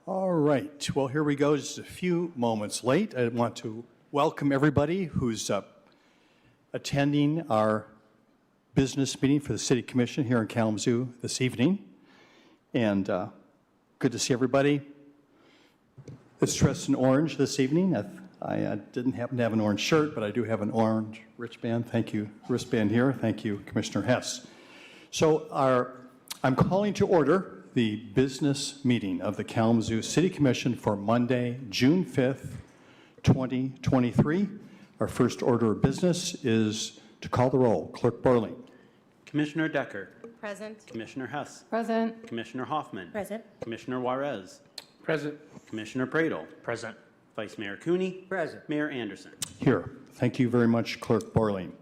All right, well, here we go. Just a few moments late. I want to welcome everybody who's attending our business meeting for the City Commission here in Kalamazoo this evening. And good to see everybody. It's dressed in orange this evening. I didn't happen to have an orange shirt, but I do have an orange wristband. Thank you, wristband here. Thank you, Commissioner Hess. So I'm calling to order the business meeting of the Kalamazoo City Commission for Monday, June 5th, 2023. Our first order of business is to call the roll. Clerk Borling. Commissioner Decker. Present. Commissioner Hess. Present. Commissioner Hoffman. Present. Commissioner Juarez. Present. Commissioner Pradel. Present. Vice Mayor Cooney. Present. Mayor Anderson. Here. Thank you very much, Clerk Borling.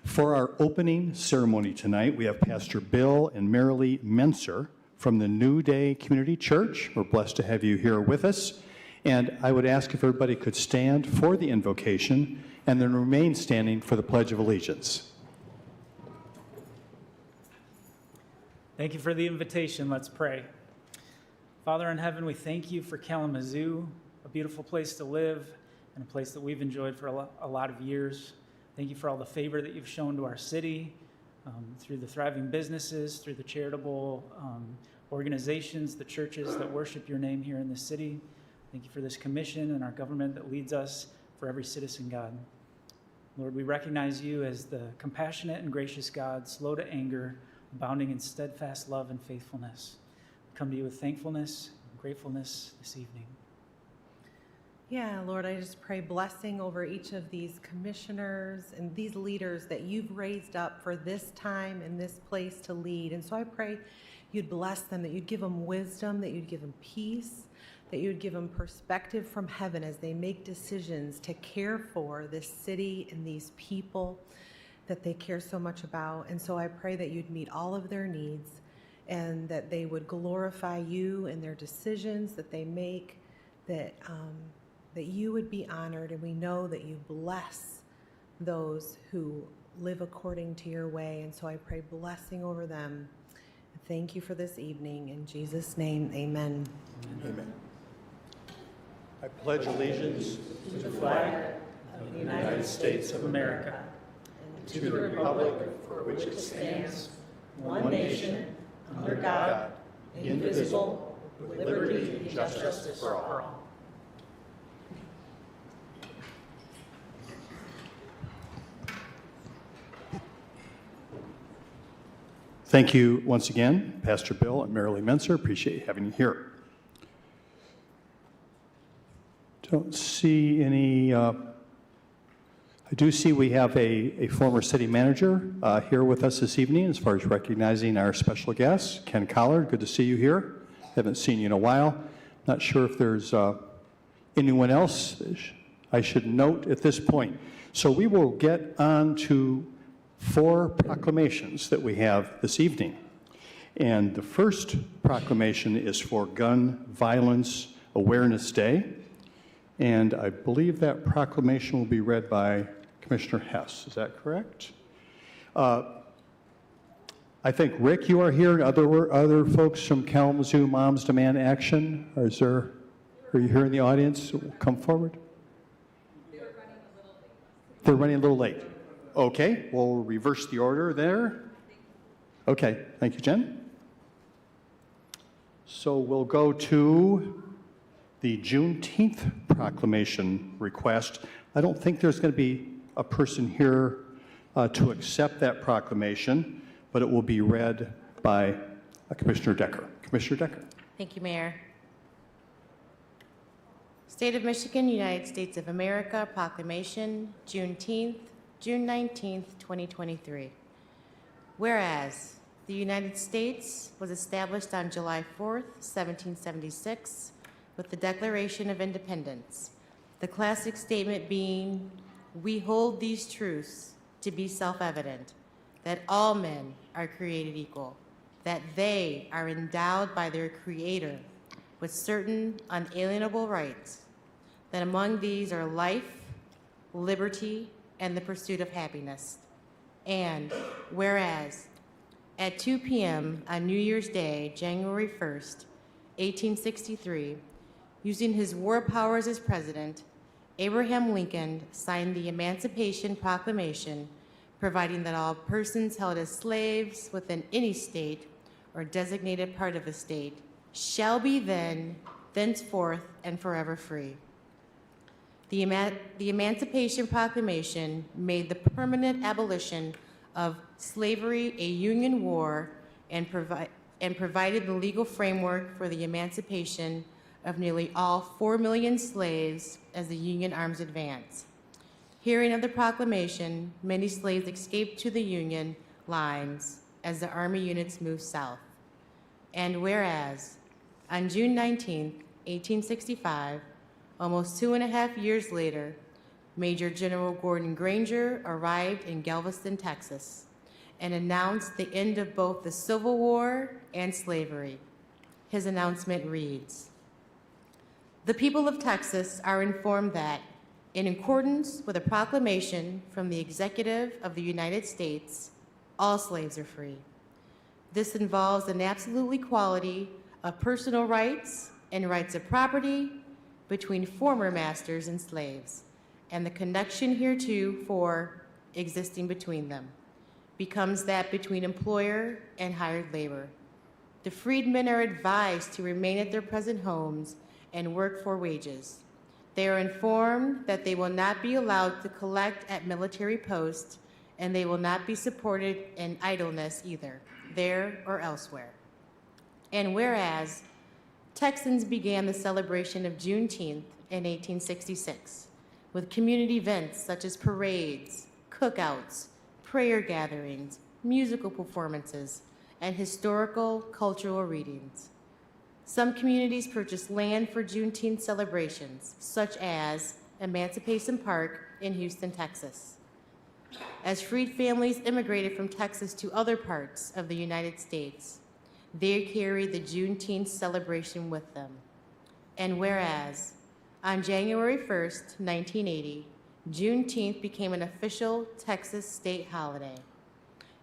For our opening ceremony tonight, we have Pastor Bill and Marilee Menser from the New Day Community Church. We're blessed to have you here with us. And I would ask if everybody could stand for the invocation and then remain standing for the Pledge of Allegiance. Thank you for the invitation. Let's pray. Father in heaven, we thank you for Kalamazoo, a beautiful place to live and a place that we've enjoyed for a lot of years. Thank you for all the favor that you've shown to our city through the thriving businesses, through the charitable organizations, the churches that worship your name here in this city. Thank you for this commission and our government that leads us, for every citizen, God. Lord, we recognize you as the compassionate and gracious God, slow to anger, abounding in steadfast love and faithfulness. We come to you with thankfulness and gratefulness this evening. Yeah, Lord, I just pray blessing over each of these commissioners and these leaders that you've raised up for this time and this place to lead. And so I pray you'd bless them, that you'd give them wisdom, that you'd give them peace, that you'd give them perspective from heaven as they make decisions to care for this city and these people that they care so much about. And so I pray that you'd meet all of their needs and that they would glorify you in their decisions that they make, that you would be honored. And we know that you bless those who live according to your way. And so I pray blessing over them. Thank you for this evening. In Jesus' name, amen. Amen. I pledge allegiance To the flag of the United States of America, and to the republic for which it stands, one nation, under God, indivisible, with liberty and justice for all. Thank you once again, Pastor Bill and Marilee Menser. Appreciate having you here. Don't see any, I do see we have a former city manager here with us this evening as far as recognizing our special guest, Ken Collard. Good to see you here. Haven't seen you in a while. Not sure if there's anyone else I should note at this point. So we will get on to 4 proclamations that we have this evening. And the first proclamation is for Gun Violence Awareness Day. And I believe that proclamation will be read by Commissioner Hess. Is that correct? I think, Rick, you are here. Other folks from Kalamazoo Moms Demand Action? Are you here in the audience? Come forward. They're running a little late. Okay, we'll reverse the order there. Okay, thank you, Jen. So we'll go to the Juneteenth proclamation request. I don't think there's going to be a person here to accept that proclamation, but it will be read by Commissioner Decker. Commissioner Decker. Thank you, Mayor. State of Michigan, United States of America, proclamation, Juneteenth, June 19th, 2023. Whereas the United States was established on July 4th, 1776, with the Declaration of Independence, the classic statement being, "We hold these truths to be self-evident, that all men are created equal, that they are endowed by their Creator with certain unalienable rights, that among these are life, liberty, and the pursuit of happiness. And whereas at 2 p.m. on New Year's Day, January 1st, 1863, using his war powers as president, Abraham Lincoln signed the Emancipation Proclamation, providing that all persons held as slaves within any state or designated part of a state shall be thenceforth, and forever free. The Emancipation Proclamation made the permanent abolition of slavery a Union war and provided the legal framework for the emancipation of nearly all 4 million slaves as the Union arms advanced. Hearing of the proclamation, many slaves escaped to the Union lines as the Army units moved south. And whereas, on June 19, 1865, almost 2.5 years later, Major General Gordon Granger arrived in Galveston, Texas, and announced the end of both the Civil War and slavery. His announcement reads, "The people of Texas are informed that, in accordance with a proclamation from the Executive of the United States, all slaves are free. This involves an absolute equality of personal rights and rights of property between former masters and slaves, and the connection heretofore existing between them becomes that between employer and hired labor. The freedmen are advised to remain at their present homes and work for wages. They are informed that they will not be allowed to collect at military posts, and they will not be supported in idleness either, there or elsewhere. And whereas Texans began the celebration of Juneteenth in 1866 with community events such as parades, cookouts, prayer gatherings, musical performances, and historical cultural readings. Some communities purchased land for Juneteenth celebrations, such as Emancipation Park in Houston, Texas. As freed families immigrated from Texas to other parts of the United States, they carried the Juneteenth celebration with them. And whereas, on January 1st, 1980, Juneteenth became an official Texas state holiday.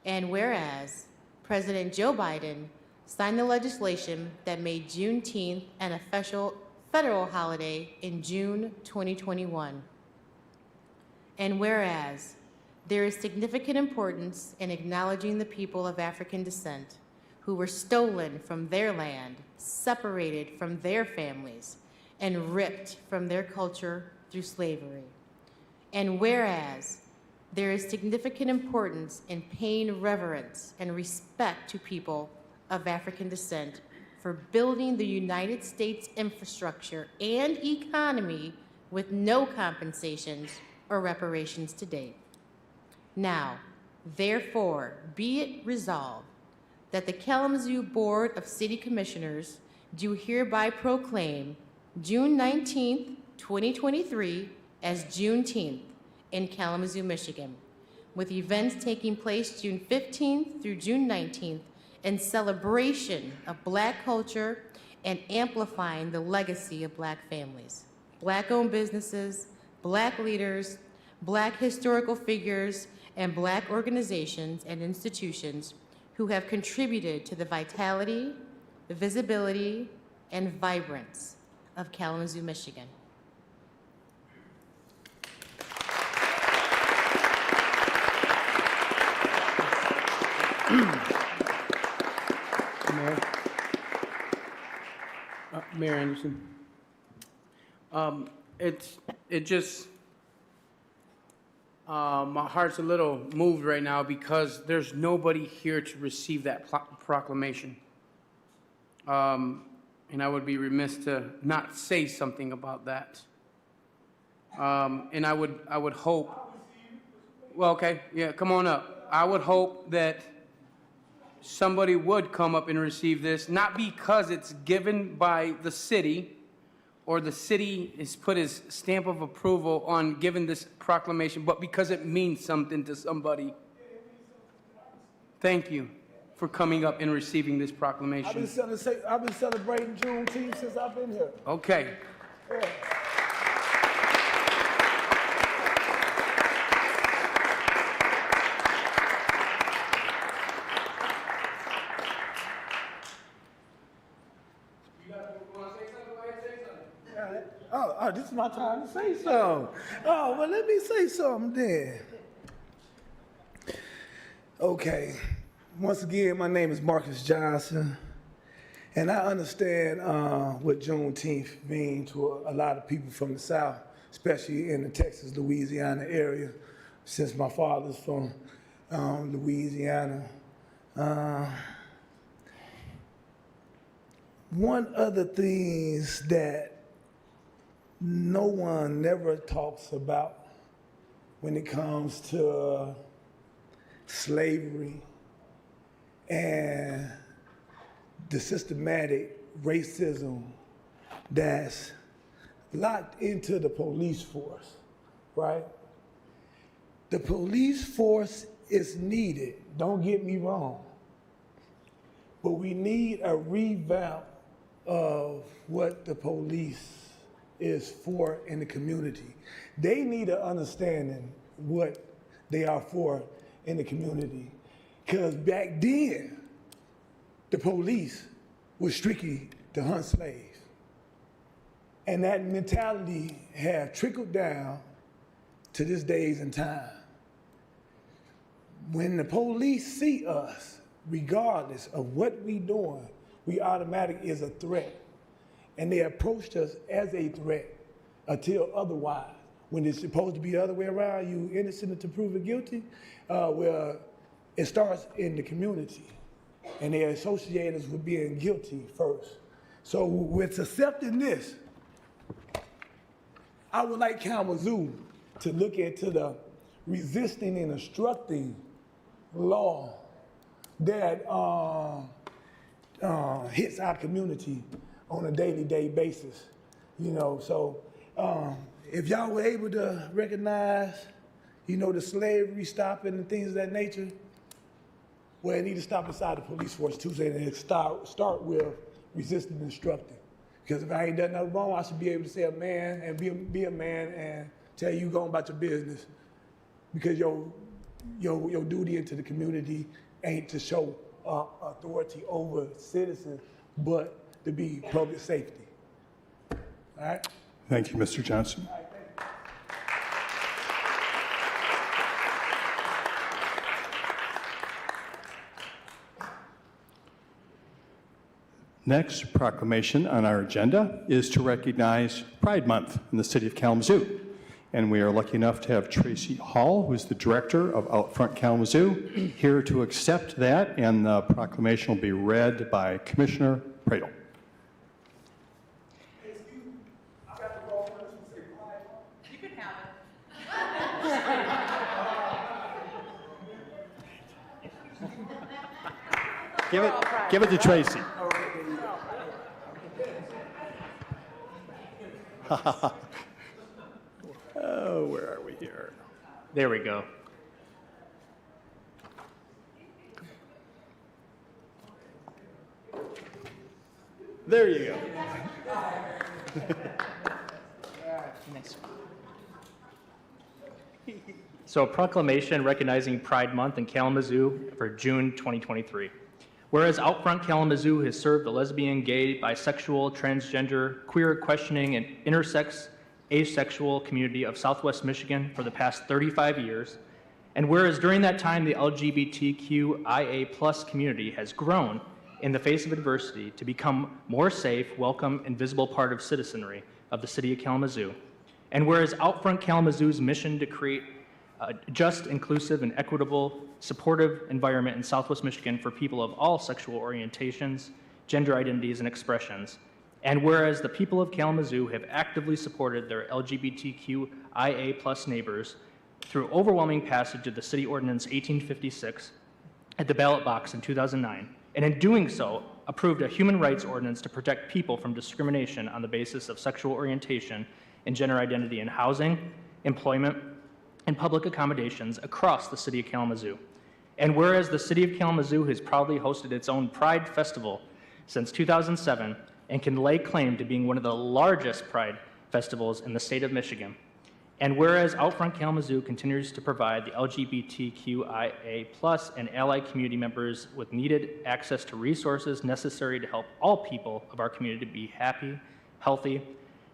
And whereas, President Joe Biden signed the legislation that made Juneteenth an official federal holiday in June 2021. And whereas, there is significant importance in acknowledging the people of African descent who were stolen from their land, separated from their families, and ripped from their culture through slavery. And whereas, there is significant importance in paying reverence and respect to people of African descent for building the United States infrastructure and economy with no compensations or reparations to date. Now, therefore, be it resolved that the Kalamazoo Board of City Commissioners do hereby proclaim June 19th, 2023 as Juneteenth in Kalamazoo, Michigan, with events taking place June 15th through June 19th in celebration of Black culture and amplifying the legacy of Black families, Black-owned businesses, Black leaders, Black historical figures, and Black organizations and institutions who have contributed to the vitality, the visibility, and vibrance of Kalamazoo, Michigan. Mayor Anderson, my heart's a little moved right now because there's nobody here to receive that proclamation. And I would be remiss to not say something about that. And I would hope, well, okay, yeah, come on up. I would hope that somebody would come up and receive this, not because it's given by the city or the city has put his stamp of approval on giving this proclamation, but because it means something to somebody. Thank you for coming up and receiving this proclamation. I've been celebrating Juneteenth since I've been here. Okay. Yeah. Oh, this is my time to say something. Oh, well, let me say something then. Okay. Once again, my name is Marcus Johnson, and I understand what Juneteenth means to a lot of people from the South, especially in the Texas, Louisiana area, since my father's from Louisiana. One of the things that no one never talks about when it comes to slavery and the systematic racism that's locked into the police force, right? The police force is needed, don't get me wrong, but we need a revamp of what the police is for in the community. They need an understanding what they are for in the community. Because back then, the police was strictly to hunt slaves. And that mentality have trickled down to this days and time. When the police see us, regardless of what we doing, we automatically is a threat. And they approached us as a threat until otherwise. When it's supposed to be the other way around, you innocent until proven guilty, well, it starts in the community. And they associate us with being guilty first. So with accepting this, I would like Kalamazoo to look into the resisting and obstructing law that hits our community on a day-to-day basis. You know, so if y'all were able to recognize, you know, the slavery stopping and things of that nature, well, it need to stop inside the police force too, and it start with resisting and obstructing. Because if I ain't done nothing wrong, I should be able to say a man and be a man and tell you going about your business. Because your duty into the community ain't to show authority over citizens, but to be public safety. All right? Thank you, Mr. Johnson. Next proclamation on our agenda is to recognize Pride Month in the city of Kalamazoo. And we are lucky enough to have Tracy Hall, who is the director of Outfront Kalamazoo, here to accept that, and the proclamation will be read by Commissioner Pradle. Give it to Tracy. Oh, where are we here? There we go. There you go. So a proclamation recognizing Pride Month in Kalamazoo for June 2023. Whereas Outfront Kalamazoo has served the lesbian, gay, bisexual, transgender, queer, questioning, and intersex, asexual community of Southwest Michigan for the past 35 years, and whereas during that time the LGBTQIA+ community has grown in the face of adversity to become more safe, welcome, and visible part of citizenry of the city of Kalamazoo, and whereas Outfront Kalamazoo's mission to create a just, inclusive, and equitable, supportive environment in Southwest Michigan for people of all sexual orientations, gender identities, and expressions. And whereas the people of Kalamazoo have actively supported their LGBTQIA+ neighbors through overwhelming passage of the City Ordinance 1856 at the ballot box in 2009, and in doing so, approved a human rights ordinance to protect people from discrimination on the basis of sexual orientation and gender identity in housing, employment, and public accommodations across the city of Kalamazoo. And whereas the city of Kalamazoo has proudly hosted its own Pride Festival since 2007 and can lay claim to being one of the largest Pride festivals in the state of Michigan. And whereas Outfront Kalamazoo continues to provide the LGBTQIA+ and allied community members with needed access to resources necessary to help all people of our community be happy, healthy,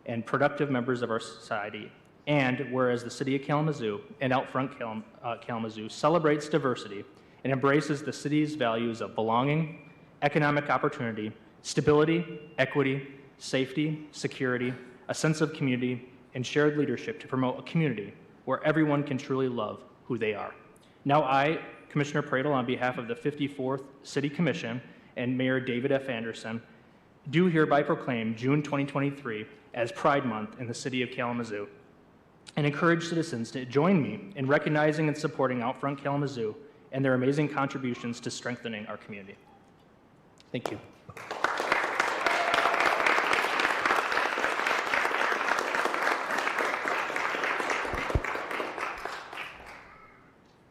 and productive members of our society. And whereas the City of Kalamazoo and Outfront Kalamazoo celebrates diversity and embraces the city's values of belonging, economic opportunity, stability, equity, safety, security, a sense of community, and shared leadership to promote a community where everyone can truly love who they are. Now I, Commissioner Pradle, on behalf of the 54th City Commission and Mayor David F. Anderson, do hereby proclaim June 2023 as Pride Month in the City of Kalamazoo and encourage citizens to join me in recognizing and supporting Outfront Kalamazoo and their amazing contributions to strengthening our community. Thank you.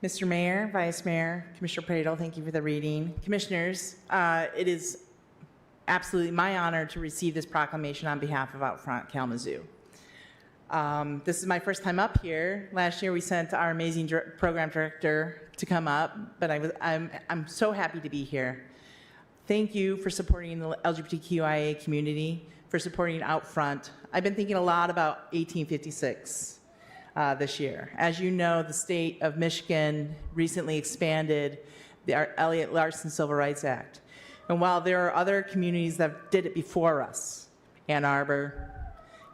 Mr. Mayor, Vice Mayor, Commissioner Pradle, thank you for the reading. Commissioners, it is absolutely my honor to receive this proclamation on behalf of Outfront Kalamazoo. This is my first time up here. Last year we sent our amazing program director to come up, but I'm so happy to be here. Thank you for supporting the LGBTQIA community, for supporting Outfront. I've been thinking a lot about 1856. This year. As you know, the state of Michigan recently expanded the Elliott Larson Civil Rights Act. And while there are other communities that did it before us, Ann Arbor,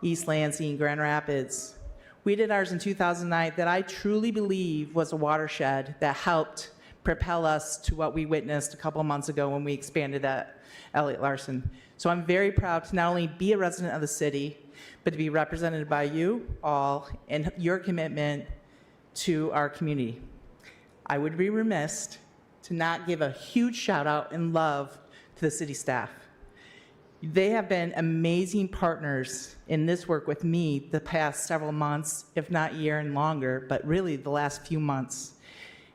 East Lansing, Grand Rapids, we did ours in 2009 that I truly believe was a watershed that helped propel us to what we witnessed a couple months ago when we expanded that Elliott Larson. So I'm very proud to not only be a resident of the city, but to be represented by you all and your commitment to our community. I would be remiss to not give a huge shout out and love to the city staff. They have been amazing partners in this work with me the past several months, if not year and longer, but really the last few months.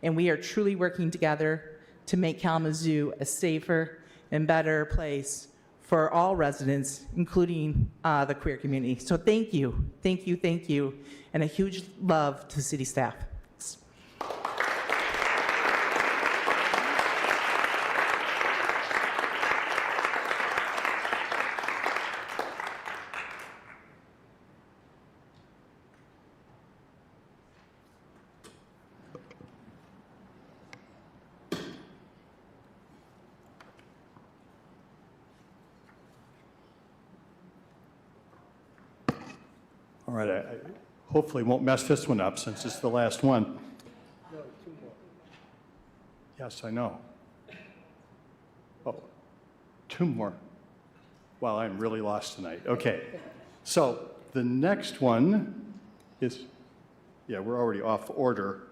And we are truly working together to make Kalamazoo a safer and better place for all residents, including the queer community. So thank you, thank you, thank you, and a huge love to the city staff. Thanks. All right, I hopefully won't mess this one up since it's the last one. No, 2 more. Yes, I know. Oh, 2 more. Wow, I'm really lost tonight. Okay, so the next one is, yeah, we're already off order.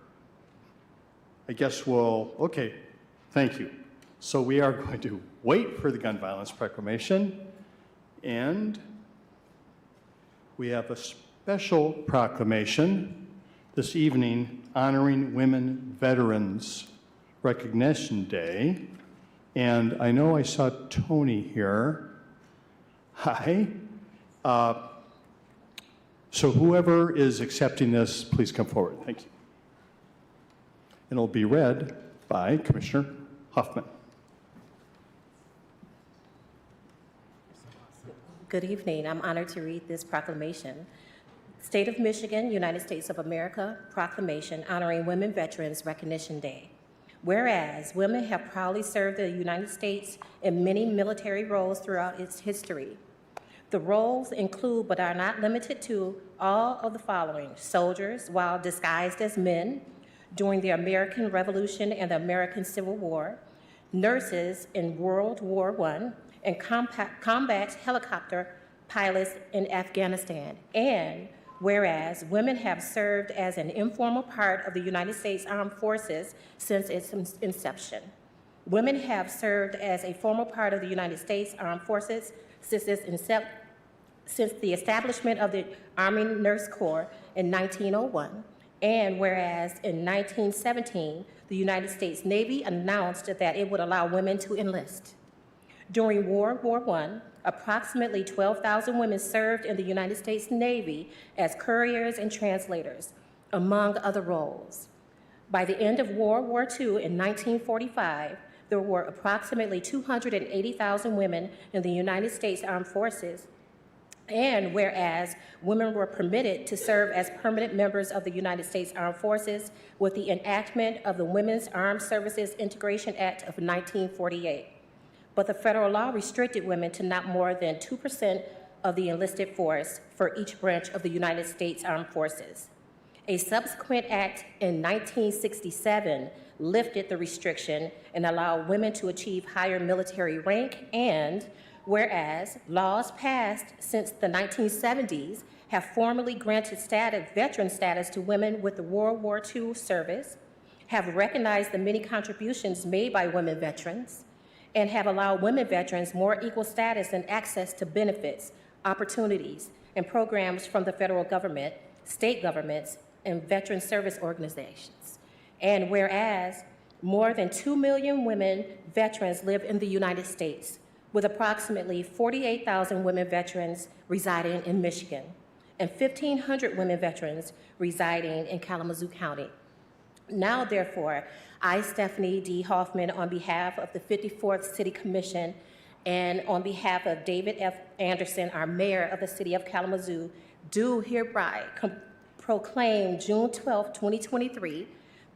I guess okay, thank you. So we are going to wait for the gun violence proclamation, and we have a special proclamation this evening honoring Women Veterans Recognition Day. And I know I saw Tony here. Hi. So whoever is accepting this, please come forward. Thank you. And it'll be read by Commissioner Huffman. Good evening. I'm honored to read this proclamation. State of Michigan, United States of America, proclamation honoring Women Veterans Recognition Day. Whereas women have proudly served the United States in many military roles throughout its history. The roles include, but are not limited to, all of the following: soldiers while disguised as men during the American Revolution and the American Civil War, nurses in World War I, and combat helicopter pilots in Afghanistan. And whereas women have served as an informal part of the United States Armed Forces since its inception. Women have served as a formal part of the United States Armed Forces since the establishment of the Army Nurse Corps in 1901. And whereas in 1917, the United States Navy announced that it would allow women to enlist. During World War I, approximately 12,000 women served in the United States Navy as couriers and translators, among other roles. By the end of World War II in 1945, there were approximately 280,000 women in the United States Armed Forces And whereas women were permitted to serve as permanent members of the United States Armed Forces with the enactment of the Women's Armed Services Integration Act of 1948. But the federal law restricted women to not more than 2% of the enlisted force for each branch of the United States Armed Forces. A subsequent act in 1967 lifted the restriction and allowed women to achieve higher military rank, and whereas laws passed since the 1970s have formally granted veteran status to women with the World War II service, have recognized the many contributions made by women veterans, and have allowed women veterans more equal status and access to benefits, opportunities, and programs from the federal government, state governments, and veteran service organizations. And whereas more than 2 million women veterans live in the United States, with approximately 48,000 women veterans residing in Michigan and 1,500 women veterans residing in Kalamazoo County. Now, therefore, I, Stephanie D. Hoffman, on behalf of the 54th City Commission and on behalf of David F. Anderson, our mayor of the city of Kalamazoo, do hereby proclaim June 12, 2023,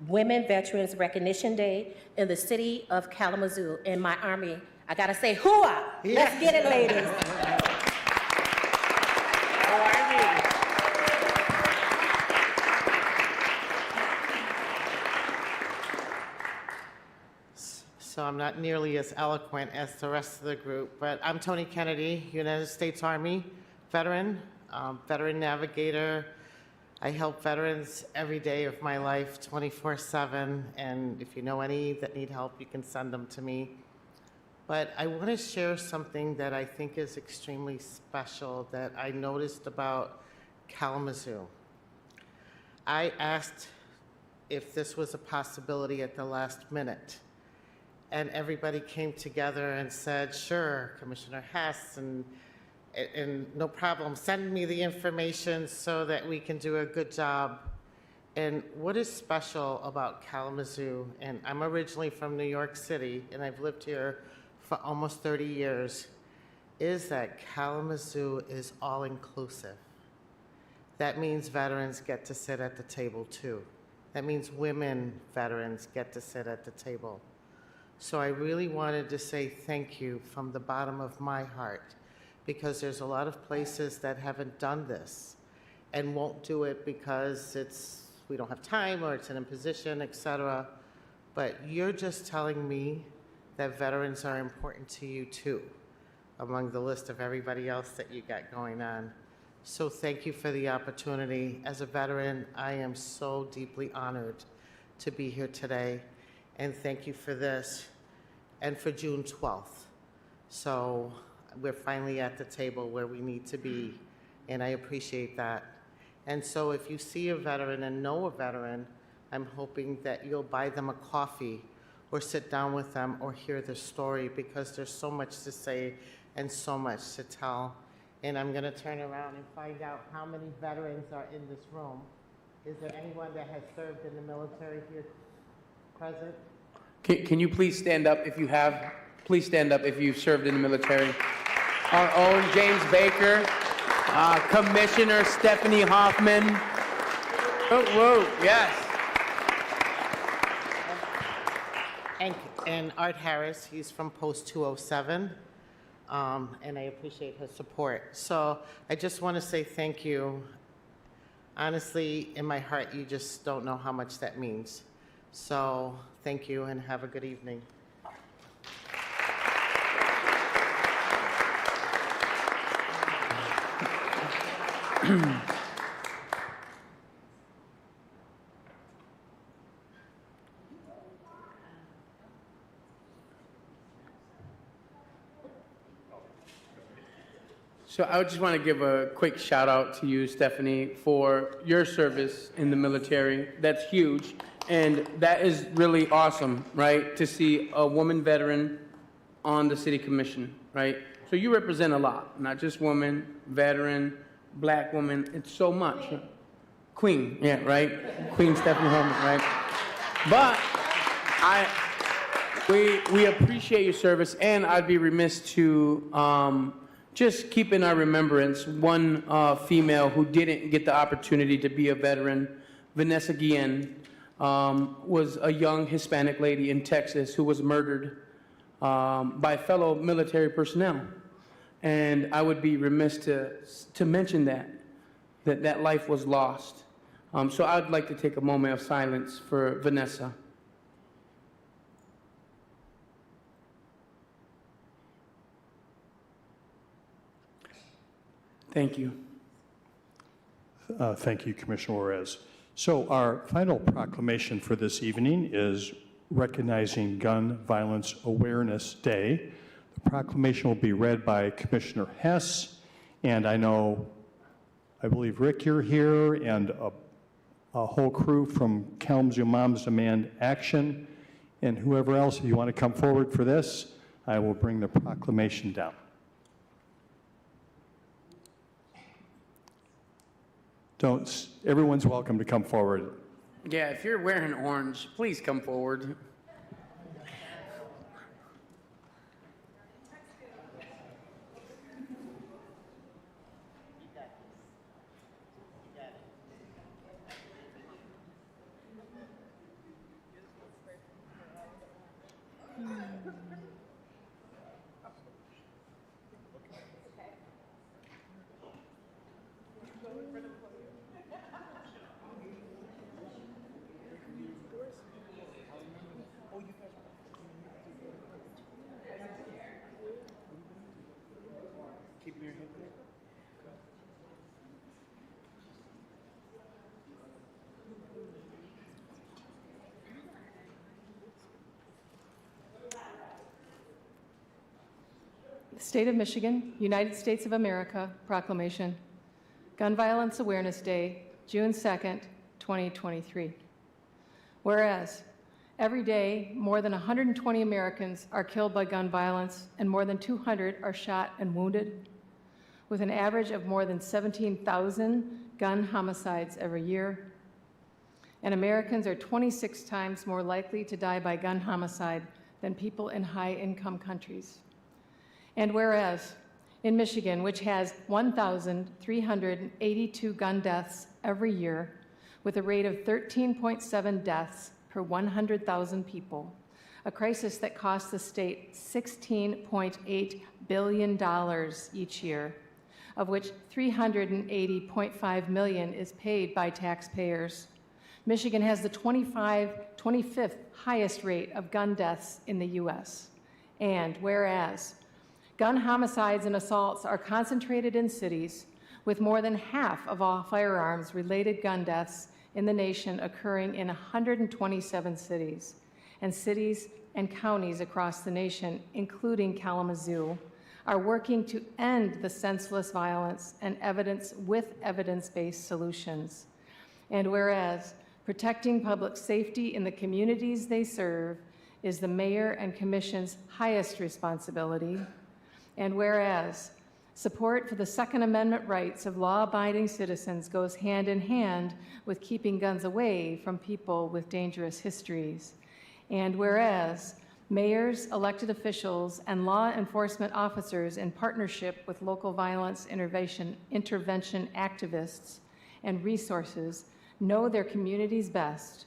Women Veterans Recognition Day in the city of Kalamazoo. In my army, I gotta say, hooah! Let's get it, ladies. So I'm not nearly as eloquent as the rest of the group, but I'm Tony Kennedy, United States Army veteran, veteran navigator. I help veterans every day of my life, 24/7, and if you know any that need help, you can send them to me. But I want to share something that I think is extremely special that I noticed about Kalamazoo. I asked if this was a possibility at the last minute, and everybody came together and said, sure, Commissioner Hess, and no problem, send me the information so that we can do a good job. And what is special about Kalamazoo, and I'm originally from New York City, and I've lived here for almost 30 years, is that Kalamazoo is all-inclusive. That means veterans get to sit at the table too. That means women veterans get to sit at the table. So I really wanted to say thank you from the bottom of my heart, because there's a lot of places that haven't done this and won't do it because we don't have time or it's an imposition, etc. But you're just telling me that veterans are important to you too, among the list of everybody else that you got going on. So thank you for the opportunity. As a veteran, I am so deeply honored to be here today, and thank you for this, and for June 12th. So we're finally at the table where we need to be, and I appreciate that. And so if you see a veteran and know a veteran, I'm hoping that you'll buy them a coffee or sit down with them or hear their story, because there's so much to say and so much to tell. And I'm gonna turn around and find out how many veterans are in this room. Is there anyone that has served in the military here present? Can you please stand up if you have, please stand up if you've served in the military. Our own James Baker, Commissioner Stephanie Hoffman. Oh, whoa, yes. And Art Harris, he's from Post 207, and I appreciate his support. So I just want to say thank you. Honestly, in my heart, you just don't know how much that means. So thank you and have a good evening. So I just want to give a quick shout out to you, Stephanie, for your service in the military. That's huge. And that is really awesome, right? To see a woman veteran on the city commission, right? So you represent a lot, not just woman, veteran, black woman. It's so much. Queen, yeah, right? Queen Stephanie Holman, right? But we appreciate your service, and I'd be remiss to just keep in our remembrance one female who didn't get the opportunity to be a veteran. Vanessa Guillen was a young Hispanic lady in Texas who was murdered by fellow military personnel. And I would be remiss to mention that life was lost. So I'd like to take a moment of silence for Vanessa. Thank you. Thank you, Commissioner Juarez. So our final proclamation for this evening is recognizing Gun Violence Awareness Day. The proclamation will be read by Commissioner Hess, and I believe, Rick, you're here, and a whole crew from Kalamazoo Moms Demand Action, and whoever else, if you want to come forward for this, I will bring the proclamation down. Everyone's welcome to come forward. Yeah, if you're wearing orange, please come forward. State of Michigan, United States of America, Proclamation. Gun Violence Awareness Day, June 2nd, 2023. Whereas, every day, more than 120 Americans are killed by gun violence and more than 200 are shot and wounded, with an average of more than 17,000 gun homicides every year. And Americans are 26 times more likely to die by gun homicide than people in high-income countries. And whereas, in Michigan, which has 1,382 gun deaths every year, with a rate of 13.7 deaths per 100,000 people, a crisis that costs the state $16.8 billion each year, of which $380.5 million is paid by taxpayers. Michigan has the 25th highest rate of gun deaths in the U.S. And whereas, gun homicides and assaults are concentrated in cities, with more than half of all firearms-related gun deaths in the nation occurring in 127 cities, and cities and counties across the nation, including Kalamazoo, are working to end the senseless violence and evidence-based solutions. And whereas protecting public safety in the communities they serve is the mayor and commission's highest responsibility, and whereas support for the Second Amendment rights of law-abiding citizens goes hand in hand with keeping guns away from people with dangerous histories, and whereas mayors, elected officials, and law enforcement officers in partnership with local violence intervention activists and resources know their communities best,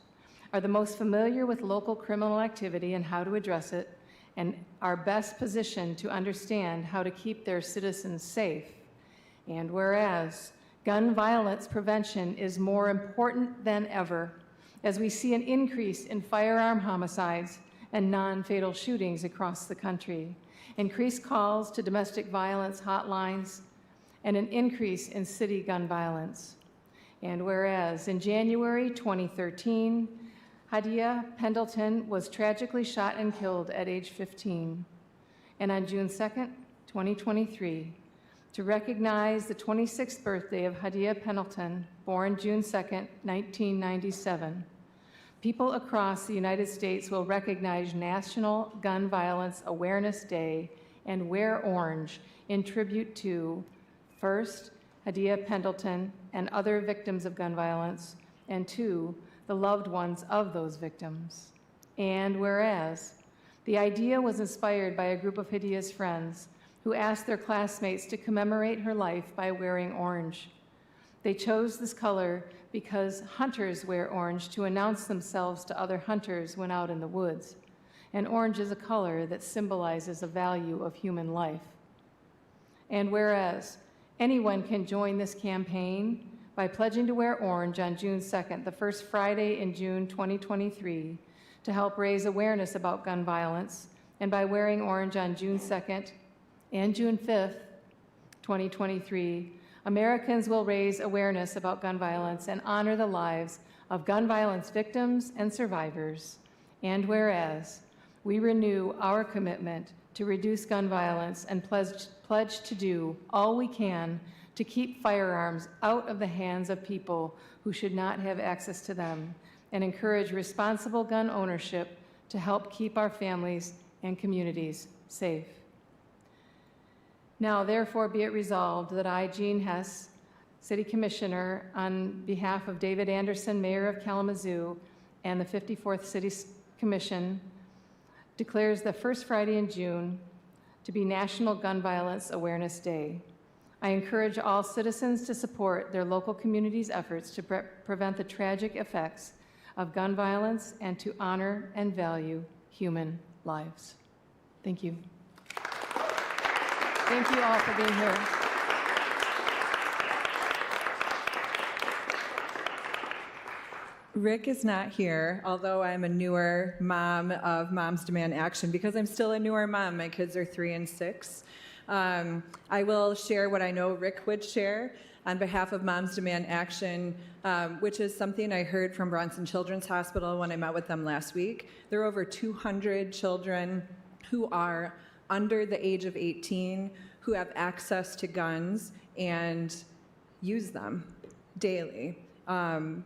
are the most familiar with local criminal activity and how to address it, and are best positioned to understand how to keep their citizens safe. And whereas gun violence prevention is more important than ever, as we see an increase in firearm homicides and non-fatal shootings across the country, increased calls to domestic violence hotlines, and an increase in city gun violence. And whereas in January 2013, Hadia Pendleton was tragically shot and killed at age 15. And on June 2nd, 2023, to recognize the 26th birthday of Hadia Pendleton, born June 2nd, 1997, people across the United States will recognize National Gun Violence Awareness Day and wear orange in tribute to, first, Hadia Pendleton and other victims of gun violence, and two, the loved ones of those victims. And whereas the idea was inspired by a group of Hadia's friends who asked their classmates to commemorate her life by wearing orange. They chose this color because hunters wear orange to announce themselves to other hunters when out in the woods, and orange is a color that symbolizes the value of human life. And whereas anyone can join this campaign by pledging to wear orange on June 2nd, the first Friday in June 2023, to help raise awareness about gun violence, and by wearing orange on June 2nd and June 5th, 2023, Americans will raise awareness about gun violence and honor the lives of gun violence victims and survivors. And whereas we renew our commitment to reduce gun violence and pledge to do all we can to keep firearms out of the hands of people who should not have access to them, and encourage responsible gun ownership to help keep our families and communities safe. Now, therefore, be it resolved that I, Jean Hess, City Commissioner, on behalf of David Anderson, Mayor of Kalamazoo, and the 54th City Commission, declares the first Friday in June to be National Gun Violence Awareness Day. I encourage all citizens to support their local community's efforts to prevent the tragic effects of gun violence and to honor and value human lives. Thank you. Thank you all for being here. Rick is not here, although I'm a newer mom of Moms Demand Action, because I'm still a newer mom. My kids are 3 and 6. I will share what I know Rick would share on behalf of Moms Demand Action, which is something I heard from Bronson Children's Hospital when I met with them last week. There are over 200 children who are under the age of 18 who have access to guns and use them daily. And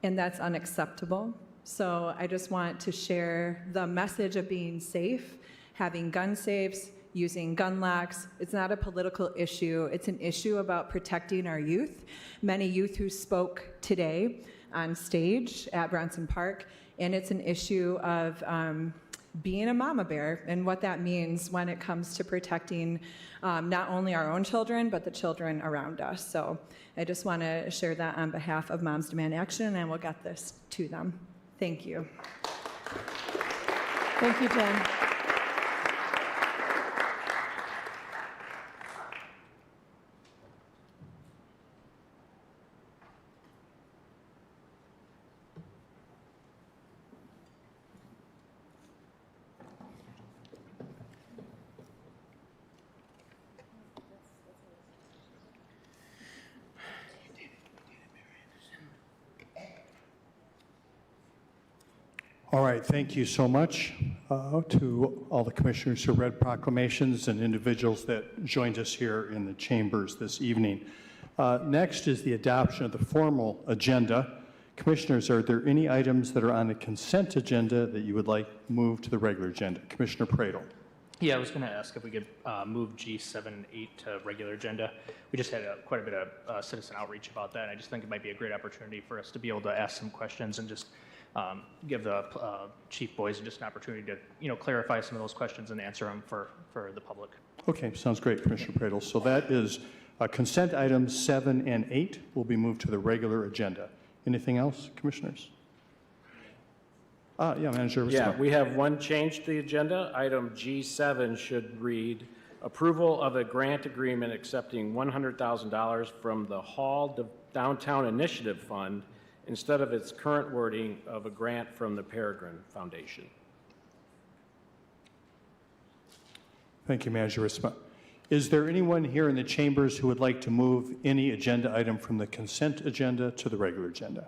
that's unacceptable. So I just want to share the message of being safe, having gun safes, using gun locks. It's not a political issue. It's an issue about protecting our youth. Many youth who spoke today on stage at Bronson Park, and it's an issue of being a mama bear and what that means when it comes to protecting not only our own children, but the children around us. So I just want to share that on behalf of Moms Demand Action, and we'll get this to them. Thank you. Thank you, Jen. All right, thank you so much to all the commissioners who read proclamations and individuals that joined us here in the chambers this evening. Next is the adoption of the formal agenda. Commissioners, are there any items that are on the consent agenda that you would like moved to the regular agenda? Commissioner Pradel. Yeah, I was going to ask if we could move G7 and 8 to regular agenda. We just had quite a bit of citizen outreach about that, and I just think it might be a great opportunity for us to be able to ask some questions and just give the chief boys just an opportunity to, clarify some of those questions and answer them for the public. Okay, sounds great, Commissioner Pradel. So that is consent items 7 and 8 will be moved to the regular agenda. Anything else, commissioners? Yeah, Manager. Yeah, we have one change to the agenda. Item G7 should read, approval of a grant agreement accepting $100,000 from the Hall Downtown Initiative Fund instead of its current wording of a grant from the Peregrine Foundation. Thank you, Manager. Is there anyone here in the chambers who would like to move any agenda item from the consent agenda to the regular agenda?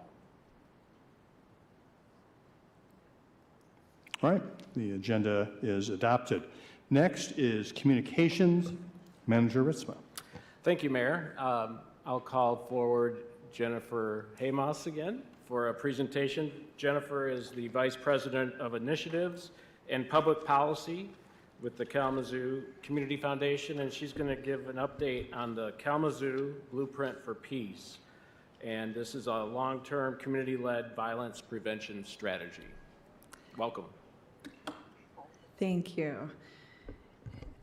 All right, the agenda is adopted. Next is communications. Manager Ritzma. Thank you, Mayor. I'll call forward Jennifer Haymoss again for a presentation. Jennifer is the Vice President of Initiatives and Public Policy with the Kalamazoo Community Foundation, and she's going to give an update on the Kalamazoo Blueprint for Peace. And this is a long-term community-led violence prevention strategy. Welcome. Thank you.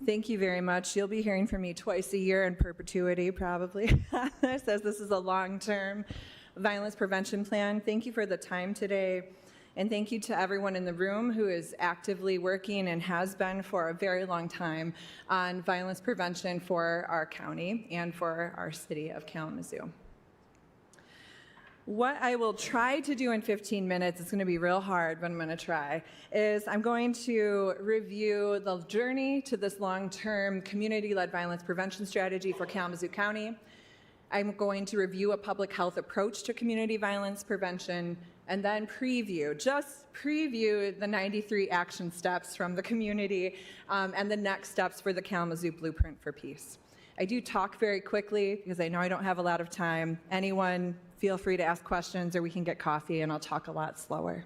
Thank you very much. You'll be hearing from me twice a year in perpetuity, probably. It says this is a long-term violence prevention plan. Thank you for the time today. And thank you to everyone in the room who is actively working and has been for a very long time on violence prevention for our county and for our city of Kalamazoo. What I will try to do in 15 minutes, it's going to be real hard, but I'm going to try, is I'm going to review the journey to this long-term community-led violence prevention strategy for Kalamazoo County. I'm going to review a public health approach to community violence prevention, and then just preview the 93 action steps from the community and the next steps for the Kalamazoo Blueprint for Peace. I do talk very quickly because I know I don't have a lot of time. Anyone, feel free to ask questions, or we can get coffee and I'll talk a lot slower.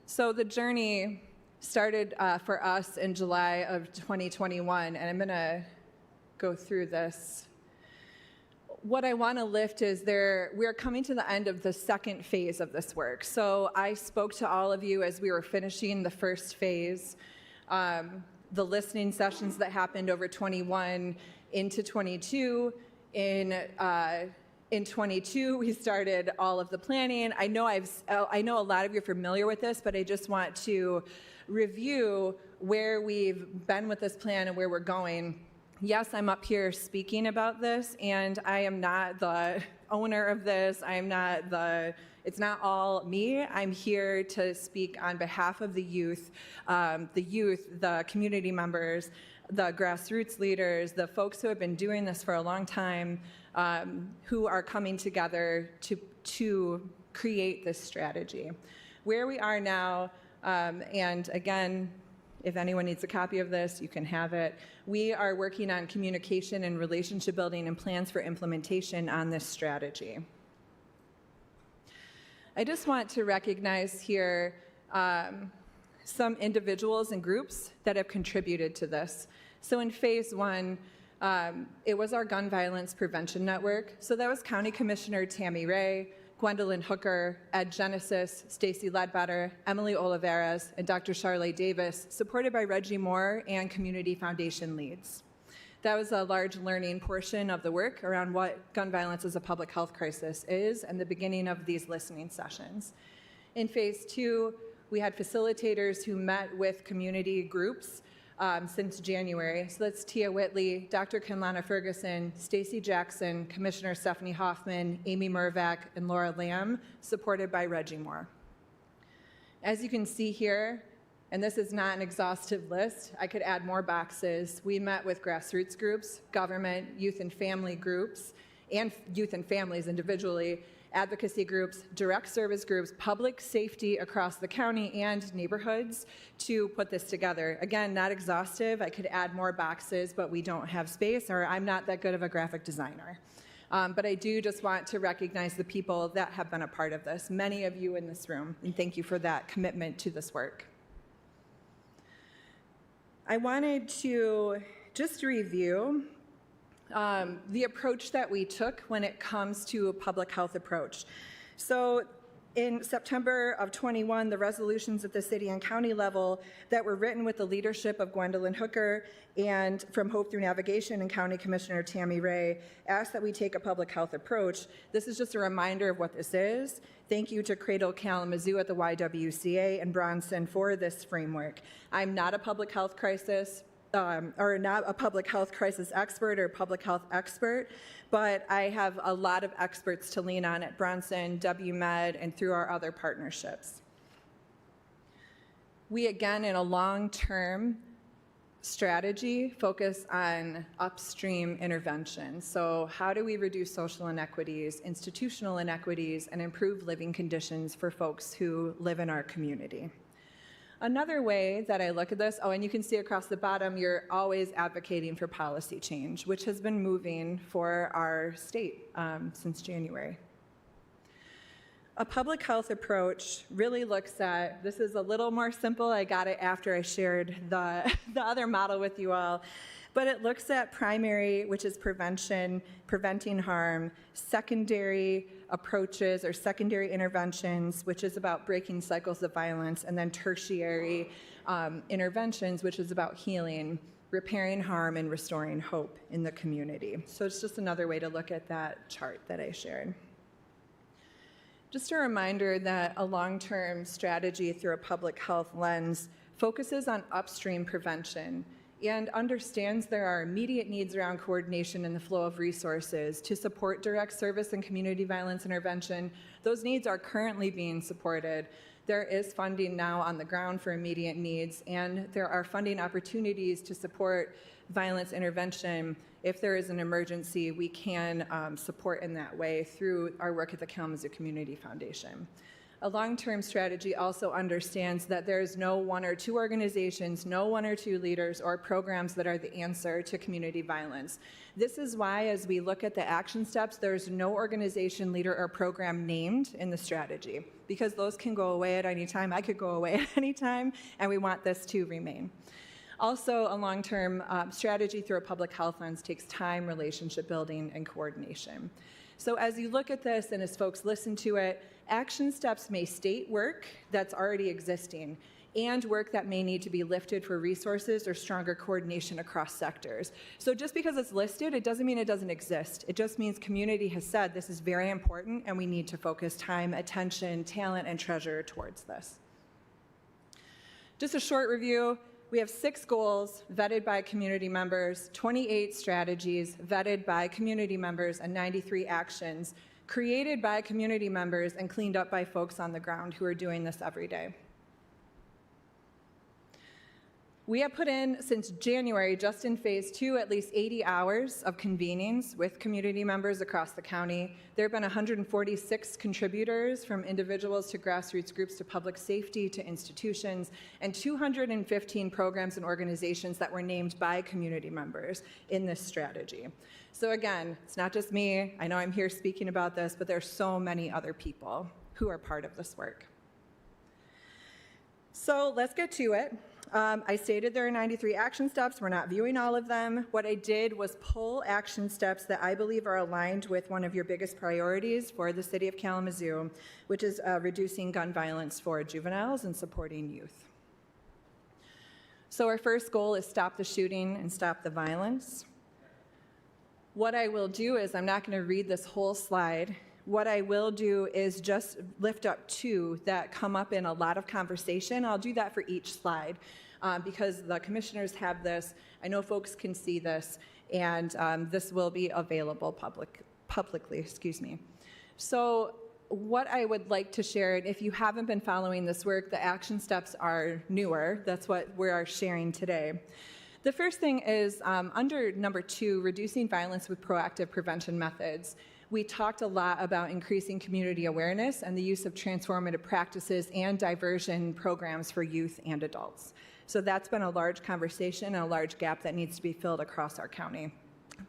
So the journey started for us in July of 2021, and I'm going to go through this. What I want to lift is we're coming to the end of the second phase of this work. So I spoke to all of you as we were finishing the first phase. The listening sessions that happened over 21 into 22. In 22, we started all of the planning. I know a lot of you are familiar with this, but I just want to review where we've been with this plan and where we're going. Yes, I'm up here speaking about this, and I am not the owner of this. It's not all me. I'm here to speak on behalf of the youth, the community members, the grassroots leaders, the folks who have been doing this for a long time, who are coming together to create this strategy. Where we are now, and again, if anyone needs a copy of this, you can have it. We are working on communication and relationship building and plans for implementation on this strategy. I just want to recognize here some individuals and groups that have contributed to this. So in phase one, it was our gun violence prevention network. So that was County Commissioner Tammy Ray, Gwendolyn Hooker, Ed Genesis, Stacy Ledbetter, Emily Oliveras, and Dr. Charlotte Davis, supported by Reggie Moore and Community Foundation leads. That was a large learning portion of the work around what gun violence as a public health crisis is and the beginning of these listening sessions. In phase two, we had facilitators who met with community groups since January. So that's Tia Whitley, Dr. Kinlana Ferguson, Stacy Jackson, Commissioner Stephanie Hoffman, Amy Mervack, and Laura Lamb, supported by Reggie Moore. As you can see here, and this is not an exhaustive list, I could add more boxes. We met with grassroots groups, government, youth and family groups, and youth and families individually, advocacy groups, direct service groups, public safety across the county and neighborhoods to put this together. Again, not exhaustive. I could add more boxes, but we don't have space, or I'm not that good of a graphic designer. But I do just want to recognize the people that have been a part of this, many of you in this room, and thank you for that commitment to this work. I wanted to just review the approach that we took when it comes to a public health approach. So in September of 21, the resolutions at the city and county level that were written with the leadership of Gwendolyn Hooker and from Hope Through Navigation and County Commissioner Tammy Ray asked that we take a public health approach. This is just a reminder of what this is. Thank you to Cradle Kalamazoo at the YWCA and Bronson for this framework. I'm not a public health crisis or not a public health crisis expert or public health expert, but I have a lot of experts to lean on at Bronson, WMed, and through our other partnerships. We, again, in a long-term strategy, focus on upstream intervention. So how do we reduce social inequities, institutional inequities, and improve living conditions for folks who live in our community? Another way that I look at this, and you can see across the bottom, you're always advocating for policy change, which has been moving for our state since January. A public health approach really looks at, this is a little more simple, I got it after I shared the other model with you all, but it looks at primary, which is prevention, preventing harm, secondary approaches or secondary interventions, which is about breaking cycles of violence, and then tertiary interventions, which is about healing, repairing harm, and restoring hope in the community. So it's just another way to look at that chart that I shared. Just a reminder that a long-term strategy through a public health lens focuses on upstream prevention and understands there are immediate needs around coordination and the flow of resources to support direct service and community violence intervention. Those needs are currently being supported. There is funding now on the ground for immediate needs, and there are funding opportunities to support violence intervention. If there is an emergency, we can support in that way through our work at the Kalamazoo Community Foundation. A long-term strategy also understands that there's no one or two organizations, no one or two leaders or programs that are the answer to community violence. This is why, as we look at the action steps, there's no organization, leader, or program named in the strategy, because those can go away at any time. I could go away at any time, and we want this to remain. Also, a long-term strategy through a public health lens takes time, relationship building, and coordination. So as you look at this and as folks listen to it, action steps may state work that's already existing and work that may need to be lifted for resources or stronger coordination across sectors. So just because it's listed, it doesn't mean it doesn't exist. It just means community has said this is very important and we need to focus time, attention, talent, and treasure towards this. Just a short review. We have 6 goals vetted by community members, 28 strategies vetted by community members, and 93 actions created by community members and cleaned up by folks on the ground who are doing this every day. We have put in, since January, just in phase 2, at least 80 hours of convenings with community members across the county. There have been 146 contributors, from individuals to grassroots groups to public safety to institutions, and 215 programs and organizations that were named by community members in this strategy. So again, it's not just me. I know I'm here speaking about this, but there's so many other people who are part of this work. So let's get to it. I stated there are 93 action steps. We're not viewing all of them. What I did was pull action steps that I believe are aligned with one of your biggest priorities for the city of Kalamazoo, which is reducing gun violence for juveniles and supporting youth. So our first goal is stop the shooting and stop the violence. What I will do is, I'm not going to read this whole slide. What I will do is just lift up 2 that come up in a lot of conversation. I'll do that for each slide because the commissioners have this. I know folks can see this, and this will be available publicly. So what I would like to share, and if you haven't been following this work, the action steps are newer. That's what we are sharing today. The first thing is under number 2, reducing violence with proactive prevention methods. We talked a lot about increasing community awareness and the use of transformative practices and diversion programs for youth and adults. So that's been a large conversation and a large gap that needs to be filled across our county.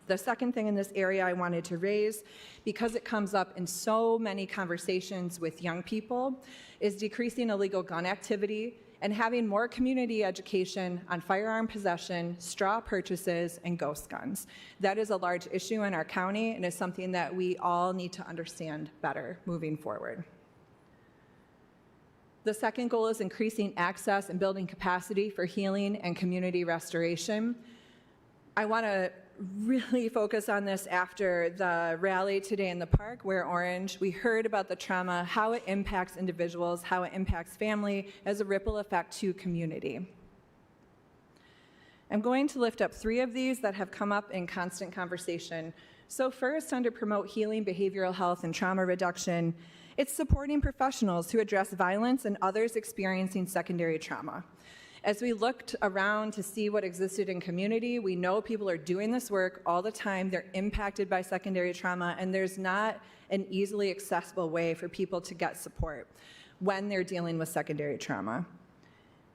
The second thing in this area I wanted to raise, because it comes up in so many conversations with young people, is decreasing illegal gun activity and having more community education on firearm possession, straw purchases, and ghost guns. That is a large issue in our county and is something that we all need to understand better moving forward. The second goal is increasing access and building capacity for healing and community restoration. I want to really focus on this after the rally today in the park, where Orange, we heard about the trauma, how it impacts individuals, how it impacts family as a ripple effect to community. I'm going to lift up 3 of these that have come up in constant conversation. So first, under promote healing, behavioral health, and trauma reduction, it's supporting professionals who address violence and others experiencing secondary trauma. As we looked around to see what existed in community, we know people are doing this work all the time. They're impacted by secondary trauma, and there's not an easily accessible way for people to get support when they're dealing with secondary trauma.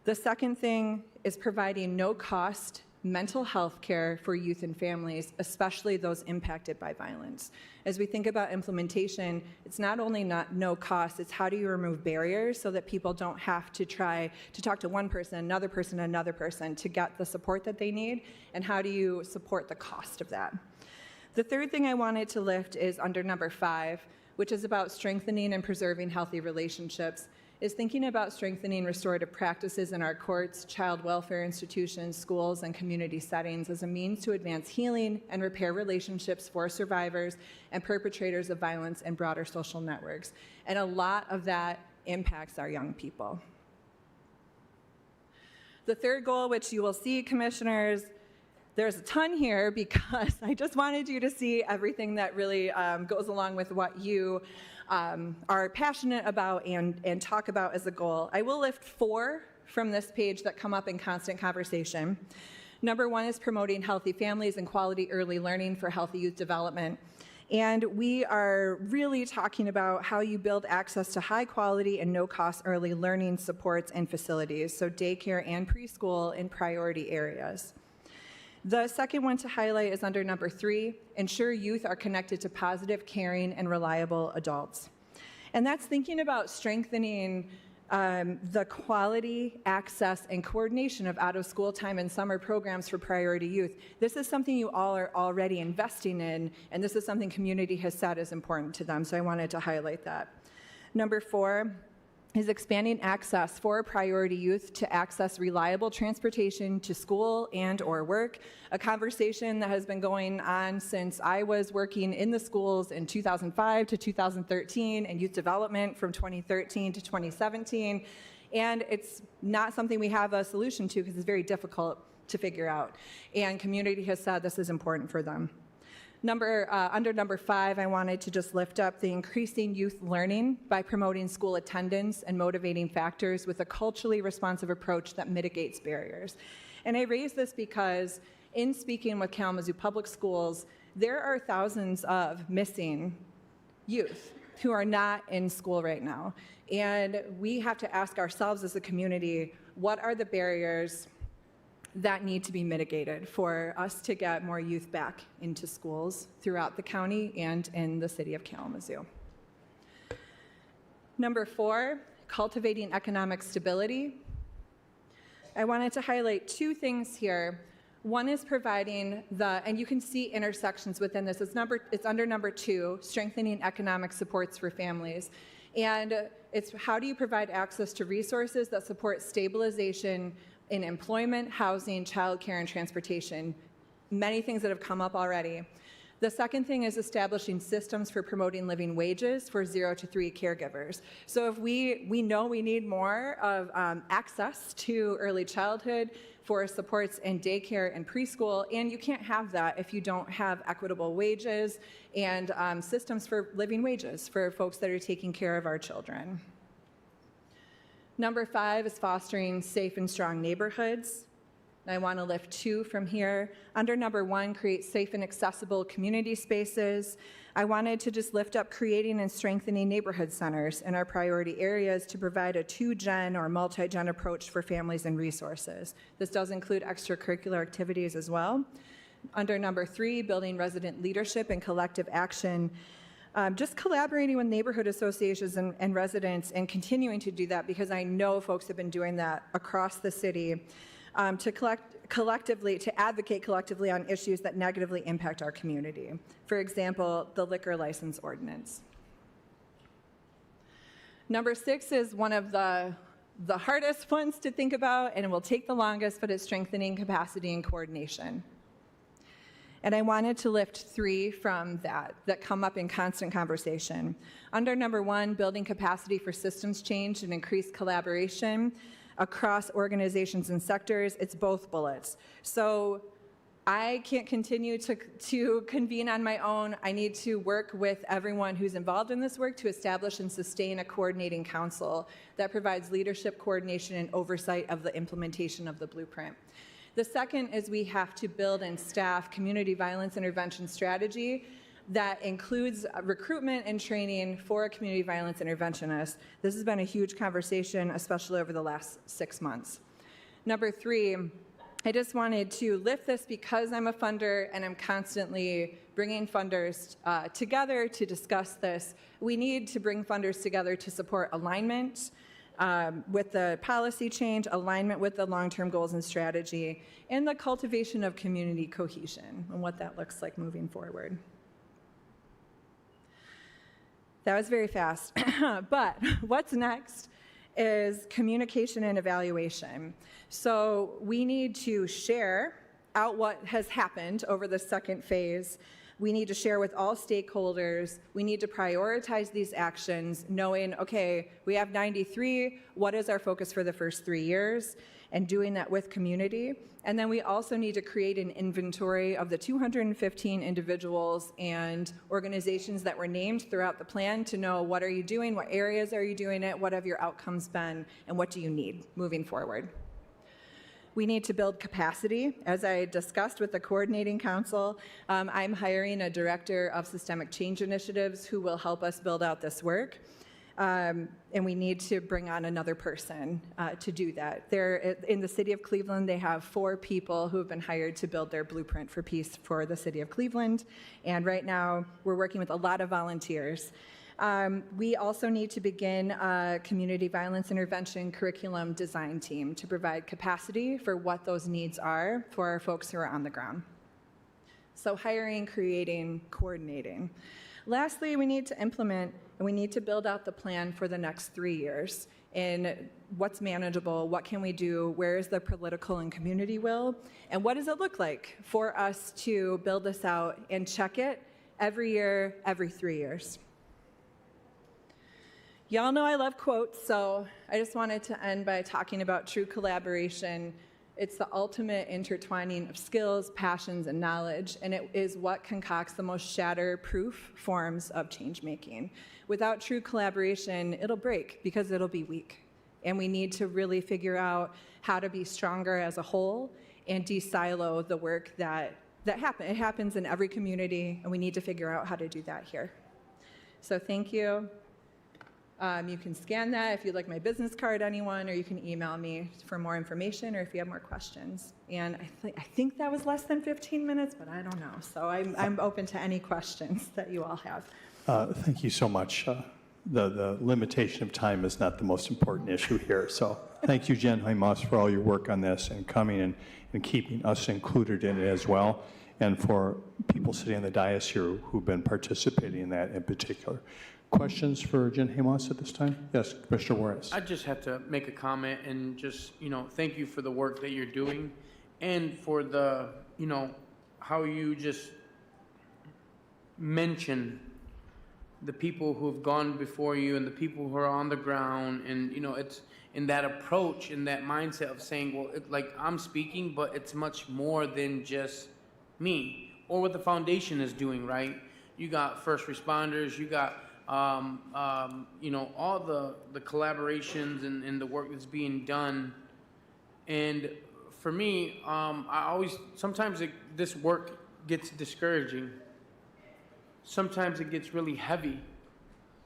The second thing is providing no-cost mental health care for youth and families, especially those impacted by violence. As we think about implementation, it's not only not no cost, it's how do you remove barriers so that people don't have to try to talk to one person, another person to get the support that they need, and how do you support the cost of that? The third thing I wanted to lift is under number 5, which is about strengthening and preserving healthy relationships, is thinking about strengthening restorative practices in our courts, child welfare institutions, schools, and community settings as a means to advance healing and repair relationships for survivors and perpetrators of violence and broader social networks. And a lot of that impacts our young people. The third goal, which you will see, commissioners, there's a ton here because I just wanted you to see everything that really goes along with what you are passionate about and talk about as a goal. I will lift 4 from this page that come up in constant conversation. Number 1 is promoting healthy families and quality early learning for healthy youth development. And we are really talking about how you build access to high quality and no cost early learning supports and facilities, so daycare and preschool in priority areas. The second one to highlight is under number 3, ensure youth are connected to positive, caring, and reliable adults. And that's thinking about strengthening the quality, access, and coordination of out-of-school time and summer programs for priority youth. This is something you all are already investing in, and this is something community has said is important to them, so I wanted to highlight that. Number 4, is expanding access for priority youth to access reliable transportation to school and or work, a conversation that has been going on since I was working in the schools in 2005 to 2013 and youth development from 2013 to 2017. And it's not something we have a solution to because it's very difficult to figure out. And community has said this is important for them. Under number 5, I wanted to just lift up the increasing youth learning by promoting school attendance and motivating factors with a culturally responsive approach that mitigates barriers. And I raise this because in speaking with Kalamazoo Public Schools, there are thousands of missing youth who are not in school right now. And we have to ask ourselves as a community, what are the barriers that need to be mitigated for us to get more youth back into schools throughout the county and in the city of Kalamazoo. Number 4, cultivating economic stability. I wanted to highlight 2 things here. One is providing and you can see intersections within this. It's under number 2, strengthening economic supports for families. And it's how do you provide access to resources that support stabilization in employment, housing, childcare, and transportation. Many things that have come up already. The second thing is establishing systems for promoting living wages for 0 to 3 caregivers. So if we know we need more of access to early childhood for supports in daycare and preschool, and you can't have that if you don't have equitable wages and systems for living wages for folks that are taking care of our children. Number 5 is fostering safe and strong neighborhoods. I want to lift 2 from here. Under number 1, create safe and accessible community spaces. I wanted to just lift up creating and strengthening neighborhood centers in our priority areas to provide a 2-gen or multi-gen approach for families and resources. This does include extracurricular activities as well. Under number 3, building resident leadership and collective action. Just collaborating with neighborhood associations and residents and continuing to do that because I know folks have been doing that across the city to advocate collectively on issues that negatively impact our community. For example, the liquor license ordinance. Number 6 is one of the hardest ones to think about and it will take the longest, but it's strengthening capacity and coordination. And I wanted to lift 3 from that come up in constant conversation. Under number 1, building capacity for systems change and increased collaboration across organizations and sectors, it's both bullets. So I can't continue to convene on my own. I need to work with everyone who's involved in this work to establish and sustain a coordinating council that provides leadership, coordination, and oversight of the implementation of the blueprint. The second is we have to build and staff community violence intervention strategy that includes recruitment and training for a community violence interventionist. This has been a huge conversation, especially over the last 6 months. Number 3, I just wanted to lift this because I'm a funder and I'm constantly bringing funders together to discuss this. We need to bring funders together to support alignment with the policy change, alignment with the long-term goals and strategy, and the cultivation of community cohesion and what that looks like moving forward. That was very fast, but what's next is communication and evaluation. So we need to share out what has happened over the second phase. We need to share with all stakeholders. We need to prioritize these actions, knowing, okay, we have 93, what is our focus for the first 3 years? And doing that with community. And then we also need to create an inventory of the 215 individuals and organizations that were named throughout the plan to know what are you doing, what areas are you doing it, what have your outcomes been, and what do you need moving forward. We need to build capacity. As I discussed with the coordinating council, I'm hiring a director of systemic change initiatives who will help us build out this work. And we need to bring on another person to do that. In the city of Cleveland, they have 4 people who have been hired to build their blueprint for peace for the city of Cleveland. And right now, we're working with a lot of volunteers. We also need to begin a community violence intervention curriculum design team to provide capacity for what those needs are for our folks who are on the ground. So hiring, creating, coordinating. Lastly, we need to implement and we need to build out the plan for the next 3 years in what's manageable, what can we do, where is the political and community will, and what does it look like for us to build this out and check it every year, every 3 years. Y'all know I love quotes, so I just wanted to end by talking about true collaboration. It's the ultimate intertwining of skills, passions, and knowledge, and it is what concocts the most shatter-proof forms of change-making. Without true collaboration, it'll break because it'll be weak. And we need to really figure out how to be stronger as a whole and de-silo the work that happens. It happens in every community, and we need to figure out how to do that here. So thank you. You can scan that if you'd like my business card, anyone, or you can email me for more information or if you have more questions. And I think that was less than 15 minutes, but I don't know. So I'm open to any questions that you all have. Thank you so much. The limitation of time is not the most important issue here. So thank you, Jen Moss, for all your work on this and coming and keeping us included in it as well, and for people sitting on the dais here who've been participating in that in particular. Questions for Jen Moss at this time? Yes, Commissioner Juarez. I just have to make a comment and just, thank you for the work that you're doing and for the, how you just mention the people who have gone before you and the people who are on the ground. And, it's in that approach, in that mindset of saying, well, I'm speaking, but it's much more than just me or what the foundation is doing, right? You got first responders, you got all the collaborations and the work that's being done. And for me, sometimes this work gets discouraging. Sometimes it gets really heavy.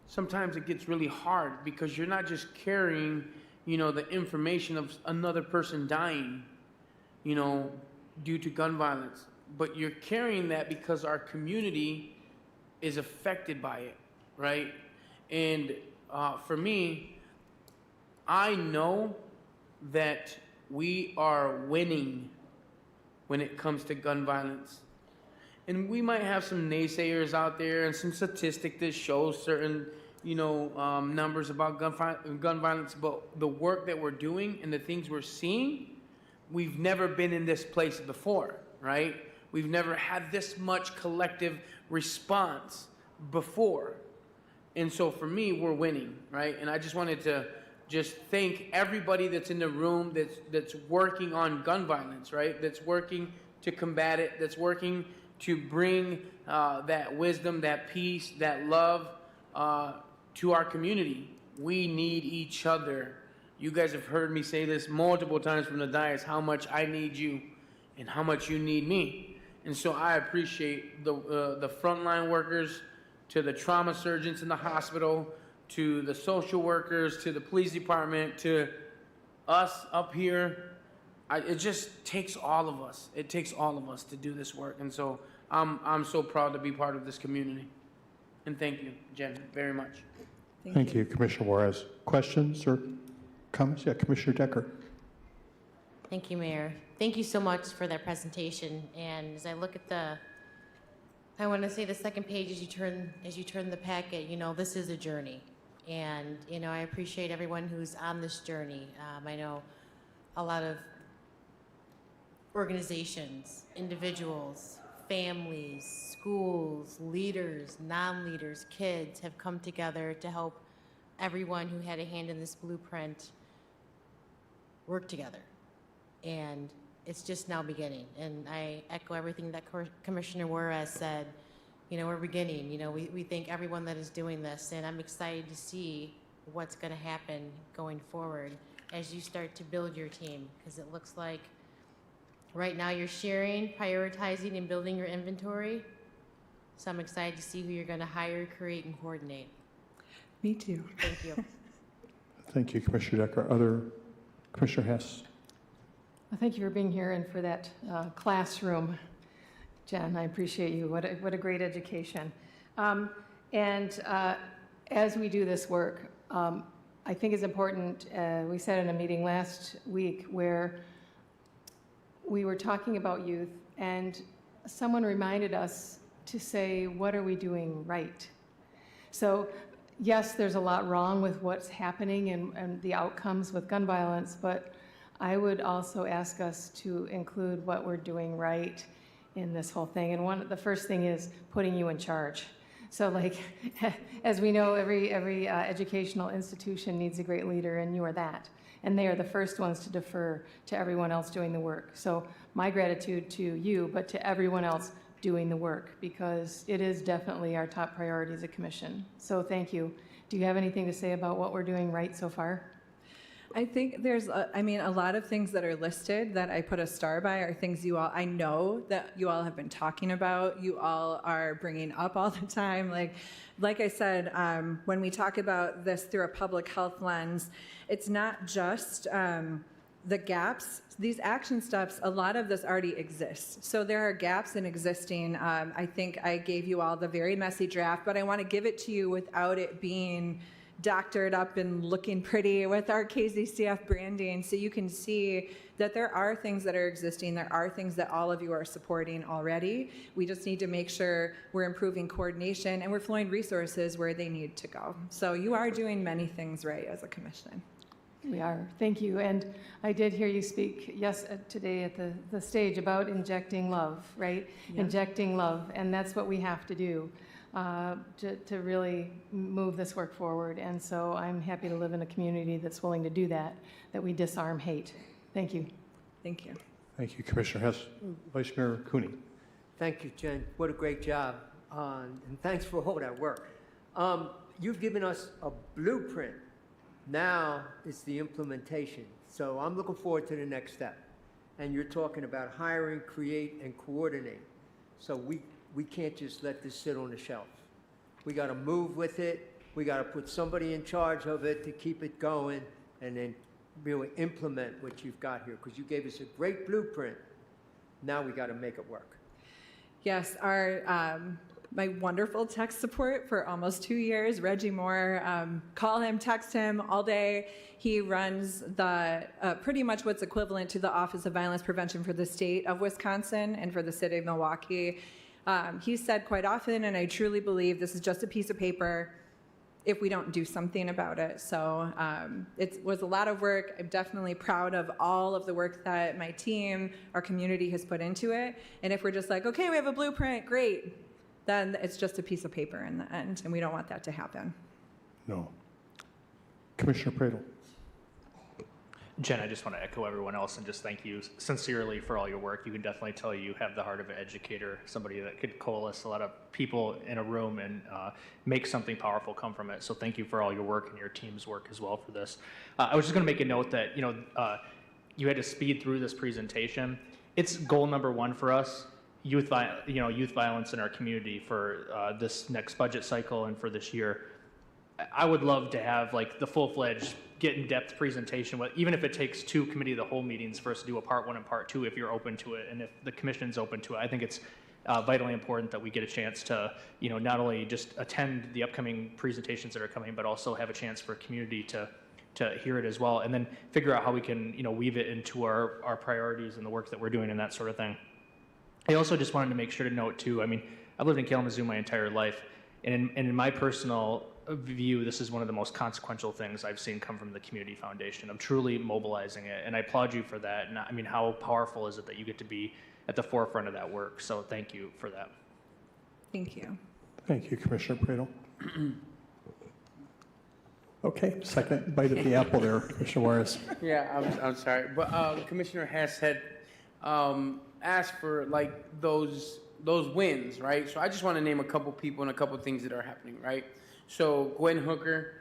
Sometimes it gets really hard because you're not just carrying, the information of another person dying, due to gun violence, but you're carrying that because our community is affected by it. Right? And for me, I know that we are winning when it comes to gun violence. And we might have some naysayers out there and some statistic that shows certain, numbers about gun violence, but the work that we're doing and the things we're seeing, we've never been in this place before, right? We've never had this much collective response before. And so for me, we're winning, right? And I just wanted to just thank everybody that's in the room that's working on gun violence, right? That's working to combat it, that's working to bring that wisdom, that peace, that love to our community. We need each other. You guys have heard me say this multiple times from the dais, how much I need you and how much you need me. And so I appreciate the frontline workers, to the trauma surgeons in the hospital, to the social workers, to the police department, to us up here. It just takes all of us. It takes all of us to do this work. And so I'm so proud to be part of this community. And thank you, Jen, very much. Thank you, Commissioner Juarez. Questions or comments? Yeah, Commissioner Decker. Thank you, Mayor. Thank you so much for that presentation. And as I look at I want to say the second page as you turn the packet, this is a journey. And, I appreciate everyone who's on this journey. I know a lot of organizations, individuals, families, schools, leaders, non-leaders, kids have come together to help everyone who had a hand in this blueprint work together. And it's just now beginning. And I echo everything that Commissioner Juarez said. We're beginning. We thank everyone that is doing this, and I'm excited to see what's going to happen going forward as you start to build your team, because it looks like right now you're sharing, prioritizing, and building your inventory. So I'm excited to see who you're going to hire, create, and coordinate. Me too. Thank you. Thank you, Commissioner Decker. Commissioner Hess. Well, thank you for being here and for that classroom, Jen. I appreciate you. What a great education. As we do this work, I think it's important. We said in a meeting last week where we were talking about youth, and someone reminded us to say, what are we doing right? So yes, there's a lot wrong with what's happening and the outcomes with gun violence, but I would also ask us to include what we're doing right in this whole thing. And the first thing is putting you in charge. So as we know, every educational institution needs a great leader, and you are that. And they are the first ones to defer to everyone else doing the work. So my gratitude to you, but to everyone else doing the work, because it is definitely our top priority as a commission. So thank you. Do you have anything to say about what we're doing right so far? I think there's, a lot of things that are listed that I put a star by are things I know that you all have been talking about, you all are bringing up all the time. Like I said, when we talk about this through a public health lens, it's not just the gaps. These action steps, a lot of this already exists. So there are gaps in existing. I think I gave you all the very messy draft, but I want to give it to you without it being doctored up and looking pretty with our KZCF branding, so you can see that there are things that are existing, there are things that all of you are supporting already. We just need to make sure we're improving coordination and we're flowing resources where they need to go. So you are doing many things right as a commission. We are. Thank you. And I did hear you speak, today at the stage about injecting love, right? Yeah. Injecting love, and that's what we have to do. To really move this work forward. And so I'm happy to live in a community that's willing to do that we disarm hate. Thank you. Thank you. Thank you, Commissioner Hess. Vice Mayor Cooney. Thank you, Jen. What a great job. And thanks for all that work. You've given us a blueprint. Now it's the implementation. So I'm looking forward to the next step. And you're talking about hiring, create, and coordinate. So we can't just let this sit on the shelf. We got to move with it. We got to put somebody in charge of it to keep it going, and then really implement what you've got here, because you gave us a great blueprint. Now we got to make it work. Yes, my wonderful tech support for almost 2 years, Reggie Moore, call him, text him all day. He runs the pretty much what's equivalent to the Office of Violence Prevention for the state of Wisconsin and for the city of Milwaukee. He said quite often, and I truly believe this is just a piece of paper if we don't do something about it. So it was a lot of work. I'm definitely proud of all of the work that my team, our community has put into it. And if we're just like, okay, we have a blueprint, great, then it's just a piece of paper in the end, and we don't want that to happen. No. Commissioner Pradel. Jen, I just want to echo everyone else and just thank you sincerely for all your work. You can definitely tell you have the heart of an educator, somebody that could coalesce a lot of people in a room and make something powerful come from it. So thank you for all your work and your team's work as well for this. I was just going to make a note that you had to speed through this presentation. It's goal number one for us, youth violence in our community for this next budget cycle and for this year. I would love to have like the full-fledged, get in-depth presentation, even if it takes 2 committee of the whole meetings for us to do a part 1 and part 2, if you're open to it, and if the commission's open to it. I think it's vitally important that we get a chance to, not only just attend the upcoming presentations that are coming, but also have a chance for community to hear it as well, and then figure out how we can, weave it into our priorities and the work that we're doing and that sort of thing. I also just wanted to make sure to note too, I've lived in Kalamazoo my entire life, and in my personal view, this is one of the most consequential things I've seen come from the Community Foundation of truly mobilizing it, and I applaud you for that. And how powerful is it that you get to be at the forefront of that work? So thank you for that. Thank you. Thank you, Commissioner Pradel. Okay, second bite of the apple there, Commissioner Juarez. Yeah, I'm sorry, but Commissioner Hess had asked for like those wins, right? So I just want to name a couple people and a couple things that are happening, right? So Gwen Hooker,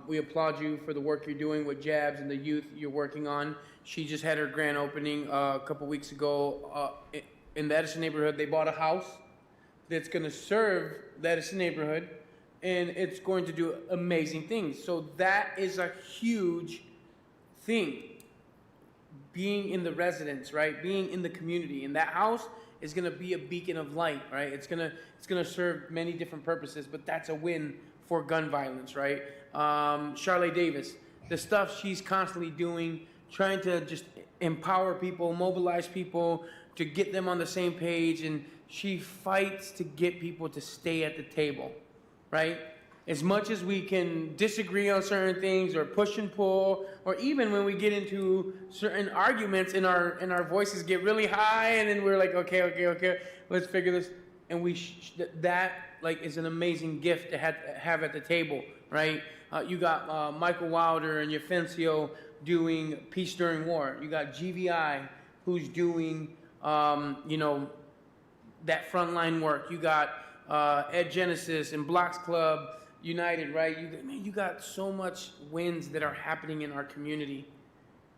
we applaud you for the work you're doing with JABS and the youth you're working on. She just had her grand opening a couple weeks ago in the Edison neighborhood. They bought a house that's going to serve the Edison neighborhood, and it's going to do amazing things. So that is a huge thing, being in the residence, right? Being in the community. And that house is going to be a beacon of light, right? It's going to serve many different purposes, but that's a win for gun violence, right? Charlotte Davis, the stuff she's constantly doing, trying to just empower people, mobilize people, to get them on the same page, and she fights to get people to stay at the table, right? As much as we can disagree on certain things or push and pull, or even when we get into certain arguments and our voices get really high, and then we're like, okay, let's figure this. And that is an amazing gift to have at the table, right? You got Michael Wilder and Yefencio doing Peace During War. You got GVI who's doing, that frontline work. You got Ed Genesis and Blocks Club United, right? You got so much wins that are happening in our community,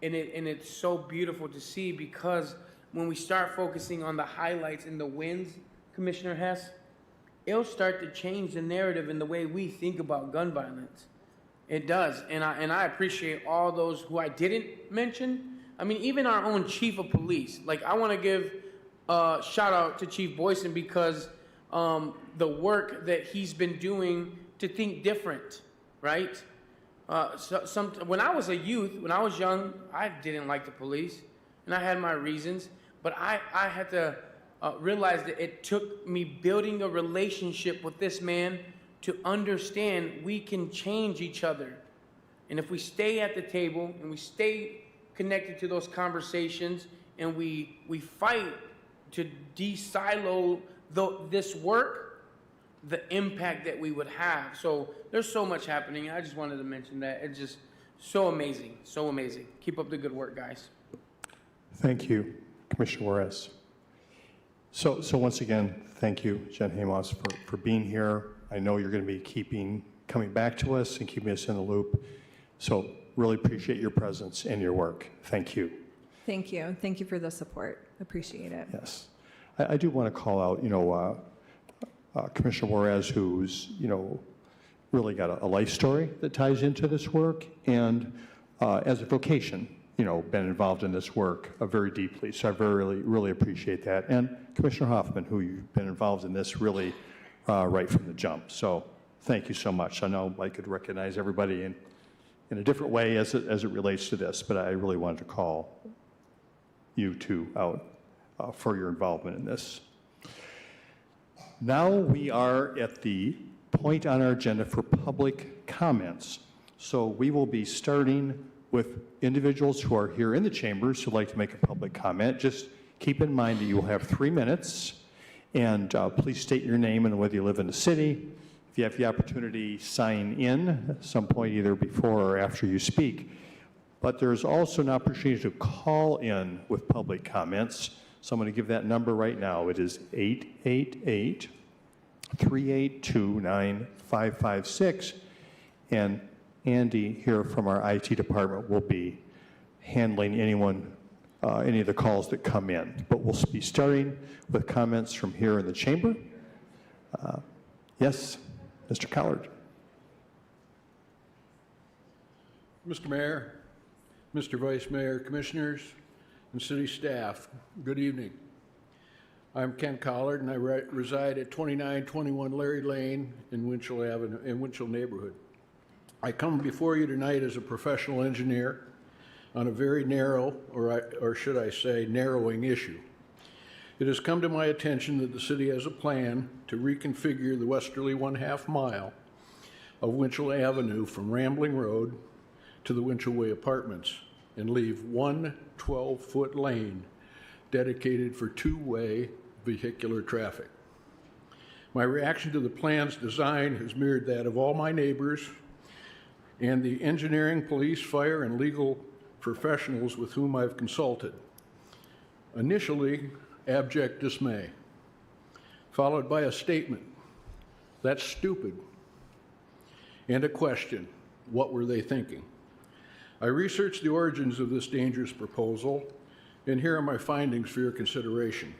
and it's so beautiful to see, because when we start focusing on the highlights and the wins, Commissioner Hess, it'll start to change the narrative and the way we think about gun violence. It does, and I appreciate all those who I didn't mention. Even our own chief of police. I want to give a shout out to Chief Boyson, because the work that he's been doing to think different, right? When I was a youth, when I was young, I didn't like the police, and I had my reasons, but I had to realize that it took me building a relationship with this man to understand we can change each other. And if we stay at the table and we stay connected to those conversations, and we fight to de-silo this work, the impact that we would have. So there's so much happening. I just wanted to mention that. It's just so amazing, so amazing. Keep up the good work, guys. Thank you, Commissioner Juarez. So once again, thank you, Jen Hamos, for being here. I know you're going to be coming back to us and keeping us in the loop. So really appreciate your presence and your work. Thank you. Thank you. Thank you for the support. Appreciate it. Yes. I do want to call out, Commissioner Juarez, who's, really got a life story that ties into this work, and as a vocation, been involved in this work very deeply. So I really appreciate that. And Commissioner Hoffman, who you've been involved in this really right from the jump. So thank you so much. I know I could recognize everybody in a different way as it relates to this, but I really wanted to call you two out for your involvement in this. Now we are at the point on our agenda for public comments. So we will be starting with individuals who are here in the chambers who'd like to make a public comment. Just keep in mind that you will have 3 minutes, and please state your name and whether you live in the city. If you have the opportunity, sign in at some point, either before or after you speak. But there's also an opportunity to call in with public comments. So I'm going to give that number right now. It is 888-382-9556. And Andy here from our IT department will be handling any of the calls that come in. But we'll be starting with comments from here in the chamber. Yes, Mr. Collard. Mr. Mayor, Mr. Vice Mayor, Commissioners, and City staff, good evening. I'm Ken Collard, and I reside at 2921 Larry Lane in Winchell Avenue, in Winchell neighborhood. I come before you tonight as a professional engineer on a very narrow, or should I say, narrowing issue. It has come to my attention that the city has a plan to reconfigure the westerly 1/2 mile of Winchell Avenue from Rambling Road to the Winchell Way Apartments and leave one 12-foot lane dedicated for two-way vehicular traffic. My reaction to the plan's design has mirrored that of all my neighbors and the engineering, police, fire, and legal professionals with whom I've consulted. Initially, abject dismay, followed by a statement, "That's stupid," and a question, what were they thinking? I researched the origins of this dangerous proposal, and here are my findings for your consideration.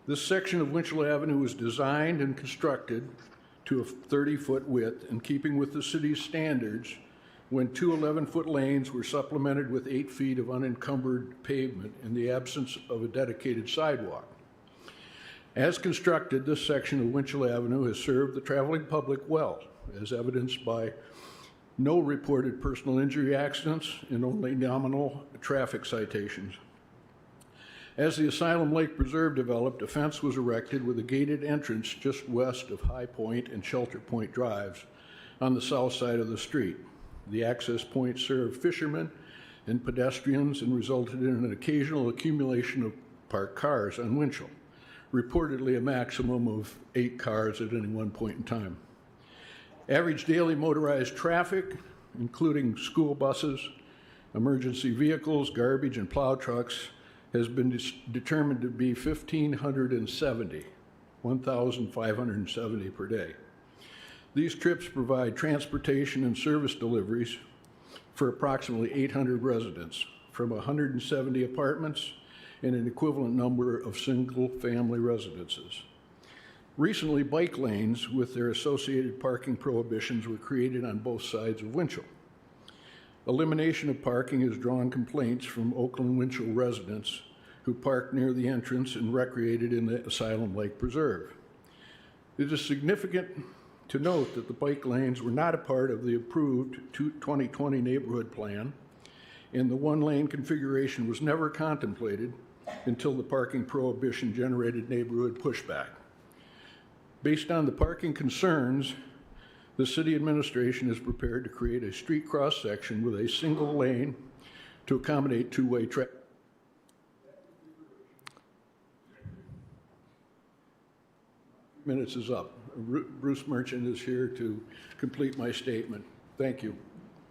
This section of Winchell Avenue was designed and constructed to a 30-foot width in keeping with the city's standards when two 11-foot lanes were supplemented with 8 feet of unencumbered pavement in the absence of a dedicated sidewalk. As constructed, this section of Winchell Avenue has served the traveling public well, as evidenced by no reported personal injury accidents and only nominal traffic citations. As the Asylum Lake Preserve developed, a fence was erected with a gated entrance just west of High Point and Shelter Point Drives on the south side of the street. The access point served fishermen and pedestrians and resulted in an occasional accumulation of parked cars on Winchell, reportedly a maximum of 8 cars at any one point in time. Average daily motorized traffic, including school buses, emergency vehicles, garbage, and plow trucks, has been determined to be 1,570 per day. These trips provide transportation and service deliveries for approximately 800 residents from 170 apartments and an equivalent number of single-family residences. Recently, bike lanes with their associated parking prohibitions were created on both sides of Winchell. Elimination of parking has drawn complaints from Oakland Winchell residents who parked near the entrance and recreated in the Asylum Lake Preserve. It is significant to note that the bike lanes were not a part of the approved 2020 neighborhood plan, and the one-lane configuration was never contemplated until the parking prohibition generated neighborhood pushback. Based on the parking concerns, the city administration is prepared to create a street cross-section with a single lane to accommodate two-way traffic. Minutes is up. Bruce Merchant is here to complete my statement. Thank you.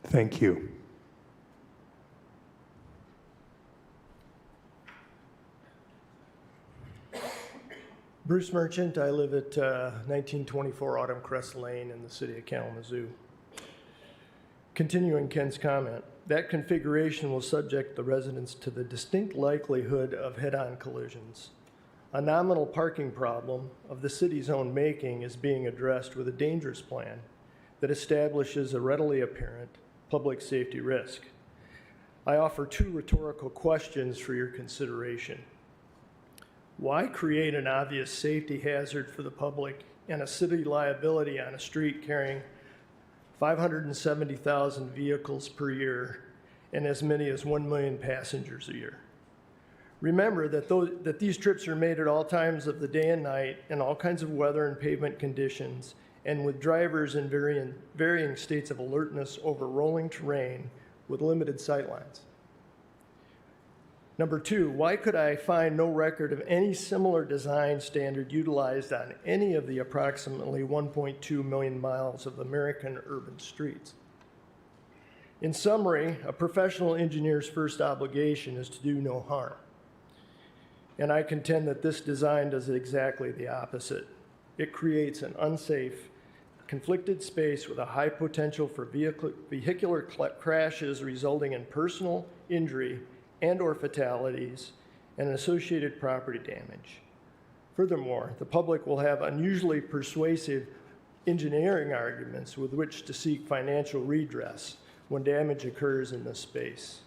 Thank you. Bruce Merchant. I live at 1924 Autumn Crest Lane in the city of Kalamazoo. Continuing Ken's comment, that configuration will subject the residents to the distinct likelihood of head-on collisions. A nominal parking problem of the city's own making is being addressed with a dangerous plan that establishes a readily apparent public safety risk. I offer 2 rhetorical questions for your consideration. Why create an obvious safety hazard for the public and a city liability on a street carrying 570,000 vehicles per year and as many as 1 million passengers a year? Remember that these trips are made at all times of the day and night in all kinds of weather and pavement conditions and with drivers in varying states of alertness over rolling terrain with limited sightlines. Number 2, why could I find no record of any similar design standard utilized on any of the approximately 1.2 million miles of American urban streets? In summary, a professional engineer's first obligation is to do no harm. And I contend that this design does exactly the opposite. It creates an unsafe, conflicted space with a high potential for vehicular crashes resulting in personal injury and/or fatalities and associated property damage. Furthermore, the public will have unusually persuasive engineering arguments with which to seek financial redress when damage occurs in this space.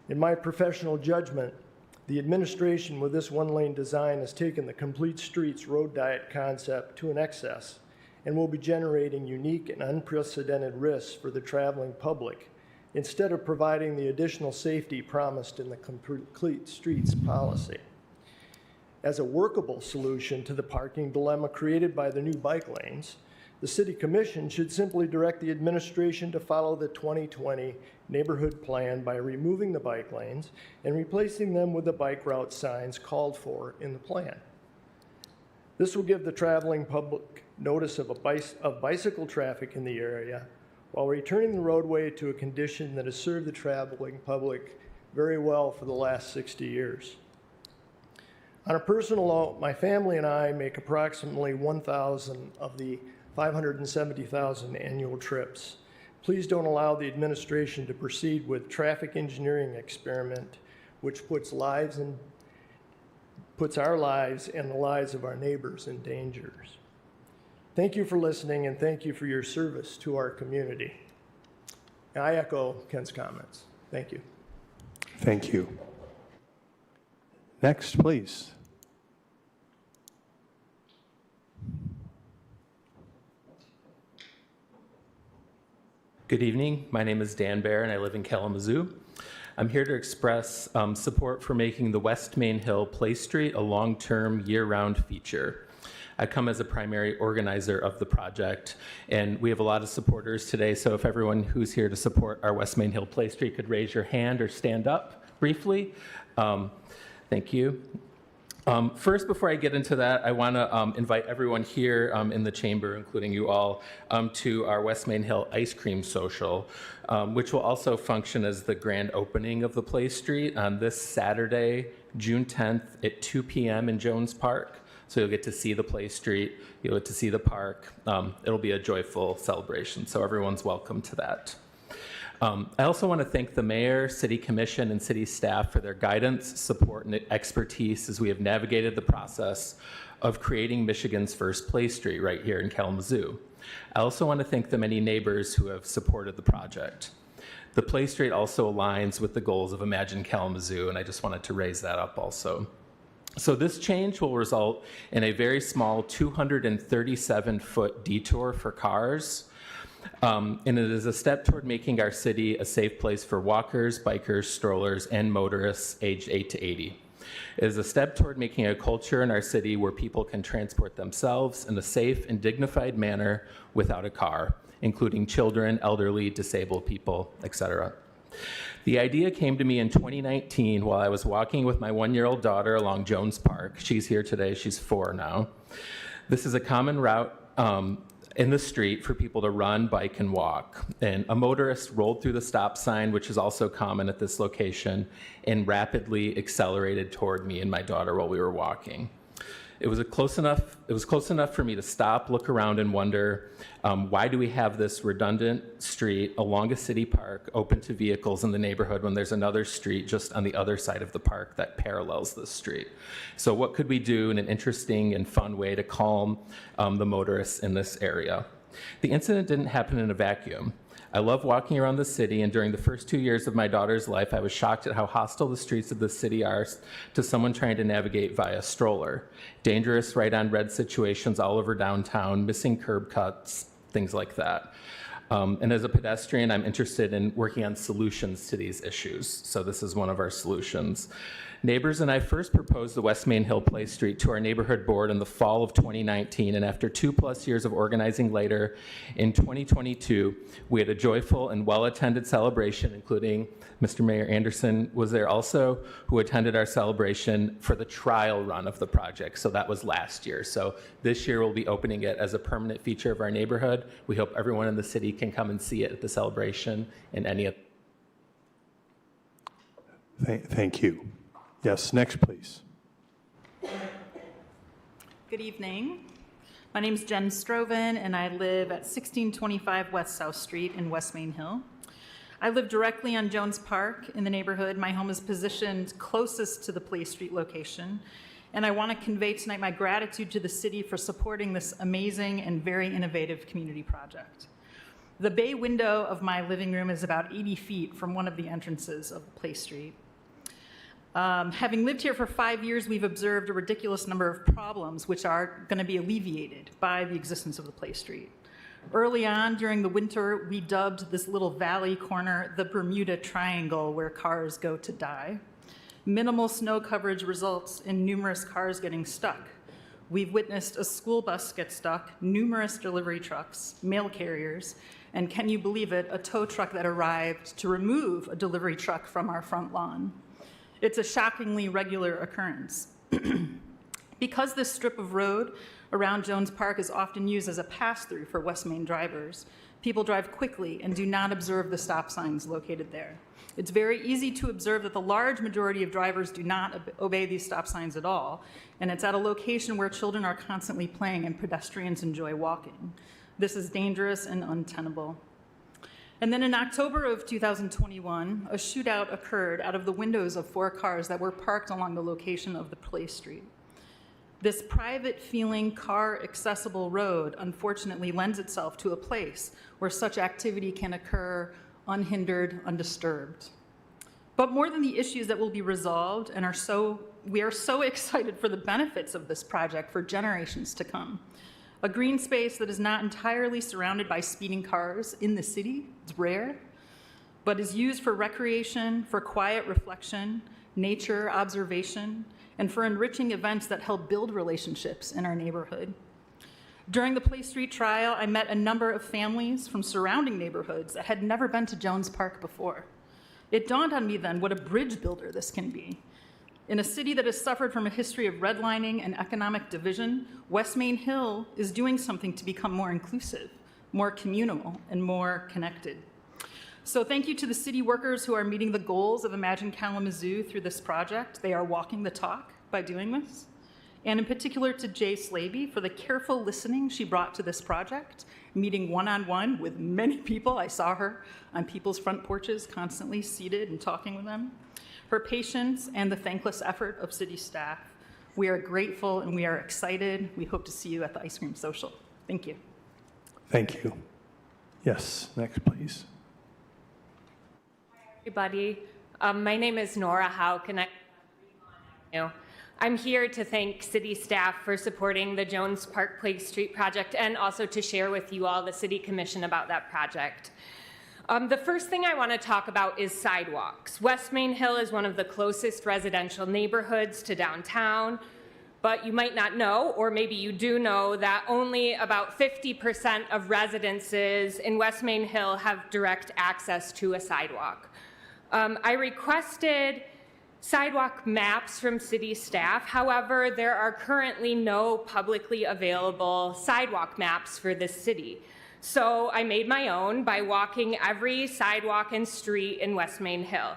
In my professional judgment, the administration with this one-lane design has taken the complete streets road diet concept to an excess and will be generating unique and unprecedented risks for the traveling public instead of providing the additional safety promised in the complete streets policy. As a workable solution to the parking dilemma created by the new bike lanes, the City Commission should simply direct the administration to follow the 2020 neighborhood plan by removing the bike lanes and replacing them with the bike route signs called for in the plan. This will give the traveling public notice of bicycle traffic in the area while returning the roadway to a condition that has served the traveling public very well for the last 60 years. On a personal note, my family and I make approximately 1,000 of the 570,000 annual trips. Please don't allow the administration to proceed with traffic engineering experiment, which puts our lives and the lives of our neighbors in danger. Thank you for listening, and thank you for your service to our community. I echo Ken's comments. Thank you. Thank you. Next, please. Good evening. My name is Dan Baer, and I live in Kalamazoo. I'm here to express support for making the West Main Hill Play Street a long-term, year-round feature. I come as a primary organizer of the project, and we have a lot of supporters today, so if everyone who's here to support our West Main Hill Play Street could raise your hand or stand up briefly. Thank you. First, before I get into that, I want to invite everyone here in the chamber, including you all, to our West Main Hill Ice Cream Social, which will also function as the grand opening of the Play Street on this Saturday, June 10th at 2 p.m. in Jones Park. So you'll get to see the Play Street, you'll get to see the park. It'll be a joyful celebration, so everyone's welcome to that. I also want to thank the mayor, city commission, and city staff for their guidance, support, and expertise as we have navigated the process of creating Michigan's first Play Street right here in Kalamazoo. I also want to thank the many neighbors who have supported the project. The Play Street also aligns with the goals of Imagine Kalamazoo, and I just wanted to raise that up also. So this change will result in a very small 237-foot detour for cars. And it is a step toward making our city a safe place for walkers, bikers, strollers, and motorists aged 8 to 80. It is a step toward making a culture in our city where people can transport themselves in a safe and dignified manner without a car, including children, elderly, disabled people, etc. The idea came to me in 2019 while I was walking with my one-year-old daughter along Jones Park. She's here today, she's 4 now. This is a common route in the street for people to run, bike, and walk. And a motorist rolled through the stop sign, which is also common at this location, and rapidly accelerated toward me and my daughter while we were walking. It was close enough for me to stop, look around, and wonder, why do we have this redundant street along a city park open to vehicles in the neighborhood when there's another street just on the other side of the park that parallels this street? So what could we do in an interesting and fun way to calm the motorists in this area? The incident didn't happen in a vacuum. I love walking around the city, and during the first 2 years of my daughter's life, I was shocked at how hostile the streets of the city are to someone trying to navigate via stroller. Dangerous right-on-red situations all over downtown, missing curb cuts, things like that. And as a pedestrian, I'm interested in working on solutions to these issues. So this is one of our solutions. Neighbors and I first proposed the West Main Hill Play Street to our neighborhood board in the fall of 2019, and after 2+ years of organizing later, in 2022, we had a joyful and well-attended celebration, including Mr. Mayor Anderson was there also, who attended our celebration for the trial run of the project. So that was last year. So this year we'll be opening it as a permanent feature of our neighborhood. We hope everyone in the city can come and see it at the celebration and any of. Thank you. Yes, next, please. Good evening. My name is Jen Stroven, and I live at 1625 West South Street in West Main Hill. I live directly on Jones Park in the neighborhood. My home is positioned closest to the Play Street location, and I want to convey tonight my gratitude to the city for supporting this amazing and very innovative community project. The bay window of my living room is about 80 feet from one of the entrances of the play street. Having lived here for 5 years, we've observed a ridiculous number of problems which are going to be alleviated by the existence of the play street. Early on during the winter, we dubbed this little valley corner the Bermuda Triangle, where cars go to die. Minimal snow coverage results in numerous cars getting stuck. We've witnessed a school bus get stuck, numerous delivery trucks, mail carriers, and can you believe it, a tow truck that arrived to remove a delivery truck from our front lawn. It's a shockingly regular occurrence. Because this strip of road around Jones Park is often used as a pass-through for West Main drivers, people drive quickly and do not observe the stop signs located there. It's very easy to observe that the large majority of drivers do not obey these stop signs at all, and it's at a location where children are constantly playing and pedestrians enjoy walking. This is dangerous and untenable. And then in October of 2021, a shootout occurred out of the windows of 4 cars that were parked along the location of the play street. This private-feeling, car-accessible road unfortunately lends itself to a place where such activity can occur unhindered, undisturbed. But more than the issues that will be resolved, and we are so excited for the benefits of this project for generations to come. A green space that is not entirely surrounded by speeding cars in the city, it's rare, but is used for recreation, for quiet reflection, nature observation, and for enriching events that help build relationships in our neighborhood. During the Play Street trial, I met a number of families from surrounding neighborhoods that had never been to Jones Park before. It dawned on me then what a bridge builder this can be. In a city that has suffered from a history of redlining and economic division, West Main Hill is doing something to become more inclusive, more communal, and more connected. So thank you to the city workers who are meeting the goals of Imagine Kalamazoo through this project. They are walking the talk by doing this. And in particular to Jay Slaby for the careful listening she brought to this project, meeting one-on-one with many people. I saw her on people's front porches constantly seated and talking with them. Her patience and the thankless effort of city staff. We are grateful and we are excited. We hope to see you at the ice cream social. Thank you. Thank you. Yes, next, please. Everybody, my name is Nora Hauk, and I'm here to thank city staff for supporting the Jones Park Play Street project and also to share with you all the city commission about that project. The first thing I want to talk about is sidewalks. West Main Hill is one of the closest residential neighborhoods to downtown, but you might not know, or maybe you do know, that only about 50% of residences in West Main Hill have direct access to a sidewalk. I requested sidewalk maps from city staff. However, there are currently no publicly available sidewalk maps for this city. So I made my own by walking every sidewalk and street in West Main Hill.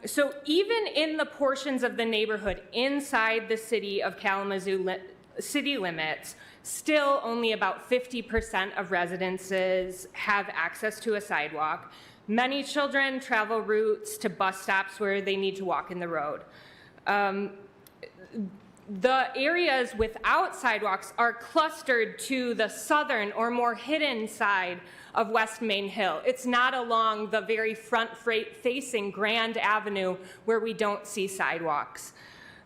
So even in the portions of the neighborhood inside the city of Kalamazoo city limits, still only about 50% of residences have access to a sidewalk. Many children travel routes to bus stops where they need to walk in the road. The areas without sidewalks are clustered to the southern or more hidden side of West Main Hill. It's not along the very front-facing Grand Avenue where we don't see sidewalks.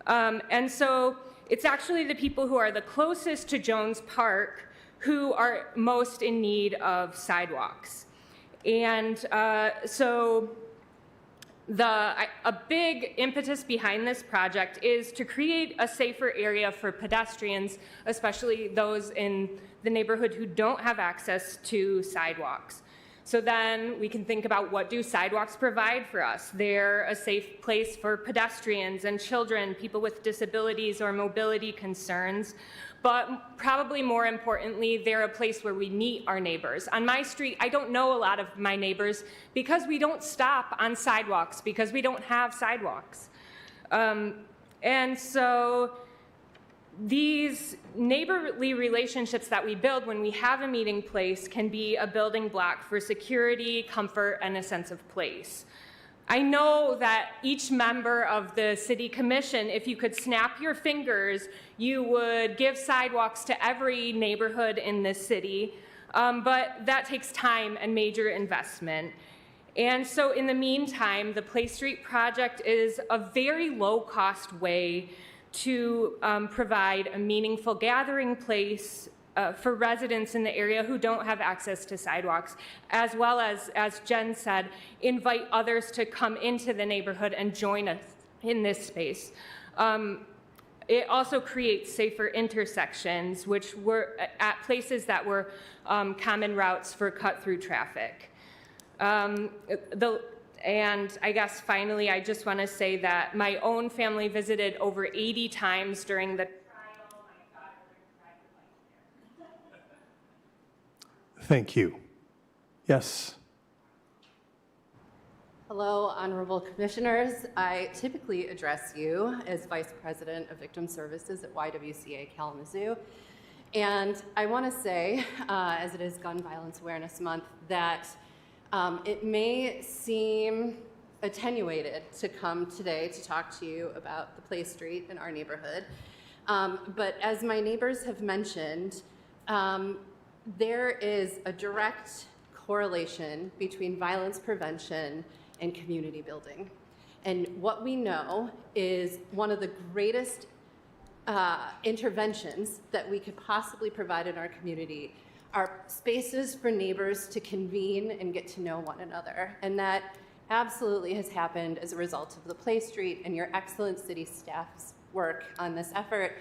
And so it's actually the people who are the closest to Jones Park who are most in need of sidewalks. And so a big impetus behind this project is to create a safer area for pedestrians, especially those in the neighborhood who don't have access to sidewalks. So then we can think about, what do sidewalks provide for us? They're a safe place for pedestrians and children, people with disabilities or mobility concerns. But probably more importantly, they're a place where we meet our neighbors. On my street, I don't know a lot of my neighbors because we don't stop on sidewalks, because we don't have sidewalks. And so these neighborly relationships that we build when we have a meeting place can be a building block for security, comfort, and a sense of place. I know that each member of the city commission, if you could snap your fingers, you would give sidewalks to every neighborhood in this city. but that takes time and major investment. And so in the meantime, the Play Street project is a very low-cost way to provide a meaningful gathering place for residents in the area who don't have access to sidewalks, as well as Jen said, invite others to come into the neighborhood and join us in this space. It also creates safer intersections, which were at places that were common routes for cut-through traffic. And I guess finally, I just want to say that my own family visited over 80 times during the trial. Thank you. Yes. Hello, honorable commissioners. I typically address you as Vice President of Victim Services at YWCA Kalamazoo. And I want to say, as it is Gun Violence Awareness Month, that it may seem attenuated to come today to talk to you about the Play Street in our neighborhood. But as my neighbors have mentioned, there is a direct correlation between violence prevention and community building. And what we know is one of the greatest interventions that we could possibly provide in our community are spaces for neighbors to convene and get to know one another. And that absolutely has happened as a result of the Play Street and your excellent city staff's work on this effort.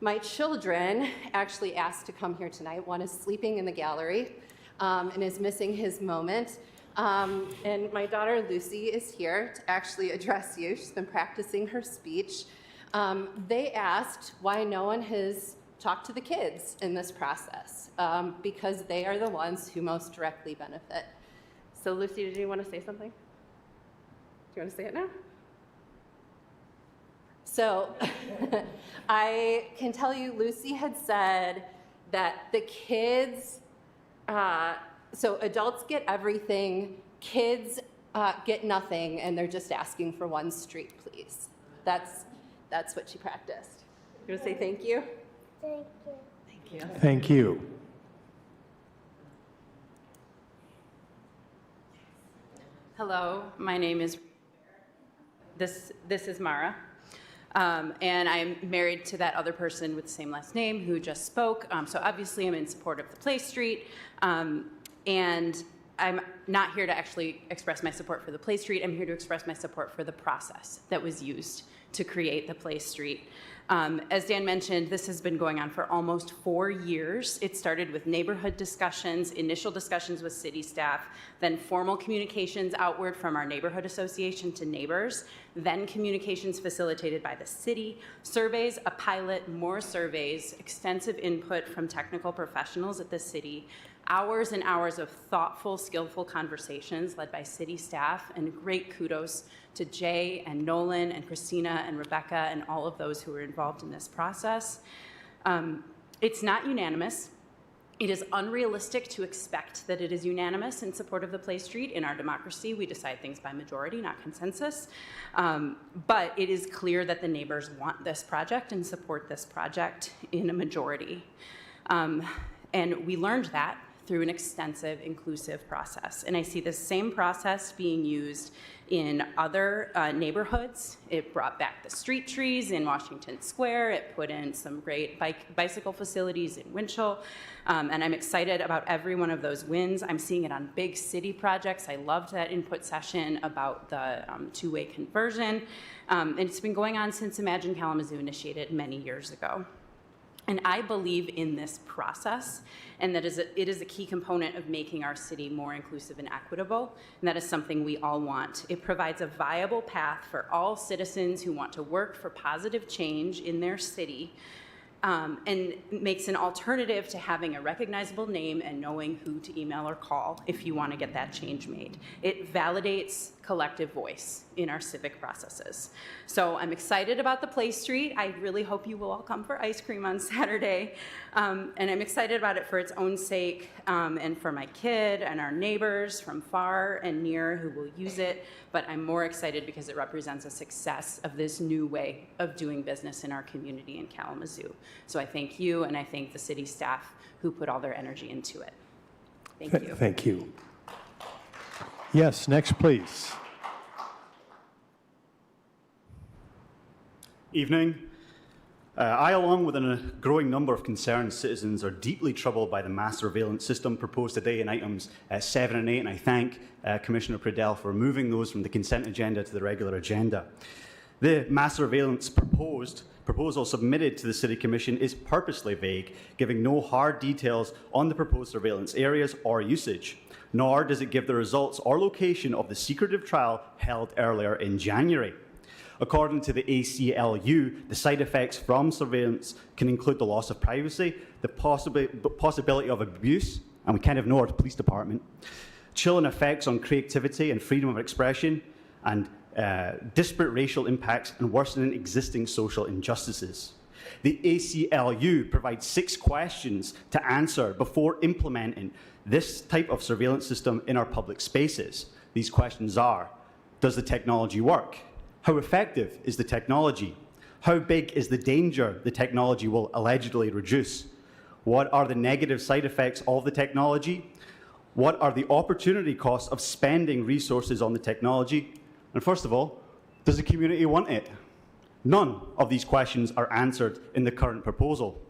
My children actually asked to come here tonight. One is sleeping in the gallery and is missing his moment. And my daughter Lucy is here to actually address you. She's been practicing her speech. They asked why no one has talked to the kids in this process, because they are the ones who most directly benefit. So Lucy, did you want to say something? Do you want to say it now? So I can tell you, Lucy had said that the kids, so adults get everything, kids get nothing, and they're just asking for one street, please. That's what she practiced. You want to say thank you? Thank you. Thank you. Thank you. Hello, my name is, this is Mara. And I'm married to that other person with the same last name who just spoke. So obviously I'm in support of the Play Street. And I'm not here to actually express my support for the Play Street. I'm here to express my support for the process that was used to create the Play Street. As Dan mentioned, this has been going on for almost 4 years. It started with neighborhood discussions, initial discussions with city staff, then formal communications outward from our neighborhood association to neighbors, then communications facilitated by the city, surveys, a pilot, more surveys, extensive input from technical professionals at the city, hours and hours of thoughtful, skillful conversations led by city staff, and great kudos to Jay and Nolan and Christina and Rebecca and all of those who were involved in this process. It's not unanimous. It is unrealistic to expect that it is unanimous in support of the Play Street. In our democracy, we decide things by majority, not consensus. But it is clear that the neighbors want this project and support this project in a majority. And we learned that through an extensive, inclusive process. And I see the same process being used in other neighborhoods. It brought back the street trees in Washington Square. It put in some great bicycle facilities in Winchell. And I'm excited about every one of those wins. I'm seeing it on big city projects. I loved that input session about the two-way conversion. And it's been going on since Imagine Kalamazoo initiated many years ago. And I believe in this process, and that it is a key component of making our city more inclusive and equitable, and that is something we all want. It provides a viable path for all citizens who want to work for positive change in their city, and makes an alternative to having a recognizable name and knowing who to email or call if you want to get that change made. It validates collective voice in our civic processes. So I'm excited about the Play Street. I really hope you will all come for ice cream on Saturday. And I'm excited about it for its own sake, and for my kid and our neighbors from far and near who will use it. But I'm more excited because it represents a success of this new way of doing business in our community in Kalamazoo. So I thank you, and I thank the city staff who put all their energy into it. Thank you. Thank you. Yes, next, please. Evening. I, along with a growing number of concerned citizens, are deeply troubled by the mass surveillance system proposed today in items 7 and 8, and I thank Commissioner Pradell for moving those from the consent agenda to the regular agenda. The mass surveillance proposal submitted to the City Commission is purposely vague, giving no hard details on the proposed surveillance areas or usage, nor does it give the results or location of the secretive trial held earlier in January. According to the ACLU, the side effects from surveillance can include the loss of privacy, the possibility of abuse, and we kind of know our police department, chilling effects on creativity and freedom of expression, and disparate racial impacts and worsening existing social injustices. The ACLU provides 6 questions to answer before implementing this type of surveillance system in our public spaces. These questions are: does the technology work? How effective is the technology? How big is the danger the technology will allegedly reduce? What are the negative side effects of the technology? What are the opportunity costs of spending resources on the technology? And first of all, does the community want it? None of these questions are answered in the current proposal.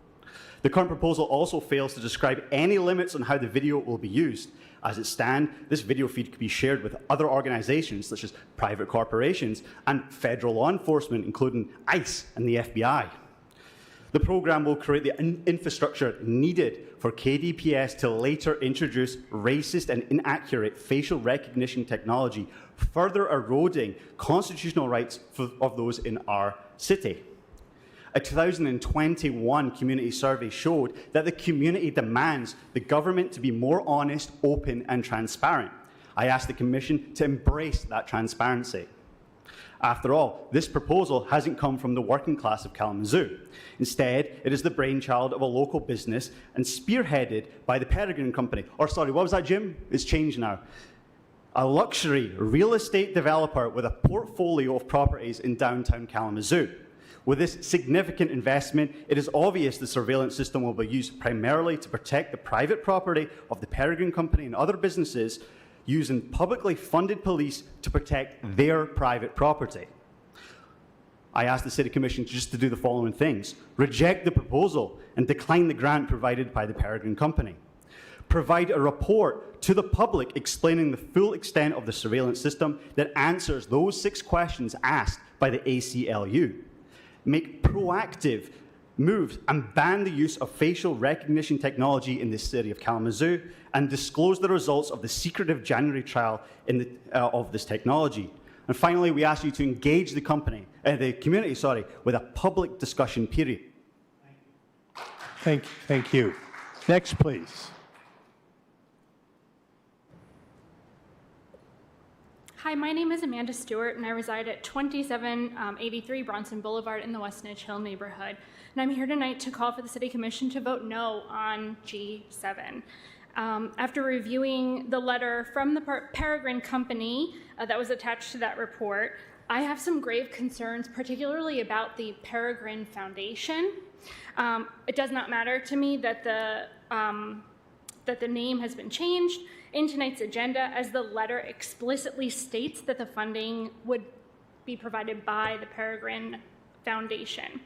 The current proposal also fails to describe any limits on how the video will be used. As it stands, this video feed could be shared with other organizations, such as private corporations and federal law enforcement, including ICE and the FBI. The program will create the infrastructure needed for KDPS to later introduce racist and inaccurate facial recognition technology, further eroding constitutional rights of those in our city. A 2021 community survey showed that the community demands the government to be more honest, open, and transparent. I asked the Commission to embrace that transparency. After all, this proposal hasn't come from the working class of Kalamazoo. Instead, it is the brainchild of a local business and spearheaded by the Peregrine Company. Or sorry, what was that, Jim? It's changed now. A luxury real estate developer with a portfolio of properties in downtown Kalamazoo. With this significant investment, it is obvious the surveillance system will be used primarily to protect the private property of the Peregrine Company and other businesses, using publicly funded police to protect their private property. I asked the City Commission just to do the following things: reject the proposal and decline the grant provided by the Peregrine Company. Provide a report to the public explaining the full extent of the surveillance system that answers those 6 questions asked by the ACLU. Make proactive moves and ban the use of facial recognition technology in the city of Kalamazoo, and disclose the results of the secretive January trial of this technology. And finally, we ask you to engage the community, with a public discussion period. Thank you. Next, please. Hi, my name is Amanda Stewart, and I reside at 2783 Bronson Boulevard in the West Nitch Hill neighborhood. And I'm here tonight to call for the City Commission to vote no on G7. After reviewing the letter from the Peregrine Company that was attached to that report, I have some grave concerns, particularly about the Peregrine Foundation. It does not matter to me that the name has been changed in tonight's agenda, as the letter explicitly states that the funding would be provided by the Peregrine Foundation.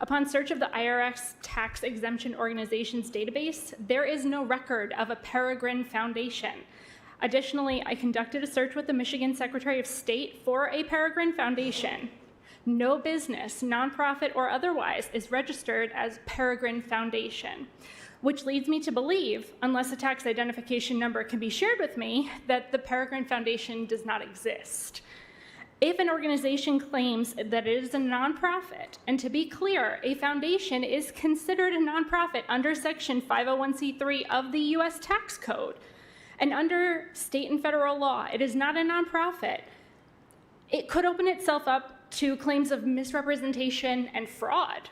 Upon search of the IRS tax exemption organizations database, there is no record of a Peregrine Foundation. Additionally, I conducted a search with the Michigan Secretary of State for a Peregrine Foundation. No business, nonprofit or otherwise, is registered as Peregrine Foundation, which leads me to believe, unless a tax identification number can be shared with me, that the Peregrine Foundation does not exist. If an organization claims that it is a nonprofit, and to be clear, a foundation is considered a nonprofit under Section 501c3 of the U.S. Tax Code, and under state and federal law, it is not a nonprofit, it could open itself up to claims of misrepresentation and fraud.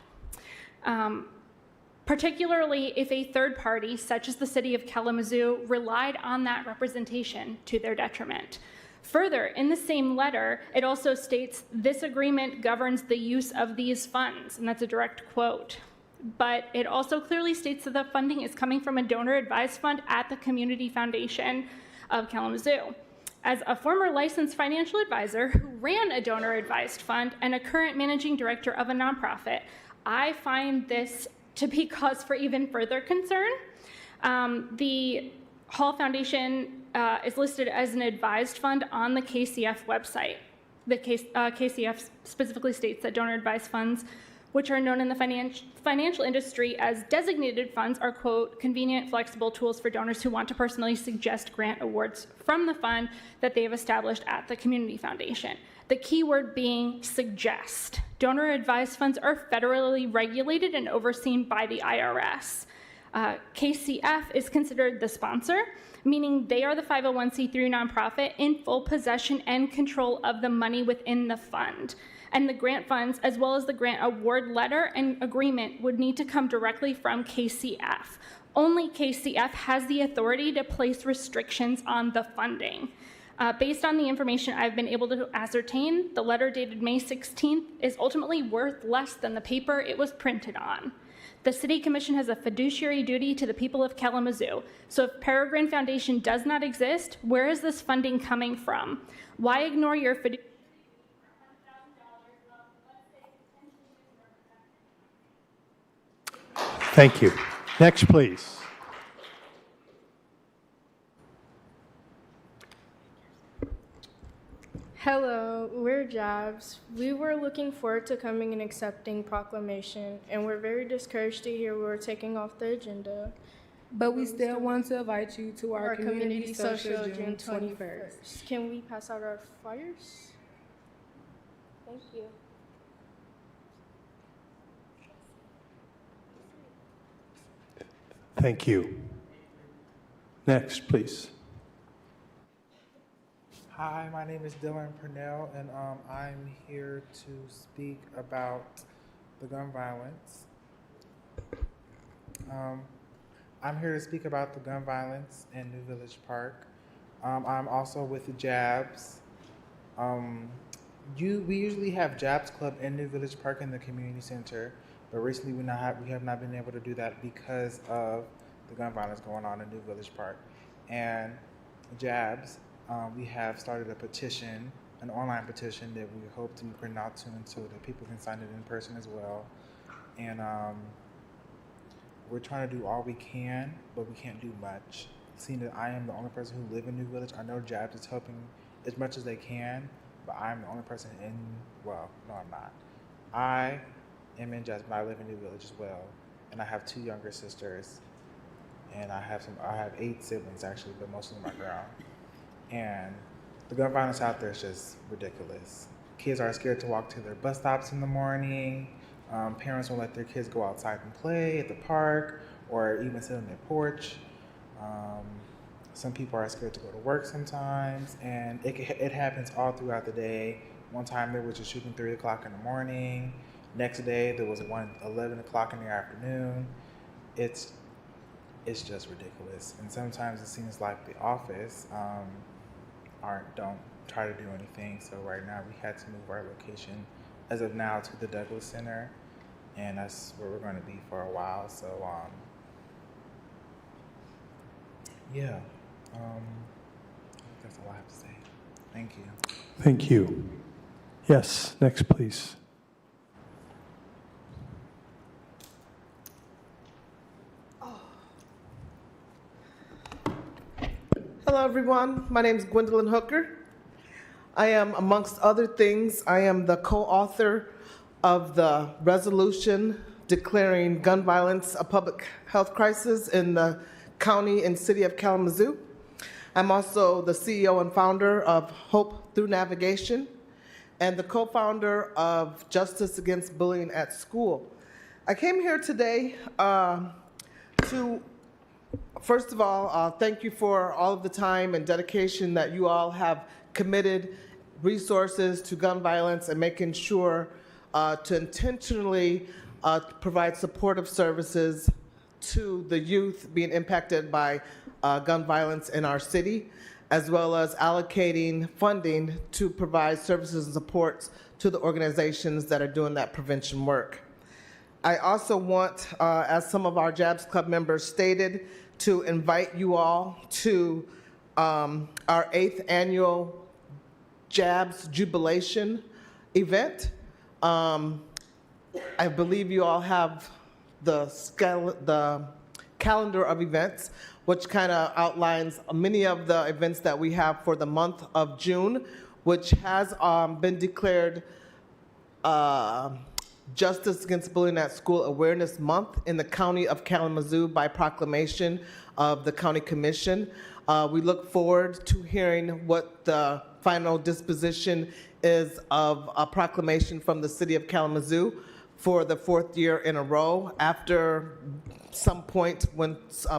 Particularly if a third party, such as the City of Kalamazoo, relied on that representation to their detriment. Further, in the same letter, it also states this agreement governs the use of these funds, and that's a direct quote. but it also clearly states that the funding is coming from a donor-advised fund at the Community Foundation of Kalamazoo. As a former licensed financial advisor who ran a donor-advised fund and a current managing director of a nonprofit, I find this to be cause for even further concern. The Hall Foundation is listed as an advised fund on the KCF website. The KCF specifically states that donor-advised funds, which are known in the financial industry as designated funds, are, quote, convenient, flexible tools for donors who want to personally suggest grant awards from the fund that they have established at the Community Foundation. The key word being suggest. Donor-advised funds are federally regulated and overseen by the IRS. KCF is considered the sponsor, meaning they are the 501c3 nonprofit in full possession and control of the money within the fund. And the grant funds, as well as the grant award letter and agreement, would need to come directly from KCF. Only KCF has the authority to place restrictions on the funding. Based on the information I've been able to ascertain, the letter dated May 16th is ultimately worth less than the paper it was printed on. The City Commission has a fiduciary duty to the people of Kalamazoo. So if Peregrine Foundation does not exist, where is this funding coming from? Why ignore your fiduciary? Thank you. Next, please. Hello, we're Jabs. We were looking forward to coming and accepting proclamation, and we're very discouraged to hear we're taking off the agenda. But we still want to invite you to our community social June 21st. Can we pass out our flyers? Thank you. Thank you. Next, please. Hi, my name is Dylan Purnell, and I'm here to speak about the gun violence. I'm here to speak about the gun violence in New Village Park. I'm also with the Jabs. We usually have Jabs Club in New Village Park in the community center, but recently we have not been able to do that because of the gun violence going on in New Village Park. And Jabs, we have started a petition, an online petition that we hope to print out soon so that people can sign it in person as well. And we're trying to do all we can, but we can't do much. Seeing that I am the only person who lives in New Village, I know Jabs is helping as much as they can, but I'm the only person in, well, no, I'm not. I am in Jabs, but I live in New Village as well. And I have 2 younger sisters. And I have 8 siblings actually, but most of them are grown. And the gun violence out there is just ridiculous. Kids are scared to walk to their bus stops in the morning. Parents won't let their kids go outside and play at the park or even sit on their porch. Some people are scared to go to work sometimes, and it happens all throughout the day. One time there was a shooting 3 o'clock in the morning. Next day there was one 11 o'clock in the afternoon. It's just ridiculous. And sometimes it seems like the office don't try to do anything. So right now we had to move our location as of now to the Douglas Center, and that's where we're going to be for a while. So yeah, that's all I have to say. Thank you. Thank you. Yes, next, please. Hello, everyone. My name is Gwendolyn Hooker. I am, amongst other things, I am the co-author of the resolution declaring gun violence a public health crisis in the county and city of Kalamazoo. I'm also the CEO and founder of Hope Through Navigation and the co-founder of Justice Against Bullying at School. I came here today to first of all, thank you for all of the time and dedication that you all have committed resources to gun violence and making sure to intentionally provide supportive services to the youth being impacted by gun violence in our city, as well as allocating funding to provide services and supports to the organizations that are doing that prevention work. I also want, as some of our JABS Club members stated, to invite you all to our 8th annual JABS Jubilation event. I believe you all have the calendar of events, which kind of outlines many of the events that we have for the month of June, which has been declared Justice Against Bullying at School Awareness Month in the County of Kalamazoo by proclamation of the County Commission. We look forward to hearing what the final disposition is of a proclamation from the City of Kalamazoo for the 4th year in a row after some point when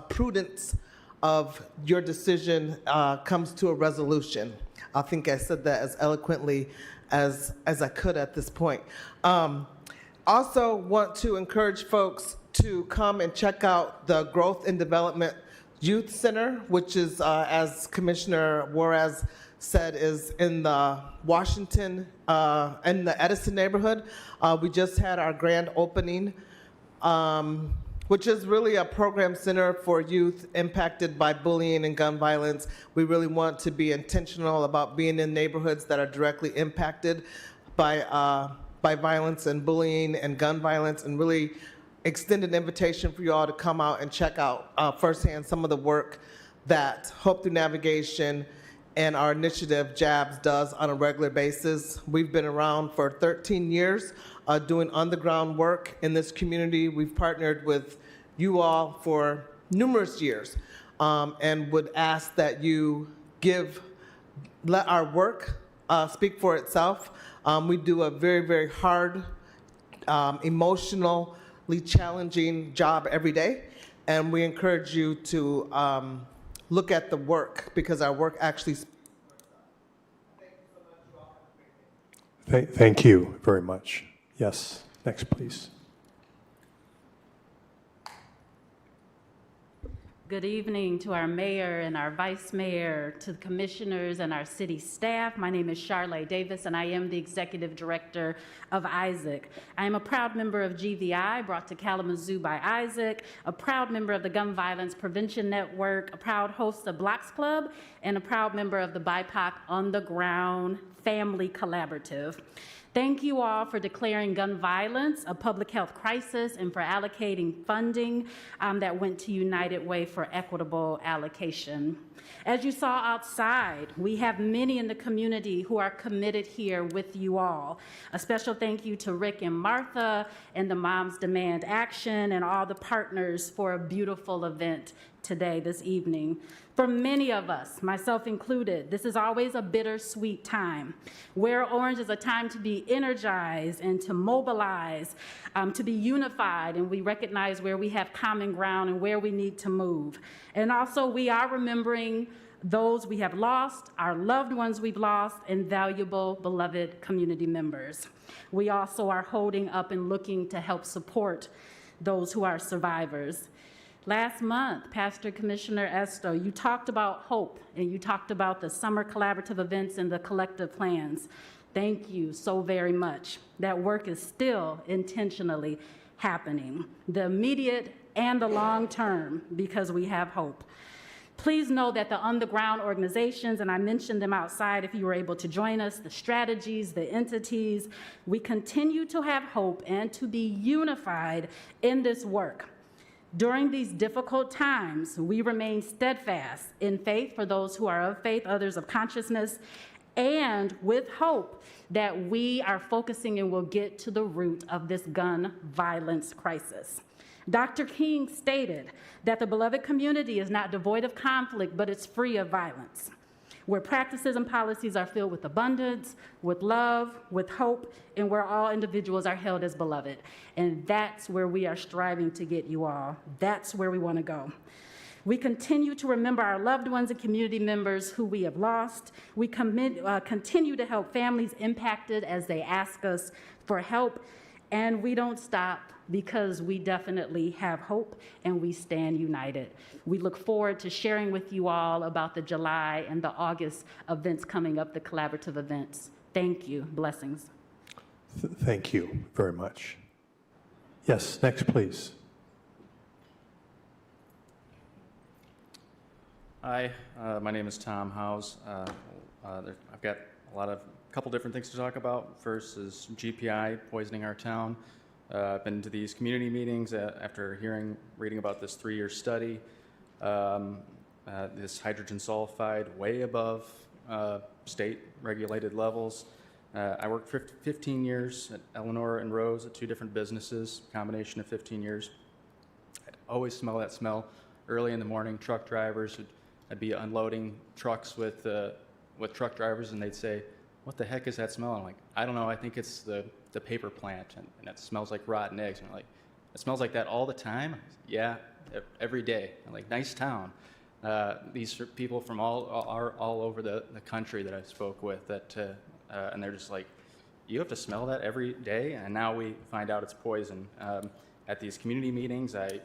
prudence of your decision comes to a resolution. I think I said that as eloquently as I could at this point. Also want to encourage folks to come and check out the Growth and Development Youth Center, which is, as Commissioner Juarez said, is in the Washington, in the Edison neighborhood. We just had our grand opening, which is really a program center for youth impacted by bullying and gun violence. We really want to be intentional about being in neighborhoods that are directly impacted by violence and bullying and gun violence, and really extend an invitation for you all to come out and check out firsthand some of the work that Hope Through Navigation and our initiative JABS does on a regular basis. We've been around for 13 years doing on-the-ground work in this community. We've partnered with you all for numerous years and would ask that you let our work speak for itself. We do a very, very hard, emotionally challenging job every day, and we encourage you to look at the work, because our work actually. Thank you very much. Yes, next, please. Good evening to our mayor and our vice mayor, to the commissioners and our city staff. My name is Charlotte Davis, and I am the executive director of Isaac. I am a proud member of GVI, brought to Kalamazoo by Isaac, a proud member of the Gun Violence Prevention Network, a proud host of Blocks Club, and a proud member of the BIPOC On the Ground Family Collaborative. Thank you all for declaring gun violence a public health crisis and for allocating funding that went to United Way for equitable allocation. As you saw outside, we have many in the community who are committed here with you all. A special thank you to Rick and Martha and the Moms Demand Action and all the partners for a beautiful event today, this evening. For many of us, myself included, this is always a bittersweet time. Wear Orange is a time to be energized and to mobilize, to be unified, and we recognize where we have common ground and where we need to move. And also, we are remembering those we have lost, our loved ones we've lost, and valuable, beloved community members. We also are holding up and looking to help support those who are survivors. Last month, Pastor Commissioner Esto, you talked about hope, and you talked about the summer collaborative events and the collective plans. Thank you so very much. That work is still intentionally happening, the immediate and the long term, because we have hope. Please know that the on-the-ground organizations, and I mentioned them outside if you were able to join us, the strategies, the entities, we continue to have hope and to be unified in this work. During these difficult times, we remain steadfast in faith for those who are of faith, others of consciousness, and with hope that we are focusing and will get to the root of this gun violence crisis. Dr. King stated that the beloved community is not devoid of conflict, but it's free of violence, where practices and policies are filled with abundance, with love, with hope, and where all individuals are held as beloved. And that's where we are striving to get you all. That's where we want to go. We continue to remember our loved ones and community members who we have lost. We continue to help families impacted as they ask us for help. And we don't stop, because we definitely have hope and we stand united. We look forward to sharing with you all about the July and the August events coming up, the collaborative events. Thank you. Blessings. Thank you very much. Yes, next, please. Hi, my name is Tom Howes. I've got a couple different things to talk about. First is GPI poisoning our town. I've been to these community meetings after reading about this 3-year study. This hydrogen sulfide way above state regulated levels. I worked 15 years at Eleanor and Rose at 2 different businesses, combination of 15 years. I'd always smell that smell early in the morning. Truck drivers, I'd be unloading trucks with truck drivers, and they'd say, "What the heck is that smell?" I'm like, "I don't know. I think it's the paper plant, and it smells like rotten eggs." And they're like, "It smells like that all the time?" "Yeah, every day." I'm like, "Nice town." These are people from all over the country that I spoke with, and they're just like, "You have to smell that every day?" And now we find out it's poison. At these community meetings, I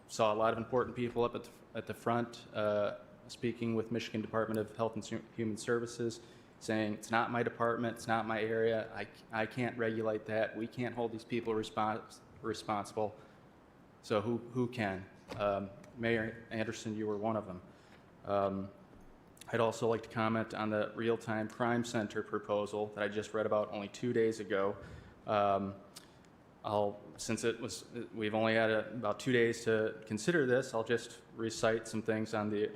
saw a lot of important people up at the front speaking with Michigan Department of Health and Human Services, saying, "It's not my department, it's not my area, I can't regulate that, we can't hold these people responsible." So who can? Mayor Anderson, you were one of them. I'd also like to comment on the real-time crime center proposal that I just read about only 2 days ago. Since we've only had about 2 days to consider this, I'll just recite some things on the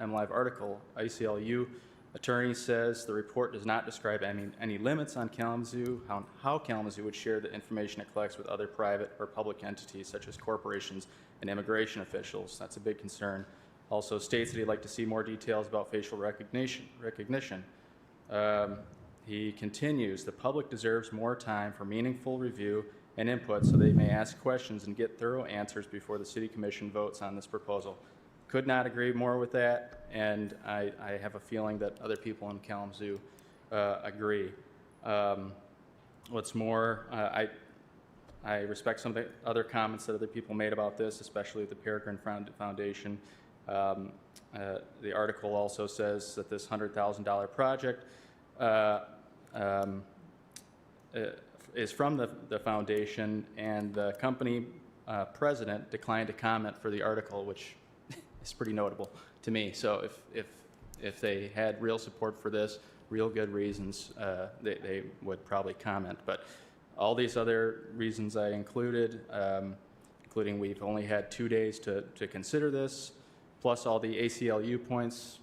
MLive article. ICLU attorney says the report does not describe any limits on Kalamazoo, how Kalamazoo would share the information it collects with other private or public entities such as corporations and immigration officials. That's a big concern. Also states that he'd like to see more details about facial recognition. He continues, the public deserves more time for meaningful review and input so they may ask questions and get thorough answers before the City Commission votes on this proposal. Could not agree more with that, and I have a feeling that other people in Kalamazoo agree. What's more, I respect some of the other comments that other people made about this, especially the Peregrine Foundation. The article also says that this $100,000 project is from the foundation, and the company president declined to comment for the article, which is pretty notable to me. So if they had real support for this, real good reasons, they would probably comment. But all these other reasons I included, including we've only had 2 days to consider this, plus all the ACLU points,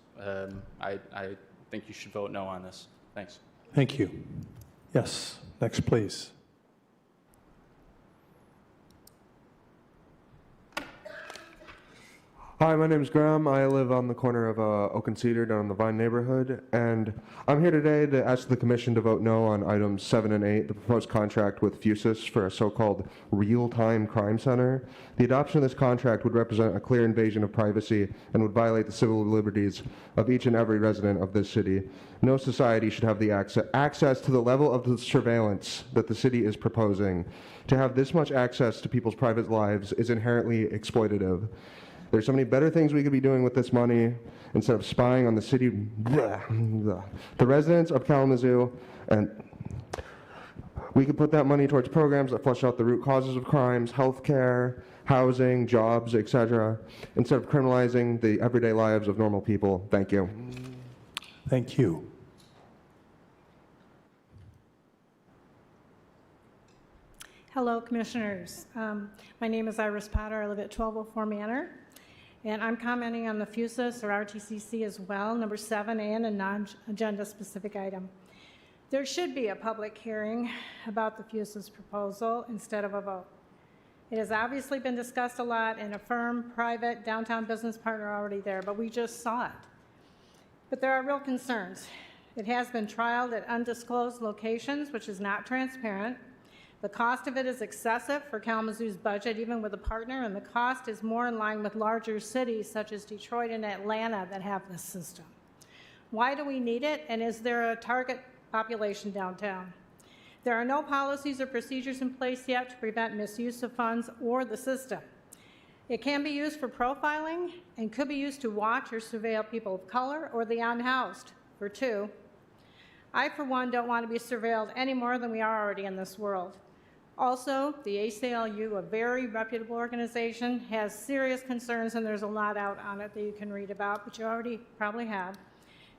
I think you should vote no on this. Thanks. Thank you. Yes, next, please. Hi, my name is Graham. I live on the corner of Oak and Cedar down in the Vine neighborhood, and I'm here today to ask the Commission to vote no on items 7 and 8, the proposed contract with Fusus for a so-called real-time crime center. The adoption of this contract would represent a clear invasion of privacy and would violate the civil liberties of each and every resident of this city. No society should have the access to the level of the surveillance that the city is proposing. To have this much access to people's private lives is inherently exploitative. There's so many better things we could be doing with this money instead of spying on the city, the residents of Kalamazoo, and we could put that money towards programs that flush out the root causes of crimes, healthcare, housing, jobs, etc., instead of criminalizing the everyday lives of normal people. Thank you. Thank you. Hello, Commissioners. My name is Iris Potter. I live at 1204 Manor. And I'm commenting on the Fusus or RTCC as well, number 7, and a non-agenda specific item. There should be a public hearing about the Fusus proposal instead of a vote. It has obviously been discussed a lot, and a firm, private, downtown business partner already there, but we just saw it. But there are real concerns. It has been trialed at undisclosed locations, which is not transparent. The cost of it is excessive for Kalamazoo's budget, even with a partner, and the cost is more in line with larger cities such as Detroit and Atlanta that have this system. Why do we need it, and is there a target population downtown? There are no policies or procedures in place yet to prevent misuse of funds or the system. It can be used for profiling and could be used to watch or surveil people of color or the unhoused, for 2. I, for one, don't want to be surveilled any more than we are already in this world. Also, the ACLU, a very reputable organization, has serious concerns, and there's a lot out on it that you can read about, but you already probably have.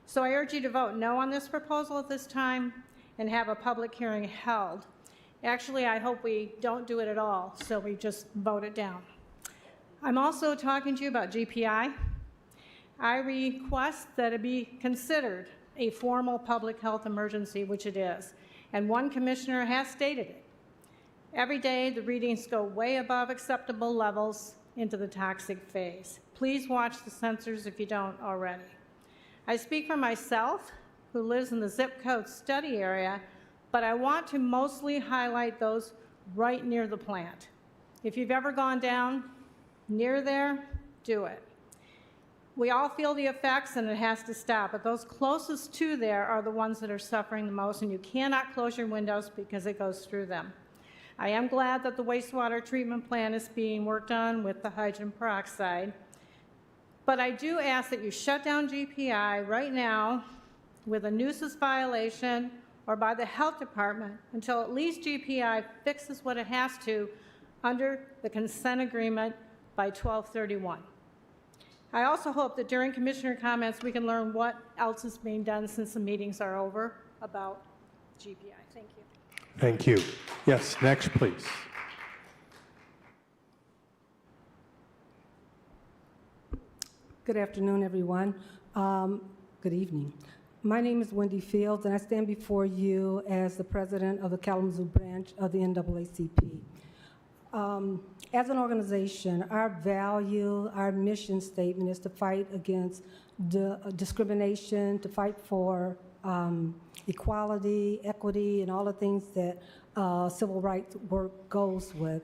So I urge you to vote no on this proposal at this time and have a public hearing held. Actually, I hope we don't do it at all, so we just vote it down. I'm also talking to you about GPI. I request that it be considered a formal public health emergency, which it is, and one commissioner has stated it. Every day, the readings go way above acceptable levels into the toxic phase. Please watch the sensors if you don't already. I speak for myself, who lives in the zip code study area, but I want to mostly highlight those right near the plant. If you've ever gone down near there, do it. We all feel the effects and it has to stop, but those closest to there are the ones that are suffering the most, and you cannot close your windows because it goes through them. I am glad that the wastewater treatment plant is being worked on with the hydrogen peroxide, but I do ask that you shut down GPI right now with a nuisance violation or by the health department until at least GPI fixes what it has to under the consent agreement by 12/31. I also hope that during commissioner comments we can learn what else is being done since the meetings are over about GPI. Thank you. Thank you. Yes, next, please. Good afternoon, everyone. Good evening. My name is Wendy Fields, and I stand before you as the president of the Kalamazoo branch of the NAACP. As an organization, our value, our mission statement is to fight against discrimination, to fight for equality, equity, and all the things that civil rights work goes with.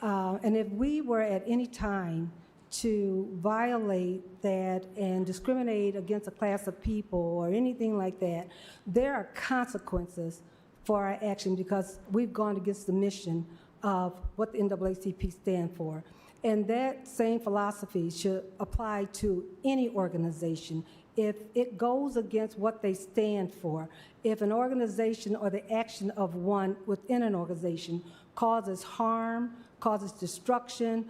And if we were at any time to violate that and discriminate against a class of people or anything like that, there are consequences for our action because we've gone against the mission of what the NAACP stand for. And that same philosophy should apply to any organization. If it goes against what they stand for, if an organization or the action of one within an organization causes harm, causes destruction,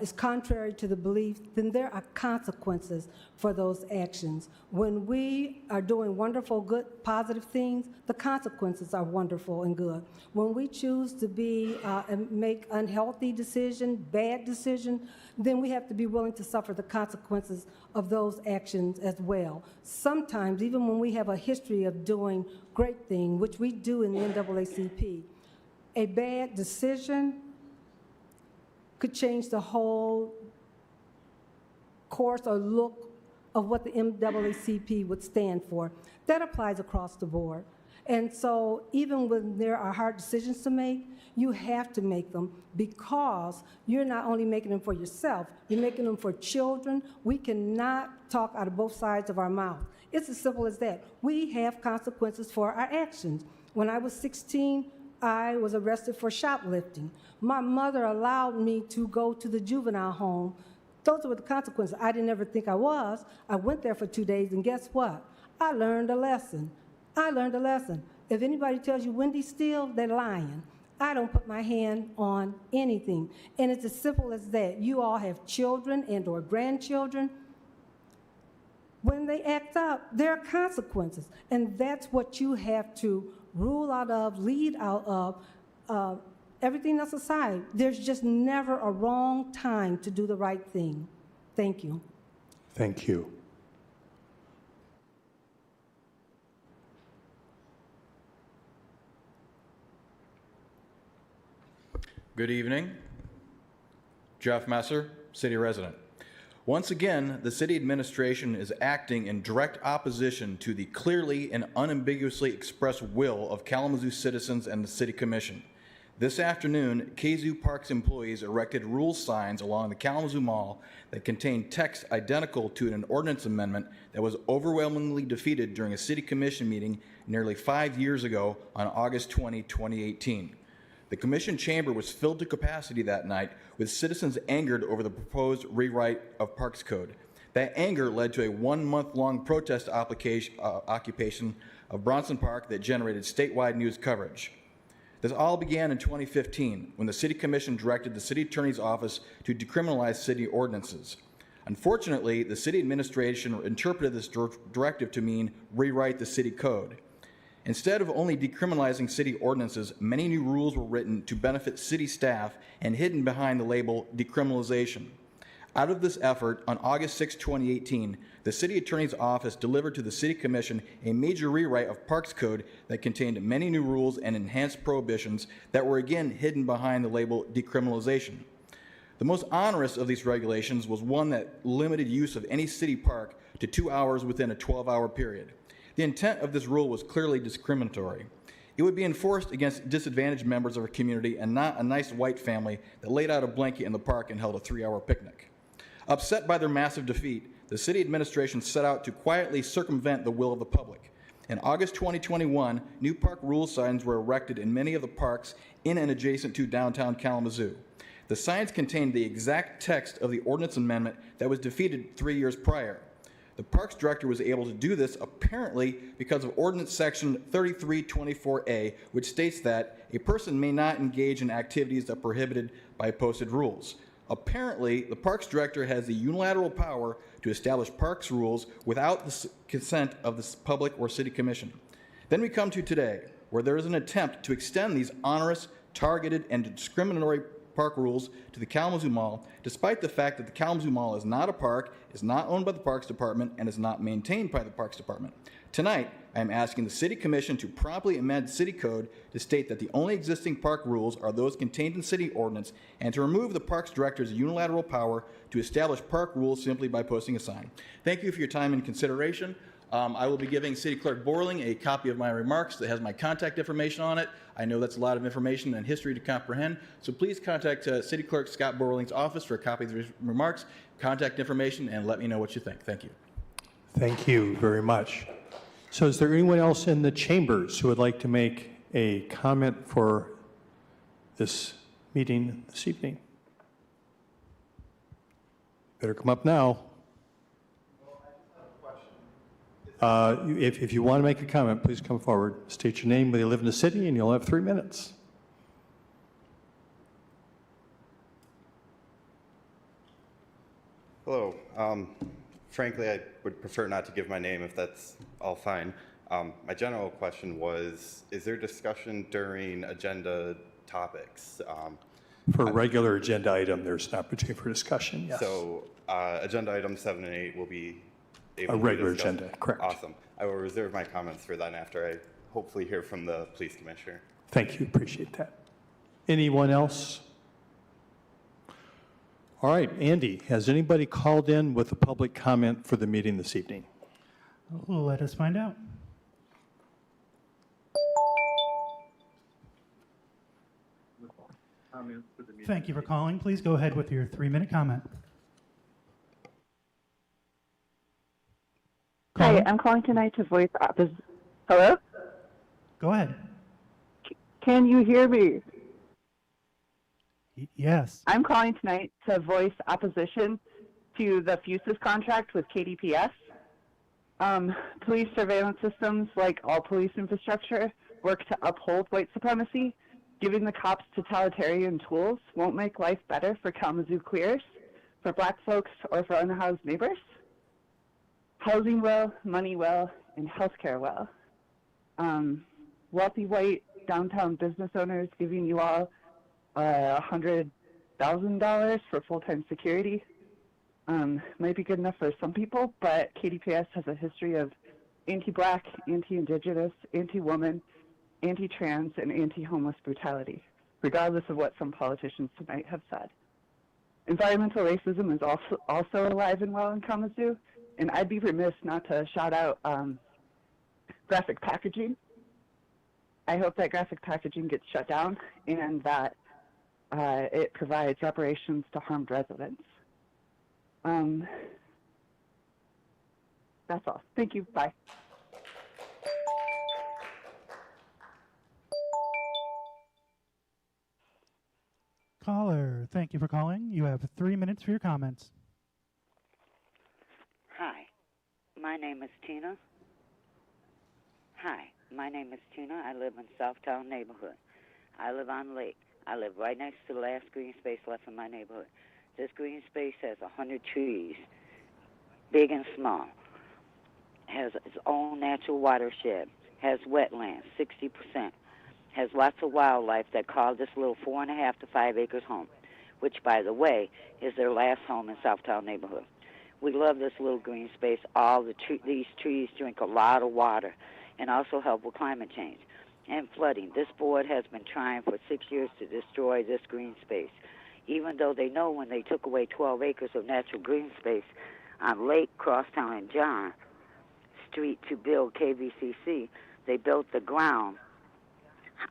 is contrary to the belief, then there are consequences for those actions. When we are doing wonderful, good, positive things, the consequences are wonderful and good. When we choose to be and make unhealthy decisions, bad decisions, then we have to be willing to suffer the consequences of those actions as well. Sometimes, even when we have a history of doing great things, which we do in the NAACP, a bad decision could change the whole course or look of what the NAACP would stand for. That applies across the board. And so even when there are hard decisions to make, you have to make them because you're not only making them for yourself, you're making them for children. We cannot talk out of both sides of our mouth. It's as simple as that. We have consequences for our actions. When I was 16, I was arrested for shoplifting. My mother allowed me to go to the juvenile home. Those were the consequences. I didn't ever think I was. I went there for 2 days, and guess what? I learned a lesson. I learned a lesson. If anybody tells you Wendy's still, they're lying. I don't put my hand on anything. And it's as simple as that. You all have children and or grandchildren. When they act up, there are consequences. And that's what you have to rule out of, lead out of, everything else aside. There's just never a wrong time to do the right thing. Thank you. Thank you. Good evening. Jeff Messer, city resident. Once again, the city administration is acting in direct opposition to the clearly and unambiguously expressed will of Kalamazoo citizens and the city commission. This afternoon, KZoo Parks employees erected rule signs along the Kalamazoo Mall that contained text identical to an ordinance amendment that was overwhelmingly defeated during a city commission meeting nearly 5 years ago on August 20, 2018. The commission chamber was filled to capacity that night with citizens angered over the proposed rewrite of Parks Code. That anger led to a 1-month-long protest occupation of Bronson Park that generated statewide news coverage. This all began in 2015 when the City Commission directed the City Attorney's Office to decriminalize city ordinances. Unfortunately, the City Administration interpreted this directive to mean rewrite the City Code. Instead of only decriminalizing city ordinances, many new rules were written to benefit city staff and hidden behind the label decriminalization. Out of this effort, on August 6, 2018, the City Attorney's Office delivered to the City Commission a major rewrite of Parks Code that contained many new rules and enhanced prohibitions that were again hidden behind the label decriminalization. The most onerous of these regulations was one that limited use of any city park to 2 hours within a 12-hour period. The intent of this rule was clearly discriminatory. It would be enforced against disadvantaged members of a community and not a nice white family that laid out a blanket in the park and held a 3-hour picnic. Upset by their massive defeat, the city administration set out to quietly circumvent the will of the public. In August 2021, new park rule signs were erected in many of the parks in and adjacent to downtown Kalamazoo. The signs contained the exact text of the ordinance amendment that was defeated 3 years prior. The Parks Director was able to do this apparently because of Ordinance Section 3324A, which states that a person may not engage in activities that are prohibited by posted rules. Apparently, the Parks Director has the unilateral power to establish parks rules without the consent of the public or City Commission. Then we come to today, where there is an attempt to extend these onerous, targeted, and discriminatory park rules to the Kalamazoo Mall, despite the fact that the Kalamazoo Mall is not a park, is not owned by the Parks Department, and is not maintained by the Parks Department. Tonight, I am asking the City Commission to promptly amend City Code to state that the only existing park rules are those contained in City Ordinance, and to remove the Parks Director's unilateral power to establish park rules simply by posting a sign. Thank you for your time and consideration. I will be giving City Clerk Borling a copy of my remarks that has my contact information on it. I know that's a lot of information and history to comprehend, so please contact City Clerk Scott Borling's office for a copy of the remarks, contact information, and let me know what you think. Thank you. Thank you very much. So is there anyone else in the chambers who would like to make a comment for this meeting this evening? Better come up now. If you want to make a comment, please come forward. State your name, where you live in the city, and you'll have 3 minutes. Hello. Frankly, I would prefer not to give my name if that's all fine. My general question was, is there discussion during agenda topics? For a regular agenda item, there's an opportunity for discussion, yes. So agenda items 7 and 8 will be able A to be regular discussed? agenda, correct. Awesome. I will reserve my comments for then after I hopefully hear from the police commissioner. Thank you, appreciate that. Anyone else? All right, Andy, has anybody called in with a public comment for the meeting this evening? Let us find out. Thank you for calling. Please go ahead with your 3-minute comment. Hi, I'm calling tonight to voice opposition. Hello? Go ahead. Can you hear me? Yes. I'm calling tonight to voice opposition to the FUSIS contract with KDPS. Police surveillance systems, like all police infrastructure, work to uphold white supremacy. Giving the cops totalitarian tools won't make life better for Kalamazoo queers, for black folks, or for unhoused neighbors. Housing will, money will, and healthcare will. Wealthy white downtown business owners giving you all $100,000 for full-time security might be good enough for some people, but KDPS has a history of anti-black, anti-indigenous, anti-woman, anti-trans, and anti-homeless brutality, regardless of what some politicians tonight have said. Environmental racism is also alive and well in Kalamazoo, and I'd be remiss not to shout out graphic packaging. I hope that graphic packaging gets shut down and that it provides reparations to harmed residents. That's all. Thank you. Bye. Caller, thank you for calling. You have 3 minutes for your comments. Hi, my name is Tina. I live in Southtown neighborhood. I live on Lake. I live right next to the last green space left in my neighborhood. This green space has 100 trees, big and small, has its own natural watershed, has wetlands, 60%, has lots of wildlife that call this little 4.5 to 5 acres home, which, by the way, is their last home in Southtown neighborhood. We love this little green space. These trees drink a lot of water and also help with climate change and flooding. This board has been trying for 6 years to destroy this green space, even though they know when they took away 12 acres of natural green space on Lake, Crosstown, and John Street to build KVCC, they built the ground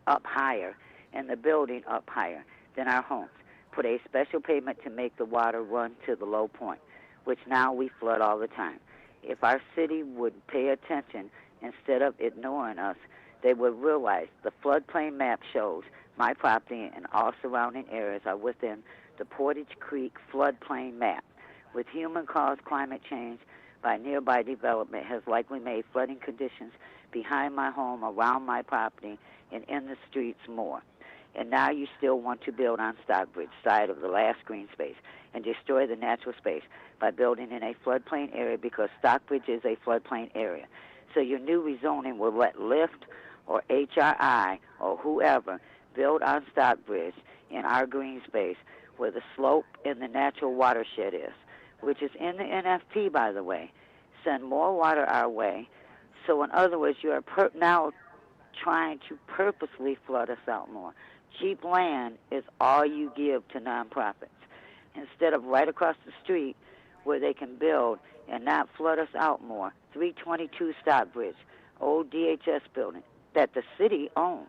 up higher and the building up higher than our homes, put a special pavement to make the water run to the low point, which now we flood all the time. If our city would pay attention instead of ignoring us, they would realize the floodplain map shows my property and all surrounding areas are within the Portage Creek floodplain map. With human-caused climate change by nearby development has likely made flooding conditions behind my home, around my property, and in the streets more. And now you still want to build on Stockbridge, side of the last green space, and destroy the natural space by building in a floodplain area because Stockbridge is a floodplain area. So your new rezoning will let Lyft or HRI or whoever build on Stockbridge in our green space where the slope and the natural watershed is, which is in the NFP, by the way. Send more water our way. So in other words, you are now trying to purposely flood us out more. Cheap land is all you give to nonprofits. Instead of right across the street where they can build and not flood us out more, 322 Stockbridge, old DHS building that the city owns.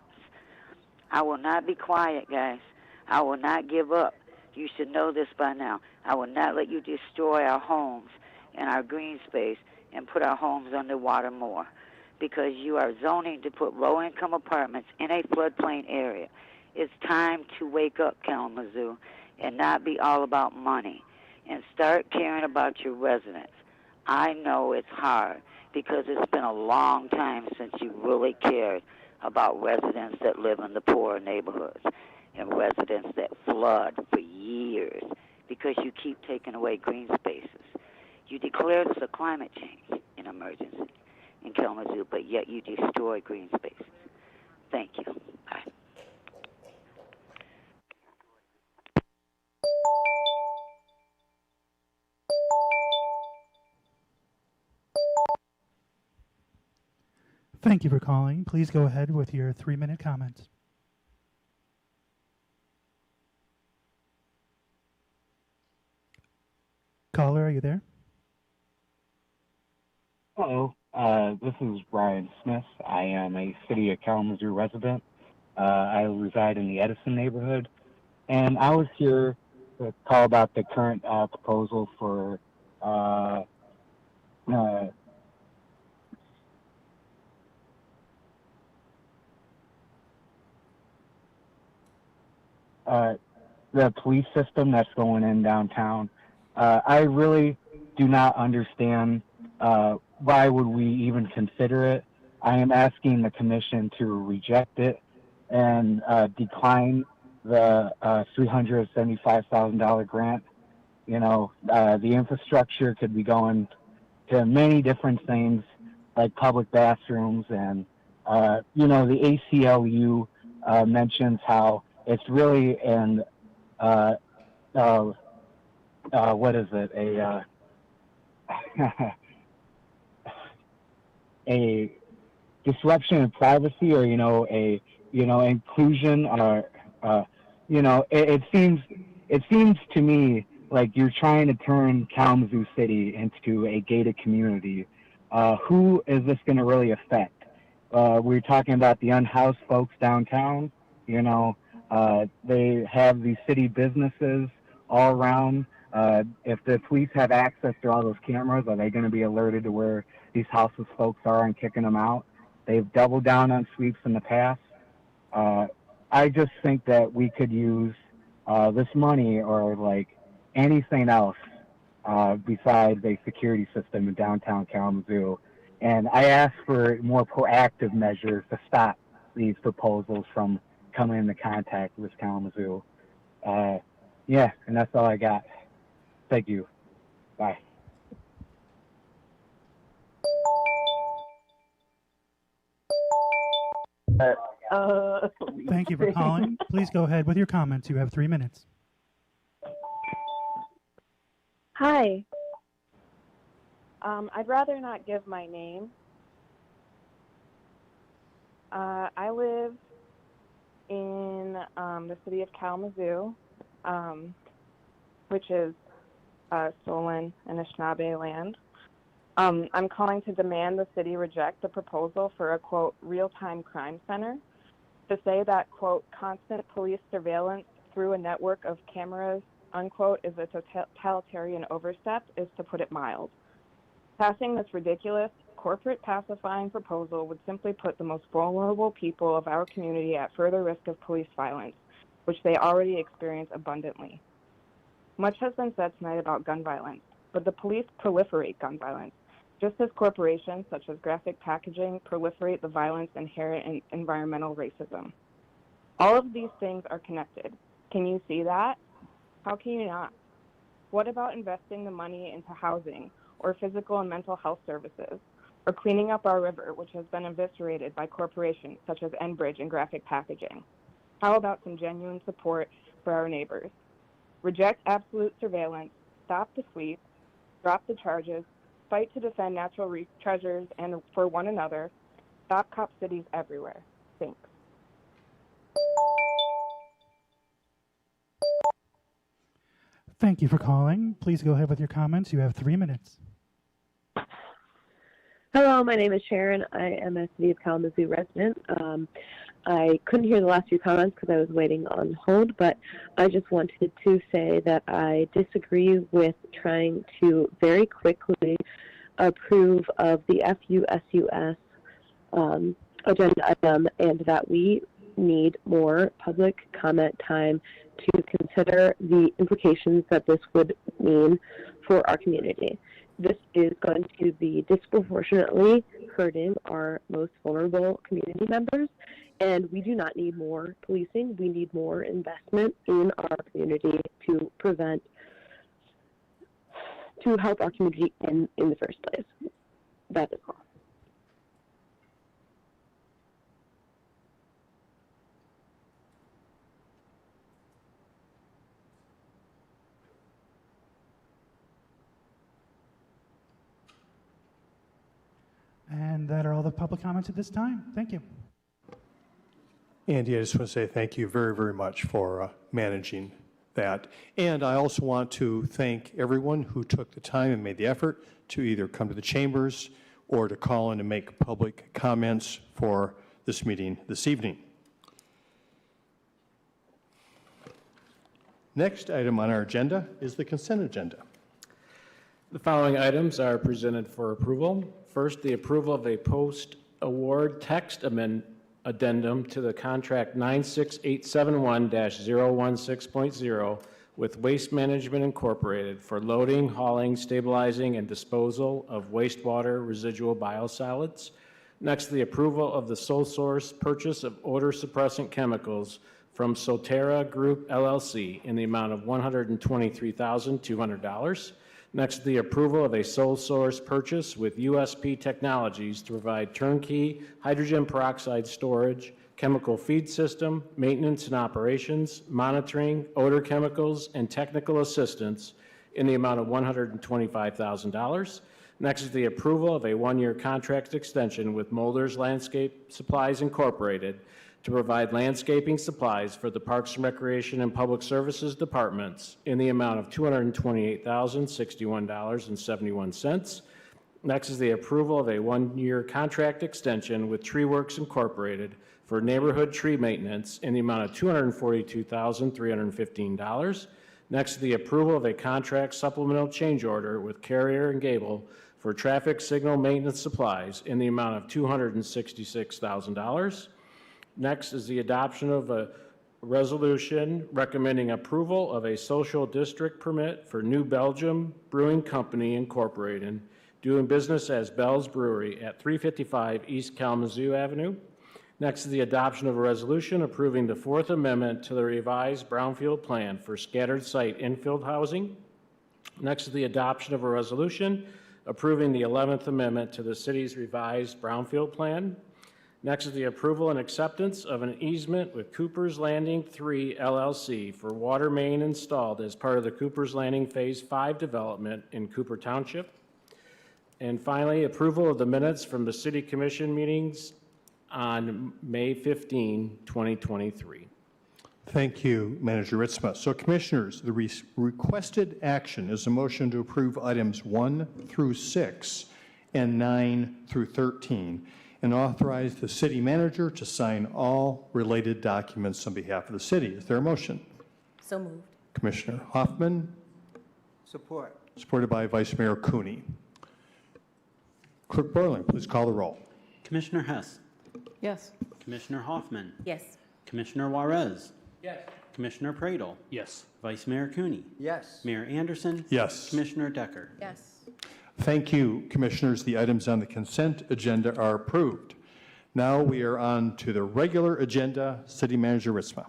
I will not be quiet, guys. I will not give up. You should know this by now. I will not let you destroy our homes and our green space and put our homes underwater more because you are zoning to put low-income apartments in a floodplain area. It's time to wake up, Kalamazoo, and not be all about money and start caring about your residents. I know it's hard because it's been a long time since you really cared about residents that live in the poorer neighborhoods and residents that flood for years because you keep taking away green spaces. You declared us a climate change an emergency in Kalamazoo, but yet you destroy green spaces. Thank you. Bye. Thank you for calling. Please go ahead with your 3-minute comments. Caller, are you there? Hello, this is Brian Smith. I am a City of Kalamazoo resident. I reside in the Edison neighborhood, and I was here to call about the current proposal for the police system that's going in downtown. I really do not understand why would we even consider it. I am asking the commission to reject it and decline the $375,000 grant. You know, the infrastructure could be going to many different things like public bathrooms and, you know, the ACLU mentions how it's really an, what is it, a disruption of privacy, or inclusion, or it seems to me like you're trying to turn Kalamazoo City into a gated community. Who is this going to really affect? We're talking about the unhoused folks downtown. They have these city businesses all around. If the police have access to all those cameras, are they going to be alerted to where these houseless folks are and kicking them out? They've doubled down on sweeps in the past. I just think that we could use this money or like anything else besides a security system in downtown Kalamazoo. And I ask for more proactive measures to stop these proposals from coming into contact with Kalamazoo. Yeah, and that's all I got. Thank you. Bye. Thank you for calling. Please go ahead with your comments. You have 3 minutes. Hi. I'd rather not give my name. I live in the city of Kalamazoo, which is stolen Anishinaabe land. I'm calling to demand the city reject the proposal for a, quote, real-time crime center, to say that, quote, constant police surveillance through a network of cameras, unquote, is a totalitarian overstep, is to put it mild. Passing this ridiculous, corporate pacifying proposal would simply put the most vulnerable people of our community at further risk of police violence, which they already experience abundantly. Much has been said tonight about gun violence, but the police proliferate gun violence, just as corporations such as graphic packaging proliferate the violence inherent in environmental racism. All of these things are connected. Can you see that? How can you not? What about investing the money into housing or physical and mental health services, or cleaning up our river, which has been eviscerated by corporations such as Enbridge and graphic packaging? How about some genuine support for our neighbors? Reject absolute surveillance, stop the sweep, drop the charges, fight to defend natural treasures and for one another, stop cop cities everywhere. Thanks. Thank you for calling. Please go ahead with your comments. You have 3 minutes. Hello, my name is Sharon. I am a City of Kalamazoo resident. I couldn't hear the last few comments because I was waiting on hold, but I just wanted to say that I disagree with trying to very quickly approve of the FUSUS agenda item, and that we need more public comment time to consider the implications that this would mean for our community. This is going to be disproportionately hurting our most vulnerable community members, and we do not need more policing. We need more investment in our community to help our community in the first place. That is all. And that are all the public comments at this time. Thank you. Andy, I just want to say thank you very, very much for managing that. And I also want to thank everyone who took the time and made the effort to either come to the chambers or to call in and make public comments for this meeting this evening. Next item on our agenda is the consent agenda. The following items are presented for approval. First, the approval of a post-award text addendum to the contract 96871-016.0 with Waste Management Incorporated for loading, hauling, stabilizing, and disposal of wastewater residual biosolids. Next, the approval of the sole source purchase of odor suppressant chemicals from Soterra Group LLC in the amount of $123,200. Next, the approval of a sole source purchase with USP Technologies to provide turnkey hydrogen peroxide storage, chemical feed system, maintenance and operations, monitoring, odor chemicals, and technical assistance in the amount of $125,000. Next is the approval of a one-year contract extension with Molders Landscape Supplies Incorporated to provide landscaping supplies for the Parks and Recreation and Public Services departments in the amount of $228,061.71. Next is the approval of a one-year contract extension with Tree Works Incorporated for neighborhood tree maintenance in the amount of $242,315. Next is the approval of a contract supplemental change order with Carrier and Gable for traffic signal maintenance supplies in the amount of $266,000. Next is the adoption of a resolution recommending approval of a social district permit for New Belgium Brewing Company Incorporated, doing business as Bell's Brewery at 355 East Kalamazoo Avenue. Next is the adoption of a resolution approving the Fourth Amendment to the revised Brownfield Plan for scattered site infill housing. Next is the adoption of a resolution approving the 11th Amendment to the city's revised Brownfield Plan. Next is the approval and acceptance of an easement with Cooper's Landing 3 LLC for water main installed as part of the Cooper's Landing Phase 5 development in Cooper Township. And finally, approval of the minutes from the City Commission meetings on May 15, 2023. Thank you, Manager Ritzma. So, Commissioners, the requested action is a motion to approve items 1 through 6 and 9 through 13, and authorize the city manager to sign all related documents on behalf of the city. Is there a motion? So moved. Commissioner Hoffman, Support. supported by Vice Mayor Cooney. Clerk Borling, please call the roll. Commissioner Hess. Yes. Commissioner Hoffman. Yes. Commissioner Juarez. Yes. Commissioner Pradle. Yes. Vice Mayor Cooney. Yes. Mayor Anderson. Yes. Commissioner Decker. Yes. Thank you, Commissioners. The items on the consent agenda are approved. Now we are on to the regular agenda. City Manager Ritzma.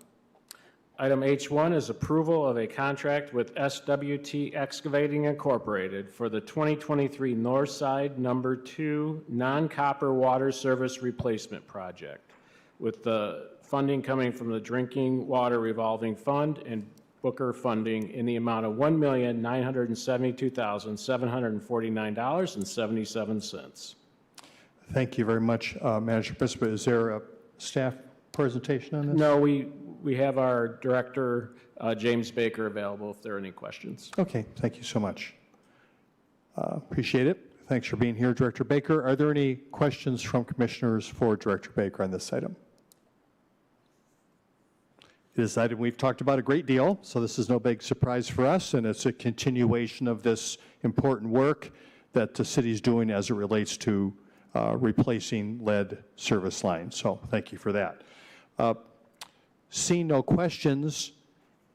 Item H1 is approval of a contract with SWT Excavating Incorporated for the 2023 North Side Number 2 non-copper water service replacement project, with the funding coming from the Drinking Water Revolving Fund and Booker funding in the amount of $1,972,749.77. Thank you very much, Manager Ritzma. Is there a staff presentation on this? No, we have our director, James Baker, available if there are any questions. Okay, thank you so much. Appreciate it. Thanks for being here, Director Baker. Are there any questions from commissioners for Director Baker on this item? It is an item we've talked about a great deal, so this is no big surprise for us, and it's a continuation of this important work that the city is doing as it relates to replacing lead service lines. So thank you for that. Seeing no questions,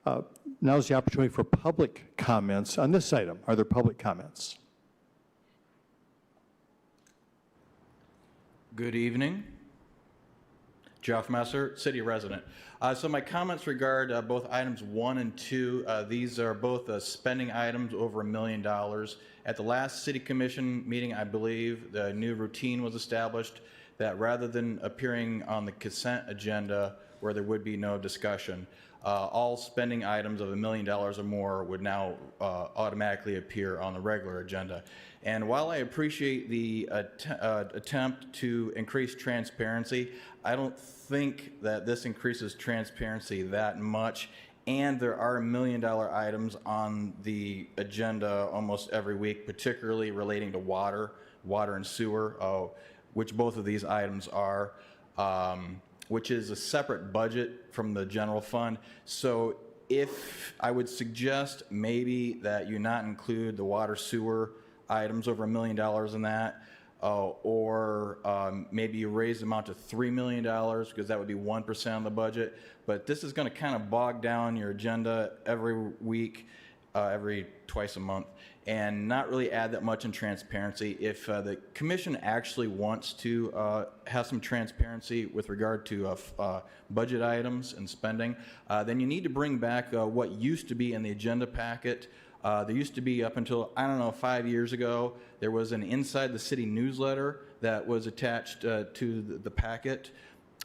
now is the opportunity for public comments on this item. Are there public comments? Good evening. Jeff Messer, city resident. So my comments regard both items 1 and 2. These are both spending items over $1 million. At the last city commission meeting, I believe the new routine was established that rather than appearing on the consent agenda where there would be no discussion, all spending items of $1 million or more would now automatically appear on the regular agenda. And while I appreciate the attempt to increase transparency, I don't think that this increases transparency that much. And there are $1 million items on the agenda almost every week, particularly relating to water and sewer, which both of these items are, which is a separate budget from the general fund. So if I would suggest maybe that you not include the water sewer items over $1 million in that, or maybe you raise the amount to $3 million because that would be 1% of the budget. But this is going to kind of bog down your agenda every week, every twice a month, and not really add that much in transparency. If the commission actually wants to have some transparency with regard to budget items and spending, then you need to bring back what used to be in the agenda packet. There used to be, up until, I don't know, 5 years ago, there was an Inside the City newsletter that was attached to the packet.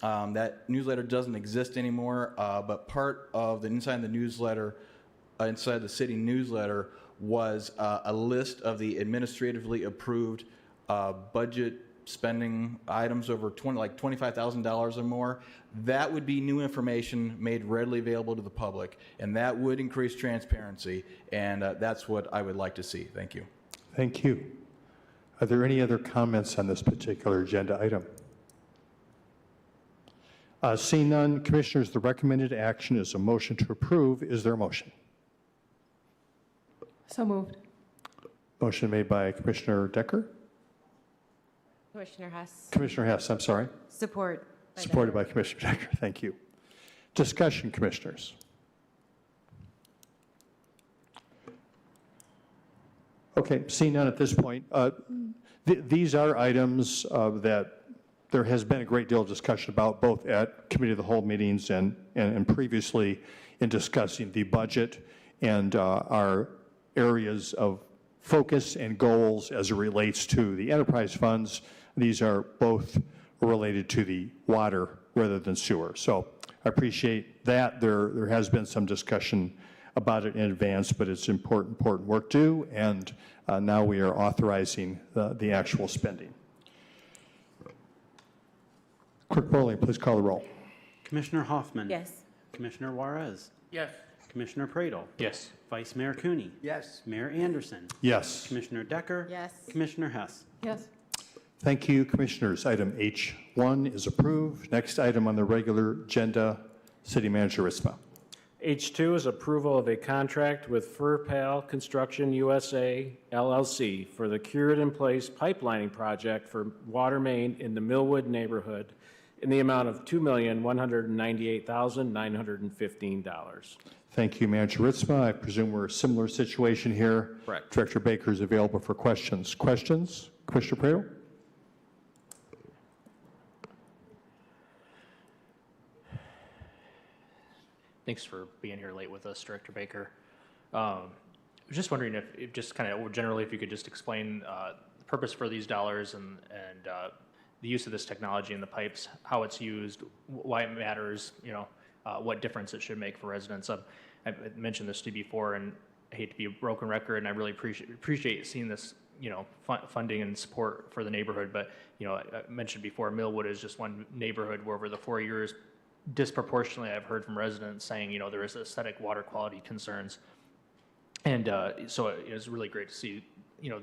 That newsletter doesn't exist anymore, but part of the Inside the City newsletter was a list of the administratively approved budget spending items over $25,000 or more. That would be new information made readily available to the public, and that would increase transparency, and that's what I would like to see. Thank you. Thank you. Are there any other comments on this particular agenda item? Seeing none, Commissioners, the recommended action is a motion to approve. Is there a motion? So moved. Motion made by Commissioner Decker. Commissioner Hess. Commissioner Hess, I'm sorry. Support. Supported by Commissioner Decker. Thank you. Discussion, Commissioners. Okay, seeing none at this point, these are items that there has been a great deal of discussion about, both at committee of the whole meetings and previously in discussing the budget and our areas of focus and goals as it relates to the enterprise funds. These are both related to the water rather than sewer. So I appreciate that. There has been some discussion about it in advance, but it's important work due, and now we are authorizing the actual spending. Clerk Borling, please call the roll. Commissioner Hoffman. Yes. Commissioner Juarez. Yes. Commissioner Pradel. Yes. Vice Mayor Cooney. Yes. Mayor Anderson. Yes. Commissioner Decker. Yes. Commissioner Hess. Yes. Thank you, Commissioners. Item H1 is approved. Next item on the regular agenda, City Manager Ritzma. H2 is approval of a contract with Furpal Construction USA LLC for the cured-in-place pipelining project for water main in the Millwood neighborhood in the amount of $2,198,915. Thank you, Manager Ritzma. I presume we're a similar situation here. Correct. Director Baker is available for questions. Questions? Commissioner Pradel? Thanks for being here late with us, Director Baker. I was just wondering if just kind of generally, if you could just explain the purpose for these dollars and the use of this technology in the pipes, how it's used, why it matters, what difference it should make for residents. I mentioned this to you before, and I hate to be a broken record, and I really appreciate seeing this, funding and support for the neighborhood. But I mentioned before, Millwood is just one neighborhood where over the 4 years, disproportionately, I've heard from residents saying, there is aesthetic water quality concerns. And so it's really great to see,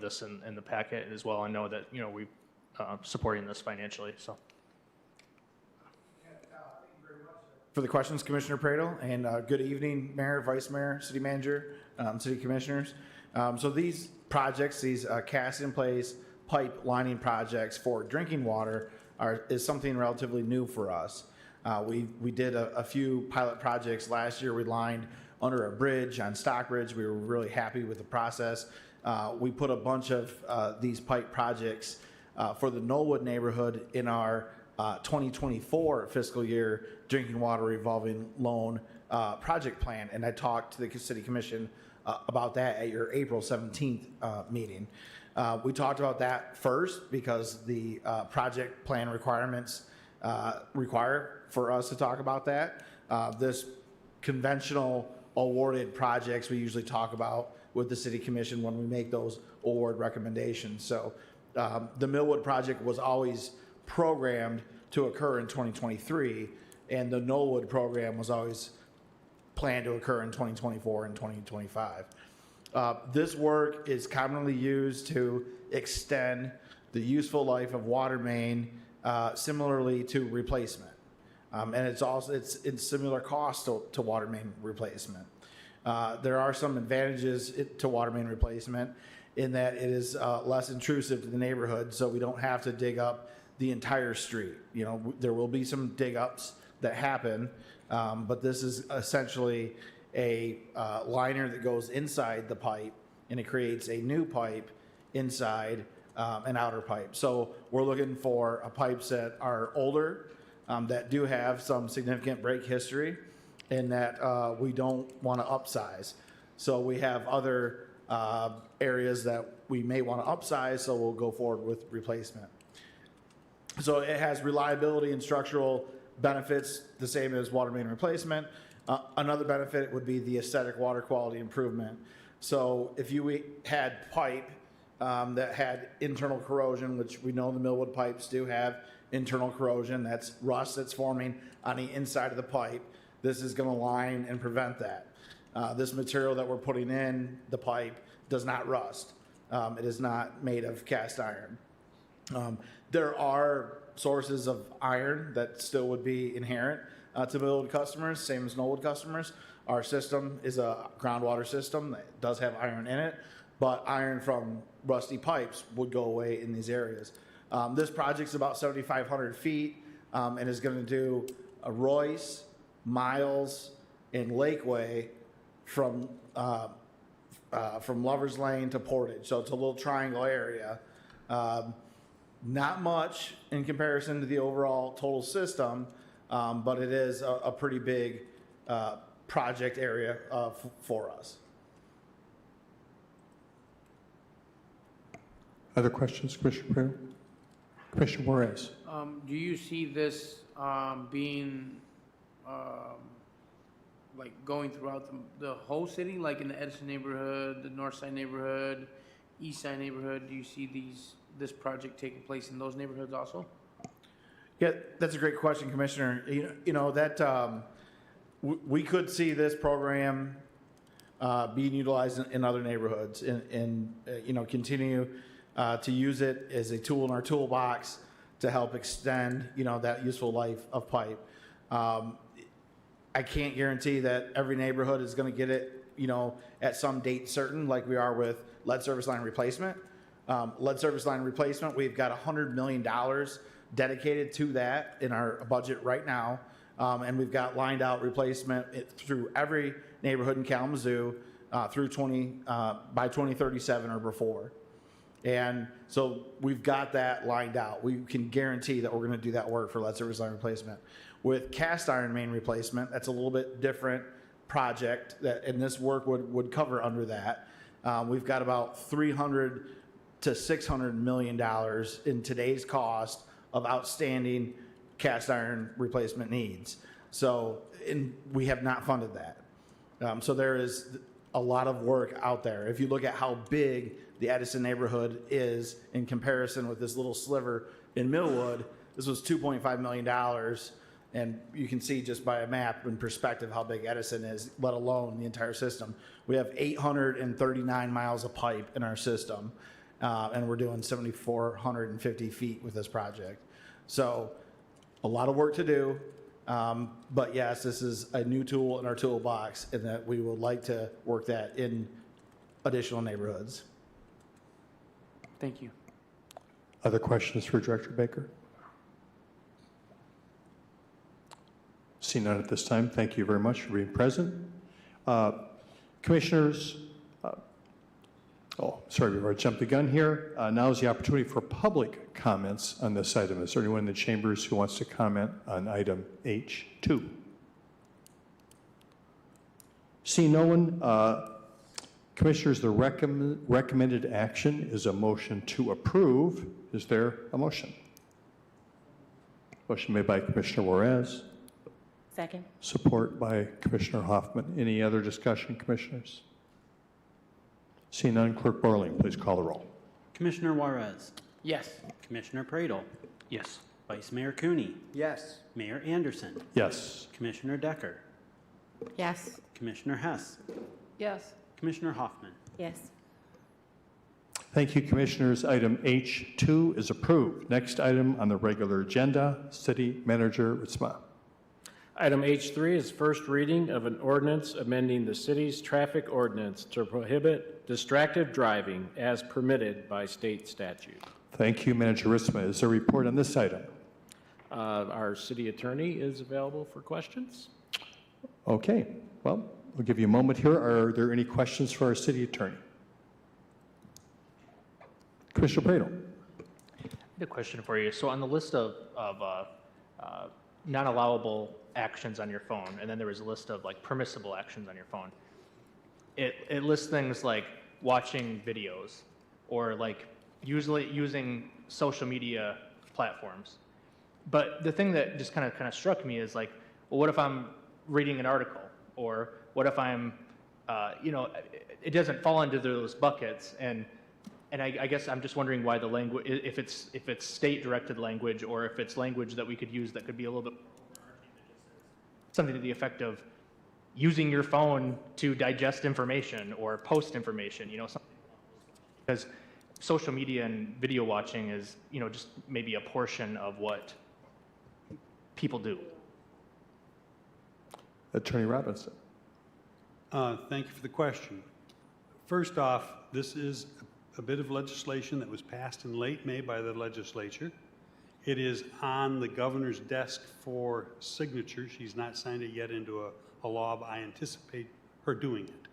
this in the packet as well. I know that, we supporting this financially, so. For the questions, Commissioner Pradel, and good evening, Mayor, Vice Mayor, City Manager, City Commissioners. So these projects, these cast-in-place pipe lining projects for drinking water is something relatively new for us. We did a few pilot projects last year. We lined under a bridge on Stockbridge. We were really happy with the process. We put a bunch of these pipe projects for the Knollwood neighborhood in our 2024 fiscal year drinking water revolving loan project plan, and I talked to the City Commission about that at your April 17th meeting. We talked about that first because the project plan requirements require for us to talk about that. This conventional awarded projects we usually talk about with the City Commission when we make those award recommendations. So the Millwood project was always programmed to occur in 2023, and the Knollwood program was always planned to occur in 2024 and 2025. This work is commonly used to extend the useful life of water main similarly to replacement. And it's in similar cost to water main replacement. There are some advantages to water main replacement in that it is less intrusive to the neighborhood, so we don't have to dig up the entire street. There will be some dig ups that happen, but this is essentially a liner that goes inside the pipe, and it creates a new pipe inside an outer pipe. So we're looking for pipes that are older, that do have some significant break history, and that we don't want to upsize. So we have other areas that we may want to upsize, so we'll go forward with replacement. So it has reliability and structural benefits, the same as water main replacement. Another benefit would be the aesthetic water quality improvement. So if you had pipe that had internal corrosion, which we know the Millwood pipes do have internal corrosion, that's rust that's forming on the inside of the pipe, this is going to line and prevent that. This material that we're putting in the pipe does not rust. It is not made of cast iron. There are sources of iron that still would be inherent to Millwood customers, same as Knollwood customers. Our system is a groundwater system that does have iron in it, but iron from rusty pipes would go away in these areas. This project's about 7,500 feet and is going to do a Royce, Miles, and Lakeway from Lover's Lane to Portage. So it's a little triangle area. Not much in comparison to the overall total system, but it is a pretty big project area for us. Other questions, Commissioner Prado? Commissioner Juarez? Do you see this being like going throughout the whole city, like in the Edison neighborhood, the North Side neighborhood, East Side neighborhood? Do you see this project taking place in those neighborhoods also? Yeah, that's a great question, Commissioner. You know that we could see this program being utilized in other neighborhoods and continue to use it as a tool in our toolbox to help extend, that useful life of pipe. I can't guarantee that every neighborhood is going to get it, at some date certain, like we are with lead service line replacement. Lead service line replacement, we've got $100 million dedicated to that in our budget right now. And we've got lined out replacement through every neighborhood in Kalamazoo through by 2037 or before. And so we've got that lined out. We can guarantee that we're going to do that work for lead service line replacement. With cast iron main replacement, that's a little bit different project, and this work would cover under that. We've got about $300 to $600 million in today's cost of outstanding cast iron replacement needs. So, and we have not funded that. So there is a lot of work out there. If you look at how big the Edison neighborhood is in comparison with this little sliver in Millwood, this was $2.5 million. And you can see just by a map in perspective how big Edison is, let alone the entire system. We have 839 miles of pipe in our system, and we're doing 7,450 feet with this project. So a lot of work to do, but yes, this is a new tool in our toolbox, and that we would like to work that in additional neighborhoods. Thank you. Other questions for Director Baker? See none at this time. Thank you very much for being present. Commissioners, before I jump the gun here, now is the opportunity for public comments on this item. Is there anyone in the chambers who wants to comment on item H2? See no one. Commissioners, the recommended action is a motion to approve. Is there a motion? Motion made by Commissioner Juarez. Second. Support by Commissioner Hoffman. Any other discussion, Commissioners? Seeing none, Clerk Borling, please call the roll. Commissioner Juarez. Yes. Commissioner Pradel. Yes. Vice Mayor Cooney. Yes. Mayor Anderson. Yes. Commissioner Decker. Yes. Commissioner Hess. Yes. Commissioner Hoffman. Yes. Thank you, Commissioners. Item H2 is approved. Next item on the regular agenda, City Manager Ritzma. Item H3 is first reading of an ordinance amending the city's traffic ordinance to prohibit distracted driving as permitted by state statute. Thank you, Manager Ritzma. Is there a report on this item? Our city attorney is available for questions. Okay. Well, we'll give you a moment here. Are there any questions for our city attorney? Commissioner Prado. I had a question for you. So on the list of non-allowable actions on your phone, and then there was a list of like permissible actions on your phone. It lists things like watching videos or like usually using social media platforms. But the thing that just kind of struck me is like, well, what if I'm reading an article, or what if I'm, it doesn't fall into those buckets, and I guess I'm just wondering why the language, if it's state-directed language, or if it's language that we could use that could be a little bit something to the effect of using your phone to digest information or post information, something. Because social media and video watching is, just maybe a portion of what people do. Attorney Robinson. Thank you for the question. First off, this is a bit of legislation that was passed in late May by the legislature. It is on the governor's desk for signature. She's not signed it yet into a law, but I anticipate her doing it.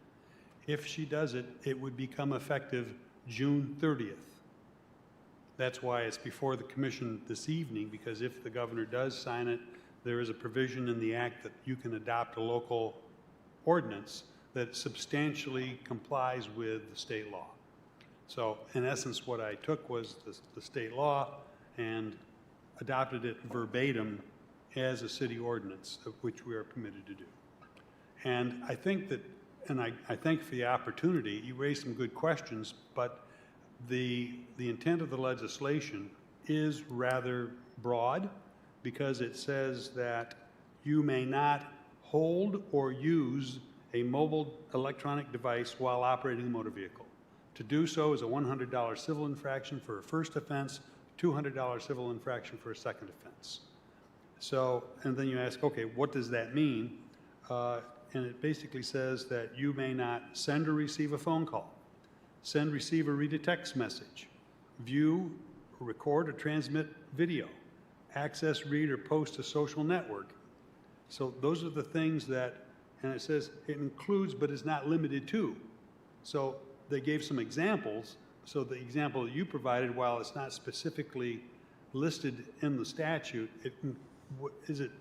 If she does it, it would become effective June 30th. That's why it's before the commission this evening, because if the governor does sign it, there is a provision in the act that you can adopt a local ordinance that substantially complies with the state law. So in essence, what I took was the state law and adopted it verbatim as a city ordinance, of which we are permitted to do. And I think that, and I thank you for the opportunity, you raised some good questions, but the intent of the legislation is rather broad because it says that you may not hold or use a mobile electronic device while operating a motor vehicle. To do so is a $100 civil infraction for a first offense, $200 civil infraction for a second offense. So, and then you ask, okay, what does that mean? And it basically says that you may not send or receive a phone call, send, receive, or read a text message, view, record, or transmit video, access, read, or post a social network. So those are the things that, and it says it includes but is not limited to. So they gave some examples. So the example that you provided, while it's not specifically listed in the statute, it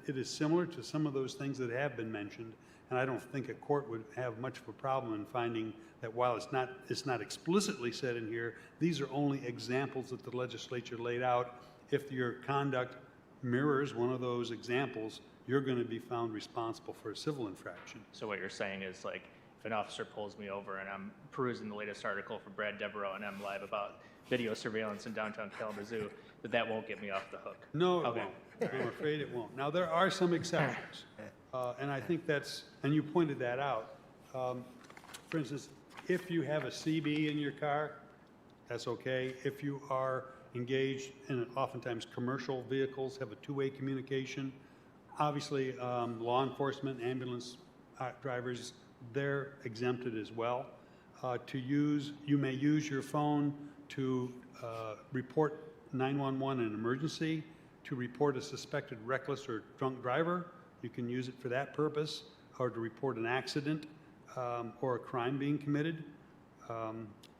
is similar to some of those things that have been mentioned. And I don't think a court would have much of a problem in finding that while it's not explicitly said in here, these are only examples that the legislature laid out. If your conduct mirrors one of those examples, you're going to be found responsible for a civil infraction. So what you're saying is, like, if an officer pulls me over and I'm perusing the latest article from Brad Devereaux and I'm live about video surveillance in downtown Kalamazoo, that won't get me off the hook. No, it won't. I'm afraid it won't. Now, there are some exceptions, and I think that's, and you pointed that out. For instance, if you have a CB in your car, that's okay. If you are engaged in, oftentimes commercial vehicles have a two-way communication. Obviously, law enforcement, ambulance drivers, they're exempted as well. You may use your phone to report 911 an emergency, to report a suspected reckless or drunk driver. You can use it for that purpose, or to report an accident or a crime being committed.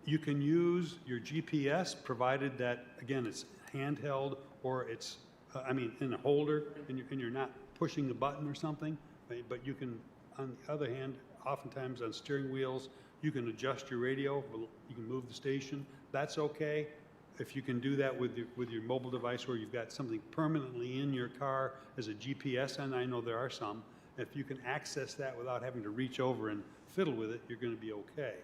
You can use your GPS, provided that, again, it's handheld or it's, in a holder, and you're not pushing the button or something. But you can, on the other hand, oftentimes on steering wheels, you can adjust your radio, you can move the station. That's okay. If you can do that with your mobile device, where you've got something permanently in your car as a GPS, and I know there are some, if you can access that without having to reach over and fiddle with it, you're going to be okay.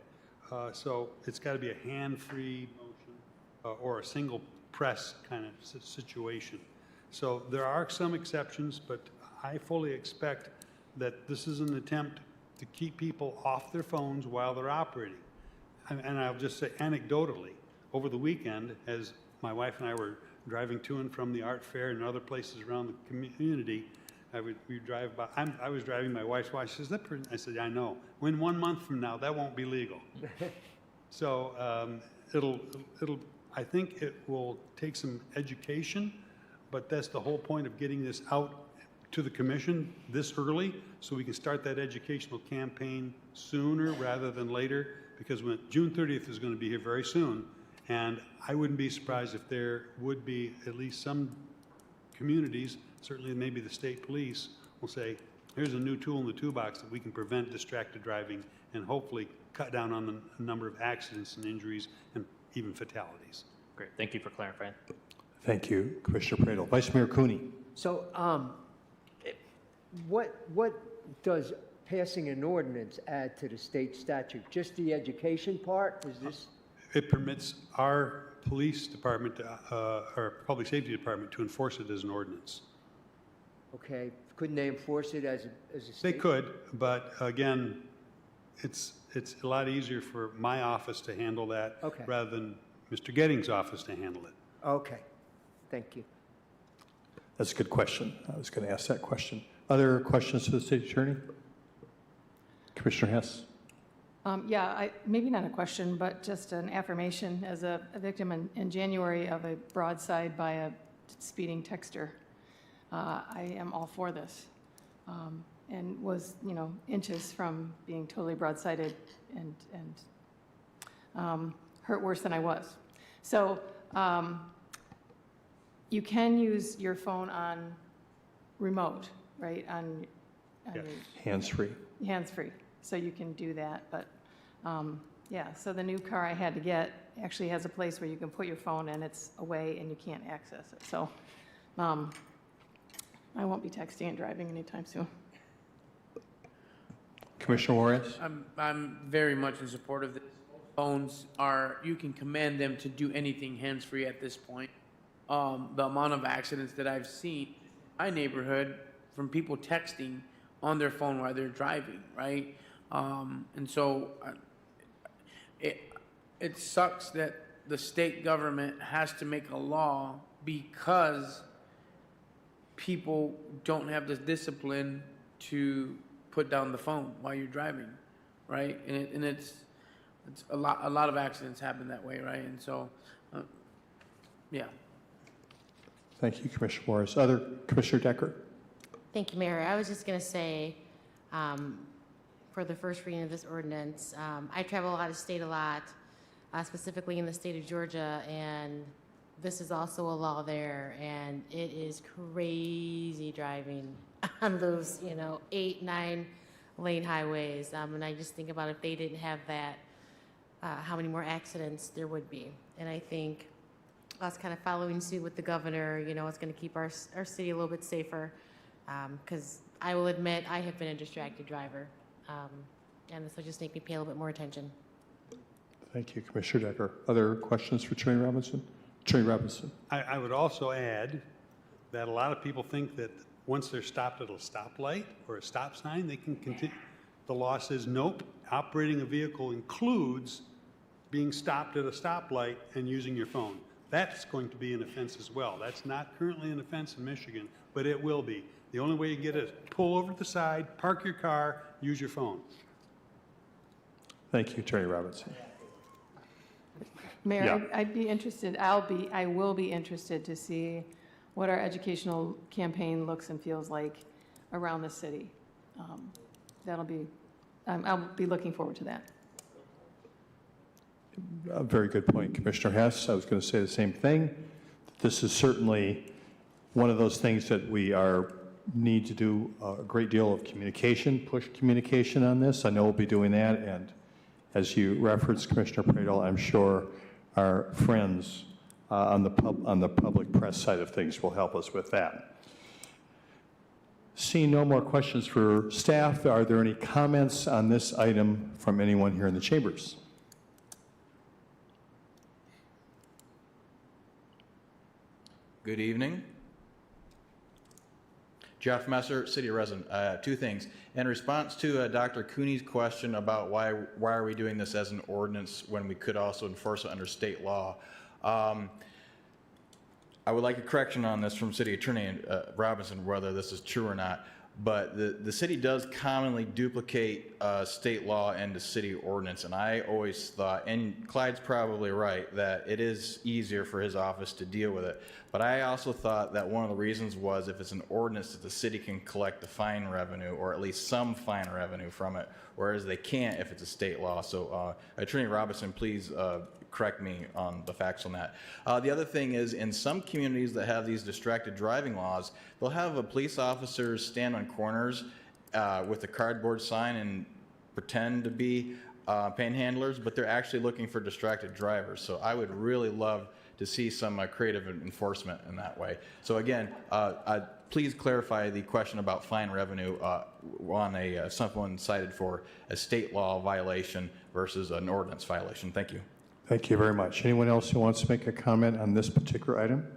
So it's got to be a hand-free motion or a single press kind of situation. So there are some exceptions, but I fully expect that this is an attempt to keep people off their phones while they're operating. And I'll just say anecdotally, over the weekend, as my wife and I were driving to and from the art fair and other places around the community, we drive by. I was driving my wife's watch. She says, I said, I know. When 1 month from now, that won't be legal. So I think it will take some education, but that's the whole point of getting this out to the commission this early, so we can start that educational campaign sooner rather than later, because June 30th is going to be here very soon, and I wouldn't be surprised if there would be at least some communities, certainly maybe the state police, will say, here's a new tool in the toolbox that we can prevent distracted driving and hopefully cut down on the number of accidents and injuries and even fatalities. Great. Thank you for clarifying. Thank you, Commissioner Pradel. Vice Mayor Cooney. So what does passing an ordinance add to the state statute? Just the education part? Is this? It permits our police department, or public safety department, to enforce it as an ordinance. Okay. Couldn't they enforce it as a state? They could, but again, it's a lot easier for my office to handle that rather than Mr. Gettings' office to handle it. Okay. Thank you. That's a good question. I was going to ask that question. Other questions to the city attorney? Commissioner Hess. Maybe not a question, but just an affirmation. As a victim in January of a broadside by a speeding texter, I am all for this, and was, inches from being totally broadsided and hurt worse than I was. So You can use your phone on remote, right, on your Hands-free. hands-free, so you can do that, but, yeah, so the new car I had to get actually has a place where you can put your phone and it's away and you can't access it, so, I won't be texting and driving anytime soon. Commissioner Juarez? I'm very much in support of this. Phones are, you can command them to do anything hands-free at this point. The amount of accidents that I've seen in my neighborhood from people texting on their phone while they're driving, right? And so it sucks that the state government has to make a law because people don't have the discipline to put down the phone while you're driving, right? And it's a lot of accidents happen that way, right? And so, yeah. Thank you, Commissioner Morris. Other, Commissioner Decker? Thank you, Mayor. I was just going to say, for the first reading of this ordinance, I travel out of state a lot, specifically in the state of Georgia, and this is also a law there, and it is crazy driving on those, 8, 9 lane highways. And I just think about if they didn't have that, how many more accidents there would be. And I think us kind of following suit with the governor, it's going to keep our city a little bit safer. Because I will admit I have been a distracted driver, and this will just make me pay a little bit more attention. Thank you, Commissioner Decker. Other questions for Attorney Robinson? Attorney Robinson. I would also add that a lot of people think that once they're stopped at a stoplight or a stop sign, they can continue. The law says, nope, operating a vehicle includes being stopped at a stoplight and using your phone. That's going to be an offense as well. That's not currently an offense in Michigan, but it will be. The only way you get it is pull over to the side, park your car, use your phone. Thank you, Attorney Robinson. Mayor, Yeah. I'd be interested, I will be interested to see what our educational campaign looks and feels like around the city. I'll be looking forward to that. A very good point, Commissioner Hess. I was going to say the same thing. This is certainly one of those things that we need to do a great deal of communication, push communication on this. I know we'll be doing that, and as you referenced, Commissioner Pradel, I'm sure our friends on the public press side of things will help us with that. Seeing no more questions for staff, are there any comments on this item from anyone here in the chambers? Good evening. Jeff Messer, city resident. Two things. In response to Dr. Cooney's question about why are we doing this as an ordinance when we could also enforce it under state law, I would like a correction on this from City Attorney Robinson, whether this is true or not. But the city does commonly duplicate state law into city ordinance, and I always thought, and Clyde's probably right, that it is easier for his office to deal with it. But I also thought that one of the reasons was if it's an ordinance that the city can collect the fine revenue, or at least some fine revenue from it, whereas they can't if it's a state law. So Attorney Robinson, please correct me on the facts on that. The other thing is, in some communities that have these distracted driving laws, they'll have police officers stand on corners with a cardboard sign and pretend to be panhandlers, but they're actually looking for distracted drivers. So I would really love to see some creative enforcement in that way. So again, please clarify the question about fine revenue on someone cited for a state law violation versus an ordinance violation. Thank you. Thank you very much. Anyone else who wants to make a comment on this particular item?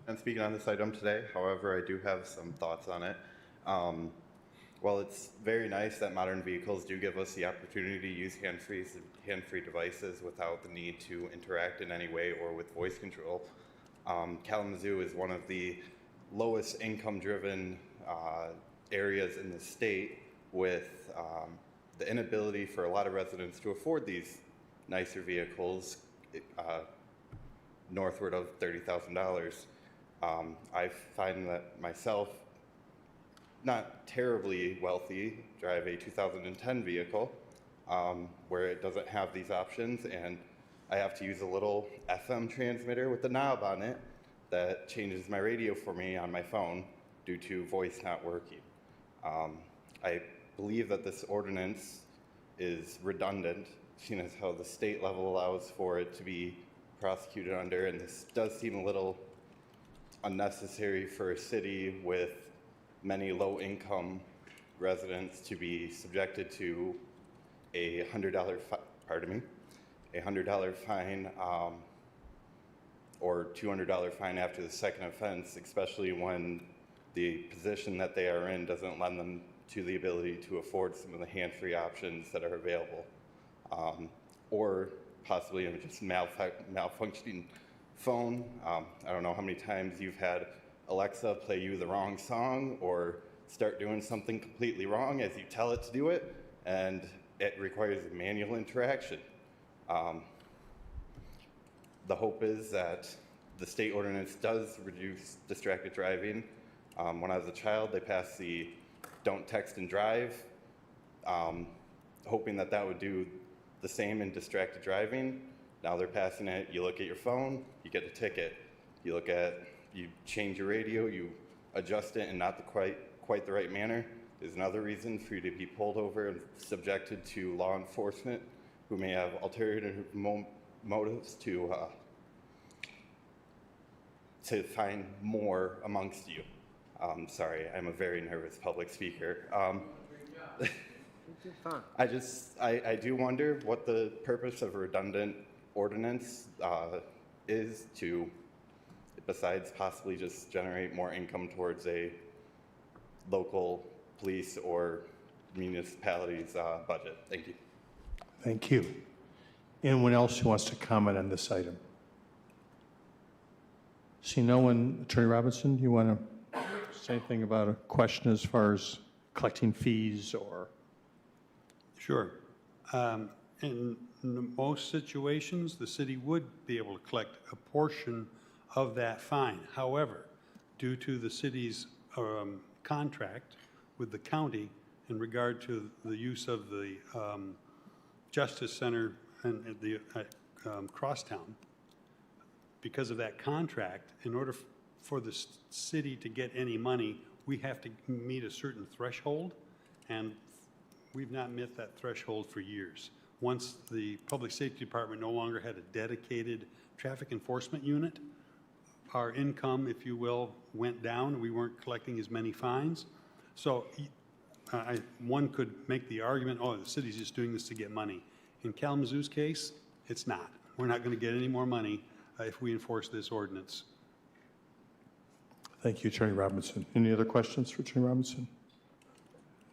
I'm speaking on this item today. However, I do have some thoughts on it. While it's very nice that modern vehicles do give us the opportunity to use hand-free devices without the need to interact in any way or with voice control, Kalamazoo is one of the lowest income-driven areas in the state, with the inability for a lot of residents to afford these nicer vehicles northward of $30,000. I find that myself, not terribly wealthy, drive a 2010 vehicle where it doesn't have these options, and I have to use a little FM transmitter with a knob on it that changes my radio for me on my phone due to voice not working. I believe that this ordinance is redundant, seeing as how the state level allows for it to be prosecuted under, and this does seem a little unnecessary for a city with many low-income residents to be subjected to a $100 fine or $200 fine after the second offense, especially when the position that they are in doesn't lend them to the ability to afford some of the hand-free options that are available, or possibly just malfunctioning phone. I don't know how many times you've had Alexa play you the wrong song or start doing something completely wrong as you tell it to do it, and it requires a manual interaction. The hope is that the state ordinance does reduce distracted driving. When I was a child, they passed the Don't Text and Drive, hoping that that would do the same in distracted driving. Now they're passing it, you look at your phone, you get a ticket. You change your radio, you adjust it in not quite the right manner. There's another reason for you to be pulled over and subjected to law enforcement who may have alternative motives to find more amongst you. Sorry, I'm a very nervous public speaker. I do wonder what the purpose of a redundant ordinance is to, besides possibly just generate more income towards a local police or municipality's budget. Thank you. Thank you. Anyone else who wants to comment on this item? See no one. Attorney Robinson, do you want to say anything about a question as far as collecting fees or? Sure. In most situations, the city would be able to collect a portion of that fine. However, due to the city's contract with the county in regard to the use of the Justice Center and the Crosstown, because of that contract, in order for the city to get any money, we have to meet a certain threshold, and we've not met that threshold for years. Once the Public Safety Department no longer had a dedicated traffic enforcement unit, our income, if you will, went down. We weren't collecting as many fines. So one could make the argument, oh, the city's just doing this to get money. In Kalamazoo's case, it's not. We're not going to get any more money if we enforce this ordinance. Thank you, Attorney Robinson. Any other questions for Attorney Robinson?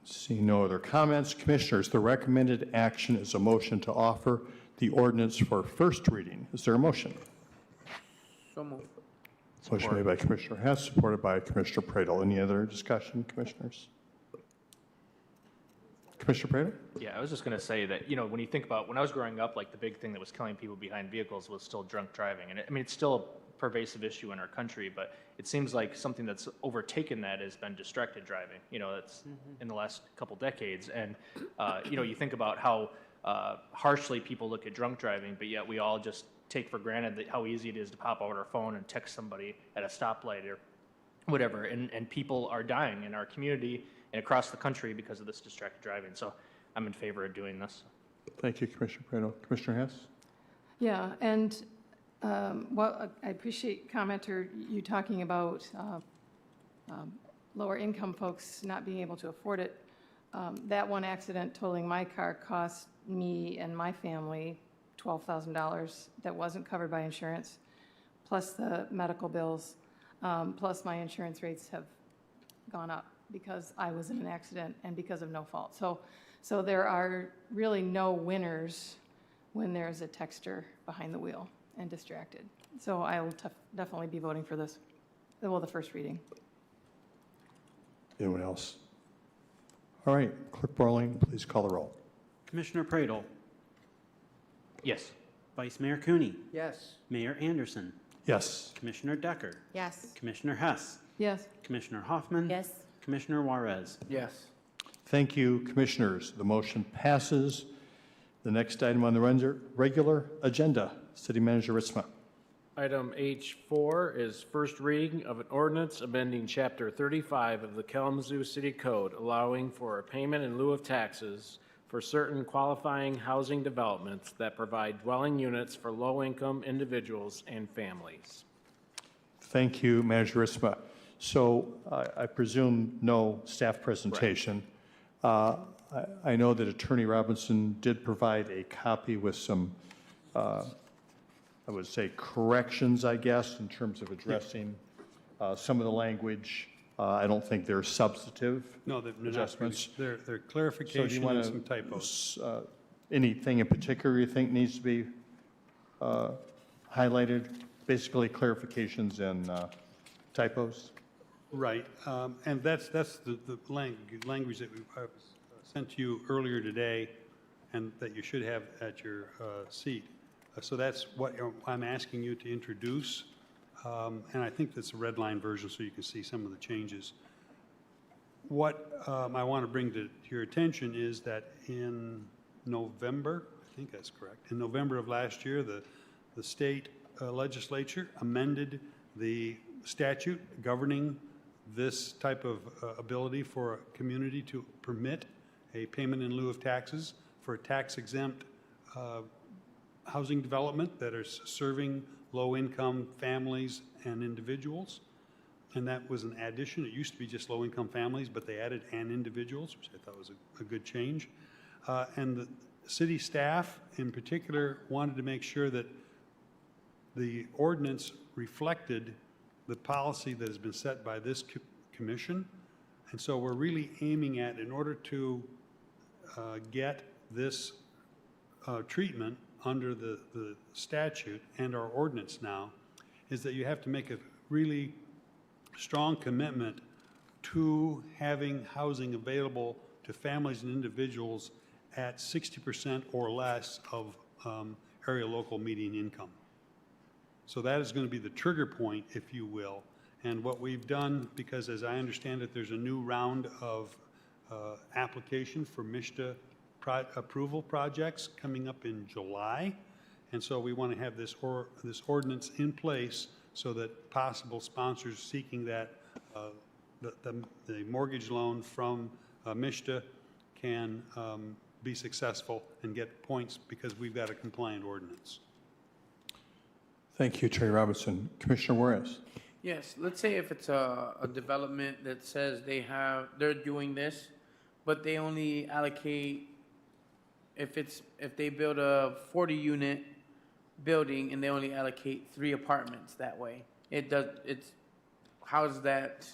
Seeing no other comments, Commissioners, the recommended action is a motion to offer the ordinance for first reading. Is there a motion? So moved. Motion made by Commissioner Hess, supported by Commissioner Pradel. Any other discussion, Commissioners? Commissioner Pradel? Yeah, I was just going to say that, when you think about when I was growing up, like the big thing that was killing people behind vehicles was still drunk driving. And it's still a pervasive issue in our country, but it seems like something that's overtaken that has been distracted driving. That's in the last couple decades. And, you think about how harshly people look at drunk driving, but yet we all just take for granted that how easy it is to pop out our phone and text somebody at a stoplight or whatever. And people are dying in our community and across the country because of this distracted driving. So I'm in favor of doing this. Thank you, Commissioner Pradel. Commissioner Hess? Yeah, and I appreciate, commenter, you talking about lower income folks not being able to afford it. That one accident totaling my car cost me and my family $12,000 that wasn't covered by insurance, plus the medical bills, plus my insurance rates have gone up because I was in an accident and because of no fault. So there are really no winners when there's a texter behind the wheel and distracted. So I will definitely be voting for this, the first reading. Anyone else? All right, Clerk Borling, please call the roll. Commissioner Pradel. Yes. Vice Mayor Cooney. Yes. Mayor Anderson. Yes. Commissioner Decker. Yes. Commissioner Hess. Yes. Commissioner Hoffman. Yes. Commissioner Juarez. Yes. Thank you, Commissioners. The motion passes. The next item on the regular agenda, City Manager Ritzma. Item H4 is first reading of an ordinance amending Chapter 35 of the Kalamazoo City Code, allowing for a payment in lieu of taxes for certain qualifying housing developments that provide dwelling units for low-income individuals and families. Thank you, Manager Ritzma. So I presume no staff presentation. I know that Attorney Robinson did provide a copy with some, I would say, corrections, I guess, in terms of addressing some of the language. I don't think they're substantive adjustments. They're clarification So do you want and some typos. Anything in particular you think needs to be highlighted? Basically clarifications and typos? Right, and that's the language that we sent to you earlier today and that you should have at your seat. So that's what I'm asking you to introduce. And I think that's a red line version so you can see some of the changes. What I want to bring to your attention is that in November, I think that's correct, in November of last year, the state legislature amended the statute governing this type of ability for a community to permit a payment in lieu of taxes for a tax-exempt housing development that are serving low-income families and individuals. And that was an addition. It used to be just low-income families, but they added "and individuals," which I thought was a good change. And the city staff, in particular, wanted to make sure that the ordinance reflected the policy that has been set by this commission. And so we're really aiming at, in order to get this treatment under the statute and our ordinance now, is that you have to make a really strong commitment to having housing available to families and individuals at 60% or less of area local median income. So that is going to be the trigger point, if you will. And what we've done, because as I understand it, there's a new round of application for MISTA approval projects coming up in July. And so we want to have this ordinance in place so that possible sponsors seeking that the mortgage loan from MISTA can be successful and get points because we've got a compliant ordinance. Thank you, Attorney Robinson. Commissioner Juarez. Yes, let's say if it's a development that says they're doing this, but they only allocate, if they build a 40-unit building and they only allocate 3 apartments that way, how's that,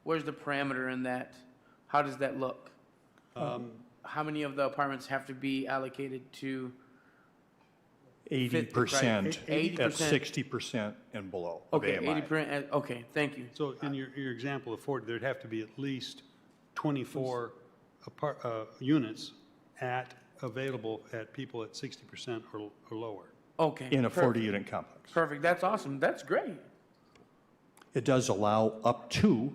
where's the parameter in that? How does that look? How many of the apartments have to be allocated to 80% at 80%. 60% and below of Okay, AMI. 80%, okay, thank you. So in your example of 40, there'd have to be at least 24 units available at people at 60% or lower. Okay. In a perfect. 40-unit complex. Perfect, that's awesome, that's great. It does allow up to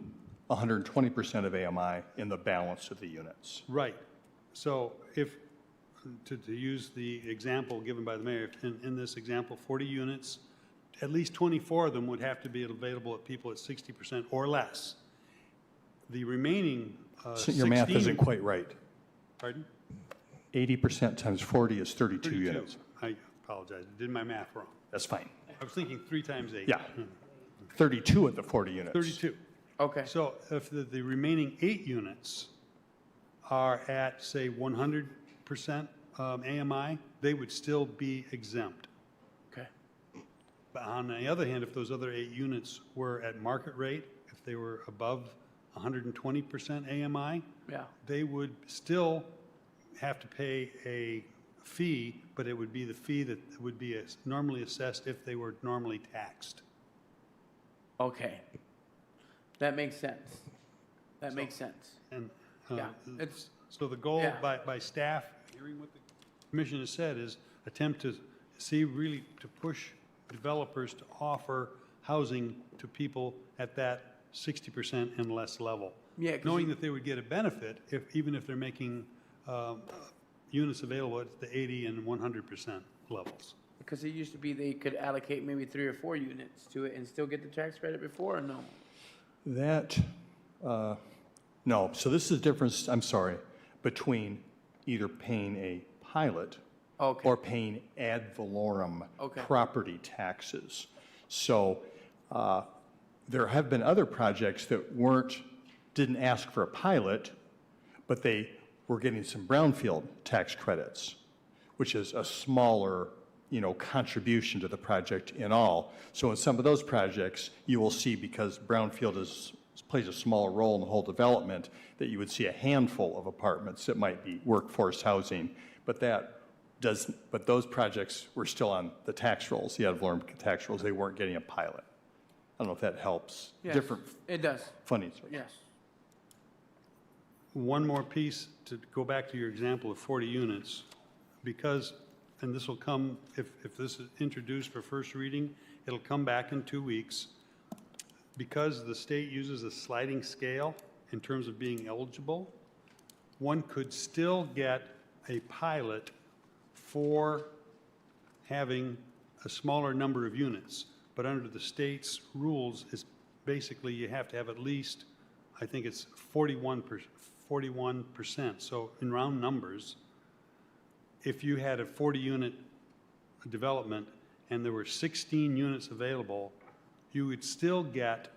120% of AMI in the balance of the units. Right. So if, to use the example given by the mayor, in this example, 40 units, at least 24 of them would have to be available at people at 60% or less. The remaining So your math 16 isn't quite right. Pardon? 80% times 40 is 32 units. I apologize, I did my math wrong. That's fine. I was thinking 3 times 8. Yeah. 32 at the 40 units. 32. Okay. So if the remaining 8 units are at, say, 100% AMI, they would still be exempt. Okay. But on the other hand, if those other 8 units were at market rate, if they were above 120% AMI, Yeah. they would still have to pay a fee, but it would be the fee that would be normally assessed if they were normally taxed. Okay. That makes sense. That makes sense. And Yeah, it's, so the goal yeah. by staff, hearing what the commission has said, is attempt to see really to push developers to offer housing to people at that 60% and less level. Yeah, 'cause knowing that they would get a benefit even if they're making units available at the 80 and 100% levels. Because it used to be they could allocate maybe 3 or 4 units to it and still get the tax credit before, or no? That, no, so this is the difference, I'm sorry, between either paying a pilot or paying ad valorem property taxes. So there have been other projects that didn't ask for a pilot, but they were getting some brownfield tax credits, which is a smaller, contribution to the project in all. So in some of those projects, you will see, because brownfield plays a small role in the whole development, that you would see a handful of apartments that might be workforce housing, but those projects were still on the tax rolls, the ad valorem tax rolls. They weren't getting a pilot. I don't know if that helps. Yes, Different it does. funding. Yes. One more piece to go back to your example of 40 units, because, and this will come, if this is introduced for first reading, it'll come back in 2 weeks. Because the state uses a sliding scale in terms of being eligible, one could still get a pilot for having a smaller number of units. But under the state's rules, it's basically you have to have at least, I think it's 41%. So in round numbers, if you had a 40-unit development and there were 16 units available, you would still get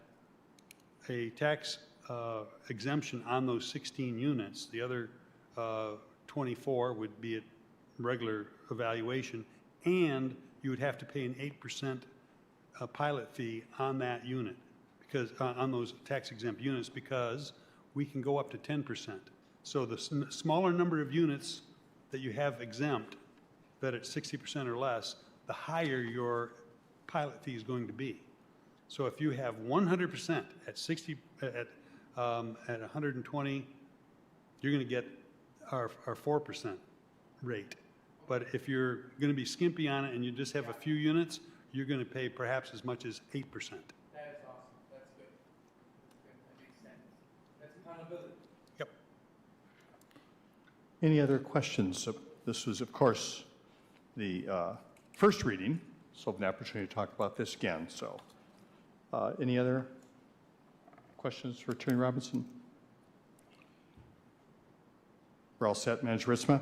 a tax exemption on those 16 units. The other 24 would be at regular evaluation, and you would have to pay an 8% pilot fee on that unit, because on those tax-exempt units, because we can go up to 10%. So the smaller number of units that you have exempt, that at 60% or less, the higher your pilot fee is going to be. So if you have 100% at 120, you're going to get our 4% rate. But if you're going to be skimpy on it and you just have a few units, you're going to pay perhaps as much as 8%. That is awesome. That's good. That makes sense. That's accountability. Yep. Any other questions? This was, of course, the first reading, so I have an opportunity to talk about this again. So any other questions for Attorney Robinson? We're all set, Manager Ritzma.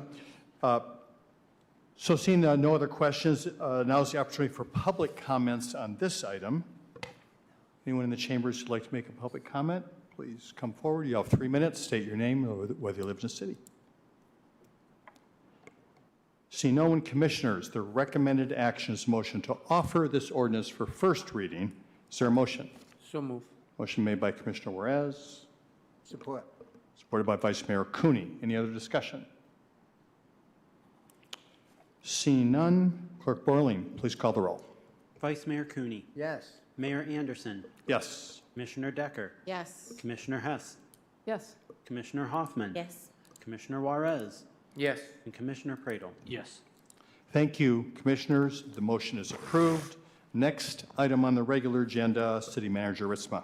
So seeing no other questions, now is the opportunity for public comments on this item. Anyone in the chambers who'd like to make a public comment, please come forward. You have 3 minutes. State your name, whether you live in the city. Seeing no one, commissioners, the recommended action is motion to offer this ordinance for first reading. Is there a motion? So move. Motion made by Commissioner Juarez, Support. supported by Vice Mayor Cooney. Any other discussion? Seeing none, Clerk Borling, please call the roll. Vice Mayor Cooney. Yes. Mayor Anderson. Yes. Commissioner Decker. Yes. Commissioner Hess. Yes. Commissioner Hoffman. Yes. Commissioner Juarez. Yes. And Commissioner Pradel. Yes. Thank you, Commissioners. The motion is approved. Next item on the regular agenda, City Manager Ritzma.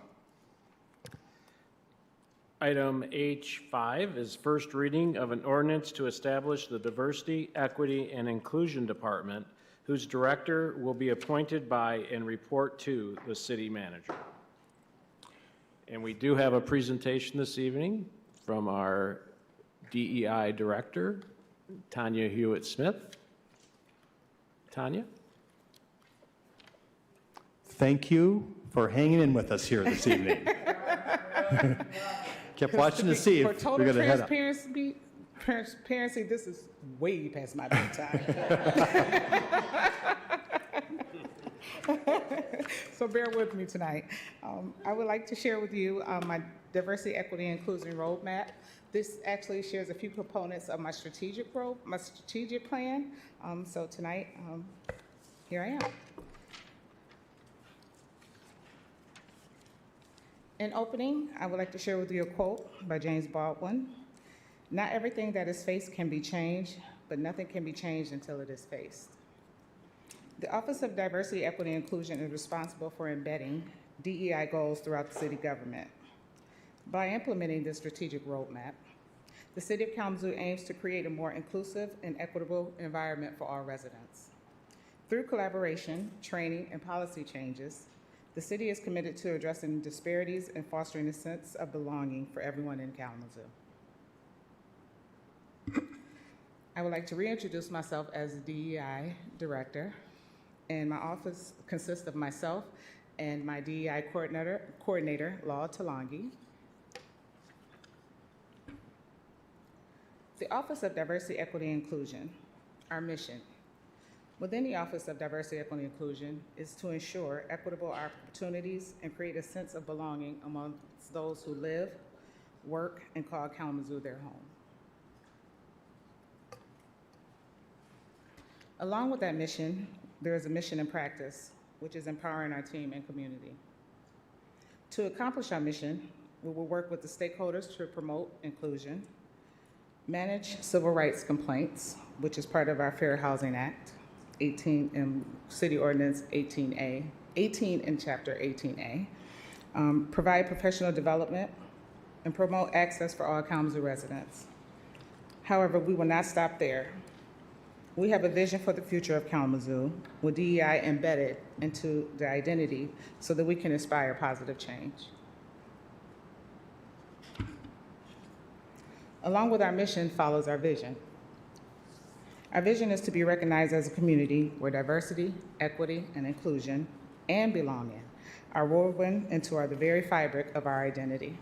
Item H5 is first reading of an ordinance to establish the Diversity, Equity, and Inclusion Department, whose director will be appointed by and report to the city manager. And we do have a presentation this evening from our DEI director, Tanya Hewitt-Smith. Tanya? Thank you for hanging in with us here this evening. Kept watching to see For if total we're going to head up. transparency, this is way past my bedtime. So bear with me tonight. I would like to share with you my diversity, equity, and inclusion roadmap. This actually shares a few components of my strategic plan. So tonight, here I am. In opening, I would like to share with you a quote by James Baldwin. Not everything that is faced can be changed, but nothing can be changed until it is faced. The Office of Diversity, Equity, and Inclusion is responsible for embedding DEI goals throughout the city government. By implementing this strategic roadmap, the City of Kalamazoo aims to create a more inclusive and equitable environment for all residents. Through collaboration, training, and policy changes, the city is committed to addressing disparities and fostering a sense of belonging for everyone in Kalamazoo. I would like to reintroduce myself as the DEI Director, and my office consists of myself and my DEI coordinator, Law Talangi. The Office of Diversity, Equity, and Inclusion, our mission within the Office of Diversity, Equity, and Inclusion is to ensure equitable opportunities and create a sense of belonging amongst those who live, work, and call Kalamazoo their home. Along with that mission, there is a mission in practice, which is empowering our team and community. To accomplish our mission, we will work with the stakeholders to promote inclusion, manage civil rights complaints, which is part of our Fair Housing Act, 18 in City Ordinance 18A, 18 in Chapter 18A, provide professional development, and promote access for all Kalamazoo residents. However, we will not stop there. We have a vision for the future of Kalamazoo with DEI embedded into the identity so that we can inspire positive change. Along with our mission follows our vision. Our vision is to be recognized as a community where diversity, equity, and inclusion and belonging are woven into the very fabric of our identity.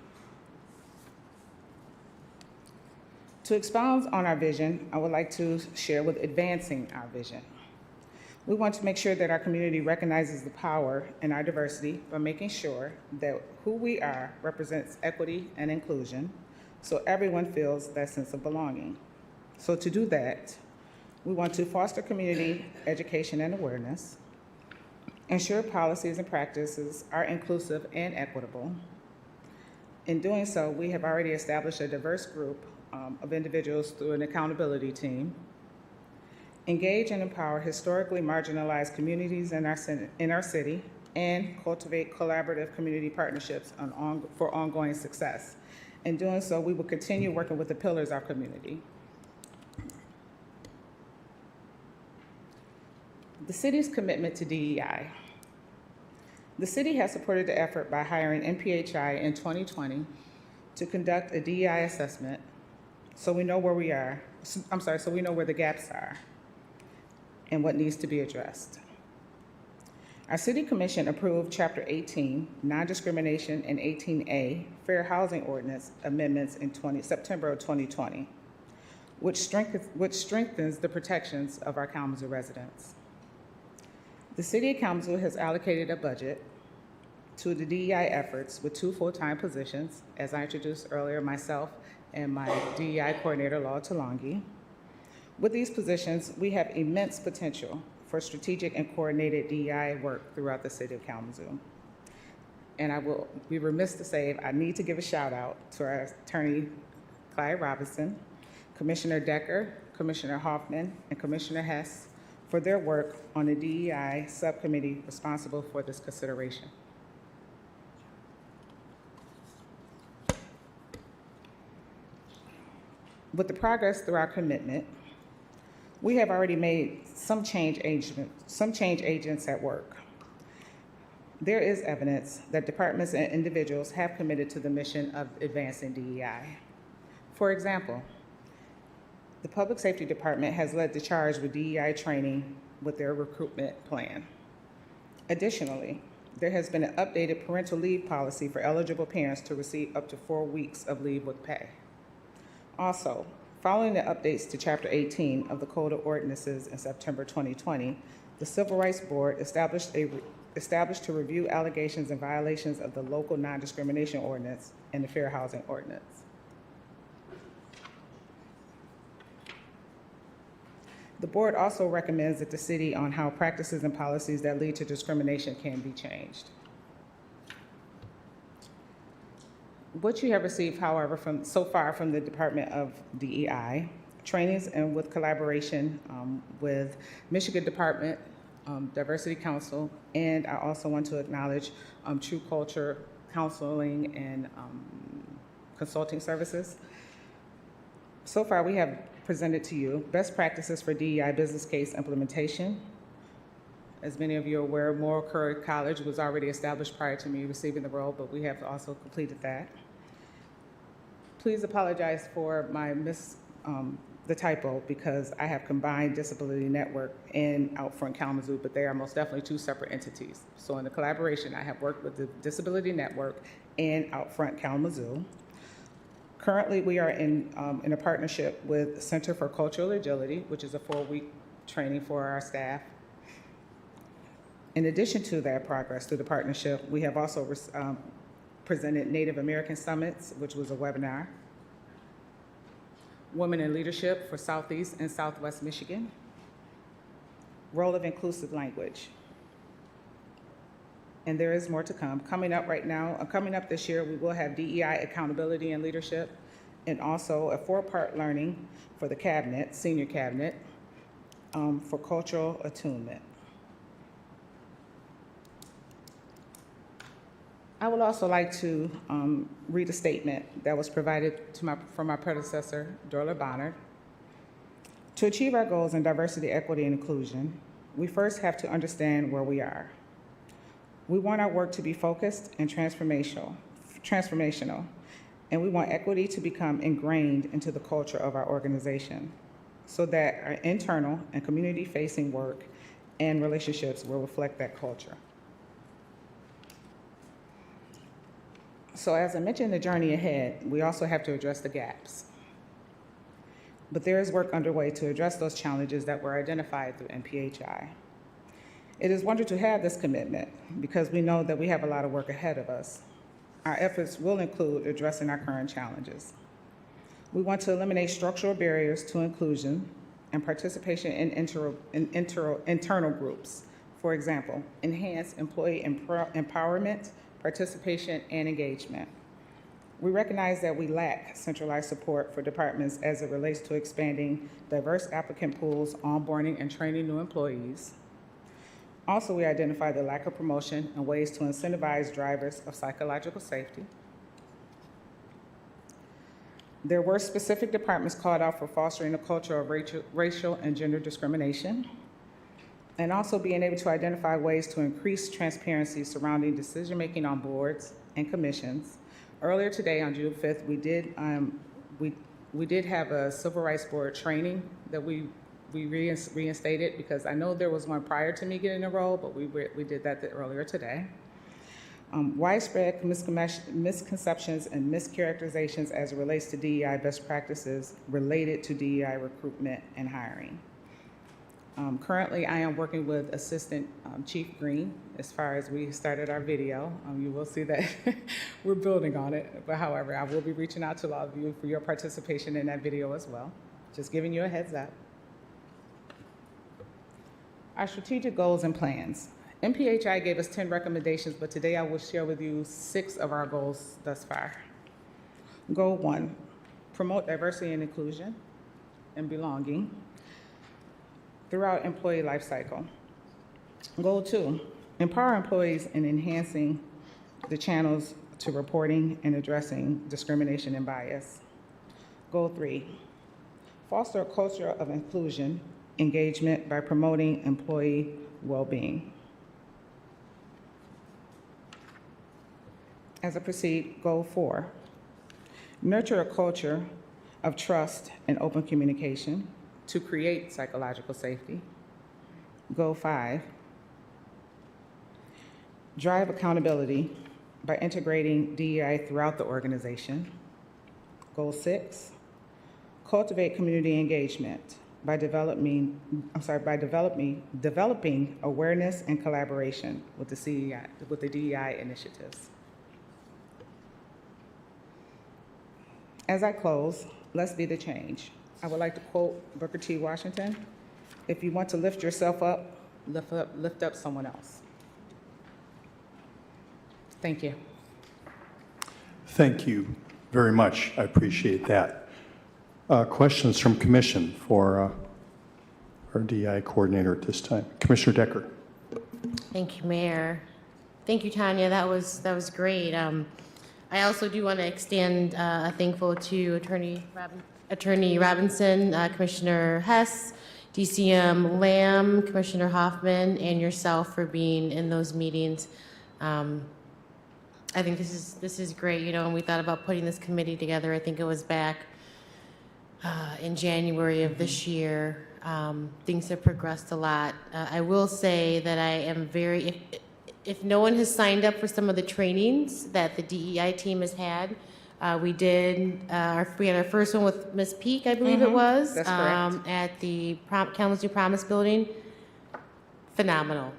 To expound on our vision, I would like to share with advancing our vision. We want to make sure that our community recognizes the power in our diversity by making sure that who we are represents equity and inclusion, so everyone feels that sense of belonging. So to do that, we want to foster community education and awareness, ensure policies and practices are inclusive and equitable. In doing so, we have already established a diverse group of individuals through an accountability team, engage and empower historically marginalized communities in our city, and cultivate collaborative community partnerships for ongoing success. In doing so, we will continue working with the pillars of our community. The city's commitment to DEI. The city has supported the effort by hiring NPHI in 2020 to conduct a DEI assessment so we know where we are, so we know where the gaps are and what needs to be addressed. Our City Commission approved Chapter 18, Non-Discrimination, and 18A, Fair Housing Ordinance amendments in September of 2020, which strengthens the protections of our Kalamazoo residents. The City of Kalamazoo has allocated a budget to the DEI efforts with 2 full-time positions, as I introduced earlier, myself and my DEI coordinator, Law Talangi. With these positions, we have immense potential for strategic and coordinated DEI work throughout the City of Kalamazoo. And I will be remiss to say, I need to give a shout out to our attorney, Clyde Robinson, Commissioner Decker, Commissioner Hoffman, and Commissioner Hess for their work on the DEI subcommittee responsible for this consideration. With the progress through our commitment, we have already made some change agents at work. There is evidence that departments and individuals have committed to the mission of advancing DEI. For example, the Public Safety Department has led the charge with DEI training with their recruitment plan. Additionally, there has been an updated parental leave policy for eligible parents to receive up to 4 weeks of leave with pay. Also, following the updates to Chapter 18 of the Code of Ordinances in September 2020, the Civil Rights Board established to review allegations and violations of the local non-discrimination ordinance and the Fair Housing Ordinance. The board also recommends that the city on how practices and policies that lead to discrimination can be changed. What you have received, however, so far from the Department of DEI, trainings and with collaboration with Michigan Department, Diversity Council, and I also want to acknowledge True Culture Counseling and consulting services. So far, we have presented to you best practices for DEI business case implementation. As many of you are aware, Moral Courage College was already established prior to me receiving the role, but we have also completed that. Please apologize for the typo, because I have combined Disability Network and Outfront Kalamazoo, but they are most definitely two separate entities. So in the collaboration, I have worked with the Disability Network and Outfront Kalamazoo. Currently, we are in a partnership with Center for Cultural Agility, which is a 4-week training for our staff. In addition to that progress through the partnership, we have also presented Native American Summits, which was a webinar. Women in Leadership for Southeast and Southwest Michigan. Role of inclusive language. And there is more to come. Coming up this year, we will have DEI accountability and leadership, and also a 4-part learning for the cabinet, senior cabinet, for cultural attunement. I would also like to read a statement that was provided from my predecessor, Dorla Bonner. To achieve our goals in diversity, equity, and inclusion, we first have to understand where we are. We want our work to be focused and transformational, and we want equity to become ingrained into the culture of our organization so that our internal and community-facing work and relationships will reflect that culture. So as I mentioned, the journey ahead, we also have to address the gaps. But there is work underway to address those challenges that were identified through NPHI. It is wonderful to have this commitment because we know that we have a lot of work ahead of us. Our efforts will include addressing our current challenges. We want to eliminate structural barriers to inclusion and participation in internal groups. For example, enhance employee empowerment, participation, and engagement. We recognize that we lack centralized support for departments as it relates to expanding diverse applicant pools, onboarding, and training new employees. Also, we identify the lack of promotion and ways to incentivize drivers of psychological safety. There were specific departments called out for fostering a culture of racial and gender discrimination, and also being able to identify ways to increase transparency surrounding decision-making on boards and commissions. Earlier today, on June 5th, we did have a Civil Rights Board training that we reinstated, because I know there was one prior to me getting the role, but we did that earlier today. Widespread misconceptions and mischaracterizations as it relates to DEI best practices related to DEI recruitment and hiring. Currently, I am working with Assistant Chief Green as far as we started our video. You will see that we're building on it, but however, I will be reaching out to a lot of you for your participation in that video as well. Just giving you a heads up. Our strategic goals and plans. MPHI gave us 10 recommendations, but today I will share with you 6 of our goals thus far. Goal 1, promote diversity and inclusion and belonging throughout employee life cycle. Goal 2, empower employees in enhancing the channels to reporting and addressing discrimination and bias. Goal 3, foster a culture of inclusion, engagement by promoting employee well-being. As I proceed, Goal 4, nurture a culture of trust and open communication to create psychological safety. Goal 5, drive accountability by integrating DEI throughout the organization. Goal 6, cultivate community engagement by developing awareness and collaboration with the DEI initiatives. As I close, let's be the change. I would like to quote Booker T. Washington: "If you want to lift yourself up, lift up someone else." Thank you. Thank you very much. I appreciate that. Questions from Commission for our DI coordinator at this time. Commissioner Decker. Thank you, Mayor. Thank you, Tanya. That was great. I also do want to extend a thankful to Attorney Robinson, Commissioner Hess, DCM Lamb, Commissioner Hoffman, and yourself for being in those meetings. I think this is great. You know, when we thought about putting this committee together, I think it was back in January of this year. Things have progressed a lot. I will say that I am very, if no one has signed up for some of the trainings that the DEI team has had, we had our first one with Ms. Peak, I believe it was. That's correct. At the Kalamazoo Promise Building. Phenomenal.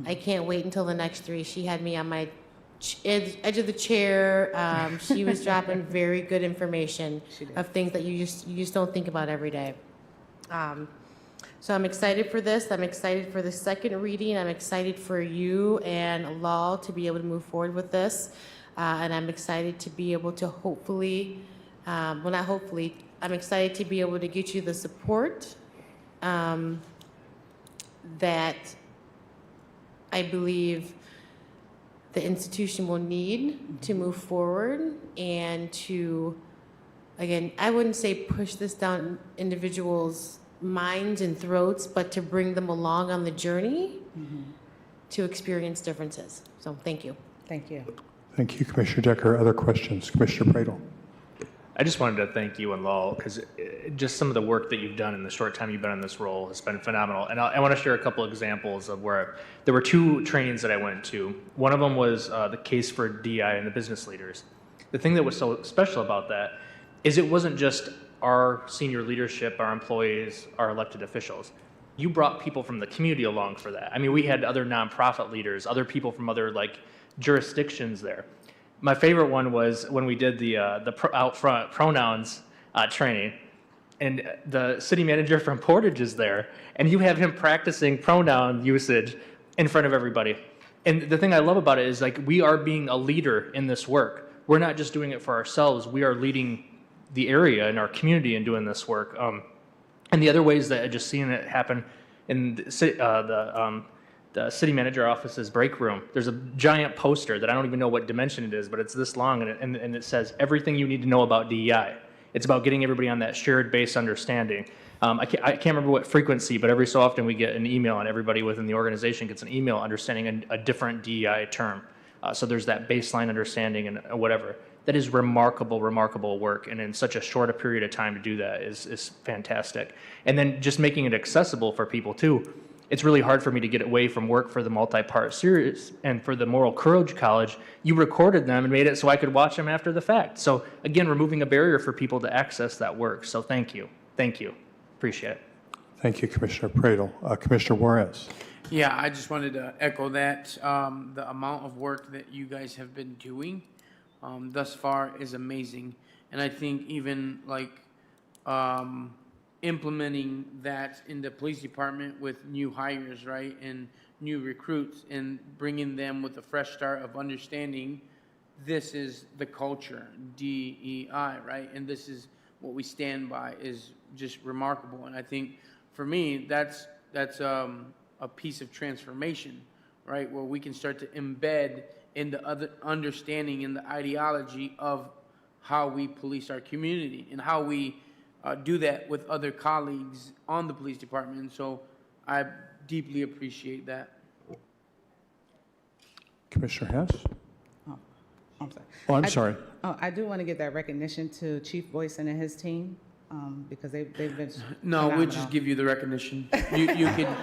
I can't wait until the next three. She had me on my edge of the chair. She was dropping very good information of things that you just don't think about every day. So I'm excited for this. I'm excited for the second reading. I'm excited for you and Lal to be able to move forward with this. And I'm excited to be able to hopefully, well, not hopefully, I'm excited to be able to get you the support that I believe the institution will need to move forward and to, again, I wouldn't say push this down individuals' minds and throats, but to bring them along on the journey to experience differences. So thank you. Thank you. Thank you, Commissioner Decker. Other questions? Commissioner Pradel. I just wanted to thank you and Lal because just some of the work that you've done in the short time you've been in this role has been phenomenal. And I want to share a couple examples of where there were two trainings that I went to. One of them was the case for DI and the business leaders. The thing that was so special about that is it wasn't just our senior leadership, our employees, our elected officials. You brought people from the community along for that. I mean, we had other nonprofit leaders, other people from other jurisdictions there. My favorite one was when we did the out front pronouns training, and the city manager from Portage is there, and you have him practicing pronoun usage in front of everybody. And the thing I love about it is we are being a leader in this work. We're not just doing it for ourselves. We are leading the area and our community in doing this work. And the other ways that I just seen it happen in the city manager office's break room, there's a giant poster that I don't even know what dimension it is, but it's this long, and it says everything you need to know about DEI. It's about getting everybody on that shared base understanding. I can't remember what frequency, but every so often we get an email, and everybody within the organization gets an email understanding a different DEI term. So there's that baseline understanding and whatever. That is remarkable, remarkable work, and in such a short a period of time to do that is fantastic. And then just making it accessible for people too. It's really hard for me to get away from work for the multi-part series, and for the Moral Courage College, you recorded them and made it so I could watch them after the fact. So again, removing a barrier for people to access that work. So thank you. Appreciate it. Thank you, Commissioner Pradel. Commissioner Juarez. Yeah, I just wanted to echo that. The amount of work that you guys have been doing thus far is amazing. And I think even implementing that in the police department with new hires, right, and new recruits, and bringing them with a fresh start of understanding this is the culture, DEI, right, and this is what we stand by is just remarkable. And I think for me, that's a piece of transformation, right, where we can start to embed in the other understanding and the ideology of how we police our community and how we do that with other colleagues on the police department. And so I deeply appreciate that. Commissioner Hess? Oh, I'm sorry. Oh, I'm sorry. I do want to give that recognition to Chief Boyson and his team because they've been No, phenomenal. we'll just give you the recognition. You can,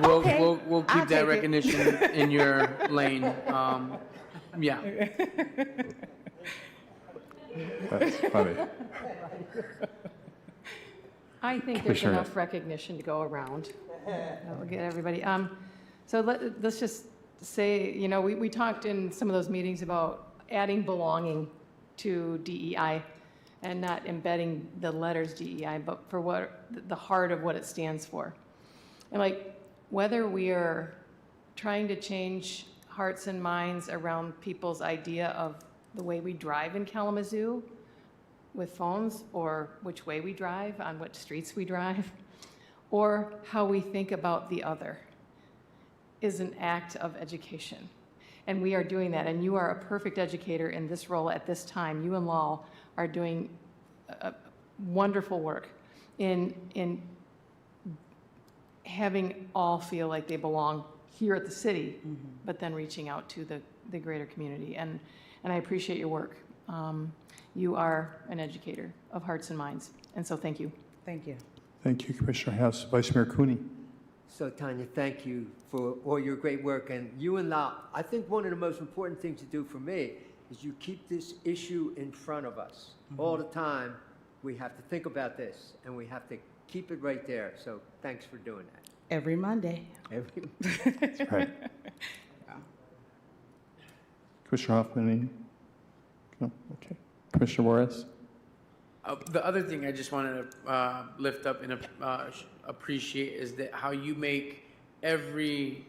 we'll I'll keep that take it. recognition in your lane. Yeah. That's funny. I think there's Commissioner. enough recognition to go around. That will get everybody. So let's just say, we talked in some of those meetings about adding belonging to DEI and not embedding the letters DEI, but for what the heart of what it stands for. And whether we are trying to change hearts and minds around people's idea of the way we drive in Kalamazoo with phones, or which way we drive, on which streets we drive, or how we think about the other, is an act of education. And we are doing that, and you are a perfect educator in this role at this time. You and Lal are doing wonderful work in having all feel like they belong here at the city, but then reaching out to the greater community. And I appreciate your work. You are an educator of hearts and minds, and so thank you. Thank you. Thank you, Commissioner Hess. Vice Mayor Cooney. So Tanya, thank you for all your great work. And you and Lal, I think one of the most important things to do for me is you keep this issue in front of us. All the time, we have to think about this, and we have to keep it right there. So thanks for doing that. Every Monday. That's right. Commissioner Hoffman, any? No? Okay. Commissioner Juarez? The other thing I just wanted to lift up and appreciate is that how you make every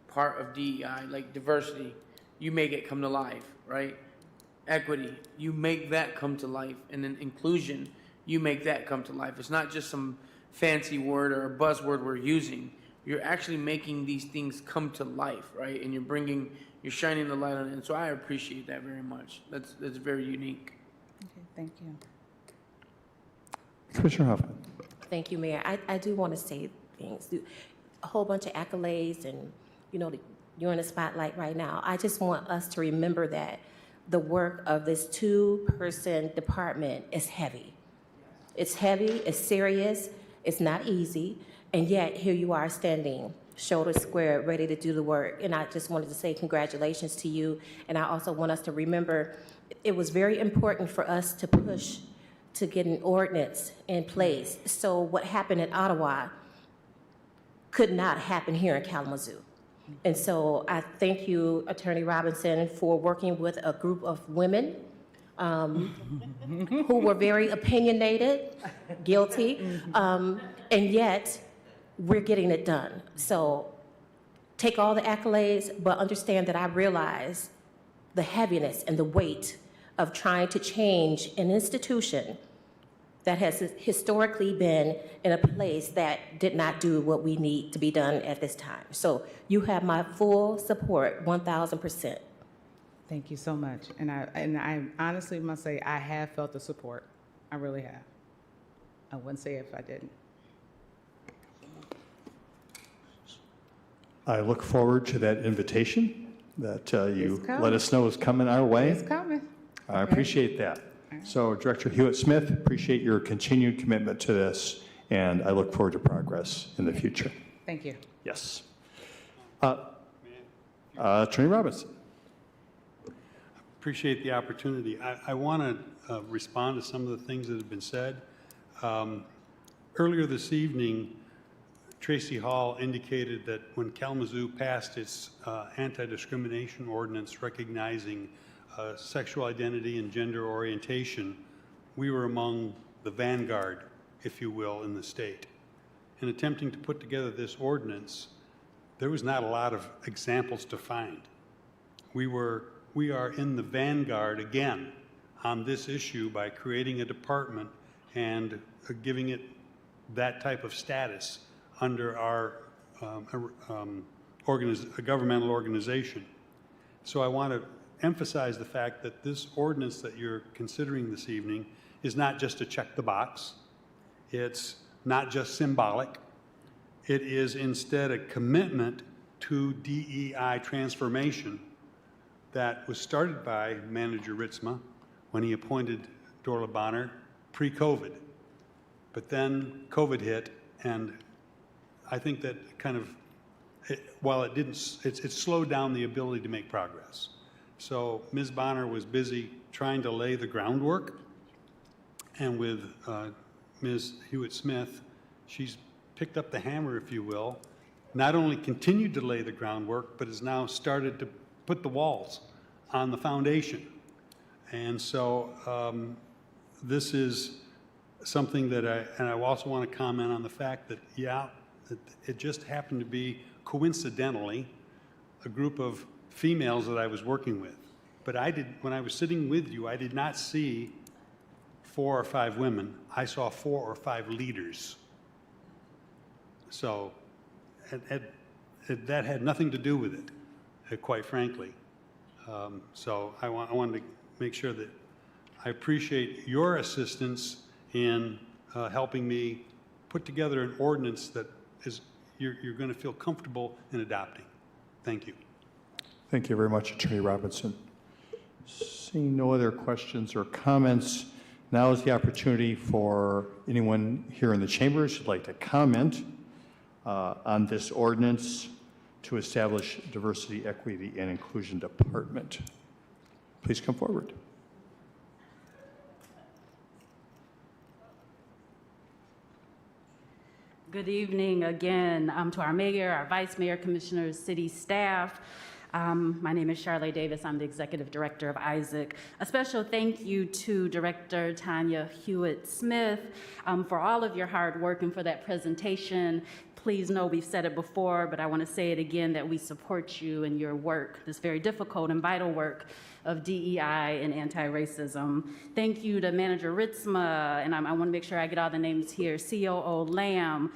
part of DEI, like diversity, you make it come to life, right? Equity, you make that come to life. And then inclusion, you make that come to life. It's not just some fancy word or a buzzword we're using. You're actually making these things come to life, right? And you're shining the light on it. And so I appreciate that very much. That's very unique. Okay, thank you. Commissioner Hoffman? Thank you, Mayor. I do want to say things. A whole bunch of accolades, and you're in the spotlight right now. I just want us to remember that the work of this 2-person department is heavy. It's heavy, it's serious, it's not easy, and yet here you are standing shoulder square, ready to do the work. And I just wanted to say congratulations to you. And I also want us to remember it was very important for us to push to get an ordinance in place. So what happened in Ottawa could not happen here in Kalamazoo. And so I thank you, Attorney Robinson, for working with a group of women who were very opinionated, guilty, and yet we're getting it done. So take all the accolades, but understand that I realize the heaviness and the weight of trying to change an institution that has historically been in a place that did not do what we need to be done at this time. So you have my full support, 1,000%. Thank you so much. And I honestly must say I have felt the support. I really have. I wouldn't say if I didn't. I look forward to that invitation that you It's coming. let us know is coming our way. It's coming. I appreciate that. So Director Hewitt-Smith, appreciate your continued commitment to this, and I look forward to progress in the future. Thank you. Yes. Attorney Robinson. Appreciate the opportunity. I want to respond to some of the things that have been said. Earlier this evening, Tracy Hall indicated that when Kalamazoo passed its anti-discrimination ordinance recognizing sexual identity and gender orientation, we were among the vanguard, if you will, in the state. In attempting to put together this ordinance, there was not a lot of examples to find. We are in the vanguard again on this issue by creating a department and giving it that type of status under our governmental organization. So I want to emphasize the fact that this ordinance that you're considering this evening is not just to check the box. It's not just symbolic. It is instead a commitment to DEI transformation that was started by Manager Ritzma when he appointed Dorla Bonner pre-COVID. But then COVID hit, and I think that while it slowed down the ability to make progress. So Ms. Bonner was busy trying to lay the groundwork, and with Ms. Hewitt-Smith, she's picked up the hammer, if you will, not only continued to lay the groundwork, but has now started to put the walls on the foundation. And so this is something that I also want to comment on the fact that, that it just happened to be coincidentally a group of females that I was working with. But when I was sitting with you, I did not see 4 or 5 women. I saw 4 or 5 leaders. So that had nothing to do with it. quite frankly. So I wanted to make sure that I appreciate your assistance in helping me put together an ordinance that is you're going to feel comfortable in adopting. Thank you. Thank you very much, Attorney Robinson. Seeing no other questions or comments, now is the opportunity for anyone here in the chambers who'd like to comment on this ordinance to establish Diversity, Equity, and Inclusion Department. Please come forward. Good evening again to our mayor, our vice mayor, commissioners, city staff. My name is Charlotte Davis. I'm the executive director of Isaac. A special thank you to Director Tanya Hewitt-Smith for all of your hard work and for that presentation. Please know we've said it before, but I want to say it again that we support you in your work, this very difficult and vital work of DEI and anti-racism. Thank you to Manager Ritzma, and I want to make sure I get all the names here, COO Lamb,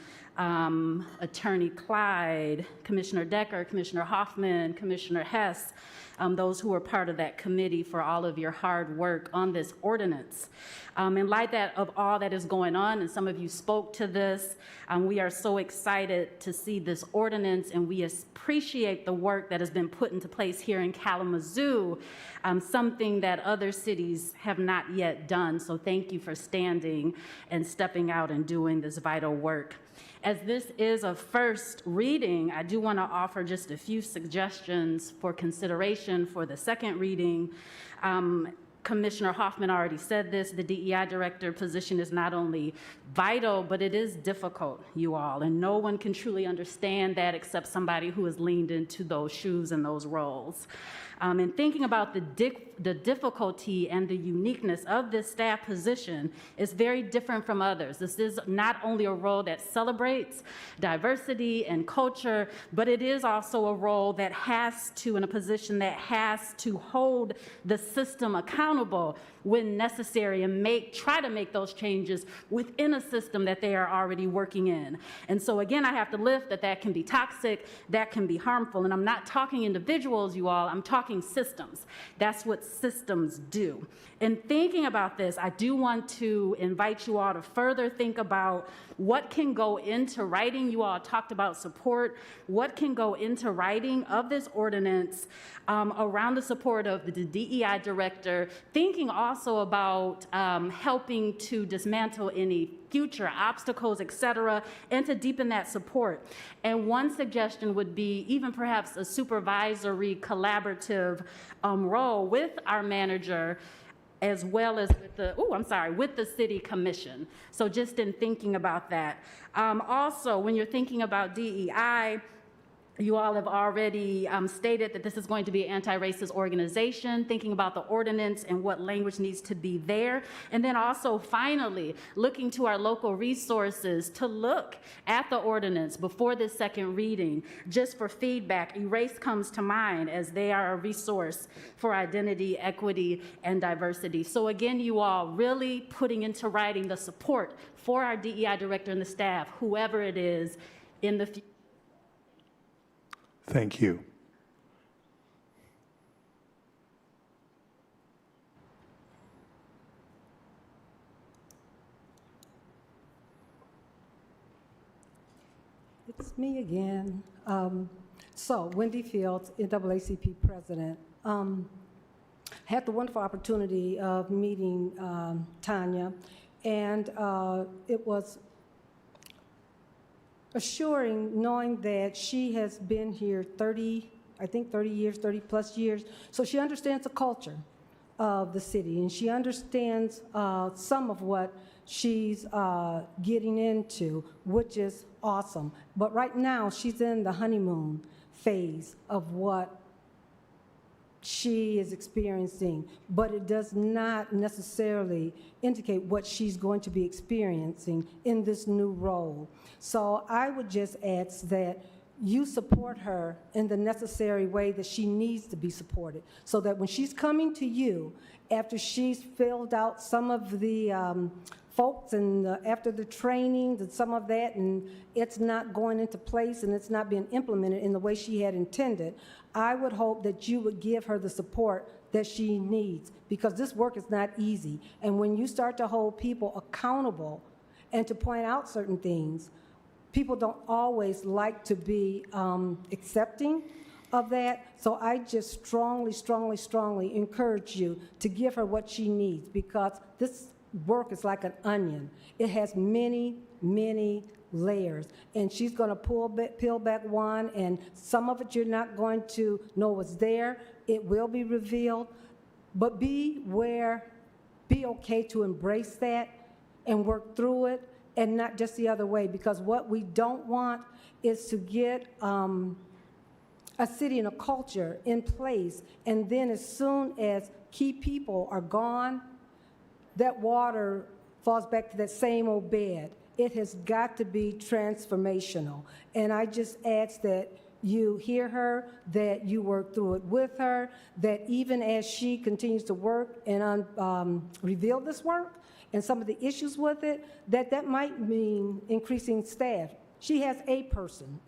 Attorney Clyde, Commissioner Decker, Commissioner Hoffman, Commissioner Hess, those who were part of that committee for all of your hard work on this ordinance. In light of all that is going on, and some of you spoke to this, we are so excited to see this ordinance, and we appreciate the work that has been put into place here in Kalamazoo, something that other cities have not yet done. So thank you for standing and stepping out and doing this vital work. As this is a first reading, I do want to offer just a few suggestions for consideration for the second reading. Commissioner Hoffman already said this, the DEI director position is not only vital, but it is difficult, you all, and no one can truly understand that except somebody who has leaned into those shoes and those roles. And thinking about the difficulty and the uniqueness of this staff position is very different from others. This is not only a role that celebrates diversity and culture, but it is also a role that has to, in a position that has to hold the system accountable when necessary and try to make those changes within a system that they are already working in. And so again, I have to lift that can be toxic, that can be harmful. And I'm not talking individuals, you all, I'm talking systems. That's what systems do. In thinking about this, I do want to invite you all to further think about what can go into writing. You all talked about support. What can go into writing of this ordinance around the support of the DEI director, thinking also about helping to dismantle any future obstacles, et cetera, and to deepen that support. And one suggestion would be even perhaps a supervisory collaborative role with our manager, as well as with the city commission. So just in thinking about that. Also, when you're thinking about DEI, you all have already stated that this is going to be an anti-racist organization, thinking about the ordinance and what language needs to be there. And then also, finally, looking to our local resources to look at the ordinance before this second reading, just for feedback. Erase comes to mind as they are a resource for identity, equity, and diversity. So again, you all really putting into writing the support for our DEI director and the staff, whoever it is, in the future. Thank you. It's me again. So Wendy Fields, NAACP president. Had the wonderful opportunity of meeting Tanya, and it was assuring knowing that she has been here 30 years, 30 plus years. So she understands the culture of the city, and she understands some of what she's getting into, which is awesome. But right now, she's in the honeymoon phase of what she is experiencing, but it does not necessarily indicate what she's going to be experiencing in this new role. So I would just ask that you support her in the necessary way that she needs to be supported, so that when she's coming to you, after she's filled out some of the folks and after the training and some of that, and it's not going into place and it's not being implemented in the way she had intended, I would hope that you would give her the support that she needs, because this work is not easy. And when you start to hold people accountable and to point out certain things, people don't always like to be accepting of that. So I just strongly, strongly, strongly encourage you to give her what she needs, because this work is like an onion. It has many, many layers, and she's going to peel back one, and some of it you're not going to know what's there. It will be revealed, but be okay to embrace that and work through it, and not just the other way, because what we don't want is to get a city and a culture in place, and then as soon as key people are gone, that water falls back to that same old bed. It has got to be transformational. And I just ask that you hear her, that you work through it with her, that even as she continues to work and reveal this work and some of the issues with it, that might mean increasing staff. She has a person.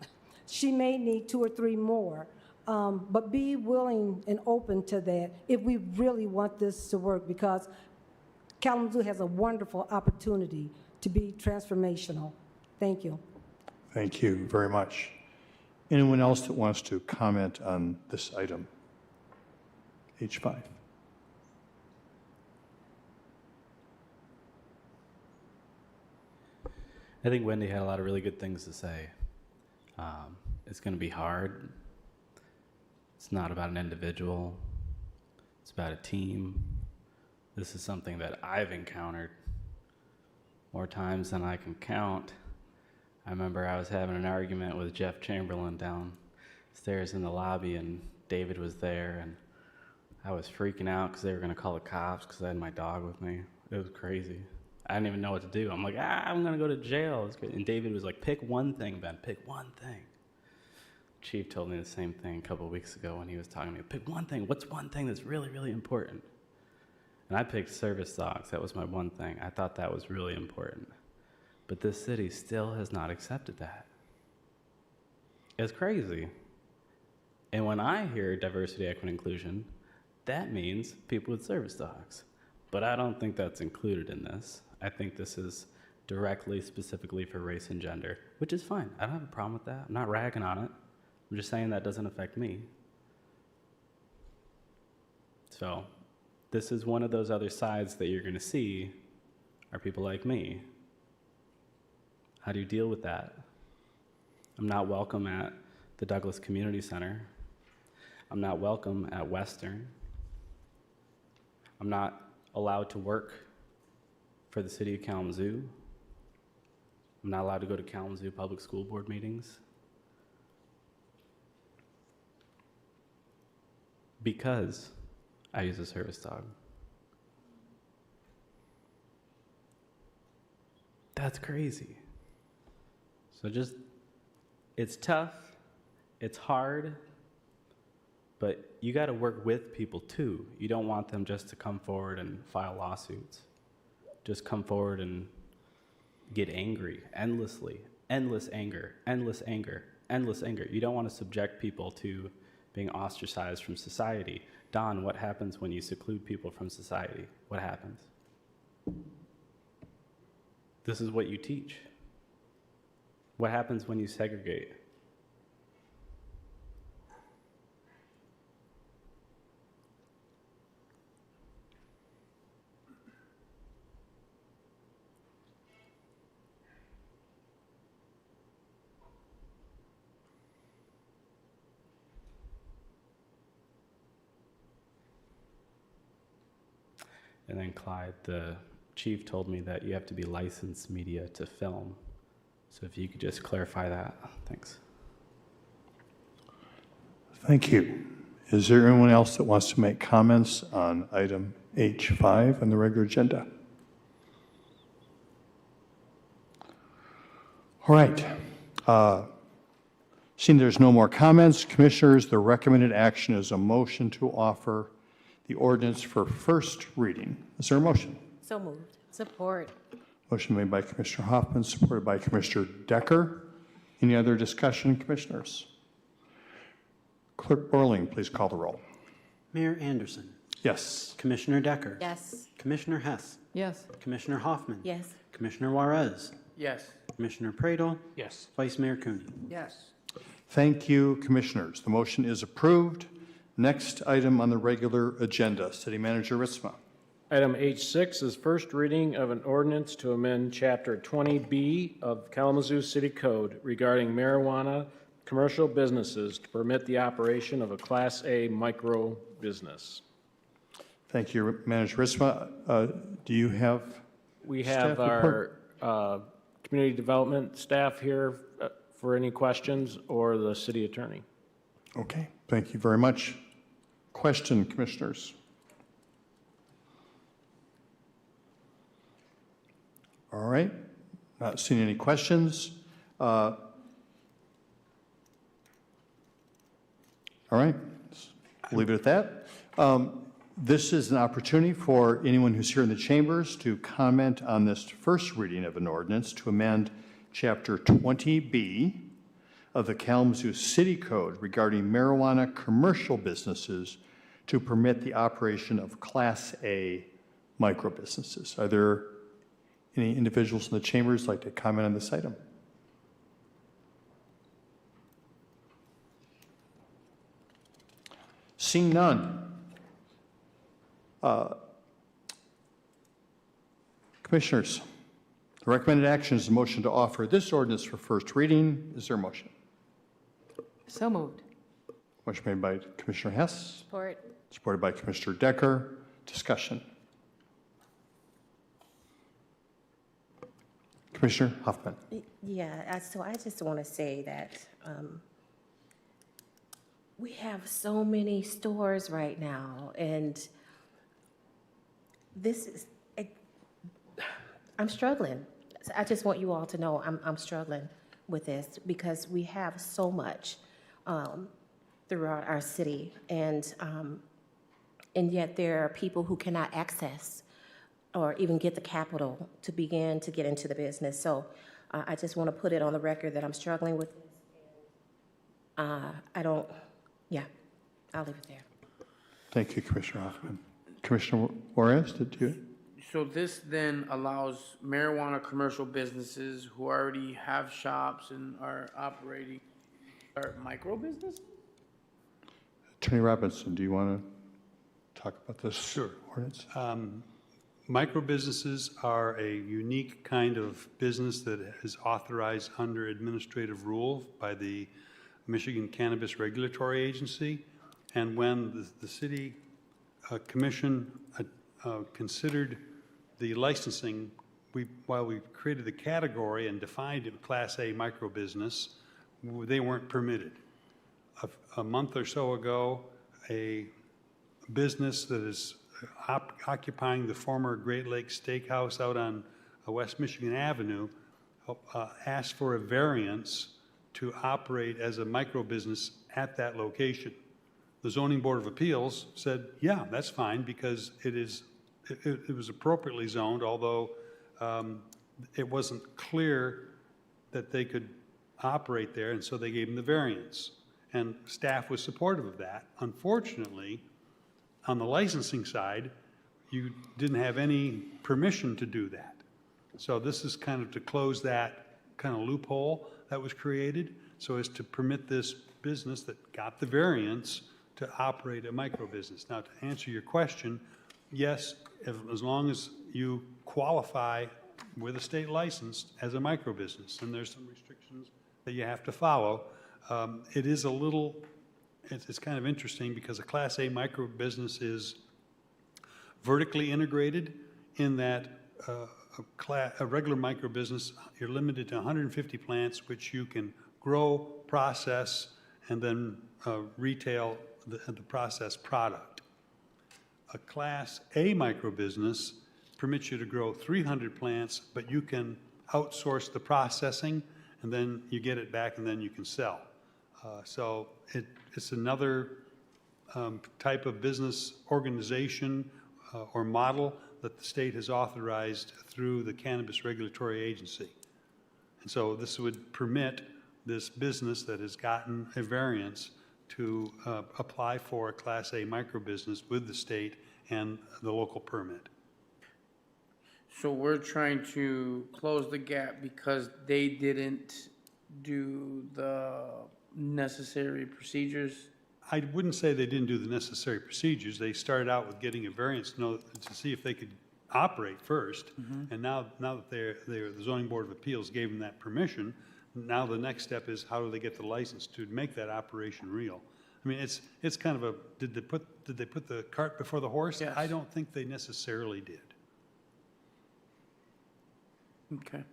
She may need 2 or 3 more. But be willing and open to that if we really want this to work, because Kalamazoo has a wonderful opportunity to be transformational. Thank you. Thank you very much. Anyone else that wants to comment on this item? H5. I think Wendy had a lot of really good things to say. It's going to be hard. It's not about an individual. It's about a team. This is something that I've encountered more times than I can count. I remember I was having an argument with Jeff Chamberlain downstairs in the lobby, and David was there, and I was freaking out because they were going to call the cops because I had my dog with me. It was crazy. I didn't even know what to do. I'm like, I'm going to go to jail. And David was like, pick one thing, Ben, pick one thing. Chief told me the same thing a couple of weeks ago when he was talking to me. Pick one thing. What's one thing that's really, really important? And I picked service dogs. That was my one thing. I thought that was really important. But this city still has not accepted that. It's crazy. And when I hear diversity, equity, inclusion, that means people with service dogs. But I don't think that's included in this. I think this is directly, specifically for race and gender, which is fine. I don't have a problem with that. I'm not ragging on it. I'm just saying that doesn't affect me. So this is one of those other sides that you're going to see are people like me. How do you deal with that? I'm not welcome at the Douglas Community Center. I'm not welcome at Western. I'm not allowed to work for the city of Kalamazoo. I'm not allowed to go to Kalamazoo Public School Board meetings because I use a service dog. That's crazy. So it's tough, it's hard, but you got to work with people too. You don't want them just to come forward and file lawsuits. Just come forward and get angry endlessly. Endless anger, endless anger, endless anger. You don't want to subject people to being ostracized from society. Don, what happens when you seclude people from society? What happens? This is what you teach. What happens when you segregate? And then Clyde, the chief, told me that you have to be licensed media to film. So if you could just clarify that, thanks. Thank you. Is there anyone else that wants to make comments on item H5 on the regular agenda? All right. Seeing there's no more comments, commissioners, the recommended action is a motion to offer the ordinance for first reading. Is there a motion? So moved. Support. Motion made by Commissioner Hoffman, supported by Commissioner Decker. Any other discussion, commissioners? Clerk Borling, please call the roll. Mayor Anderson. Yes. Commissioner Decker. Yes. Commissioner Hess. Yes. Commissioner Hoffman. Yes. Commissioner Juarez. Yes. Commissioner Pradel. Yes. Vice Mayor Cooney. Yes. Thank you, commissioners. The motion is approved. Next item on the regular agenda, City Manager Ritzma. Item H6 is first reading of an ordinance to amend Chapter 20B of Kalamazoo City Code regarding marijuana commercial businesses to permit the operation of a Class A micro business. Thank you, Manager Ritzma. Do you have? We staff have our community development staff here for any questions, or the city attorney. Okay, thank you very much. Question, commissioners? All right, not seeing any questions. All right, we'll leave it at that. This is an opportunity for anyone who's here in the chambers to comment on this first reading of an ordinance to amend Chapter 20B of the Kalamazoo City Code regarding marijuana commercial businesses to permit the operation of Class A micro businesses. Are there any individuals in the chambers like to comment on this item? Seeing none. Commissioners, the recommended action is a motion to offer this ordinance for first reading. Is there a motion? So moved. Motion made by Commissioner Hess, Support. supported by Commissioner Decker. Discussion. Commissioner Hoffman. Yeah, so I just want to say that we have so many stores right now, and this is, I'm struggling. I just want you all to know I'm struggling with this because we have so much throughout our city, and yet there are people who cannot access or even get the capital to begin to get into the business. So I just want to put it on the record that I'm struggling with this. I'll leave it there. Thank you, Commissioner Hoffman. Commissioner Juarez, did you? So this then allows marijuana commercial businesses who already have shops and are operating, are micro business? Attorney Robinson, do you want to talk about this ordinance? Micro businesses are a unique kind of business that is authorized under administrative rule by the Michigan Cannabis Regulatory Agency. And when the city commission considered the licensing, while we created the category and defined a Class A micro business, they weren't permitted. A month or so ago, a business that is occupying the former Great Lakes Steakhouse out on West Michigan Avenue asked for a variance to operate as a micro business at that location. The Zoning Board of Appeals said, yeah, that's fine because it was appropriately zoned, although it wasn't clear that they could operate there, and so they gave them the variance. And staff was supportive of that. Unfortunately, on the licensing side, you didn't have any permission to do that. So this is kind of to close that kind of loophole that was created so as to permit this business that got the variance to operate a micro business. Now, to answer your question, yes, as long as you qualify with a state license as a micro business, and there's some restrictions that you have to follow, it is a little, it's kind of interesting because a Class A micro business is vertically integrated in that a regular micro business, you're limited to 150 plants, which you can grow, process, and then retail the processed product. A Class A micro business permits you to grow 300 plants, but you can outsource the processing, and then you get it back, and then you can sell. So it's another type of business organization or model that the state has authorized through the Cannabis Regulatory Agency. And so this would permit this business that has gotten a variance to apply for a Class A microbusiness with the state and the local permit. So we're trying to close the gap because they didn't do the necessary procedures? I wouldn't say they didn't do the necessary procedures. They started out with getting a variance to see if they could operate first. And now that the Zoning Board of Appeals gave them that permission, now the next step is how do they get the license to make that operation real? I mean, it's kind of a, did they put the cart before the horse? Yes. I don't think they necessarily did. Okay.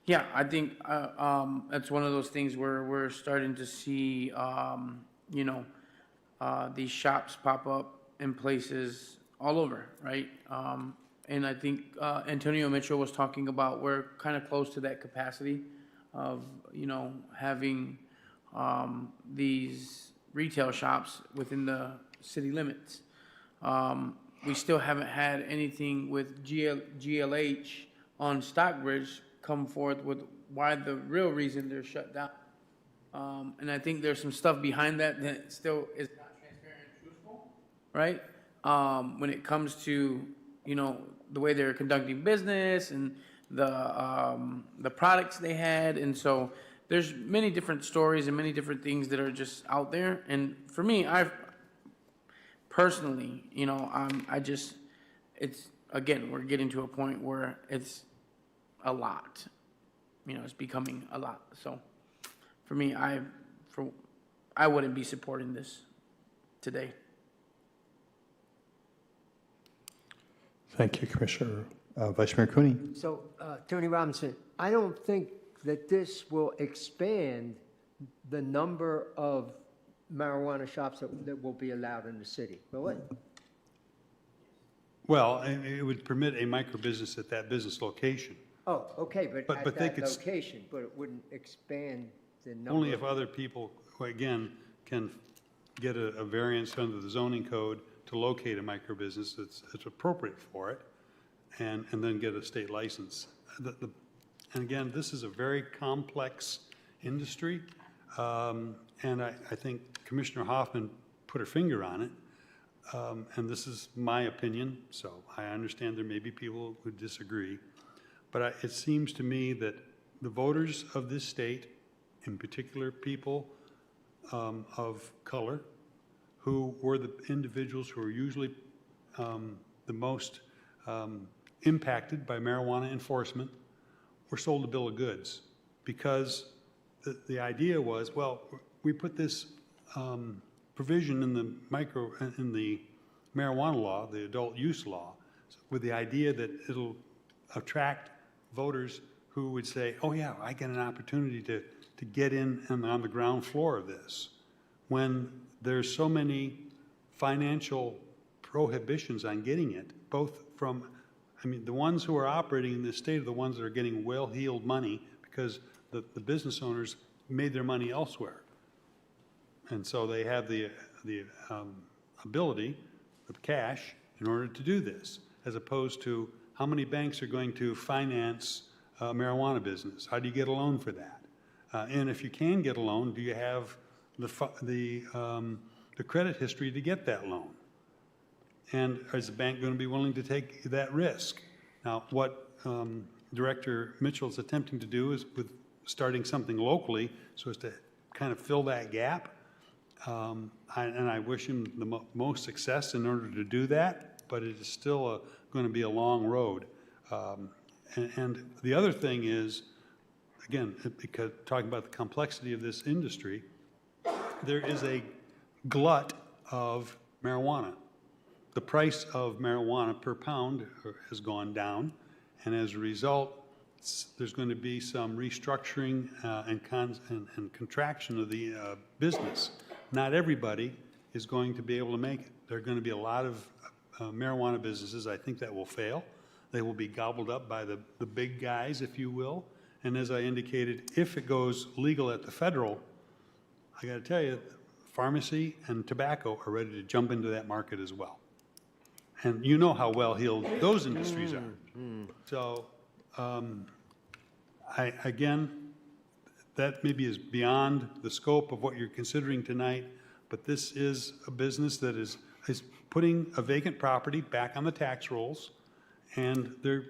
Yeah, I think that's one of those things where we're starting to see, these shops pop up in places all over, right? And I think Antonio Mitchell was talking about we're kind of close to that capacity of, having these retail shops within the city limits. We still haven't had anything with GLH on Stockbridge come forth with why the real reason they're shut down. And I think there's some stuff behind that that still is not transparent and truthful, right? When it comes to, the way they're conducting business and the products they had. And so there's many different stories and many different things that are just out there. And for me, I've personally, it's, again, we're getting to a point where it's a lot. It's becoming a lot. So for me, I wouldn't be supporting this today. Thank you, Commissioner. Vice Mayor Cooney. So, Tony Robinson, I don't think that this will expand the number of marijuana shops that will be allowed in the city, will it? Well, it would permit a microbusiness at that business location. Oh, okay, but But at they that could location, but it wouldn't expand the number. Only if other people, who, again, can get a variance under the zoning code to locate a microbusiness that's appropriate for it, and then get a state license. And again, this is a very complex industry, and I think Commissioner Hoffman put her finger on it, and this is my opinion, so I understand there may be people who disagree, but it seems to me that the voters of this state, in particular people of color, who were the individuals who are usually the most impacted by marijuana enforcement, were sold a bill of goods because the idea was, well, we put this provision in the marijuana law, the adult use law, with the idea that it'll attract voters who would say, oh yeah, I get an opportunity to get in on the ground floor of this. When there's so many financial prohibitions on getting it, both from, the ones who are operating in this state are the ones that are getting well-heeled money because the business owners made their money elsewhere. And so they have the ability of cash in order to do this, as opposed to how many banks are going to finance a marijuana business? How do you get a loan for that? And if you can get a loan, do you have the credit history to get that loan? And is the bank going to be willing to take that risk? Now, what Director Mitchell is attempting to do is with starting something locally so as to kind of fill that gap. And I wish him the most success in order to do that, but it is still going to be a long road. And the other thing is, again, because talking about the complexity of this industry, there is a glut of marijuana. The price of marijuana per pound has gone down, and as a result, there's going to be some restructuring and contraction of the business. Not everybody is going to be able to make it. There are going to be a lot of marijuana businesses, I think, that will fail. They will be gobbled up by the big guys, if you will. And as I indicated, if it goes legal at the federal, I got to tell you, pharmacy and tobacco are ready to jump into that market as well. And you know how well-heeled those industries are. So, again, that maybe is beyond the scope of what you're considering tonight, but this is a business that is putting a vacant property back on the tax rolls, and they're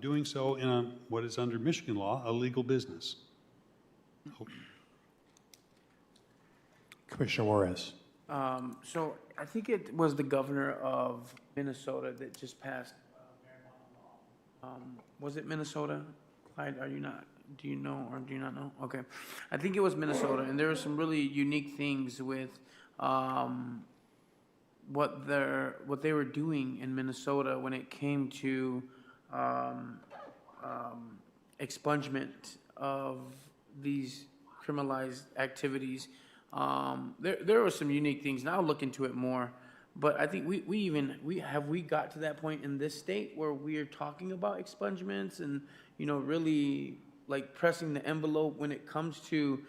doing so in what is under Michigan law, a legal business. Commissioner Juarez. So I think it was the governor of Minnesota that just passed marijuana law. Was it Minnesota? Clyde, do you know or do you not know? Okay. I think it was Minnesota, and there were some really unique things with what they were doing in Minnesota when it came to expungement of these criminalized activities. There were some unique things, and I'll look into it more. But I think we got to that point in this state where we are talking about expungements and really like pressing the envelope when it comes to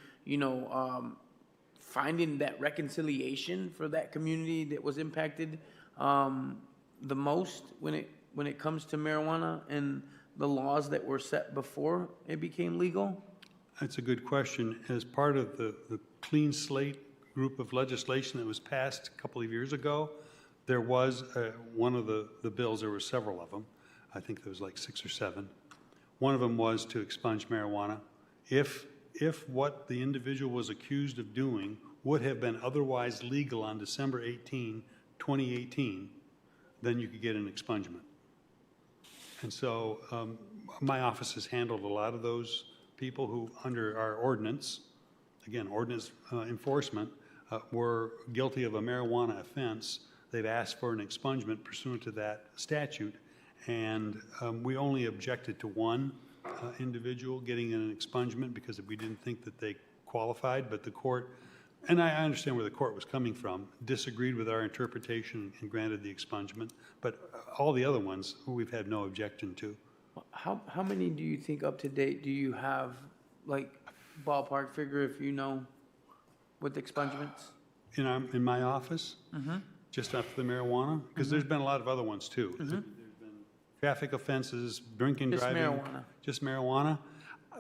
finding that reconciliation for that community that was impacted the most when it comes to marijuana and the laws that were set before it became legal. That's a good question. As part of the clean slate group of legislation that was passed a couple of years ago, there was one of the bills, there were several of them. I think there was like 6 or 7. One of them was to expunge marijuana. If what the individual was accused of doing would have been otherwise legal on December 18, 2018, then you could get an expungement. And so my office has handled a lot of those people who, under our ordinance, again, ordinance enforcement, were guilty of a marijuana offense. They've asked for an expungement pursuant to that statute, and we only objected to one individual getting an expungement because we didn't think that they qualified, but the court, and I understand where the court was coming from, disagreed with our interpretation and granted the expungement, but all the other ones we've had no objection to. How many do you think up to date do you have, like ballpark figure, if you know, with expungements? In my office, just after the marijuana, because there's been a lot of other ones too. There's been traffic offenses, drinking, Just driving, marijuana. just marijuana.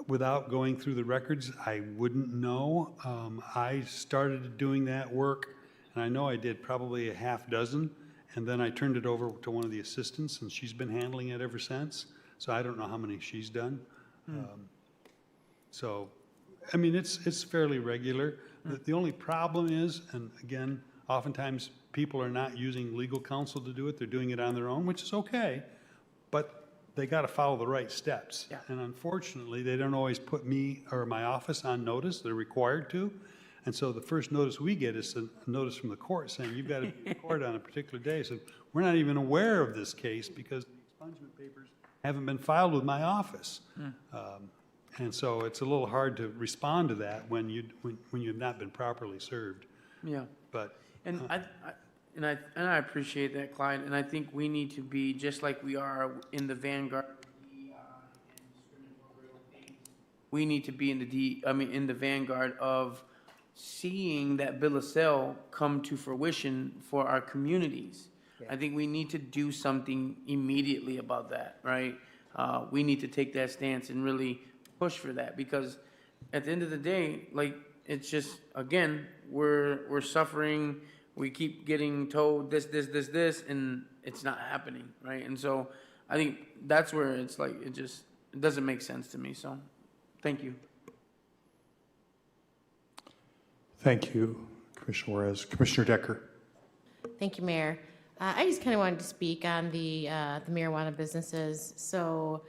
Without going through the records, I wouldn't know. I started doing that work, and I know I did probably a half dozen, and then I turned it over to one of the assistants, and she's been handling it ever since. So I don't know how many she's done. So, I mean, it's fairly regular. The only problem is, and again, oftentimes people are not using legal counsel to do it. They're doing it on their own, which is okay, but they got to follow the right steps. Yeah. And unfortunately, they don't always put me or my office on notice. They're required to. And so the first notice we get is a notice from the court saying, you've got to be in court on a particular day. So we're not even aware of this case because the expungement papers haven't been filed with my office. And so it's a little hard to respond to that when you've not been properly served. Yeah. But And I appreciate that, Clyde, and I think we need to be just like we are in the vanguard. We need to be in the vanguard of seeing that bill of sale come to fruition for our communities. I think we need to do something immediately about that, right? We need to take that stance and really push for that, because at the end of the day, like, it's just, again, we're suffering. We keep getting told this, and it's not happening, right? And so I think that's where it's like, it doesn't make sense to me. So thank you. Thank you, Commissioner Juarez. Commissioner Decker. Thank you, Mayor. I just kind of wanted to speak on the marijuana businesses. So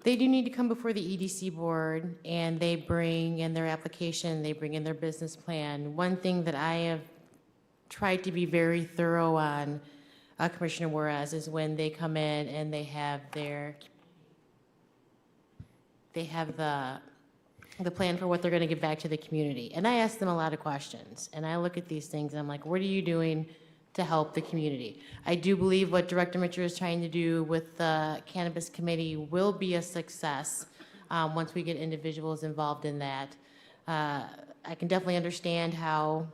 they do need to come before the EDC board, and they bring in their application, they bring in their business plan. One thing that I have tried to be very thorough on, Commissioner Juarez, is when they come in and they have the plan for what they're going to give back to the community. And I ask them a lot of questions, and I look at these things and I'm like, what are you doing to help the community? I do believe what Director Mitchell is trying to do with the Cannabis Committee will be a success once we get individuals involved in that. I can definitely understand how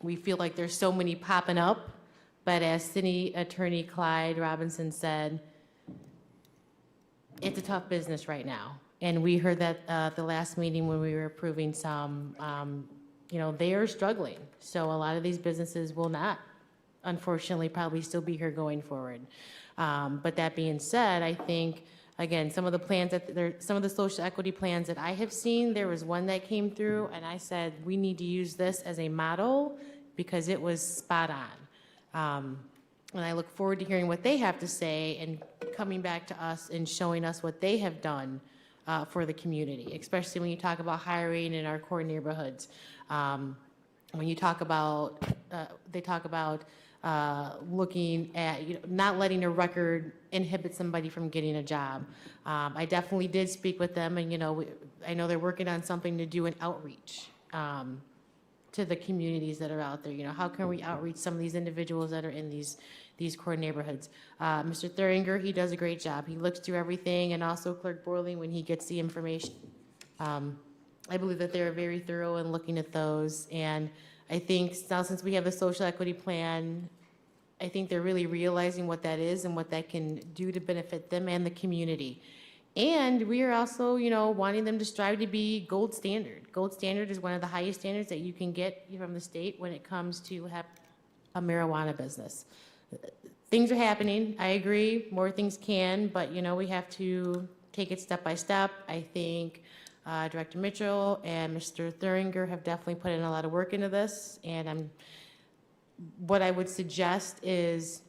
we feel like there's so many popping up, But as City Attorney Clyde Robinson said, it's a tough business right now. And we heard that at the last meeting when we were approving some, they are struggling. So a lot of these businesses will not, unfortunately, probably still be here going forward. But that being said, I think, again, some of the social equity plans that I have seen, there was one that came through and I said, we need to use this as a model because it was spot on. And I look forward to hearing what they have to say and coming back to us and showing us what they have done for the community, especially when you talk about hiring in our core neighborhoods. When you talk about, they talk about looking at, not letting a record inhibit somebody from getting a job. I definitely did speak with them, and I know they're working on something to do an outreach to the communities that are out there. How can we outreach some of these individuals that are in these core neighborhoods? Mr. Thuringer, he does a great job. He looks through everything, and also Clerk Borling when he gets the information. I believe that they're very thorough in looking at those, and I think now since we have a social equity plan, I think they're really realizing what that is and what that can do to benefit them and the community. And we are also, wanting them to strive to be gold standard. Gold standard is one of the highest standards that you can get from the state when it comes to have a marijuana business. Things are happening. I agree. More things can, but we have to take it step by step. I think Director Mitchell and Mr. Thuringer have definitely put in a lot of work into this, and what I would suggest is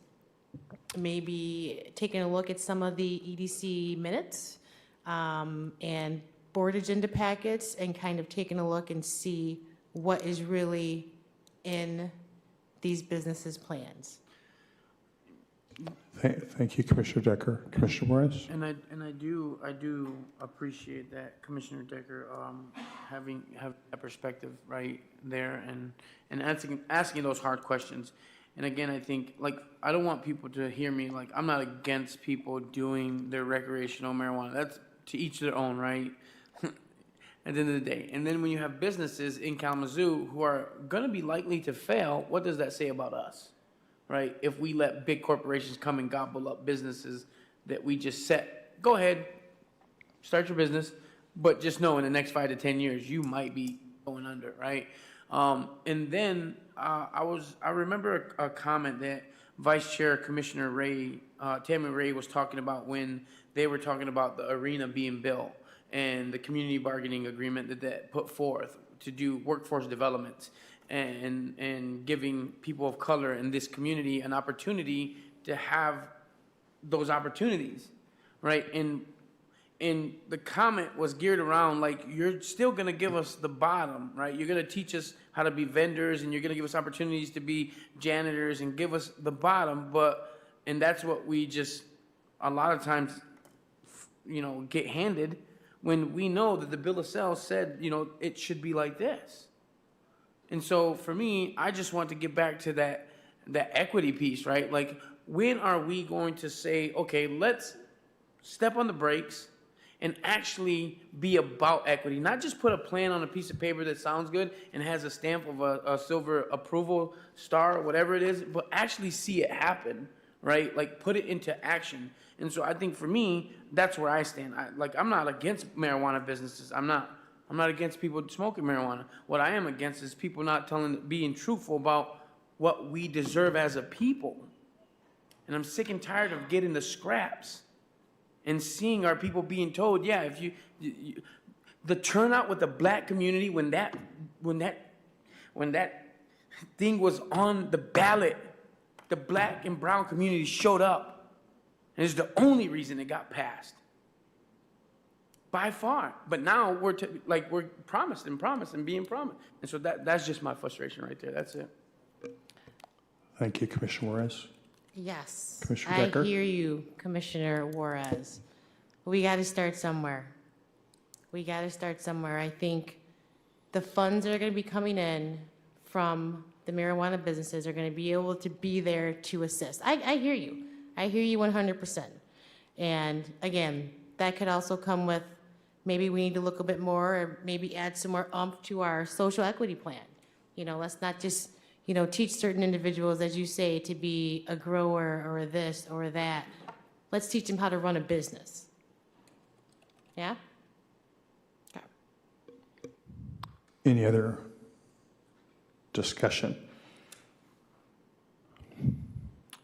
maybe taking a look at some of the EDC minutes and board agenda packets and kind of taking a look and see what is really in these businesses' plans. Thank you, Commissioner Decker. Commissioner Morris? And I do appreciate that, Commissioner Decker, having that perspective right there and asking those hard questions. And again, I think, I don't want people to hear me I'm not against people doing their recreational marijuana. That's to each their own, right? At the end of the day. And then when you have businesses in Kalamazoo who are going to be likely to fail, what does that say about us, right? If we let big corporations come and gobble up businesses that we just set, go ahead, start your business, but just know in the next 5 to 10 years, you might be going under, right? And then I remember a comment that Vice Chair Commissioner Tammy Ray was talking about when they were talking about the arena being built and the community bargaining agreement that put forth to do workforce development and giving people of color in this community an opportunity to have those opportunities, right? And the comment was geared around you're still going to give us the bottom, right? You're going to teach us how to be vendors, and you're going to give us opportunities to be janitors and give us the bottom, and that's what we just a lot of times get handed when we know that the bill of sale said it should be like this. And so for me, I just want to get back to that equity piece, right? When are we going to say, okay, let's step on the brakes and actually be about equity, not just put a plan on a piece of paper that sounds good and has a stamp of a silver approval star or whatever it is, but actually see it happen, right? Put it into action. And so I think for me, that's where I stand. I'm not against marijuana businesses. I'm not against people smoking marijuana. What I am against is people not being truthful about what we deserve as a people. And I'm sick and tired of getting the scraps and seeing our people being told, yeah, if you the turnout with the black community when that thing was on the ballot, the black and brown community showed up. And it's the only reason it got passed. By far. But now we're promised and being promised. And so that's just my frustration right there. That's it. Thank you, Commissioner Morris. Yes. Commissioner Decker? I hear you, Commissioner Juarez. We got to start somewhere. I think the funds that are going to be coming in from the marijuana businesses are going to be able to be there to assist. I hear you. I hear you 100%. And again, that could also come with maybe we need to look a bit more or maybe add some more to our social equity plan. Let's not just, teach certain individuals, as you say, to be a grower or this or that. Let's teach them how to run a business. Yeah? Okay. Any other discussion?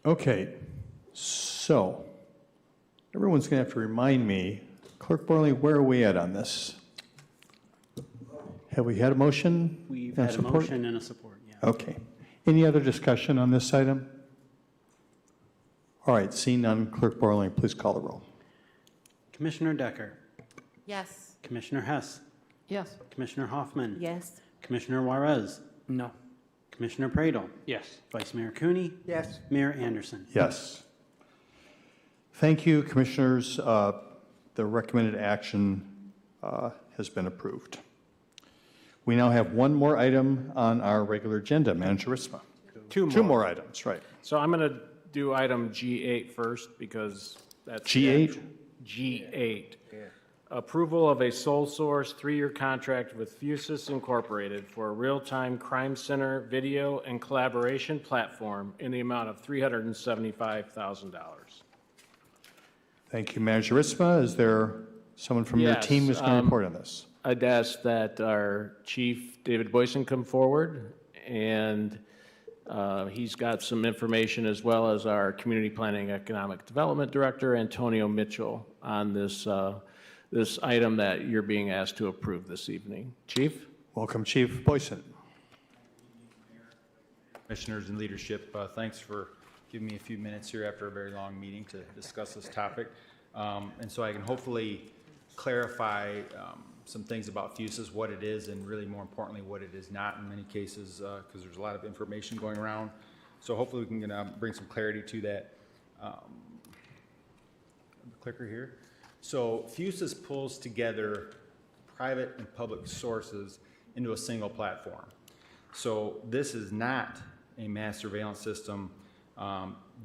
Okay, so everyone's going to have to remind me, Clerk Borley, where are we at on this? Have we had a motion? We've and had a support? motion and a support, yeah. Okay. Any other discussion on this item? All right, seeing none, Clerk Borley, please call the roll. Commissioner Decker, Yes. Commissioner Hess, Yes. Commissioner Hoffman, Yes. Commissioner Juarez, No. Commissioner Pradle, Yes. Vice Mayor Cooney, Yes. Mayor Anderson. Yes. Thank you, Commissioners. The recommended action has been approved. We now have one more item on our regular agenda. Manager Ritzma. Two more items, right. So I'm going to do item G8 first because that's. G8? G8. Approval of a sole source 3-year contract with Fusus Incorporated for a real-time crime center video and collaboration platform in the amount of $375,000. Thank you, Manager Ritzma. Is there someone from your Yes, team who's going to report on this? I'd ask that our chief, David Boyson, come forward, and he's got some information, as well as our Community Planning Economic Development Director, Antonio Mitchell, on this, this item that you're being asked to approve this evening. Chief? Welcome, Chief Boyson. Commissioners and leadership, thanks for giving me a few minutes here after a very long meeting to discuss this topic. And so I can hopefully clarify some things about Fusus, what it is, and really more importantly, what it is not in many cases, because there's a lot of information going around. So hopefully we can bring some clarity to that. Clicker here. So Fusus pulls together private and public sources into a single platform. So this is not a mass surveillance system.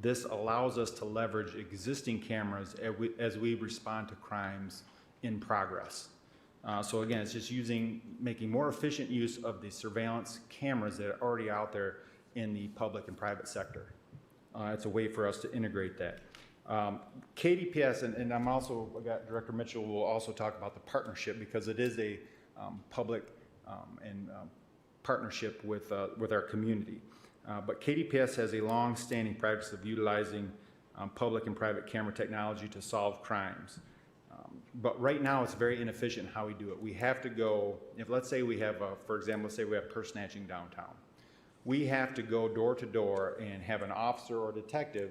This allows us to leverage existing cameras as we respond to crimes in progress. So again, it's just making more efficient use of the surveillance cameras that are already out there in the public and private sector. It's a way for us to integrate that. KDPS, and I got Director Mitchell will also talk about the partnership, because it is a public and partnership with our community. But KDPS has a long-standing practice of utilizing public and private camera technology to solve crimes. But right now, it's very inefficient how we do it. We have to go, let's say we have, for example, let's say we have purse snatching downtown. We have to go door to door and have an officer or detective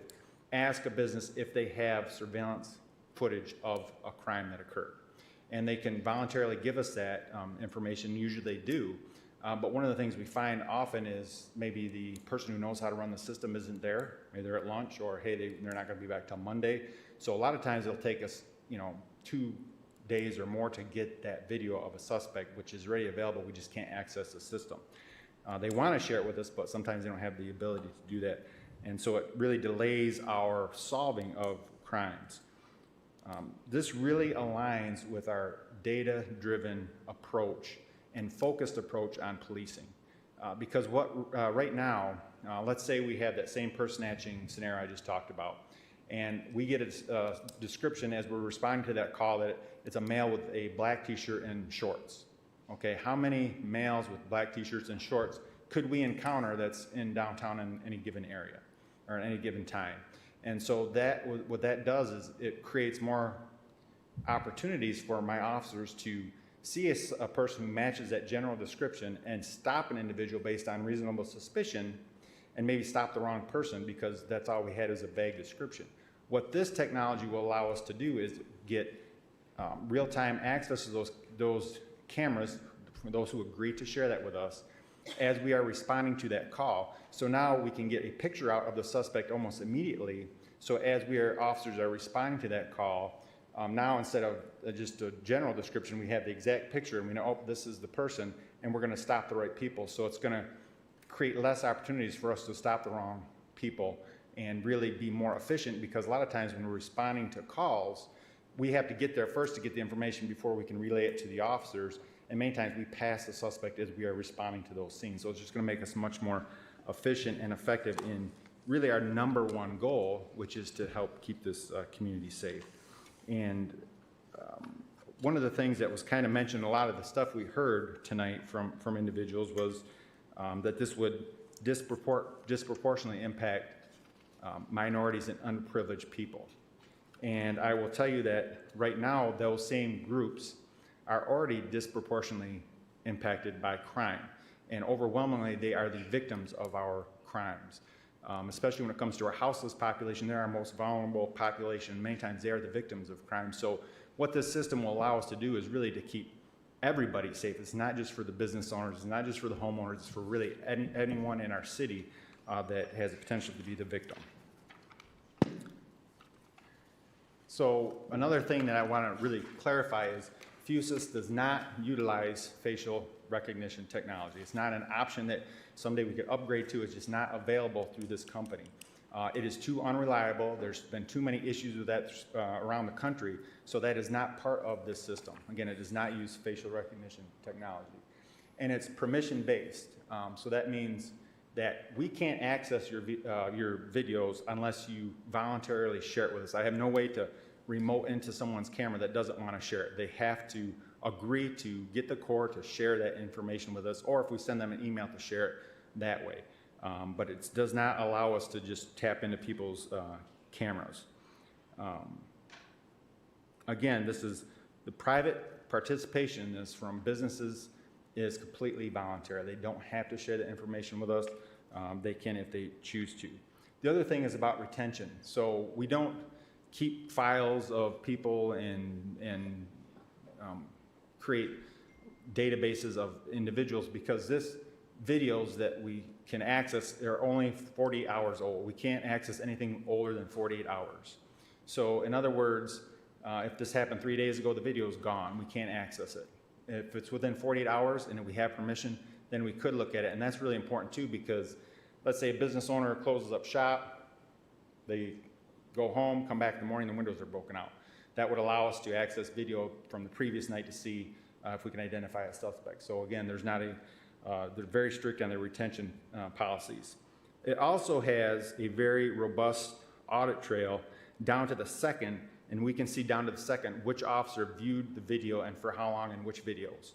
ask a business if they have surveillance footage of a crime that occurred. And they can voluntarily give us that information. Usually they do. But one of the things we find often is maybe the person who knows how to run the system isn't there. Maybe they're at lunch, or hey, they're not going to be back till Monday. So a lot of times it'll take us, 2 days or more to get that video of a suspect, which is ready available. We just can't access the system. They want to share it with us, but sometimes they don't have the ability to do that. And so it really delays our solving of crimes. This really aligns with our data-driven approach and focused approach on policing. Because right now, let's say we have that same purse snatching scenario I just talked about, and we get a description as we're responding to that call that it's a male with a black t-shirt and shorts. Okay, how many males with black t-shirts and shorts could we encounter that's in downtown in any given area or at any given time? And so what that does is it creates more opportunities for my officers to see a person who matches that general description and stop an individual based on reasonable suspicion, and maybe stop the wrong person because that's all we had is a vague description. What this technology will allow us to do is get real-time access to those cameras, for those who agree to share that with us, as we are responding to that call. So now we can get a picture out of the suspect almost immediately. So as officers are responding to that call, now instead of just a general description, we have the exact picture, and we know, oh, this is the person, and we're going to stop the right people. So it's going to create less opportunities for us to stop the wrong people and really be more efficient, because a lot of times when we're responding to calls, we have to get there first to get the information before we can relay it to the officers. And many times we pass the suspect as we are responding to those scenes. So it's just going to make us much more efficient and effective in really our number one goal, which is to help keep this community safe. And one of the things that was kind of mentioned, a lot of the stuff we heard tonight from individuals was that this would disproportionately impact minorities and underprivileged people. And I will tell you that right now, those same groups are already disproportionately impacted by crime. And overwhelmingly, they are the victims of our crimes. Especially when it comes to our houseless population, they're our most vulnerable population. Many times they are the victims of crime. So what this system will allow us to do is really to keep everybody safe. It's not just for the business owners, it's not just for the homeowners, it's for really anyone in our city that has the potential to be the victim. So another thing that I want to really clarify is Fusus does not utilize facial recognition technology. It's not an option that someday we could upgrade to. It's just not available through this company. It is too unreliable. There's been too many issues with that around the country, so that is not part of this system. Again, it does not use facial recognition technology. And it's permission-based, so that means that we can't access your videos unless you voluntarily share it with us. I have no way to remote into someone's camera that doesn't want to share it. They have to agree to get the core to share that information with us, or if we send them an email to share it that way. But it does not allow us to just tap into people's cameras. Again, this is the private participation is from businesses is completely voluntary. They don't have to share the information with us. They can if they choose to. The other thing is about retention. So we don't keep files of people and create databases of individuals because this videos that we can access are only 40 hours old. We can't access anything older than 48 hours. So in other words, if this happened 3 days ago, the video is gone. We can't access it. If it's within 48 hours and we have permission, then we could look at it. And that's really important too because let's say a business owner closes up shop, they go home, come back in the morning, the windows are broken out. That would allow us to access video from the previous night to see if we can identify a suspect. So again, there's not a, they're very strict on their retention policies. It also has a very robust audit trail down to the second, and we can see down to the second which officer viewed the video and for how long and which videos.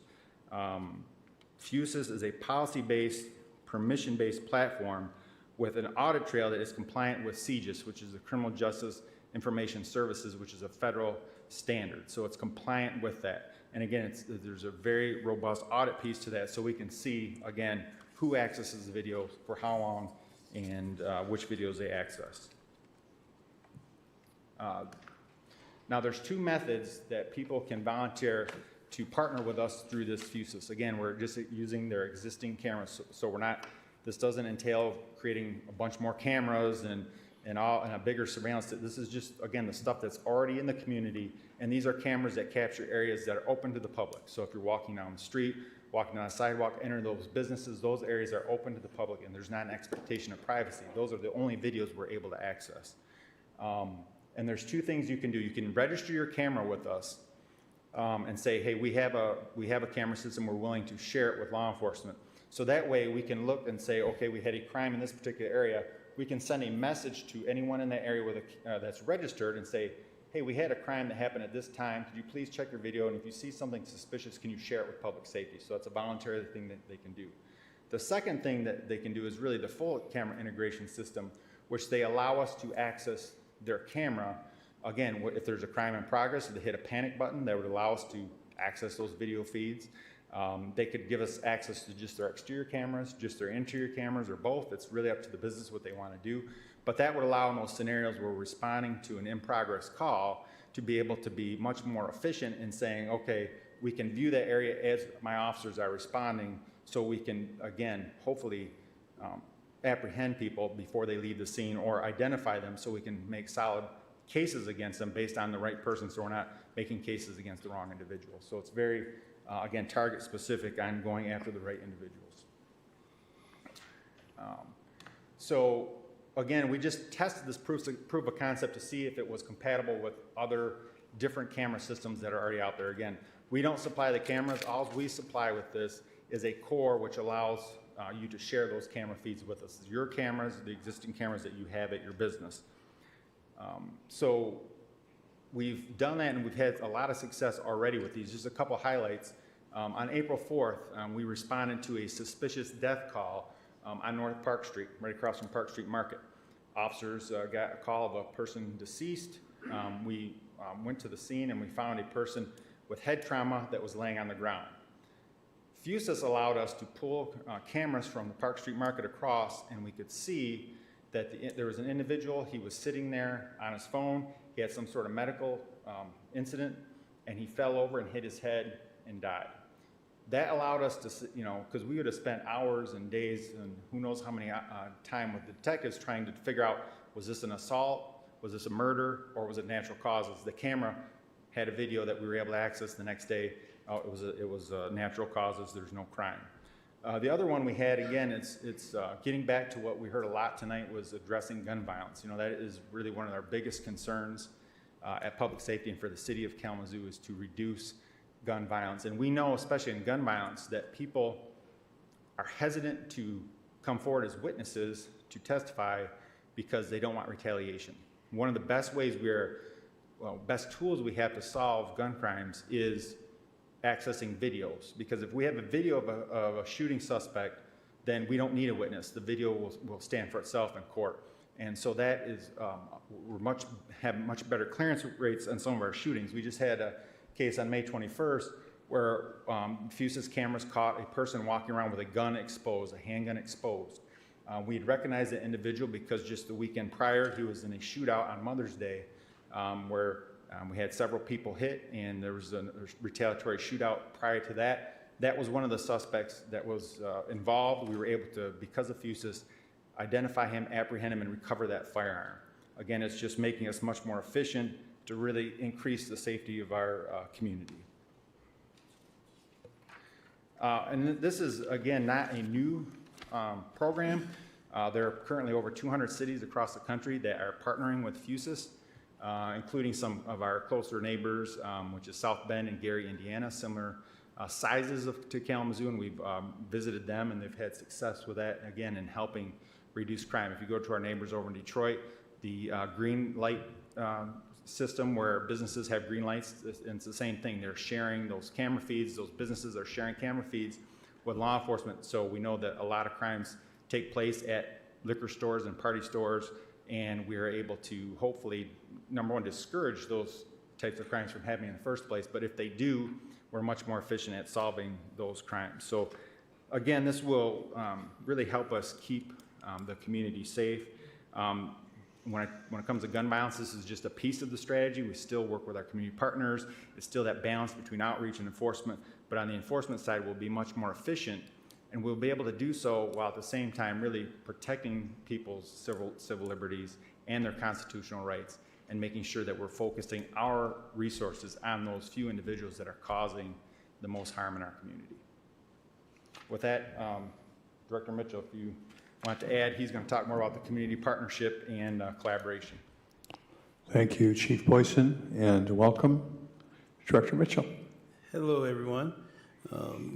Fusus is a policy-based, permission-based platform with an audit trail that is compliant with CJIS, which is the Criminal Justice Information Services, which is a federal standard. So it's compliant with that. And again, there's a very robust audit piece to that, so we can see, again, who accesses the video, for how long, and which videos they access. Now, there's two methods that people can volunteer to partner with us through this Fusus. Again, we're just using their existing cameras, so we're not, this doesn't entail creating a bunch more cameras and a bigger surveillance. This is just, again, the stuff that's already in the community, and these are cameras that capture areas that are open to the public. So if you're walking down the street, walking down a sidewalk, entering those businesses, those areas are open to the public, and there's not an expectation of privacy. Those are the only videos we're able to access. And there's two things you can do. You can register your camera with us and say, hey, we have a camera system, we're willing to share it with law enforcement. So that way we can look and say, okay, we had a crime in this particular area. We can send a message to anyone in that area with that's registered and say, hey, we had a crime that happened at this time. Could you please check your video? And if you see something suspicious, can you share it with public safety? So that's a voluntary thing that they can do. The second thing that they can do is really the full camera integration system, which they allow us to access their camera. Again, if there's a crime in progress, if they hit a panic button, that would allow us to access those video feeds. They could give us access to just their exterior cameras, just their interior cameras, or both. It's really up to the business what they want to do. But that would allow in those scenarios where we're responding to an in-progress call to be able to be much more efficient in saying, okay, we can view that area as my officers are responding, so we can, again, hopefully apprehend people before they leave the scene or identify them so we can make solid cases against them based on the right person, so we're not making cases against the wrong individual. So it's very, again, target specific on going after the right individuals. So again, we just tested this proof of concept to see if it was compatible with other different camera systems that are already out there. Again, we don't supply the cameras. All we supply with this is a core which allows you to share those camera feeds with us. Your cameras, the existing cameras that you have at your business. So we've done that, and we've had a lot of success already with these. Just a couple highlights. On April 4th, we responded to a suspicious death call on North Park Street, right across from Park Street Market. Officers got a call of a person deceased. We went to the scene and we found a person with head trauma that was laying on the ground. FUSIS allowed us to pull cameras from the Park Street Market across, and we could see that there was an individual. He was sitting there on his phone. He had some sort of medical incident, and he fell over and hit his head and died. That allowed us to, because we would have spent hours and days and who knows how many time with the detectives trying to figure out, was this an assault, was this a murder, or was it natural causes? The camera had a video that we were able to access the next day. It was natural causes. There's no crime. The other one we had, again, it's getting back to what we heard a lot tonight, was addressing gun violence. That is really one of our biggest concerns at public safety and for the city of Kalamazoo, is to reduce gun violence. And we know, especially in gun violence, that people are hesitant to come forward as witnesses to testify because they don't want retaliation. One of the best ways best tools we have to solve gun crimes is accessing videos, because if we have a video of a shooting suspect, then we don't need a witness. The video will stand for itself in court. And so that is, we have much better clearance rates on some of our shootings. We just had a case on May 21st where FUSIS cameras caught a person walking around with a gun exposed, a handgun exposed. We had recognized the individual because just the weekend prior, he was in a shootout on Mother's Day where we had several people hit, and there was a retaliatory shootout prior to that. That was one of the suspects that was involved. We were able to, because of FUSIS, identify him, apprehend him, and recover that firearm. Again, it's just making us much more efficient to really increase the safety of our community. And this is, again, not a new program. There are currently over 200 cities across the country that are partnering with FUSIS, including some of our closer neighbors, which is South Bend and Gary, Indiana, similar sizes to Kalamazoo, and we've visited them, and they've had success with that, again, in helping reduce crime. If you go to our neighbors over in Detroit, the green light system where businesses have green lights, and it's the same thing. They're sharing those camera feeds. Those businesses are sharing camera feeds with law enforcement. So we know that a lot of crimes take place at liquor stores and party stores, and we are able to hopefully, number one, discourage those types of crimes from happening in the first place. But if they do, we're much more efficient at solving those crimes. So again, this will really help us keep the community safe. When it comes to gun violence, this is just a piece of the strategy. We still work with our community partners. It's still that balance between outreach and enforcement. But on the enforcement side, we'll be much more efficient, and we'll be able to do so while at the same time really protecting people's civil liberties and their constitutional rights, and making sure that we're focusing our resources on those few individuals that are causing the most harm in our community. With that, Director Mitchell, if you want to add, he's going to talk more about the community partnership and collaboration. Thank you, Chief Boyson, and welcome, Director Mitchell. Hello, everyone.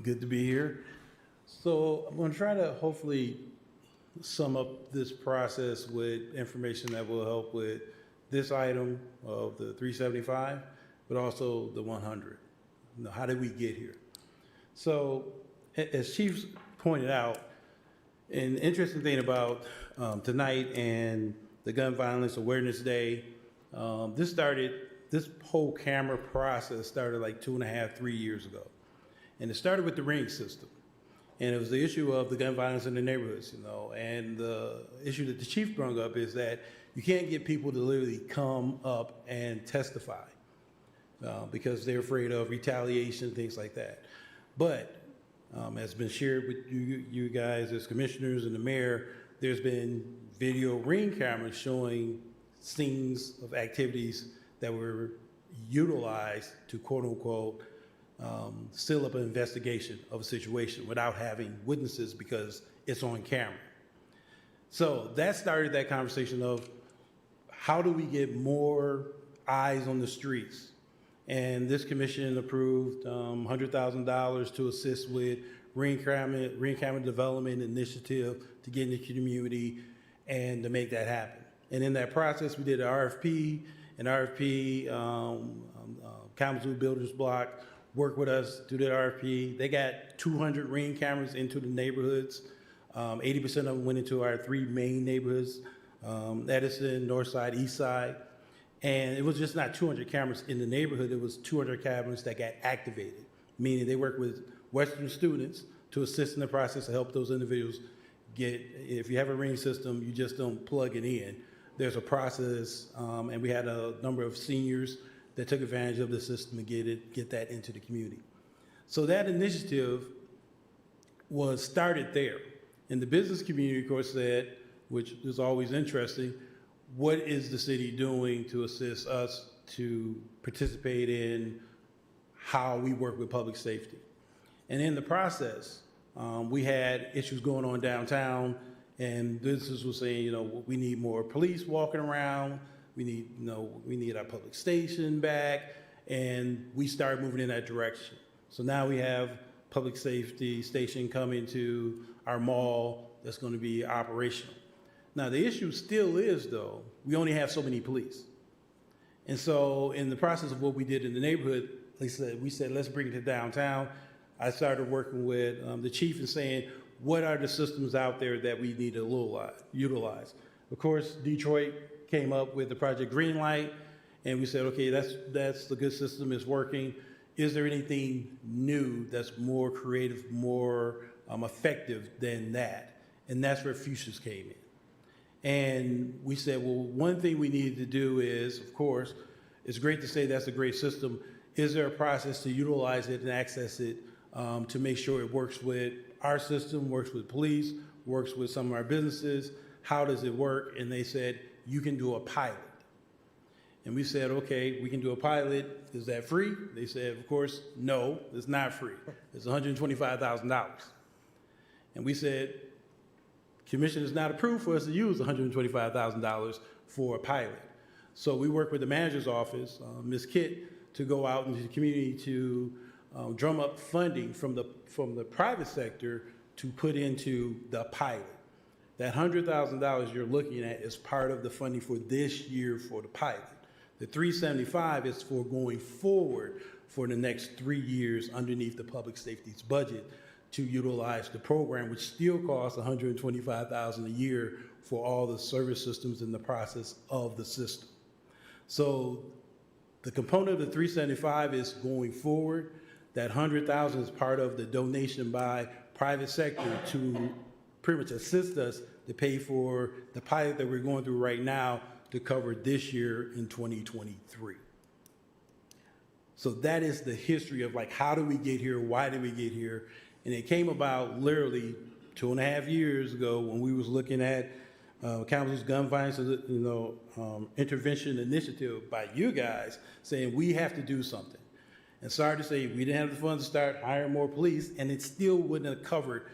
Good to be here. So I'm going to try to hopefully sum up this process with information that will help with this item of the 375, but also the 100. How did we get here? So as Chief pointed out, an interesting thing about tonight and the Gun Violence Awareness Day, this whole camera process started like 2.5, 3 years ago. And it started with the ring system. And it was the issue of the gun violence in the neighborhoods, and the issue that the chief brought up is that you can't get people to literally come up and testify because they're afraid of retaliation, things like that. But as been shared with you guys as commissioners and the mayor, there's been video ring cameras showing scenes of activities that were utilized to quote unquote seal up an investigation of a situation without having witnesses because it's on camera. So that started that conversation of how do we get more eyes on the streets? And this commission approved $100,000 to assist with ring camera development initiative to get in the community and to make that happen. And in that process, we did an RFP. Kalamazoo Builders Block worked with us to do the RFP. They got 200 ring cameras into the neighborhoods. 80% of them went into our 3 main neighborhoods, Edison, Northside, Eastside. And it was just not 200 cameras in the neighborhood, it was 200 cameras that got activated, meaning they work with Western students to assist in the process to help those individuals get, if you have a ring system, you just don't plug it in. There's a process, and we had a number of seniors that took advantage of the system to get that into the community. So that initiative was started there. And the business community, of course, said, which is always interesting, what is the city doing to assist us to participate in how we work with public safety? And in the process, we had issues going on downtown, and businesses were saying, we need more police walking around. We need our public station back, and we started moving in that direction. So now we have public safety station coming to our mall that's going to be operational. Now, the issue still is, though, we only have so many police. And so in the process of what we did in the neighborhood, we said, let's bring it to downtown. I started working with the chief and saying, what are the systems out there that we need to utilize? Of course, Detroit came up with the Project Greenlight, and we said, okay, that's the good system, it's working. Is there anything new that's more creative, more effective than that? And that's where Fuchsia's came in. And we said, well, one thing we needed to do is, of course, it's great to say that's a great system. Is there a process to utilize it and access it to make sure it works with our system, works with police, works with some of our businesses? How does it work? And they said, you can do a pilot. And we said, okay, we can do a pilot. Is that free? They said, of course, no, it's not free. It's $125,000. And we said, Commission is not approved for us to use $125,000 for a pilot. So we worked with the manager's office, Ms. Kitt, to go out into the community to drum up funding from the private sector to put into the pilot. That $100,000 you're looking at is part of the funding for this year for the pilot. The $375 is for going forward for the next 3 years underneath the public safety's budget to utilize the program, which still costs $125,000 a year for all the service systems in the process of the system. So the component of the $375 is going forward. That $100,000 is part of the donation by private sector to pretty much assist us to pay for the pilot that we're going through right now to cover this year in 2023. So that is the history of how do we get here? Why did we get here? And it came about literally 2.5 years ago when we was looking at Kalamazoo's gun violence, intervention initiative by you guys saying we have to do something. And sorry to say, we didn't have the funds to start hiring more police, and it still wouldn't have covered,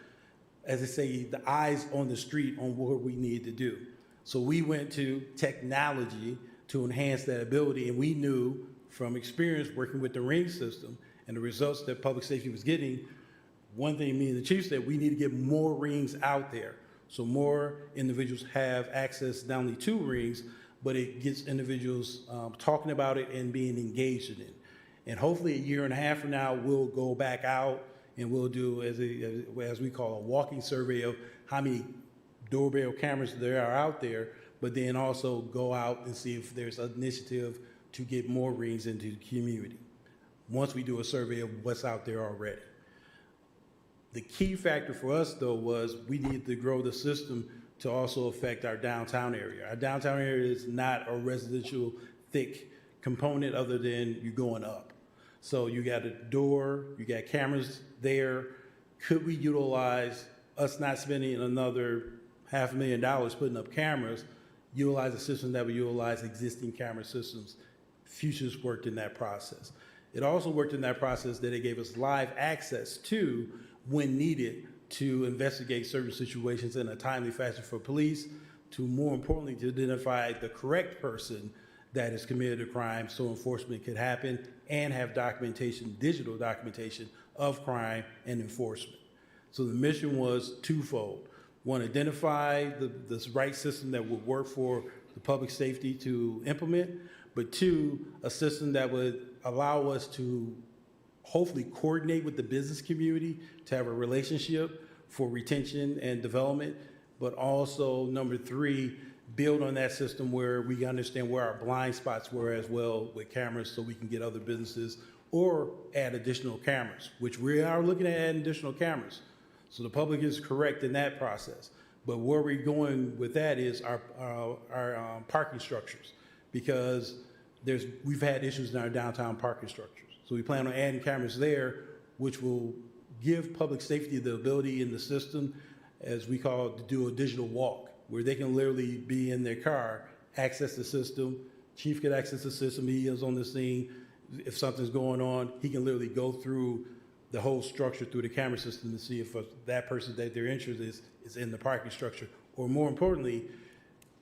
as I say, the eyes on the street on what we need to do. So we went to technology to enhance that ability, and we knew from experience working with the ring system and the results that public safety was getting, one thing me and the chief said, we need to get more rings out there. So more individuals have access not only to rings, but it gets individuals talking about it and being engaged in it. And hopefully 1.5 years from now, we'll go back out and we'll do, as we call a walking survey of how many doorbell cameras there are out there, but then also go out and see if there's an initiative to get more rings into the community once we do a survey of what's out there already. The key factor for us, though, was we needed to grow the system to also affect our downtown area. Our downtown area is not a residential thick component other than you're going up. So you got a door, you got cameras there. Could we utilize us not spending another $500,000 putting up cameras, utilize a system that would utilize existing camera systems? Futures worked in that process. It also worked in that process that it gave us live access to, when needed, to investigate certain situations in a timely fashion for police, to more importantly, to identify the correct person that has committed a crime so enforcement could happen and have documentation, digital documentation of crime and enforcement. So the mission was twofold. One, identify the right system that would work for the public safety to implement, but two, a system that would allow us to hopefully coordinate with the business community to have a relationship for retention and development, but also, number three, build on that system where we understand where our blind spots were as well with cameras so we can get other businesses or add additional cameras, which we are looking at adding additional cameras. So the public is correct in that process. But where we're going with that is our parking structures, because we've had issues in our downtown parking structures. So we plan on adding cameras there, which will give public safety the ability in the system, as we call it, to do a digital walk, where they can literally be in their car, access the system. Chief can access the system. He is on the scene. If something's going on, he can literally go through the whole structure through the camera system to see if that person that they're interested is in the parking structure. Or more importantly,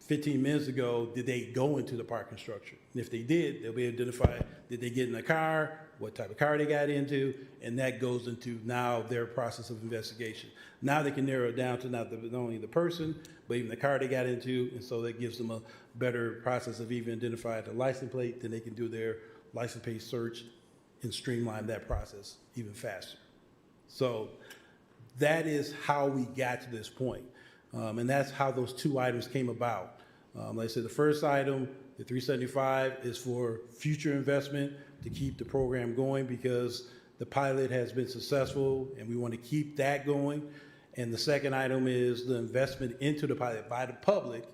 15 minutes ago, did they go into the parking structure? And if they did, they'll be able to identify, did they get in a car, what type of car they got into, and that goes into now their process of investigation. Now they can narrow it down to not only the person, but even the car they got into, and so that gives them a better process of even identifying the license plate, then they can do their license plate search and streamline that process even faster. So that is how we got to this point. And that's how those two items came about. Like I said, the first item, the 375, is for future investment to keep the program going because the pilot has been successful and we want to keep that going. And the second item is the investment into the pilot by the public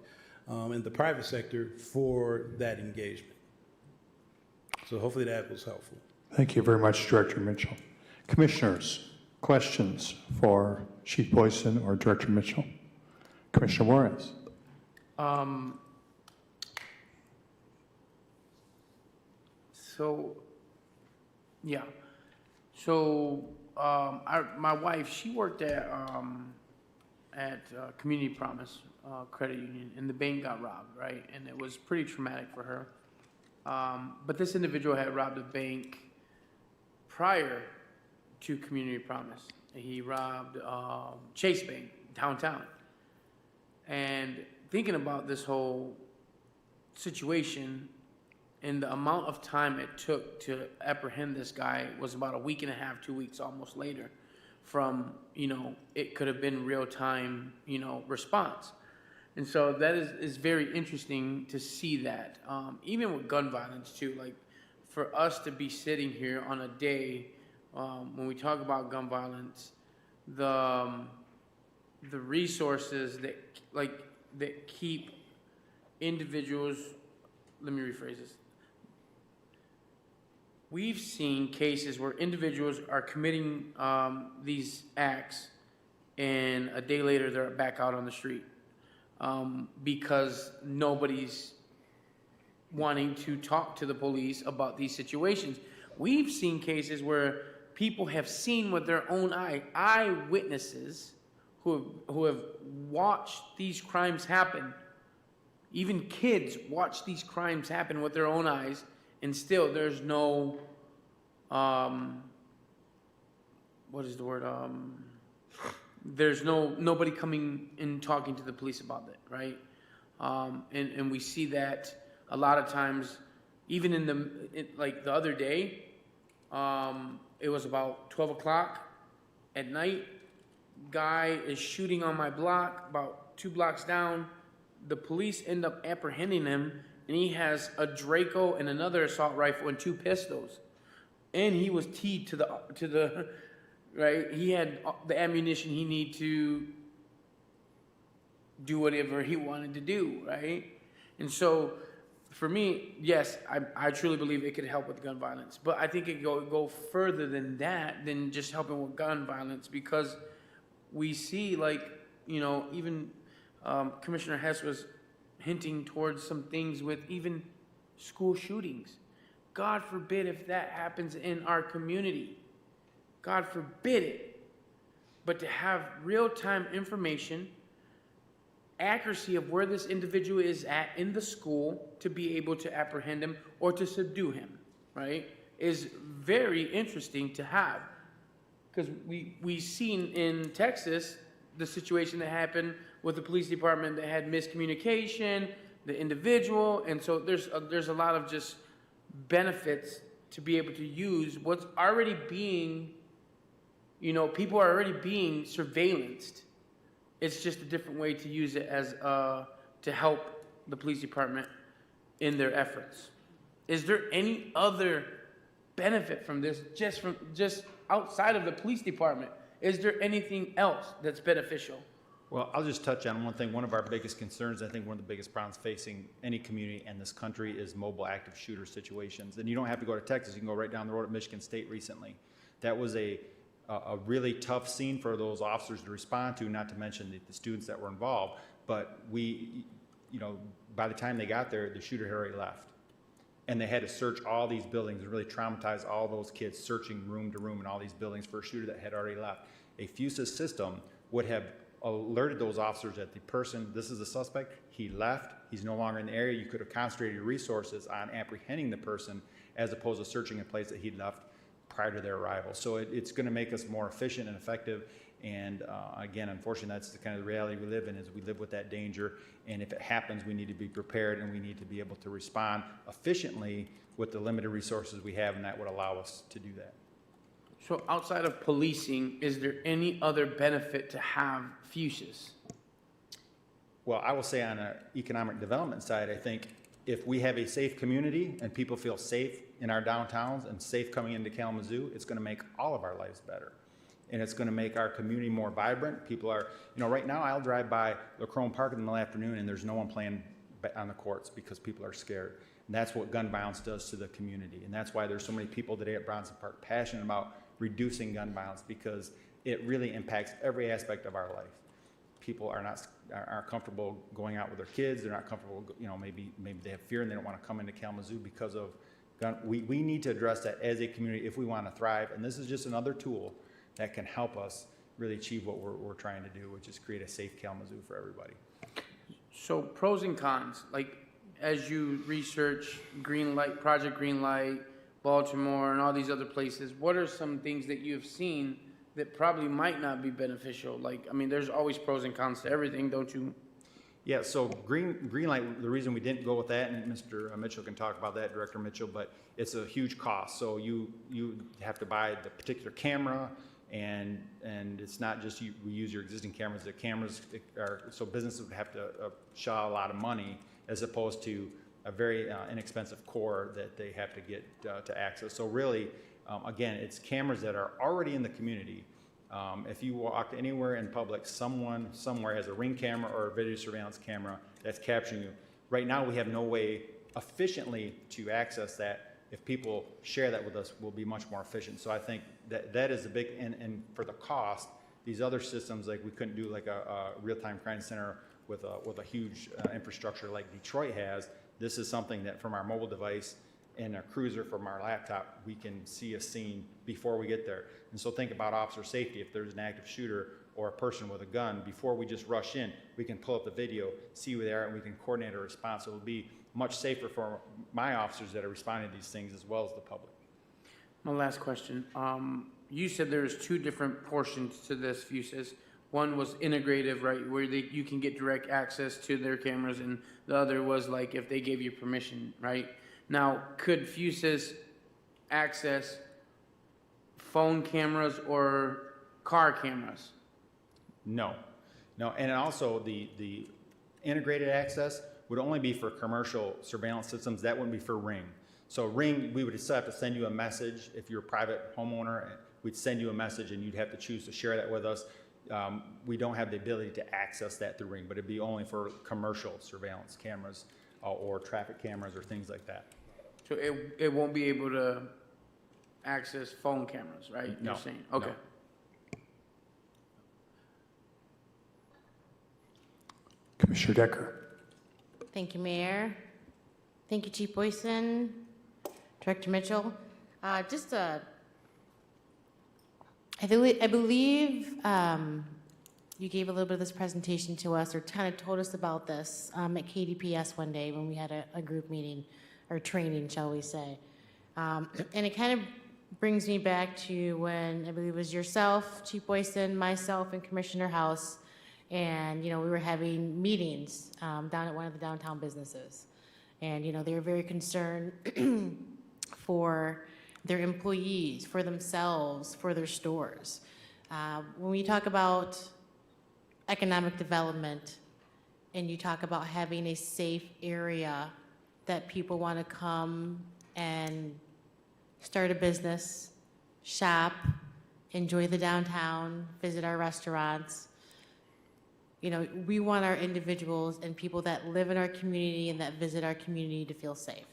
and the private sector for that engagement. So hopefully that was helpful. Thank you very much, Director Mitchell. Commissioners, questions for Chief Boyson or Director Mitchell? Commissioner Juarez. My wife, she worked at Community Promise Credit Union, and the bank got robbed, right? And it was pretty traumatic for her. But this individual had robbed a bank prior to Community Promise. He robbed Chase Bank downtown. And thinking about this whole situation and the amount of time it took to apprehend this guy was about a week and a half, 2 weeks almost later from, it could have been real time, response. And so that is very interesting to see that. Even with gun violence too, like for us to be sitting here on a day when we talk about gun violence, the resources that keep individuals, let me rephrase this. We've seen cases where individuals are committing these acts and a day later they're back out on the street because nobody's wanting to talk to the police about these situations. We've seen cases where people have seen with their own eyewitnesses who have watched these crimes happen. Even kids watch these crimes happen with their own eyes, and still there's no, there's nobody coming and talking to the police about that, right? And we see that a lot of times, even like the other day, it was about 12 o'clock at night. Guy is shooting on my block, about 2 blocks down. The police end up apprehending him, and he has a Draco and another assault rifle and 2 pistols. And he was teed to the right. He had the ammunition he needed to do whatever he wanted to do, right? And so, for me, yes, I truly believe it could help with gun violence, but I think it go further than that, than just helping with gun violence, because we see, even Commissioner Hess was hinting towards some things with even school shootings. God forbid if that happens in our community. God forbid it. But to have real-time information, accuracy of where this individual is at in the school to be able to apprehend him or to subdue him, right, is very interesting to have. Because we seen in Texas, the situation that happened with the police department that had miscommunication, the individual, and so there's a lot of just benefits to be able to use what's already being, people are already being surveillanced. It's just a different way to use it as to help the police department in their efforts. Is there any other benefit from this, just outside of the police department? Is there anything else that's beneficial? Well, I'll just touch on one thing. One of our biggest concerns, I think one of the biggest problems facing any community in this country is mobile active shooter situations. And you don't have to go to Texas. You can go right down the road at Michigan State recently. That was a really tough scene for those officers to respond to, not to mention the students that were involved. But by the time they got there, the shooter had already left. And they had to search all these buildings and really traumatize all those kids, searching room to room in all these buildings for a shooter that had already left. A FUSIS system would have alerted those officers that the person, this is the suspect, he left, he's no longer in the area. You could have concentrated your resources on apprehending the person as opposed to searching a place that he'd left prior to their arrival. So it's going to make us more efficient and effective. And again, unfortunately, that's the kind of reality we live in, is we live with that danger. And if it happens, we need to be prepared and we need to be able to respond efficiently with the limited resources we have, and that would allow us to do that. So outside of policing, is there any other benefit to have FUSIS? Well, I will say on an economic development side, I think if we have a safe community and people feel safe in our downtowns and safe coming into Kalamazoo, it's going to make all of our lives better. And it's going to make our community more vibrant. People are, right now I'll drive by LaCrone Park in the afternoon and there's no one playing on the courts because people are scared. And that's what gun violence does to the community. And that's why there's so many people today at Bronson Park passionate about reducing gun violence, because it really impacts every aspect of our life. People aren't comfortable going out with their kids. They're not comfortable, maybe they have fear and they don't want to come into Kalamazoo because of gun. We need to address that as a community if we want to thrive. And this is just another tool that can help us really achieve what we're trying to do, which is create a safe Kalamazoo for everybody. So pros and cons, like as you research Project Greenlight, Baltimore, and all these other places, what are some things that you've seen that probably might not be beneficial? There's always pros and cons to everything, don't you? Yeah, so Greenlight, the reason we didn't go with that, and Mr. Mitchell can talk about that, Director Mitchell, but it's a huge cost. So you have to buy the particular camera, and it's not just we use your existing cameras. The cameras so businesses would have to shell a lot of money as opposed to a very inexpensive core that they have to get to access. So really, again, it's cameras that are already in the community. If you walk anywhere in public, someone somewhere has a Ring camera or a video surveillance camera that's capturing you. Right now, we have no way efficiently to access that. If people share that with us, we'll be much more efficient. So I think that is a big, and for the cost, these other systems, like we couldn't do like a real-time crime center with a huge infrastructure like Detroit has. This is something that from our mobile device and a cruiser from our laptop, we can see a scene before we get there. And so think about officer safety. If there's an active shooter or a person with a gun, before we just rush in, we can pull up the video, see where they are, and we can coordinate a response. So it'll be much safer for my officers that are responding to these things as well as the public. My last question. You said there's two different portions to this FUSIS. One was integrative, right, where you can get direct access to their cameras, and the other was like if they gave you permission, right? Now, could FUSIS access phone cameras or car cameras? No, and also the integrated access would only be for commercial surveillance systems. That wouldn't be for Ring. So Ring, we would still have to send you a message. If you're a private homeowner, we'd send you a message and you'd have to choose to share that with us. We don't have the ability to access that through Ring, but it'd be only for commercial surveillance cameras or traffic cameras or things like that. So it won't be able to access phone cameras, right? No. You're saying? Okay. No. Commissioner Decker. Thank you, Mayor. Thank you, Chief Boyson, Director Mitchell. I believe you gave a little bit of this presentation to us, or kind of told us about this at KDPS one day when we had a group meeting, or training, shall we say. And it kind of brings me back to when I believe it was yourself, Chief Boyson, myself, and Commissioner House, and we were having meetings down at one of the downtown businesses, and they were very concerned for their employees, for themselves, for their stores. When we talk about economic development, and you talk about having a safe area that people want to come and start a business, shop, enjoy the downtown, visit our restaurants. We want our individuals and people that live in our community and that visit our community to feel safe.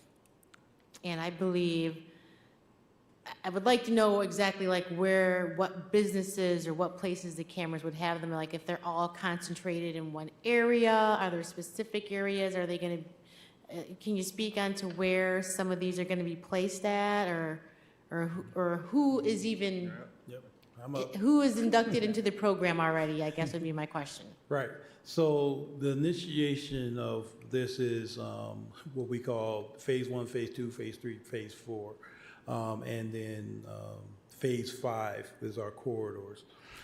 And I believe, I would like to know exactly what businesses or what places the cameras would have them, like if they're all concentrated in one area, are there specific areas, are they going to, can you speak on to where some of these are going to be placed at, or who is even, who is inducted into the program already, I guess would be my question. Right. So the initiation of this is what we call phase 1, phase 2, phase 3, phase 4. And then phase 5 is our corridors.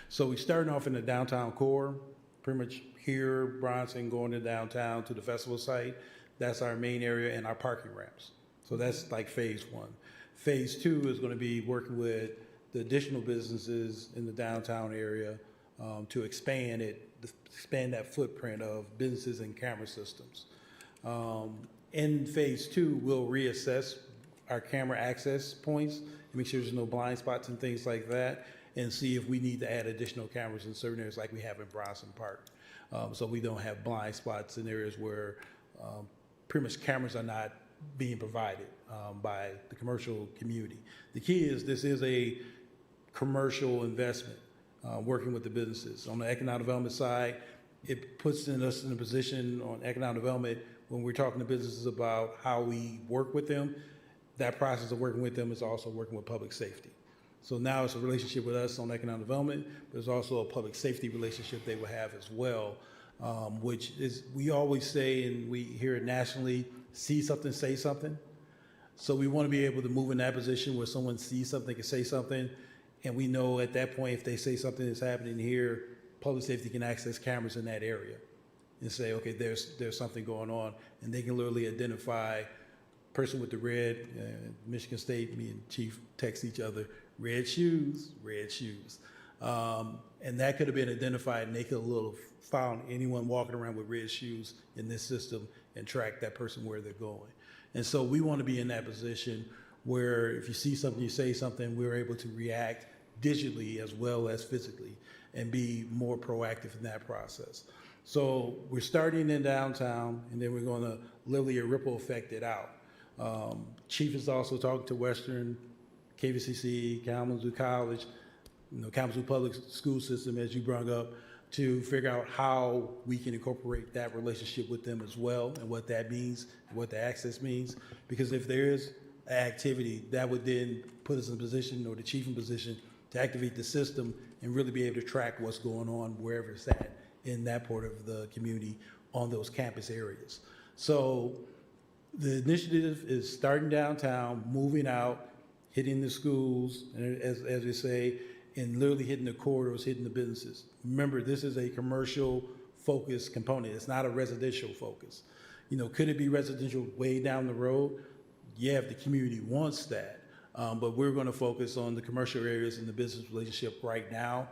So we're starting off in the downtown core, pretty much here, Bronson, going to downtown to the festival site. That's our main area and our parking ramps. So that's like phase 1. Phase 2 is going to be working with the additional businesses in the downtown area to expand that footprint of businesses and camera systems. In phase 2, we'll reassess our camera access points, make sure there's no blind spots and things like that, and see if we need to add additional cameras in certain areas like we have in Bronson Park. So we don't have blind spots in areas where pretty much cameras are not being provided by the commercial community. The key is this is a commercial investment, working with the businesses. On the economic development side, it puts us in a position on economic development when we're talking to businesses about how we work with them. That process of working with them is also working with public safety. So now it's a relationship with us on economic development, but there's also a public safety relationship they will have as well, which is, we always say, and we hear it nationally, see something, say something. So we want to be able to move in that position where someone sees something, can say something, and we know at that point if they say something that's happening here, public safety can access cameras in that area and say, okay, there's something going on, and they can literally identify person with the red, Michigan State, me and Chief text each other, red shoes, red shoes. And that could have been identified, and they could have found anyone walking around with red shoes in this system and track that person where they're going. And so we want to be in that position where if you see something, you say something, we're able to react digitally as well as physically and be more proactive in that process. So we're starting in downtown, and then we're going to literally ripple effect it out. Chief is also talking to Western, KVCC, Kalamazoo College, Kalamazoo Public School System, as you brought up, to figure out how we can incorporate that relationship with them as well, and what that means, and what the access means. Because if there is an activity, that would then put us in a position, or the chief in position, to activate the system and really be able to track what's going on wherever it's at in that part of the community on those campus areas. So the initiative is starting downtown, moving out, hitting the schools, and as we say, and literally hitting the corridors, hitting the businesses. Remember, this is a commercial focus component. It's not a residential focus. Could it be residential way down the road? Yeah, if the community wants that. But we're going to focus on the commercial areas and the business relationship right now.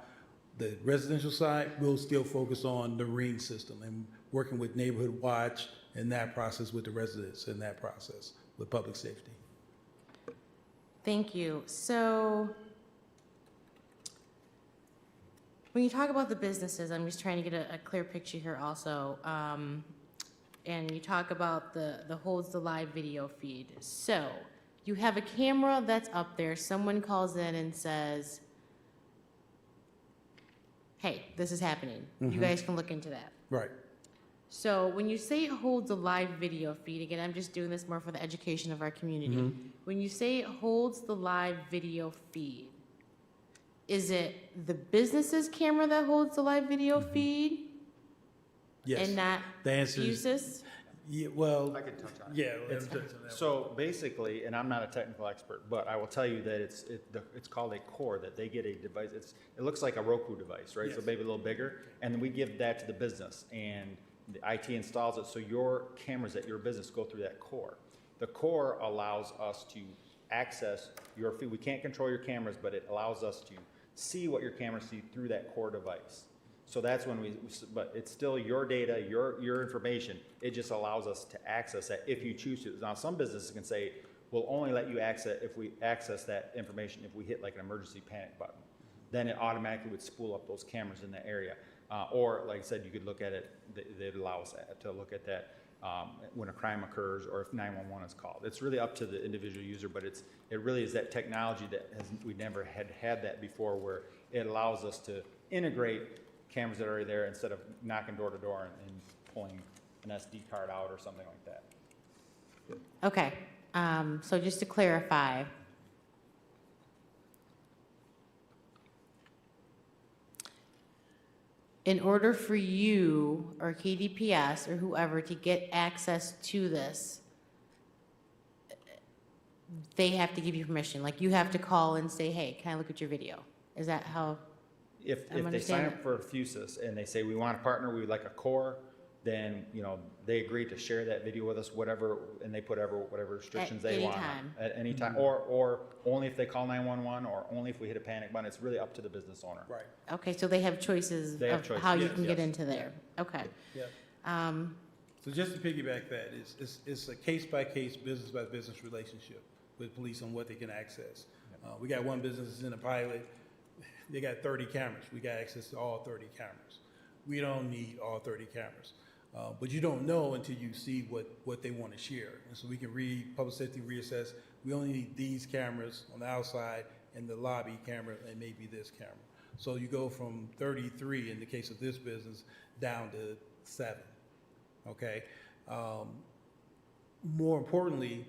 The residential side, we'll still focus on the ring system and working with Neighborhood Watch and that process with the residents and that process with public safety. Thank you. So when you talk about the businesses, I'm just trying to get a clear picture here also. And you talk about the holds the live video feed. So you have a camera that's up there. Someone calls in and says, hey, this is happening. Mm-hmm. You guys can look into that. Right. So when you say it holds a live video feed, again, I'm just doing this more for the education of our community. Mm-hmm. When you say it holds the live video feed, is it the business's camera that holds the live video feed? Yes. And not The answer is Fusus? Yeah, well, I can touch on it. yeah, It's- let me touch on that. So basically, and I'm not a technical expert, but I will tell you that it's called a core, that they get a device, it looks like a Roku device, right? So Yes. maybe a little bigger, and then we give that to the business, and the IT installs it, so your cameras at your business go through that core. The core allows us to access your feed. We can't control your cameras, but it allows us to see what your cameras see through that core device. So that's when but it's still your data, your information. It just allows us to access that if you choose to. Now, some businesses can say, we'll only let you access that information if we hit like an emergency panic button. Then it automatically would spool up those cameras in the area. Or, like I said, you could look at it, they'd allow us to look at that when a crime occurs or if 911 is called. It's really up to the individual user, but it really is that technology that we never had that before, where it allows us to integrate cameras that are already there instead of knocking door to door and pulling an SD card out or something like that. Okay, so just to clarify, in order for you or KDPS or whoever to get access to this, they have to give you permission. Like, you have to call and say, hey, can I look at your video? Is that how? If they sign up for Fusus and they say, we want to partner, we would like a core, then, they agree to share that video with us, whatever, and they put whatever restrictions they want. At any time. Or only if they call 911, or only if we hit a panic button. It's really up to the business owner. Right. Okay, so they have choices They have of choices, how you yes, can get yes. into there. Okay. Yeah. So just to piggyback that, it's a case-by-case, business-by-business relationship with police on what they can access. We got one business that's in a pilot. They got 30 cameras. We got access to all 30 cameras. We don't need all 30 cameras. But you don't know until you see what they want to share. And so we can read public safety reassess. We only need these cameras on the outside and the lobby camera and maybe this camera. So you go from 33 in the case of this business down to 7. Okay. More importantly,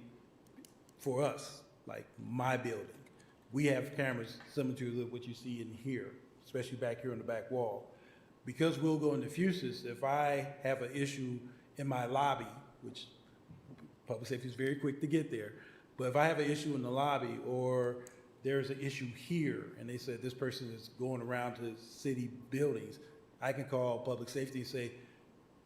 for us, like my building, we have cameras similar to what you see in here, especially back here on the back wall. Because we'll go into Fusus, if I have an issue in my lobby, which public safety is very quick to get there, but if I have an issue in the lobby or there's an issue here and they said this person is going around to city buildings, I can call public safety and say,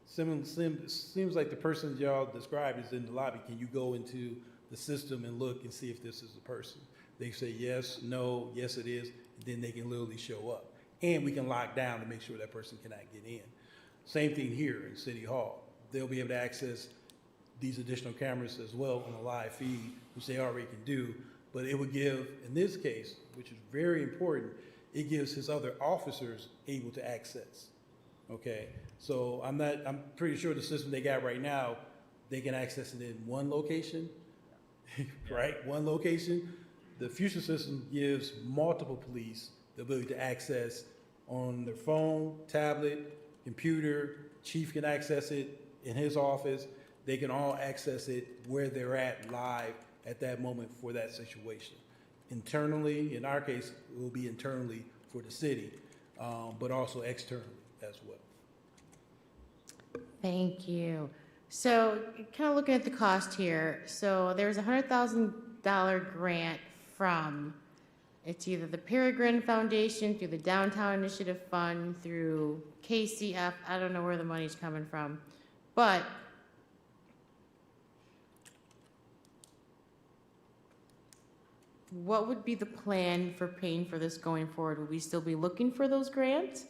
seems like the person y'all described is in the lobby. Can you go into the system and look and see if this is the person? They say yes, no, yes it is, and then they can literally show up. And we can lock down to make sure that person cannot get in. Same thing here in City Hall. They'll be able to access these additional cameras as well on a live feed, which they already can do. But it would give, in this case, which is very important, it gives his other officers able to access. Okay, so I'm pretty sure the system they got right now, they can access it in one location, right? One location. The future system gives multiple police the ability to access on their phone, tablet, computer. Chief can access it in his office. They can all access it where they're at live at that moment for that situation. Internally, in our case, it will be internally for the city, but also externally as well. Thank you. So kind of looking at the cost here, so there's a $100,000 grant from, it's either the Peregrine Foundation, through the Downtown Initiative Fund, through KCF, I don't know where the money's coming from, but what would be the plan for paying for this going forward? Would we still be looking for those grants?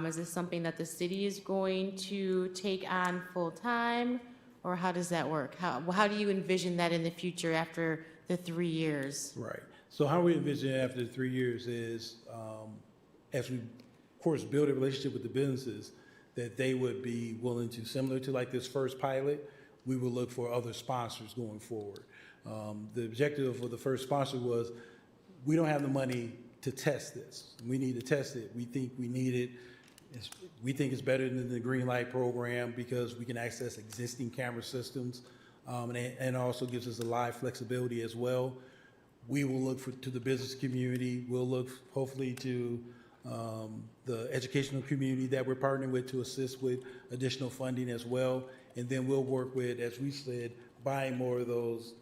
Is this something that the city is going to take on full time, or how does that work? How do you envision that in the future after the 3 years? Right. So how we envision it after the 3 years is, as we, of course, build a relationship with the businesses, that they would be willing to, similar to like this first pilot, we will look for other sponsors going forward. The objective of the first sponsor was, we don't have the money to test this. We need to test it. We think we need it. We think it's better than the green light program because we can access existing camera systems, and also gives us a live flexibility as well. We will look to the business community. We'll look hopefully to the educational community that we're partnering with to assist with additional funding as well. And then we'll work with, as we said, buying more of those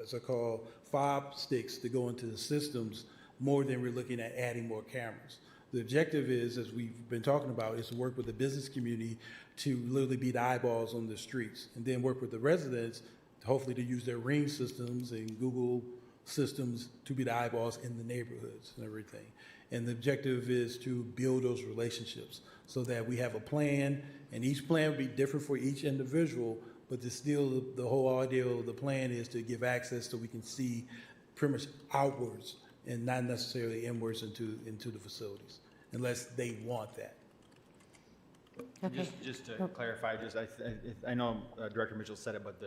as I call, fob sticks to go into the systems more than we're looking at adding more cameras. The objective is, as we've been talking about, is to work with the business community to literally be the eyeballs on the streets, and then work with the residents, hopefully to use their Ring systems and Google systems to be the eyeballs in the neighborhoods and everything. And the objective is to build those relationships so that we have a plan, and each plan will be different for each individual, but the whole idea of the plan is to give access so we can see pretty much outwards and not necessarily inwards into the facilities, unless they want that. Okay. Just to clarify, I know Director Mitchell said it, but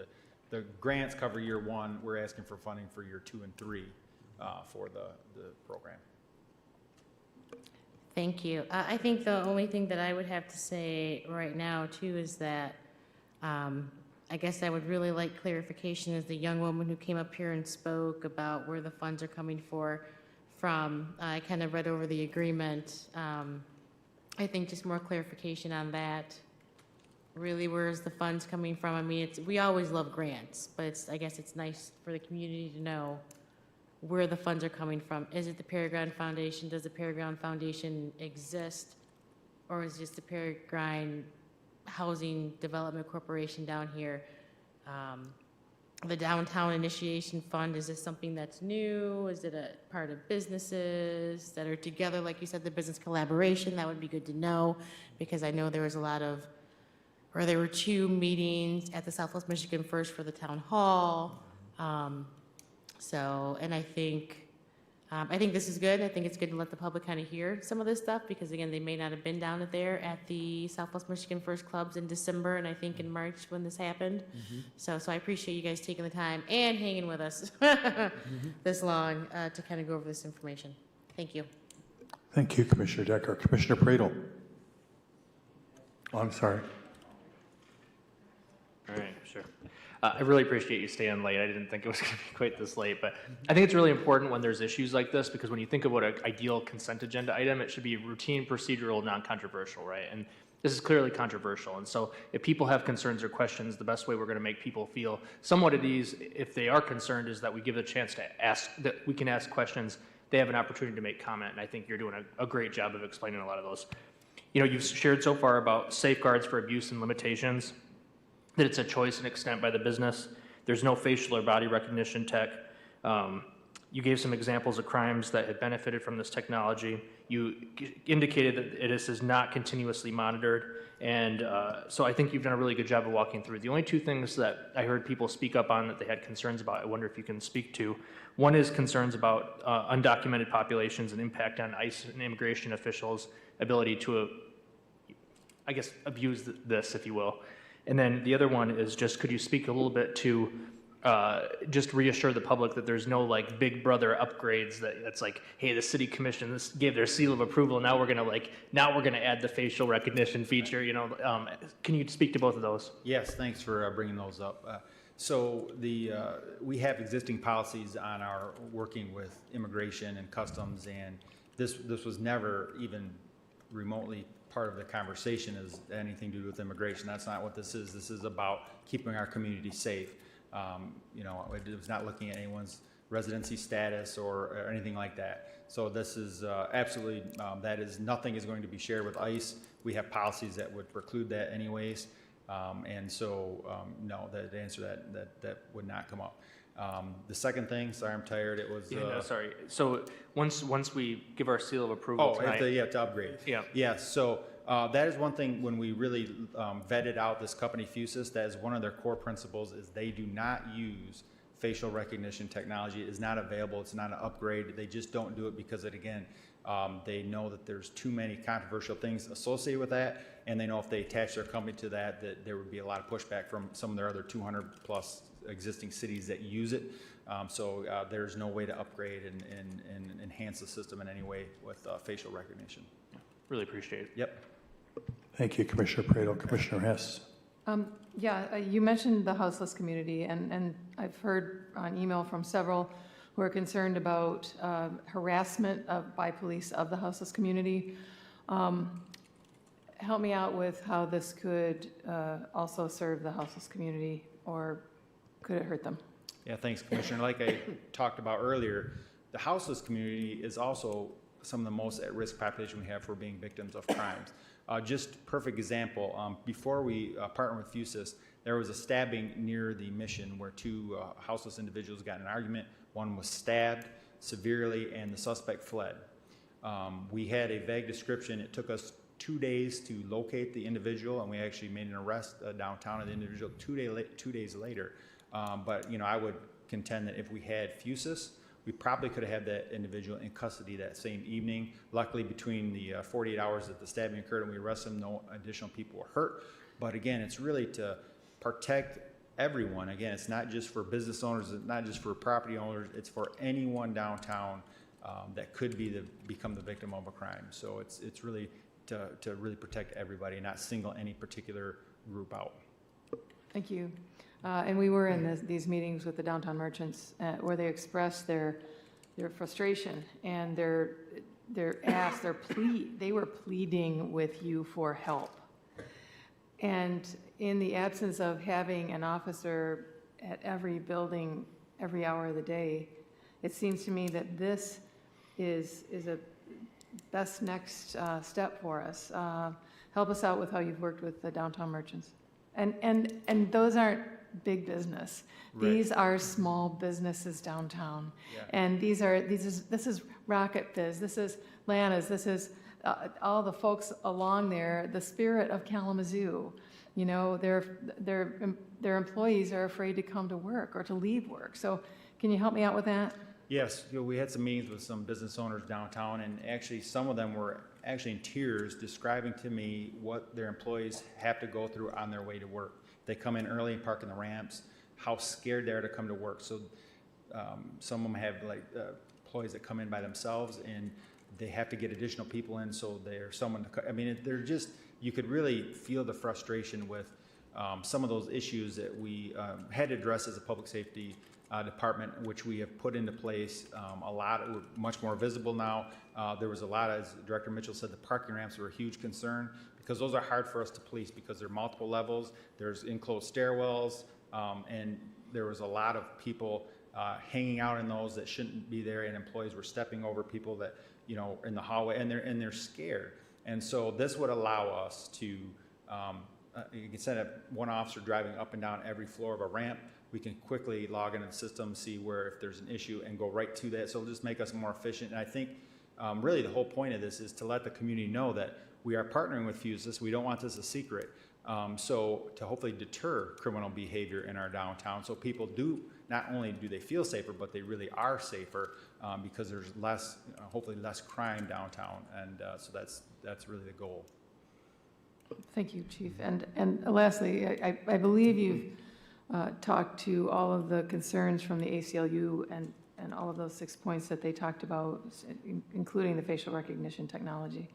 the grants cover year 1. We're asking for funding for year 2 and 3 for the program. Thank you. I think the only thing that I would have to say right now, too, is that I guess I would really like clarification as the young woman who came up here and spoke about where the funds are coming from. I kind of read over the agreement. I think just more clarification on that. Really, where's the funds coming from? I mean, we always love grants, but I guess it's nice for the community to know where the funds are coming from. Is it the Peregrine Foundation? Does the Peregrine Foundation exist? Or is it just the Peregrine Housing Development Corporation down here? The Downtown Initiation Fund, is this something that's new? Is it a part of businesses that are together? Like you said, the business collaboration, that would be good to know, because I know there was there were 2 meetings at the Southwest Michigan First for the town hall. And I think this is good. I think it's good to let the public kind of hear some of this stuff, because again, they may not have been down there at the Southwest Michigan First Clubs in December, and I think in March when this happened. So I appreciate you guys taking the time and hanging with us this long to kind of go over this information. Thank you. Thank you, Commissioner Decker. Commissioner Pradel. Oh, I'm sorry. All right, sure. I really appreciate you staying late. I didn't think it was going to be quite this late, but I think it's really important when there's issues like this, because when you think about an ideal consent agenda item, it should be routine, procedural, non-controversial, right? And this is clearly controversial. And so if people have concerns or questions, the best way we're going to make people feel somewhat at ease, if they are concerned, is that we give a chance to ask, that we can ask questions. They have an opportunity to make comment, and I think you're doing a great job of explaining a lot of those. You know, you've shared so far about safeguards for abuse and limitations, that it's a choice and extent by the business. There's no facial or body recognition tech. You gave some examples of crimes that had benefited from this technology. You indicated that this is not continuously monitored. And so I think you've done a really good job of walking through. The only 2 things that I heard people speak up on that they had concerns about, I wonder if you can speak to. One is concerns about undocumented populations and impact on ICE and immigration officials' ability to, I guess, abuse this, if you will. And then the other one is just, could you speak a little bit to just reassure the public that there's no like big brother upgrades that's like, hey, the city commission gave their seal of approval. Now we're gonna add the facial recognition feature. You know, can you speak to both of those? Yes, thanks for bringing those up. So we have existing policies on our working with immigration and customs, and this was never even remotely part of the conversation is anything to do with immigration. That's not what this is. This is about keeping our community safe. You know, it was not looking at anyone's residency status or anything like that. So this is absolutely, nothing is going to be shared with ICE. We have policies that would preclude that anyways. And so, no, the answer that would not come up. The second thing, sorry, I'm tired. It was. No, sorry. So once we give our seal of approval tonight. To upgrade. Yeah. Yes. So that is one thing when we really vetted out this company, Fusus. That is one of their core principles is they do not use facial recognition technology. It is not available. It's not an upgrade. They just don't do it because they know that there's too many controversial things associated with that, and they know if they attach their company to that there would be a lot of pushback from some of their other 200 plus existing cities that use it. So there's no way to upgrade and enhance the system in any way with facial recognition. Really appreciate it. Yep. Thank you, Commissioner Pradel. Commissioner Hess. You mentioned the houseless community, and I've heard on email from several who are concerned about harassment by police of the houseless community. help me out with how this could also serve the houseless community, or could it hurt them? Yeah, thanks, Commissioner. Like I talked about earlier, the houseless community is also some of the most at-risk population we have for being victims of crimes. Just perfect example, before we partnered with FUSIS, there was a stabbing near the mission where two houseless individuals got in an argument. One was stabbed severely and the suspect fled. We had a vague description. It took us 2 days to locate the individual, and we actually made an arrest downtown of the individual 2 days later. But I would contend that if we had FUSIS, we probably could have had that individual in custody that same evening. Luckily, between the 48 hours that the stabbing occurred and we arrested him, no additional people were hurt. But again, it's really to protect everyone. Again, it's not just for business owners, it's not just for property owners, it's for anyone downtown that could become the victim of a crime. So it's really to really protect everybody, not single any particular group out. Thank you. And we were in these meetings with the downtown merchants where they expressed their frustration and their ask, they were pleading with you for help. And in the absence of having an officer at every building every hour of the day, it seems to me that this is a best next step for us. Help us out with how you've worked with the downtown merchants. And those aren't big business. Right. These are small businesses downtown. Yeah. And this is Rocket Fizz, this is Lana's, this is all the folks along there, the spirit of Kalamazoo. Their employees are afraid to come to work or to leave work. So can you help me out with that? Yes, we had some meetings with some business owners downtown, and actually some of them were actually in tears describing to me what their employees have to go through on their way to work. They come in early and park in the ramps, how scared they are to come to work. So some of them have employees that come in by themselves, and they have to get additional people in, so there's someone to, they're just, you could really feel the frustration with some of those issues that we had to address as a public safety department, which we have put into place. We're much more visible now. There was a lot, as Director Mitchell said, the parking ramps were a huge concern because those are hard for us to police because there are multiple levels, there's enclosed stairwells, and there was a lot of people hanging out in those that shouldn't be there, and employees were stepping over people that, in the hallway, and they're scared. And so this would allow us to, you can send one officer driving up and down every floor of a ramp. We can quickly log into the system, see where if there's an issue, and go right to that. So it'll just make us more efficient. And I think really the whole point of this is to let the community know that we are partnering with FUSIS. We don't want this a secret. So to hopefully deter criminal behavior in our downtown, so people not only do they feel safer, but they really are safer because there's less, hopefully less crime downtown. And so that's really the goal. Thank you, Chief. And lastly, I believe you've talked to all of the concerns from the ACLU and all of those 6 points that they talked about, including the facial recognition technology.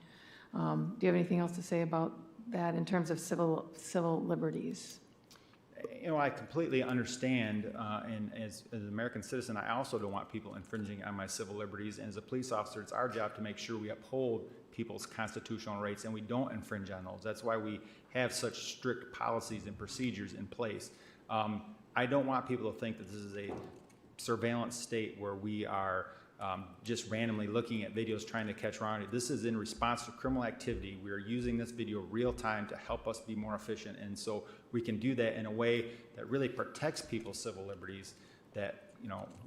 Do you have anything else to say about that in terms of civil liberties? I completely understand, and as an American citizen, I also don't want people infringing on my civil liberties. And as a police officer, it's our job to make sure we uphold people's constitutional rights and we don't infringe on those. That's why we have such strict policies and procedures in place. I don't want people to think that this is a surveillance state where we are just randomly looking at videos trying to catch wrong. This is in response to criminal activity. We are using this video real time to help us be more efficient, and so we can do that in a way that really protects people's civil liberties, that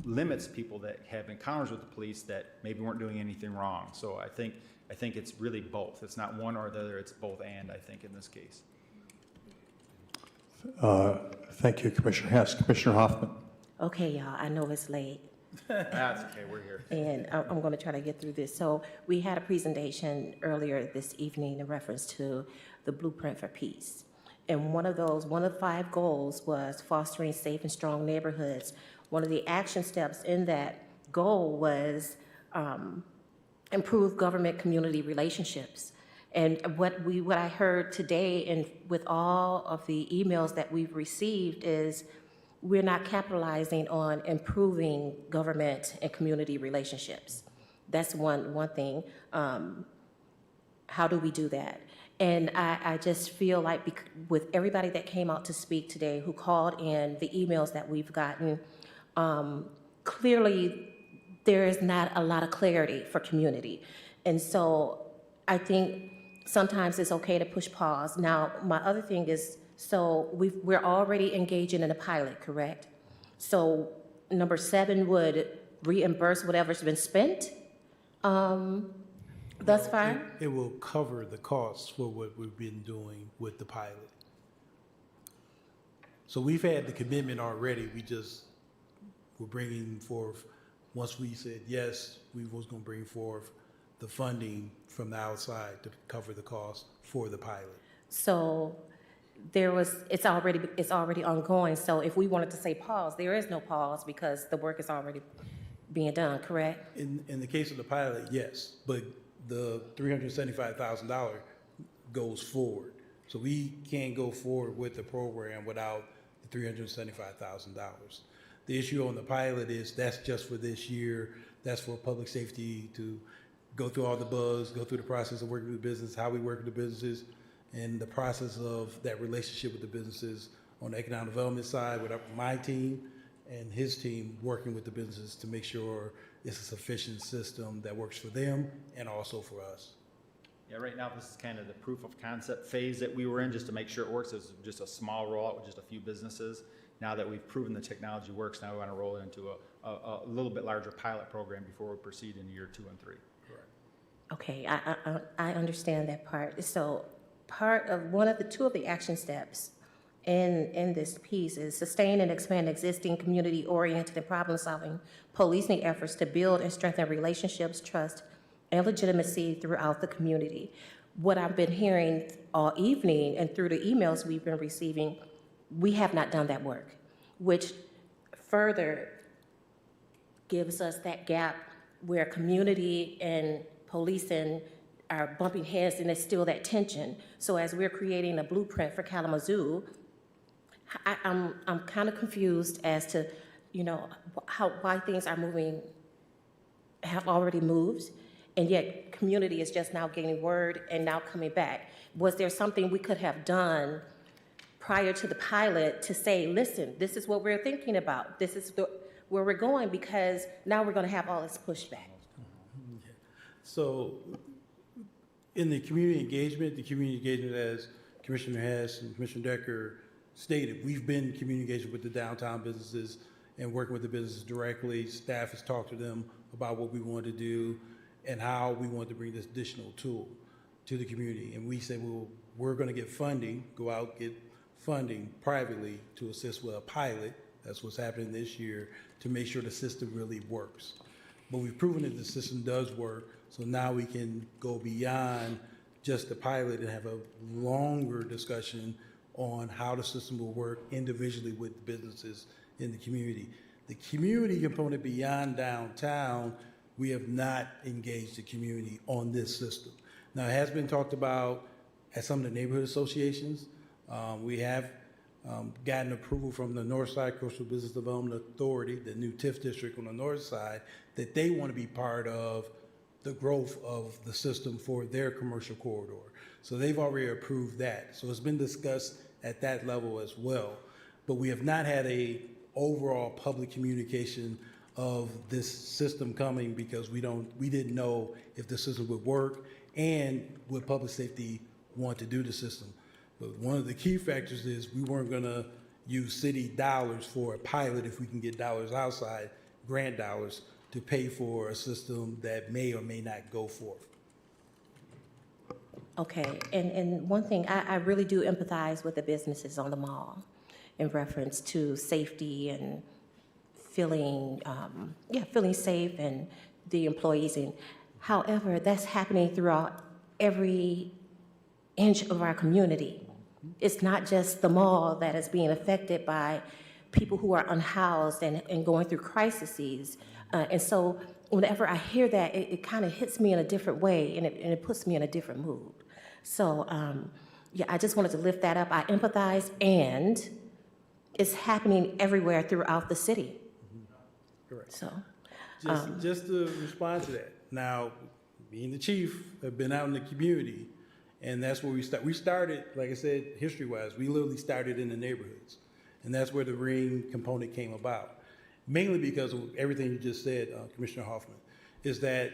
limits people that have encounters with the police that maybe weren't doing anything wrong. So I think it's really both. It's not one or the other. It's both and, I think, in this case. Thank you, Commissioner Hess. Commissioner Hoffman. Okay, y'all, I know it's late. That's okay, we're here. And I'm going to try to get through this. So we had a presentation earlier this evening in reference to the Blueprint for Peace. And one of the 5 goals was fostering safe and strong neighborhoods. One of the action steps in that goal was improve government-community relationships. And what I heard today and with all of the emails that we've received is we're not capitalizing on improving government and community relationships. That's one thing. How do we do that? And I just feel like with everybody that came out to speak today, who called in, the emails that we've gotten, clearly there is not a lot of clarity for community. And so I think sometimes it's okay to push pause. Now, my other thing is, so we're already engaging in a pilot, correct? So number 7 would reimburse whatever's been spent thus far? It will cover the costs for what we've been doing with the pilot. So we've had the commitment already. We're bringing forth, once we said yes, we was going to bring forth the funding from the outside to cover the cost for the pilot. So it's already ongoing. So if we wanted to say pause, there is no pause because the work is already being done, correct? In the case of the pilot, yes, but the $375,000 goes forward. So we can't go forward with the program without the $375,000. The issue on the pilot is that's just for this year. That's for public safety to go through all the buzz, go through the process of working with the business, how we work with the businesses, and the process of that relationship with the businesses on the economic development side with my team and his team working with the businesses to make sure it's a sufficient system that works for them and also for us. Yeah, right now this is kind of the proof of concept phase that we were in, just to make sure it works. It's just a small rollout with just a few businesses. Now that we've proven the technology works, now we want to roll it into a little bit larger pilot program before we proceed in year 2 and 3. Correct. Okay, I understand that part. So two of the action steps in this piece is sustain and expand existing community-oriented and problem-solving policing efforts to build and strengthen relationships, trust, and legitimacy throughout the community. What I've been hearing all evening and through the emails we've been receiving, we have not done that work, which further gives us that gap where community and policing are bumping heads and there's still that tension. So as we're creating a blueprint for Kalamazoo, I'm kind of confused as to, why things are moving, have already moved, and yet community is just now getting word and now coming back. Was there something we could have done prior to the pilot to say, listen, this is what we're thinking about. This is where we're going, because now we're going to have all this pushback. So in the community engagement as Commissioner Hess and Commissioner Decker stated, we've been communicating with the downtown businesses and working with the businesses directly. Staff has talked to them about what we want to do and how we want to bring this additional tool to the community. And we said, well, we're going to get funding, go out, get funding privately to assist with a pilot. That's what's happening this year to make sure the system really works. But we've proven that the system does work, so now we can go beyond just the pilot and have a longer discussion on how the system will work individually with businesses in the community. The community component beyond downtown, we have not engaged the community on this system. Now, it has been talked about at some of the neighborhood associations. We have gotten approval from the Northside Coastal Business Development Authority, the new TIF district on the north side, that they want to be part of the growth of the system for their commercial corridor. So they've already approved that. So it's been discussed at that level as well. But we have not had a overall public communication of this system coming because we didn't know if the system would work and would public safety want to do the system. But one of the key factors is we weren't going to use city dollars for a pilot if we can get dollars outside, grant dollars, to pay for a system that may or may not go forth. Okay, and one thing, I really do empathize with the businesses on the mall in reference to safety and feeling safe and the employees. And however, that's happening throughout every inch of our community. It's not just the mall that is being affected by people who are unhoused and going through crises. And so whenever I hear that, it kind of hits me in a different way and it puts me in a different mood. So I just wanted to lift that up. I empathize, and it's happening everywhere throughout the city. Correct. So, just to respond to that. Now, being the chief, I've been out in the community, And that's where we start. We started, like I said, history-wise, we literally started in the neighborhoods. And that's where the ring component came about. Mainly because of everything you just said, Commissioner Hoffman, is that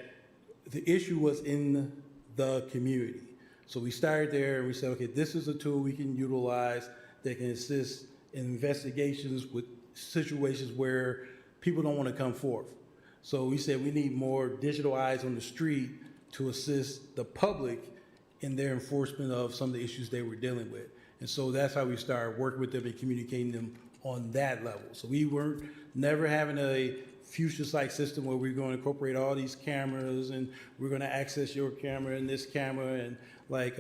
the issue was in the community. So we started there and we said, okay, this is a tool we can utilize that can assist in investigations with situations where people don't want to come forth. So we said we need more digital eyes on the street to assist the public in their enforcement of some of the issues they were dealing with. And so that's how we started working with them and communicating them on that level. So we weren't never having a future-like system where we're going to incorporate all these cameras and we're going to access your camera and this camera, and like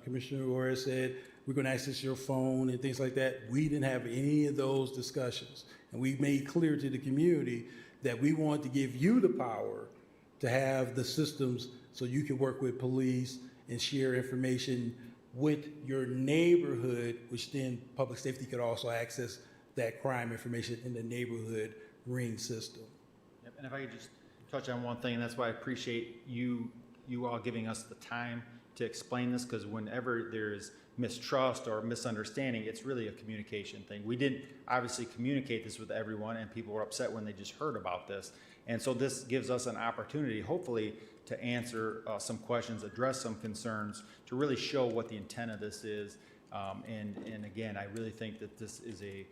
Commissioner Roy said, we're going to access your phone and things like that. We didn't have any of those discussions. And we made clear to the community that we want to give you the power to have the systems so you can work with police and share information with your neighborhood, which then public safety could also access that crime information in the neighborhood ring system. Yep, and if I could just touch on one thing, and that's why I appreciate you all giving us the time to explain this, because whenever there's mistrust or misunderstanding, it's really a communication thing. We didn't obviously communicate this with everyone, and people were upset when they just heard about this. And so this gives us an opportunity, hopefully, to answer some questions, address some concerns, to really show what the intent of this is. And again, I really think that this is a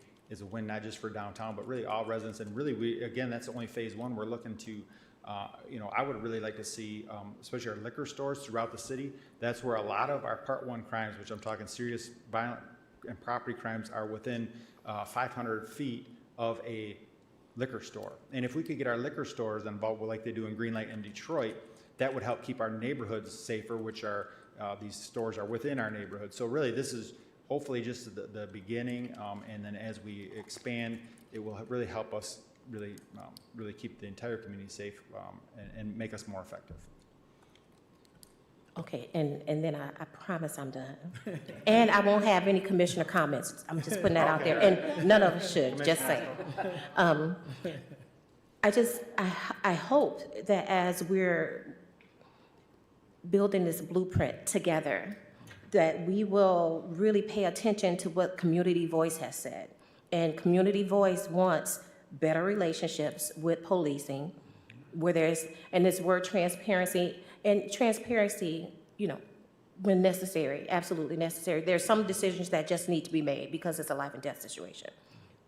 win, not just for downtown, but really all residents. And really, again, that's only phase one. We're looking to, I would really like to see, especially our liquor stores throughout the city. That's where a lot of our Part 1 crimes, which I'm talking serious violent and property crimes, are within 500 feet of a liquor store. And if we could get our liquor stores involved, like they do in Greenlight and Detroit, that would help keep our neighborhoods safer, which are, these stores are within our neighborhood. So really, this is hopefully just the beginning, and then as we expand, it will really help us really keep the entire community safe, and make us more effective. Okay, and then I promise I'm done. And I won't have any commissioner comments. I'm just putting that out there, and none of us should, just saying. I hope that as we're building this blueprint together, that we will really pay attention to what Community Voice has said. And Community Voice wants better relationships with policing, where there's, and this word transparency, when necessary, absolutely necessary. There's some decisions that just need to be made because it's a life and death situation.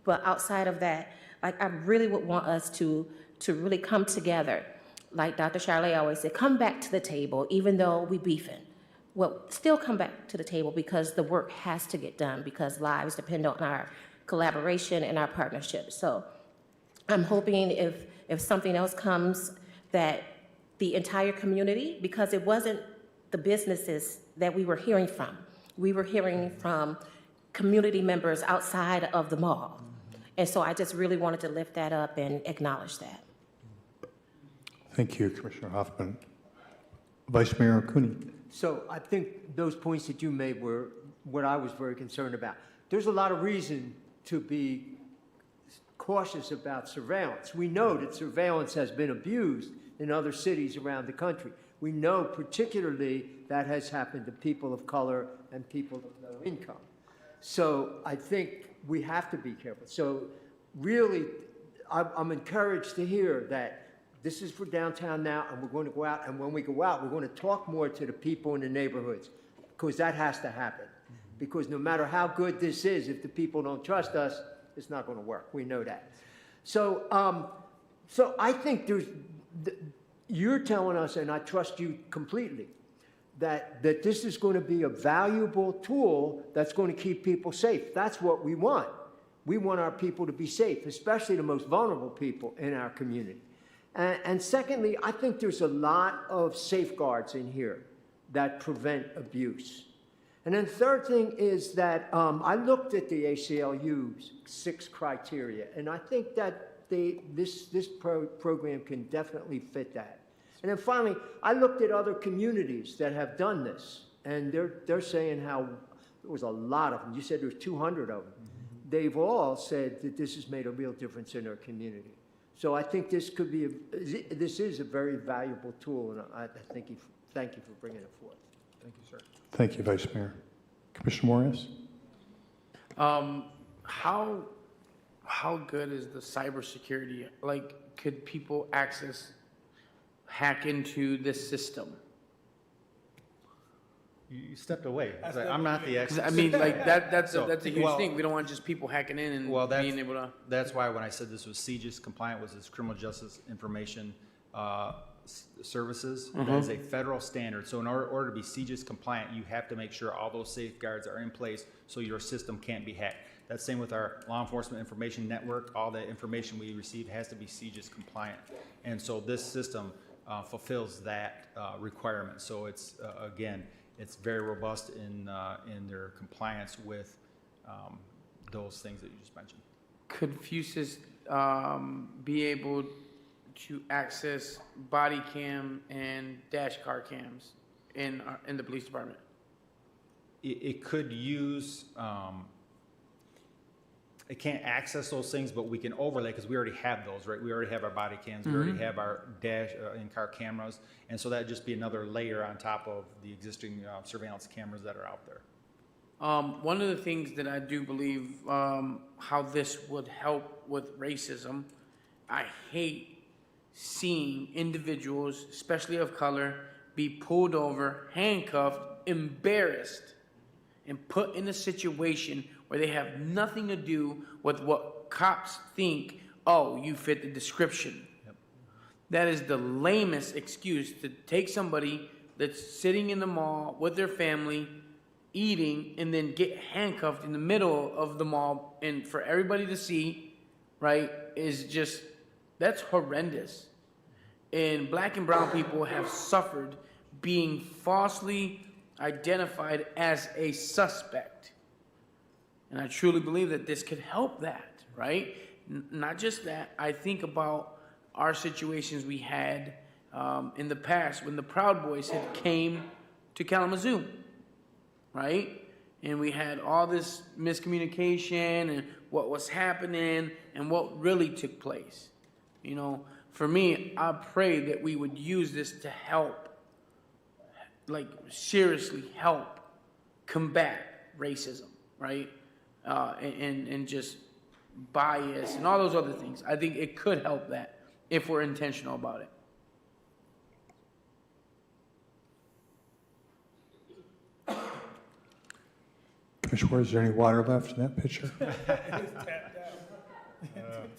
But outside of that, like, I really would want us to really come together. Like Dr. Charley always said, come back to the table, even though we beefing. Well, still come back to the table, because the work has to get done, because lives depend on our collaboration and our partnership. So I'm hoping if something else comes, that the entire community, because it wasn't the businesses that we were hearing from. We were hearing from community members outside of the mall. And so I just really wanted to lift that up and acknowledge that. Thank you, Commissioner Hoffman. Vice Mayor Cooney. So I think those points that you made were what I was very concerned about. There's a lot of reason to be cautious about surveillance. We know that surveillance has been abused in other cities around the country. We know particularly that has happened to people of color and people of low income. So I think we have to be careful. So really, I'm encouraged to hear that this is for downtown now, and we're going to go out, and when we go out, we're going to talk more to the people in the neighborhoods, because that has to happen. Because no matter how good this is, if the people don't trust us, it's not going to work. We know that. So, so I think you're telling us, and I trust you completely, that this is going to be a valuable tool that's going to keep people safe. That's what we want. We want our people to be safe, especially the most vulnerable people in our community. And secondly, I think there's a lot of safeguards in here that prevent abuse. And then third thing is that I looked at the ACLU's 6 criteria, and I think that this program can definitely fit that. And then finally, I looked at other communities that have done this, and they're saying how there was a lot of them. You said there was 200 of them. They've all said that this has made a real difference in their community. So I think this could be this is a very valuable tool, and I thank you for bringing it forth. Thank you, sir. Thank you, Vice Mayor. Commissioner Morris? How good is the cybersecurity? Like, could people hack into this system? You stepped away. I'm not the 'Cause, expert. I mean, like that's So, a huge well, thing. We don't want just people hacking in and Well, being able to. that's why when I said this was CJIS compliant, was this criminal justice information services, that is a federal standard. So in order to be CJIS compliant, you have to make sure all those safeguards are in place so your system can't be hacked. That's same with our law enforcement information network. All the information we receive has to be CJIS compliant. And so this system fulfills that requirement. So it's, again, it's very robust in their compliance with those things that you just mentioned. Could Fusus be able to access body cam and dash car cams in the police department? It could use, it can't access those things, but we can overlay, because we already have those, right? We already have our body cams, we already have our dash in-car cameras, and so that'd just be another layer on top of the existing surveillance cameras that are out there. One of the things that I do believe how this would help with racism, I hate seeing individuals, especially of color, be pulled over, handcuffed, embarrassed, and put in a situation where they have nothing to do with what cops think, oh, you fit the description. Yep. That is the lamest excuse to take somebody that's sitting in the mall with their family, eating, and then get handcuffed in the middle of the mall, and for everybody to see, right, is just, that's horrendous. And black and brown people have suffered being falsely identified as a suspect. And I truly believe that this could help that, right? Not just that. I think about our situations we had in the past when the Proud Boys had came to Kalamazoo, right? And we had all this miscommunication and what was happening and what really took place. You know, for me, I pray that we would use this to help, like seriously help combat racism, right? And just bias and all those other things. I think it could help that if we're intentional about it. Commissioner, is there any water left in that pitcher?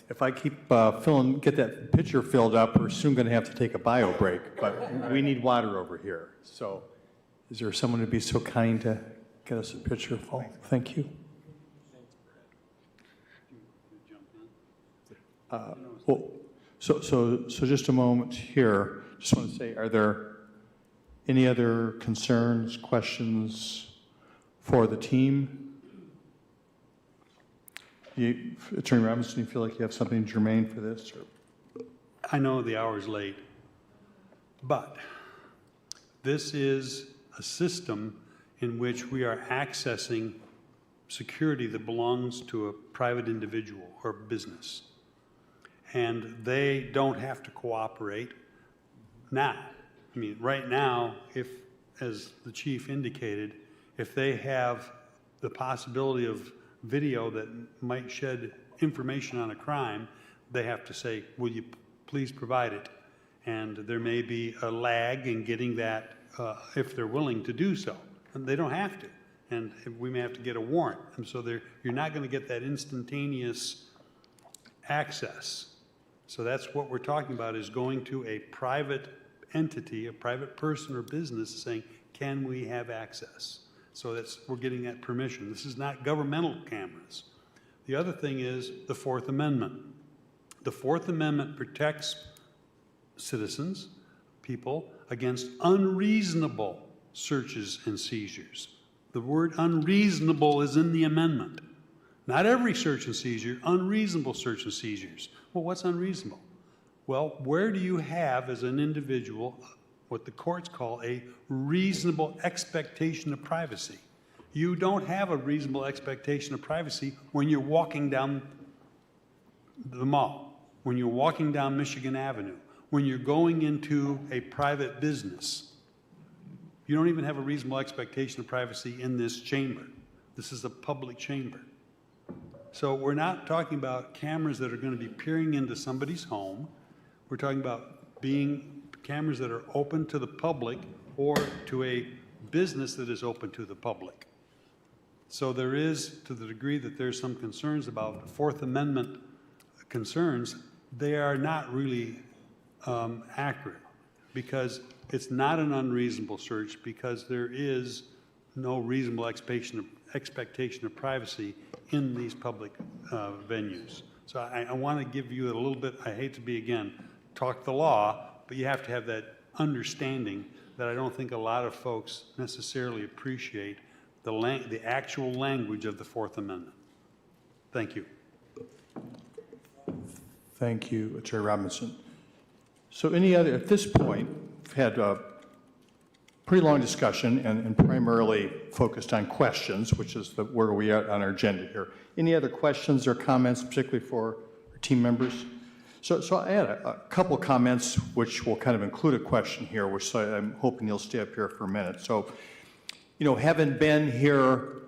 If I keep get that pitcher filled up, we're soon going to have to take a bio break, but we need water over here. So is there someone to be so kind to get us a pitcher full? Thank you. Well, so just a moment here. Just want to say, are there any other concerns, questions for the team? Attorney Robinson, you feel like you have something germane for this? Or? I know the hour's late, but this is a system in which we are accessing security that belongs to a private individual or business. And they don't have to cooperate now. I mean, right now, if, as the chief indicated, if they have the possibility of video that might shed information on a crime, they have to say, will you please provide it? And there may be a lag in getting that if they're willing to do so. And they don't have to. And we may have to get a warrant. And so you're not going to get that instantaneous access. So that's what we're talking about, is going to a private entity, a private person or business, saying, can we have access? So we're getting that permission. This is not governmental cameras. The other thing is the Fourth Amendment. The Fourth Amendment protects citizens, people, against unreasonable searches and seizures. The word unreasonable is in the amendment. Not every search and seizure, unreasonable search and seizures. Well, what's unreasonable? Well, where do you have, as an individual, what the courts call a reasonable expectation of privacy? You don't have a reasonable expectation of privacy when you're walking down the mall, when you're walking down Michigan Avenue, when you're going into a private business. You don't even have a reasonable expectation of privacy in this chamber. This is a public chamber. So we're not talking about cameras that are going to be peering into somebody's home. We're talking about being cameras that are open to the public or to a business that is open to the public. So there is, to the degree that there's some concerns about Fourth Amendment concerns, they are not really accurate, because it's not an unreasonable search, because there is no reasonable expectation of privacy in these public venues. So I want to give you a little bit, I hate to be, again, talk the law, but you have to have that understanding that I don't think a lot of folks necessarily appreciate the actual language of the Fourth Amendment. Thank you. Thank you, Chair Robinson. So at this point, we've had a pretty long discussion and primarily focused on questions, which is where we are on our agenda here. Any other questions or comments, particularly for our team members? So I had a couple comments, which will kind of include a question here, which I'm hoping you'll stay up here for a minute. So, having been here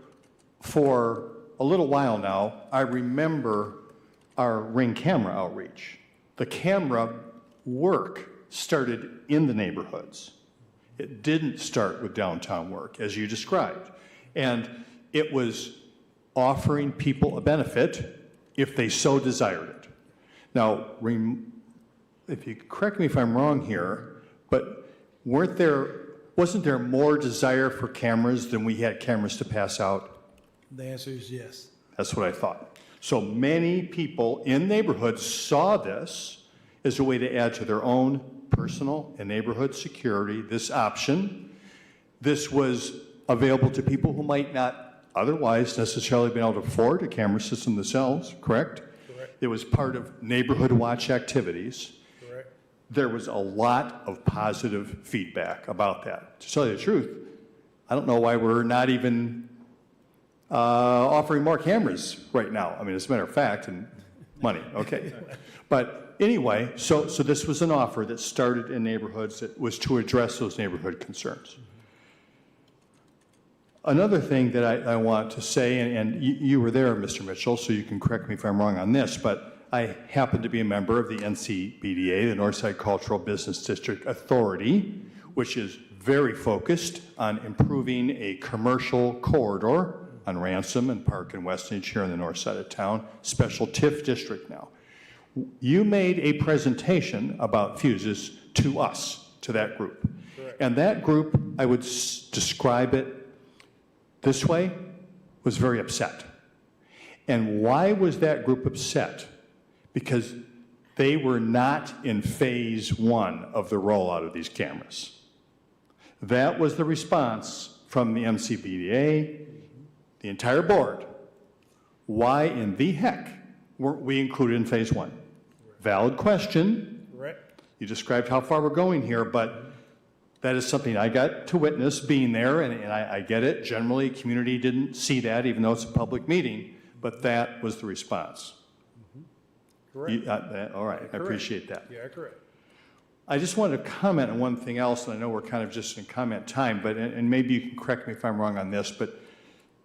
for a little while now, I remember our Ring camera outreach. The camera work started in the neighborhoods. It didn't start with downtown work, as you described. And it was offering people a benefit if they so desired it. Now, if you correct me if I'm wrong here, but wasn't there more desire for cameras than we had cameras to pass out? The answer is yes. That's what I thought. So many people in neighborhoods saw this as a way to add to their own personal and neighborhood security, this option. This was available to people who might not otherwise necessarily been able to afford a camera system themselves, correct? Correct. It was part of neighborhood watch activities. Correct. There was a lot of positive feedback about that. To tell you the truth, I don't know why we're not even offering more cameras right now. I mean, as a matter of fact, and money, okay. But anyway, so this was an offer that started in neighborhoods that was to address those neighborhood concerns. Another thing that I want to say, and you were there, Mr. Mitchell, so you can correct me if I'm wrong on this, but I happen to be a member of the NCBDA, the Northside Cultural Business District Authority, which is very focused on improving a commercial corridor on Ransom and Park and Westage here on the north side of town, special TIF district now. You made a presentation about fuses to us, to that group. Correct. And that group, I would describe it this way, was very upset. And why was that group upset? Because they were not in phase one of the rollout of these cameras. That was the response from the MCBDA, the entire board. Why in the heck weren't we included in phase one? Valid question. Correct. You described how far we're going here, but that is something I got to witness being there, and I get it. Generally, community didn't see that, even though it's a public meeting, but that was the response. Correct. All right, I appreciate that. Yeah, correct. I just wanted to comment on one thing else, and I know we're kind of just in comment time, but, and maybe you can correct me if I'm wrong on this, but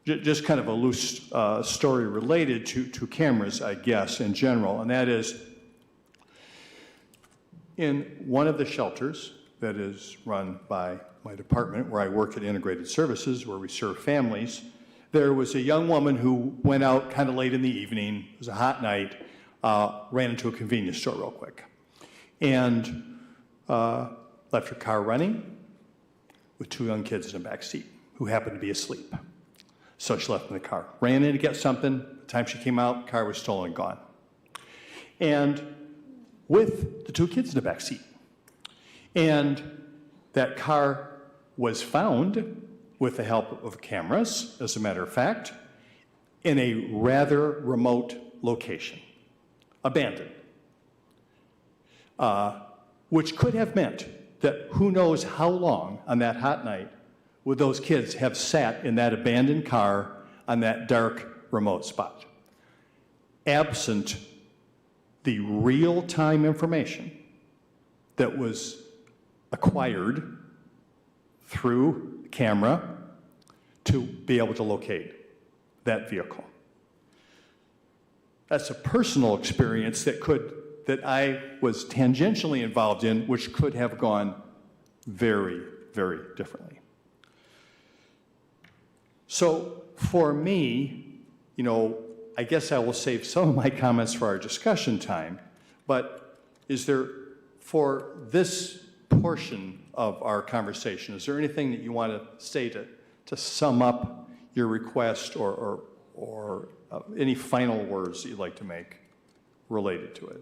just kind of a loose story related to cameras, I guess, in general, and that is, in one of the shelters that is run by my department, where I work at Integrated Services, where we serve families, there was a young woman who went out kind of late in the evening, it was a hot night, ran into a convenience store real quick, and left her car running with two young kids in the back seat who happened to be asleep. So she left in the car, ran in to get something. By the time she came out, the car was stolen and gone. And with the two kids in the back seat. And that car was found with the help of cameras, as a matter of fact, in a rather remote location, abandoned, which could have meant that who knows how long on that hot night would those kids have sat in that abandoned car on that dark, remote spot. Absent the real-time information that was acquired through camera to be able to locate that vehicle. That's a personal experience that I was tangentially involved in, which could have gone very, very differently. So for me, I guess I will save some of my comments for our discussion time, but is there, for this portion of our conversation, is there anything that you want to say to sum up your request or any final words that you'd like to make related to it?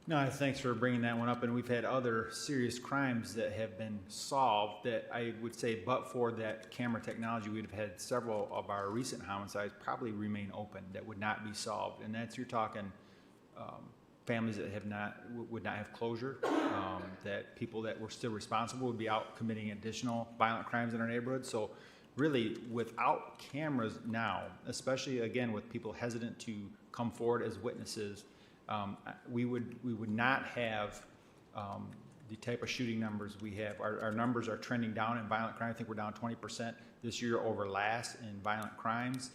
No, thanks for bringing that one up. And we've had other serious crimes that have been solved that I would say, but for that camera technology, we'd have had several of our recent homicides probably remain open that would not be solved. And that's, you're talking families that would not have closure, that people that were still responsible would be out committing additional violent crimes in our neighborhood. So really, without cameras now, especially again with people hesitant to come forward as witnesses, we would not have the type of shooting numbers we have. Our numbers are trending down in violent crime. I think we're down 20% this year over last in violent crimes.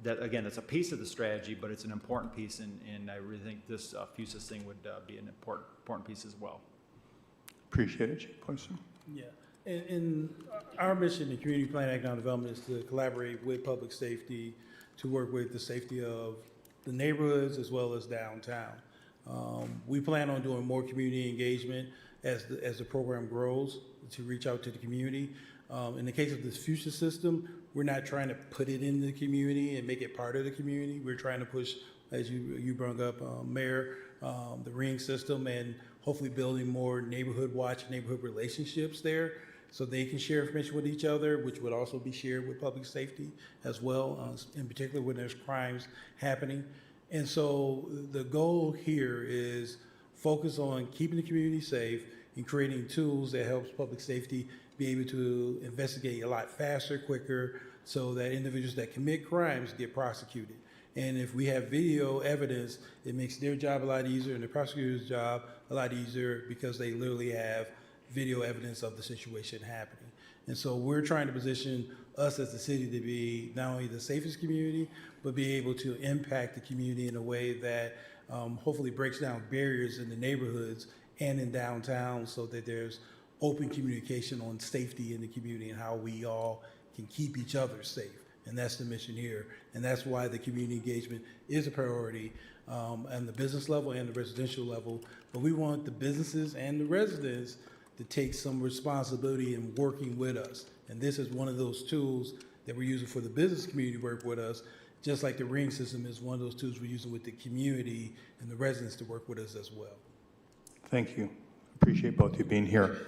That again, that's a piece of the strategy, but it's an important piece, and I really think this FUSIS thing would be an important piece as well. Appreciate it, Chief Poison. Yeah, and our mission in Community Plan Economic Development is to collaborate with public safety to work with the safety of the neighborhoods as well as downtown. We plan on doing more community engagement as the program grows to reach out to the community. In the case of this future system, we're not trying to put it in the community and make it part of the community. We're trying to push, as you brought up, Mayor, the ring system, and hopefully building more neighborhood watch, neighborhood relationships there, so they can share information with each other, which would also be shared with public safety as well, in particular when there's crimes happening. And so the goal here is focus on keeping the community safe and creating tools that helps public safety be able to investigate a lot faster, quicker, so that individuals that commit crimes get prosecuted. And if we have video evidence, it makes their job a lot easier and the prosecutor's job a lot easier because they literally have video evidence of the situation happening. And so we're trying to position us as the city to be not only the safest community, but be able to impact the community in a way that hopefully breaks down barriers in the neighborhoods and in downtown, so that there's open communication on safety in the community and how we all can keep each other safe. And that's the mission here. And that's why the community engagement is a priority on the business level and the residential level. But we want the businesses and the residents to take some responsibility in working with us. And this is one of those tools that we're using for the business community to work with us, just like the ring system is one of those tools we're using with the community and the residents to work with us as well. Thank you. Appreciate both of you being here.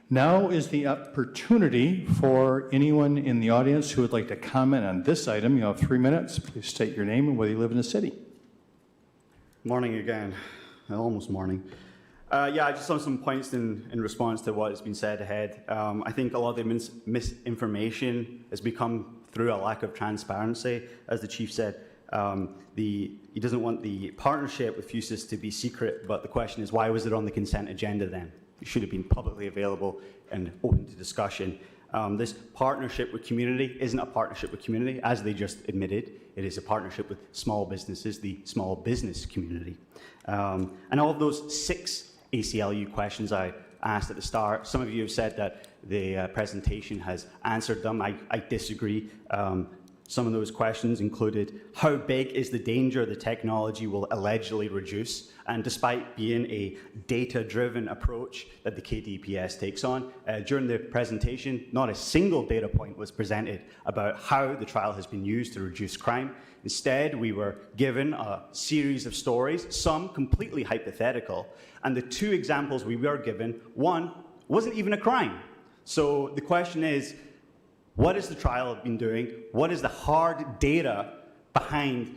Now is the opportunity for anyone in the audience who would like to comment on this item. You have 3 minutes. Please state your name and whether you live in the city. Morning again. Almost morning. Yeah, I just have some points in response to what has been said ahead. I think a lot of the misinformation has become through a lack of transparency. As the chief said, he doesn't want the partnership with FUSIS to be secret, but the question is, why was it on the consent agenda then? It should have been publicly available and open to discussion. This partnership with community isn't a partnership with community, as they just admitted. It is a partnership with small businesses, the small business community. And all of those 6 ACLU questions I asked at the start, some of you have said that the presentation has answered them. I disagree. Some of those questions included, how big is the danger the technology will allegedly reduce? And despite being a data-driven approach that the KDPS takes on, during the presentation, not a single data point was presented about how the trial has been used to reduce crime. Instead, we were given a series of stories, some completely hypothetical, and the 2 examples we were given, one wasn't even a crime. So the question is, what has the trial been doing? What is the hard data behind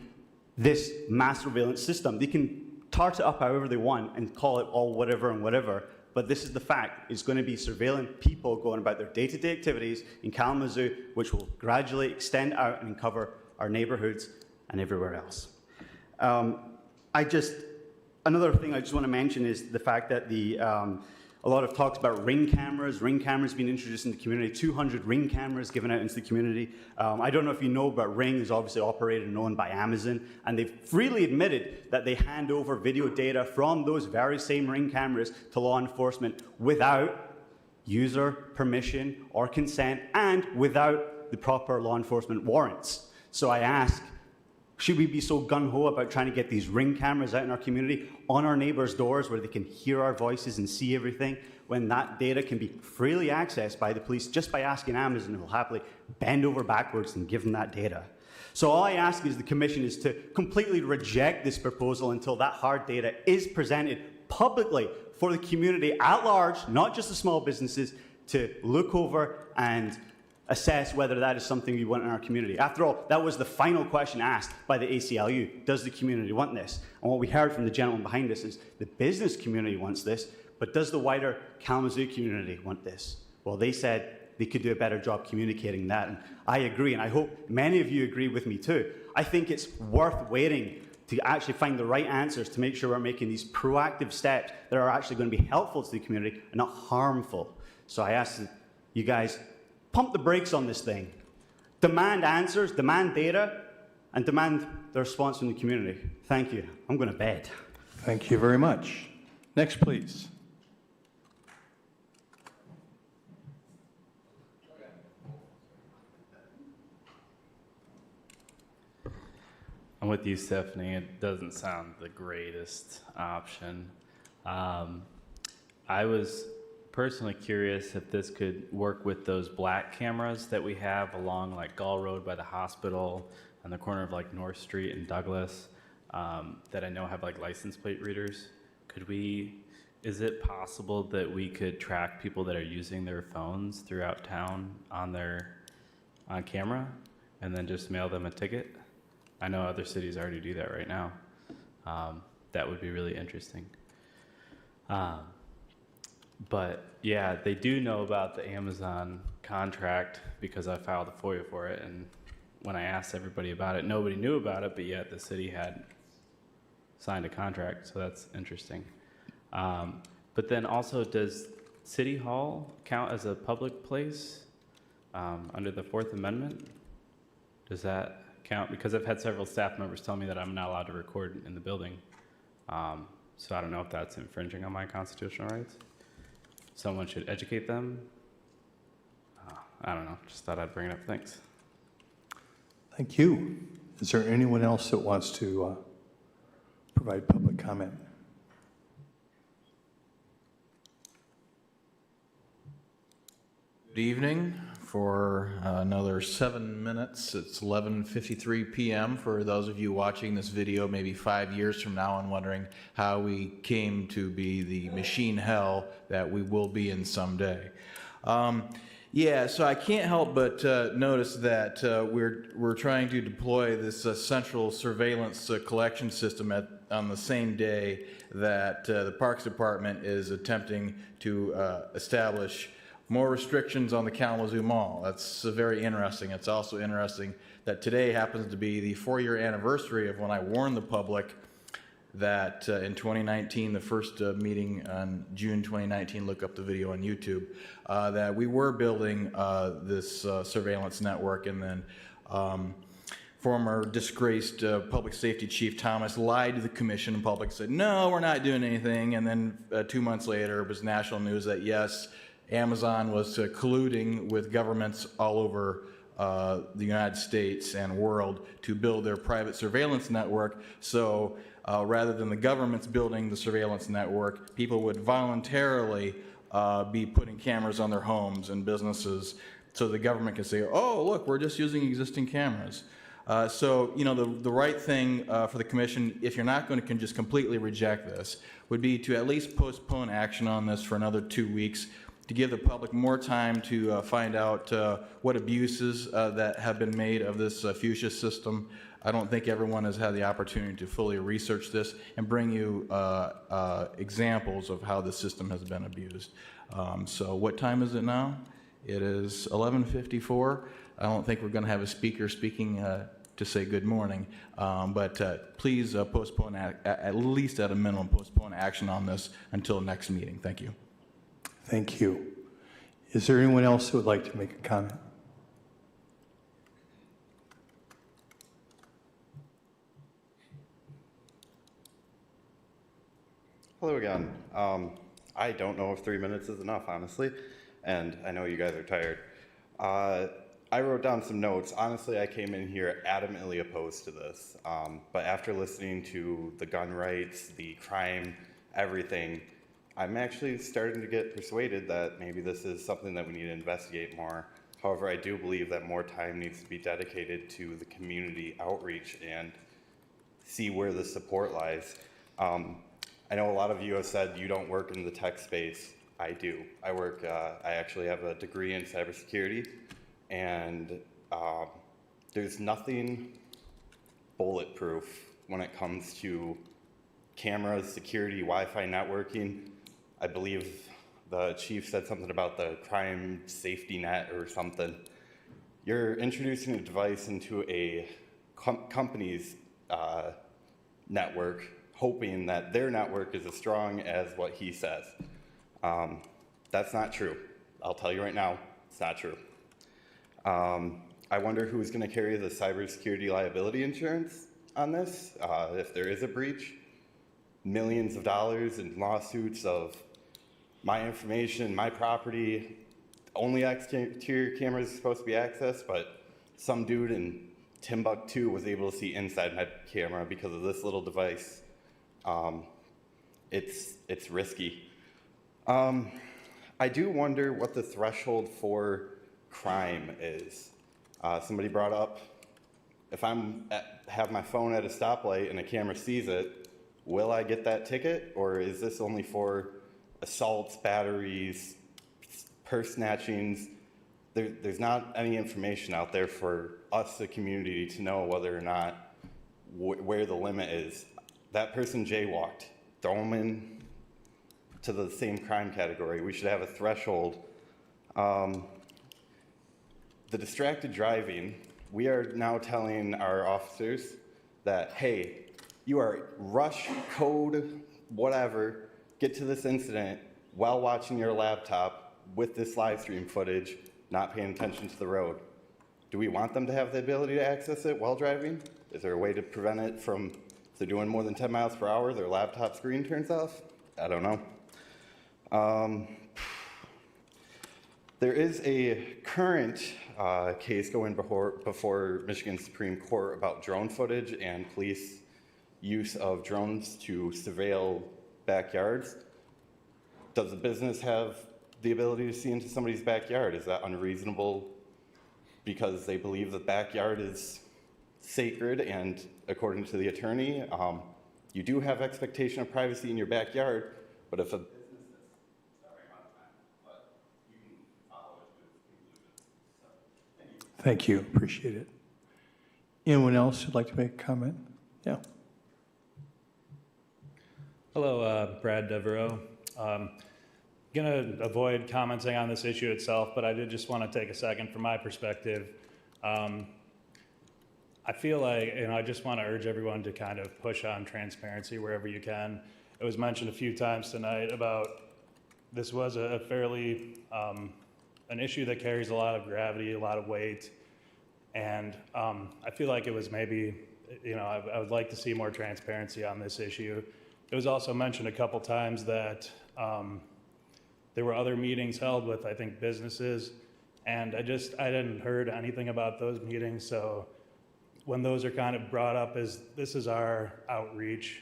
this mass surveillance system? They can tart it up however they want and call it all whatever and whatever, but this is the fact. It's going to be surveilling people going about their day-to-day activities in Kalamazoo, which will gradually extend out and cover our neighborhoods and everywhere else. Another thing I just want to mention is the fact that A lot of talks about ring cameras being introduced in the community, 200 ring cameras given out into the community. I don't know if you know, but Ring is obviously operated and owned by Amazon, and they've freely admitted that they hand over video data from those very same ring cameras to law enforcement without user permission or consent and without the proper law enforcement warrants. So I ask, should we be so gung-ho about trying to get these ring cameras out in our community on our neighbors' doors where they can hear our voices and see everything, when that data can be freely accessed by the police just by asking Amazon, who will happily bend over backwards and give them that data? So all I ask is the Commission is to completely reject this proposal until that hard data is presented publicly for the community at large, not just the small businesses, to look over and assess whether that is something we want in our community. After all, that was the final question asked by the ACLU. Does the community want this? And what we heard from the gentleman behind us is the business community wants this, but does the wider Kalamazoo community want this? Well, they said they could do a better job communicating that, and I agree, and I hope many of you agree with me too. I think it's worth waiting to actually find the right answers to make sure we're making these proactive steps that are actually going to be helpful to the community and not harmful. So I ask that you guys pump the brakes on this thing. Demand answers, demand data, and demand the response from the community. Thank you. I'm going to bed. Thank you very much. Next, please. I'm with you, Stephanie. It doesn't sound the greatest option. I was personally curious if this could work with those black cameras that we have along like Gall Road by the hospital on the corner of like North Street and Douglas that I know have like license plate readers. Is it possible that we could track people that are using their phones throughout town on camera and then just mail them a ticket? I know other cities already do that right now. That would be really interesting. But yeah, they do know about the Amazon contract because I filed a FOIA for it, and when I asked everybody about it, nobody knew about it, but yet the city had signed a contract, so that's interesting. But then also, does City Hall count as a public place under the Fourth Amendment? Does that count? Because I've had several staff members tell me that I'm not allowed to record in the building. So I don't know if that's infringing on my constitutional rights. Someone should educate them. I don't know, just thought I'd bring it up. Thanks. Thank you. Is there anyone else that wants to provide public comment? Good evening. For another 7 minutes, it's 11:53 p.m. For those of you watching this video maybe 5 years from now and wondering how we came to be the machine hell that we will be in someday. Yeah, so I can't help but notice that we're trying to deploy this central surveillance collection system on the same day that the Parks Department is attempting to establish more restrictions on the Kalamazoo Mall. That's very interesting. It's also interesting that today happens to be the 4-year anniversary of when I warned the public that in 2019, the first meeting on June 2019, look up the video on YouTube, that we were building this surveillance network, and then former disgraced public safety chief Thomas lied to the commission in public, said, no, we're not doing anything, and then 2 months later, it was national news that yes, Amazon was colluding with governments all over the United States and world to build their private surveillance network. So rather than the government's building the surveillance network, people would voluntarily be putting cameras on their homes and businesses so the government can say, oh, look, we're just using existing cameras. So, you know, the right thing for the commission, if you're not going to just completely reject this, would be to at least postpone action on this for another 2 weeks, to give the public more time to find out what abuses that have been made of this fuchsia system. I don't think everyone has had the opportunity to fully research this and bring you examples of how the system has been abused. So what time is it now? It is 11:54. I don't think we're going to have a speaker speaking to say good morning, but please postpone, at least at a minimum, postpone action on this until next meeting. Thank you. Thank you. Is there anyone else who would like to make a comment? Hello again. I don't know if 3 minutes is enough, honestly, and I know you guys are tired. I wrote down some notes. Honestly, I came in here adamantly opposed to this, but after listening to the gun rights, the crime, everything, I'm actually starting to get persuaded that maybe this is something that we need to investigate more. However, I do believe that more time needs to be dedicated to the community outreach and see where the support lies. I know a lot of you have said you don't work in the tech space. I do. I actually have a degree in cybersecurity, and there's nothing bulletproof when it comes to cameras, security, Wi-Fi networking. I believe the chief said something about the crime safety net or something. You're introducing a device into a company's network, hoping that their network is as strong as what he says. That's not true. I'll tell you right now, it's not true. I wonder who's going to carry the cybersecurity liability insurance on this, if there is a breach. Millions of dollars in lawsuits of my information, my property, only exterior cameras are supposed to be accessed, but some dude in Timbuktu was able to see inside my camera because of this little device. It's risky. I do wonder what the threshold for crime is. Somebody brought up, if have my phone at a stoplight and a camera sees it, will I get that ticket, or is this only for assaults, batteries, purse snatchings? There's not any information out there for us, the community, to know whether or not where the limit is. That person jaywalked. Throw them in to the same crime category. We should have a threshold. The distracted driving, we are now telling our officers that, hey, you are rush, code, whatever, get to this incident while watching your laptop with this live stream footage, not paying attention to the road. Do we want them to have the ability to access it while driving? Is there a way to prevent it from, if they're doing more than 10 miles per hour, their laptop screen turns off? I don't know. There is a current case going before Michigan Supreme Court about drone footage and police use of drones to surveil backyards. Does the business have the ability to see into somebody's backyard? Is that unreasonable because they believe the backyard is sacred, and according to the attorney, you do have expectation of privacy in your backyard, but if a Thank you, appreciate it. Anyone else who'd like to make a comment? Yeah. Hello, Brad Devereaux. Going to avoid commenting on this issue itself, but I did just want to take a second from my perspective. I feel like, I just want to urge everyone to kind of push on transparency wherever you can. It was mentioned a few times tonight about this was a fairly, an issue that carries a lot of gravity, a lot of weight, and I feel like it was maybe, I would like to see more transparency on this issue. It was also mentioned a couple times that there were other meetings held with, I think, businesses, and I didn't heard anything about those meetings, so when those are kind of brought up as this is our outreach,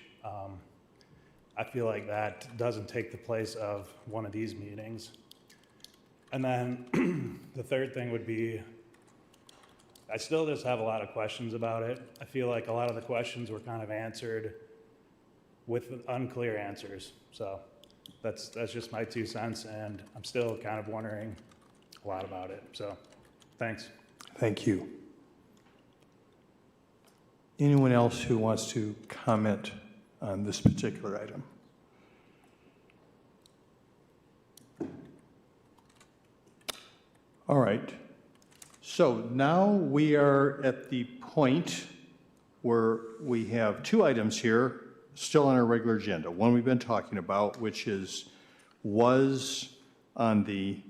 I feel like that doesn't take the place of one of these meetings. And then the third thing would be, I still just have a lot of questions about it. I feel like a lot of the questions were kind of answered with unclear answers. So that's just my 2 cents, and I'm still kind of wondering a lot about it. So thanks. Thank you. Anyone else who wants to comment on this particular item? All right. So now we are at the point where we have 2 items here still on our regular agenda. One we've been talking about, which is, was on the,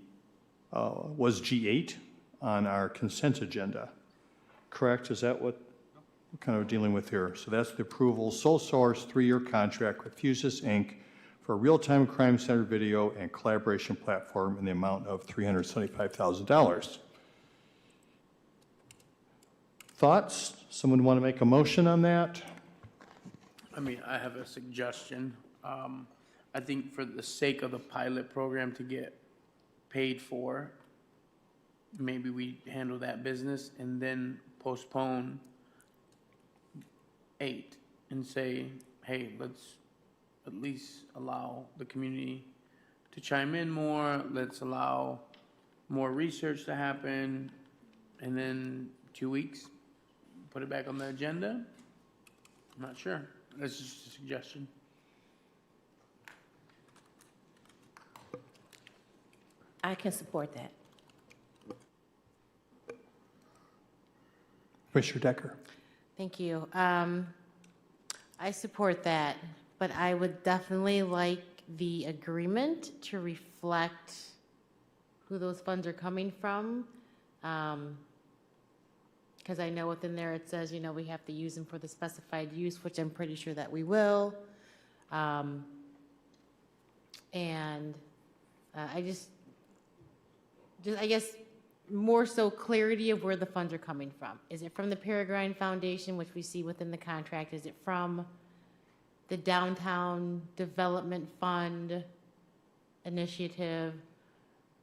was G8 on our consent agenda. Correct? Is that what we're kind of dealing with here? So that's the approval, sole source, 3-year contract with Fusus Inc. for a real-time crime center video and collaboration platform in the amount of $375,000. Thoughts? Someone want to make a motion on that? I mean, I have a suggestion. I think for the sake of the pilot program to get paid for, maybe we handle that business and then postpone 8 and say, hey, let's at least allow the community to chime in more. Let's allow more research to happen. And then 2 weeks, put it back on the agenda. I'm not sure. That's just a suggestion. I can support that. Commissioner Decker. Thank you. I support that, but I would definitely like the agreement to reflect who those funds are coming from. Because I know within there it says, we have to use them for the specified use, which I'm pretty sure that we will. And I guess more so clarity of where the funds are coming from. Is it from the Peregrine Foundation, which we see within the contract? Is it from the Downtown Development Fund initiative?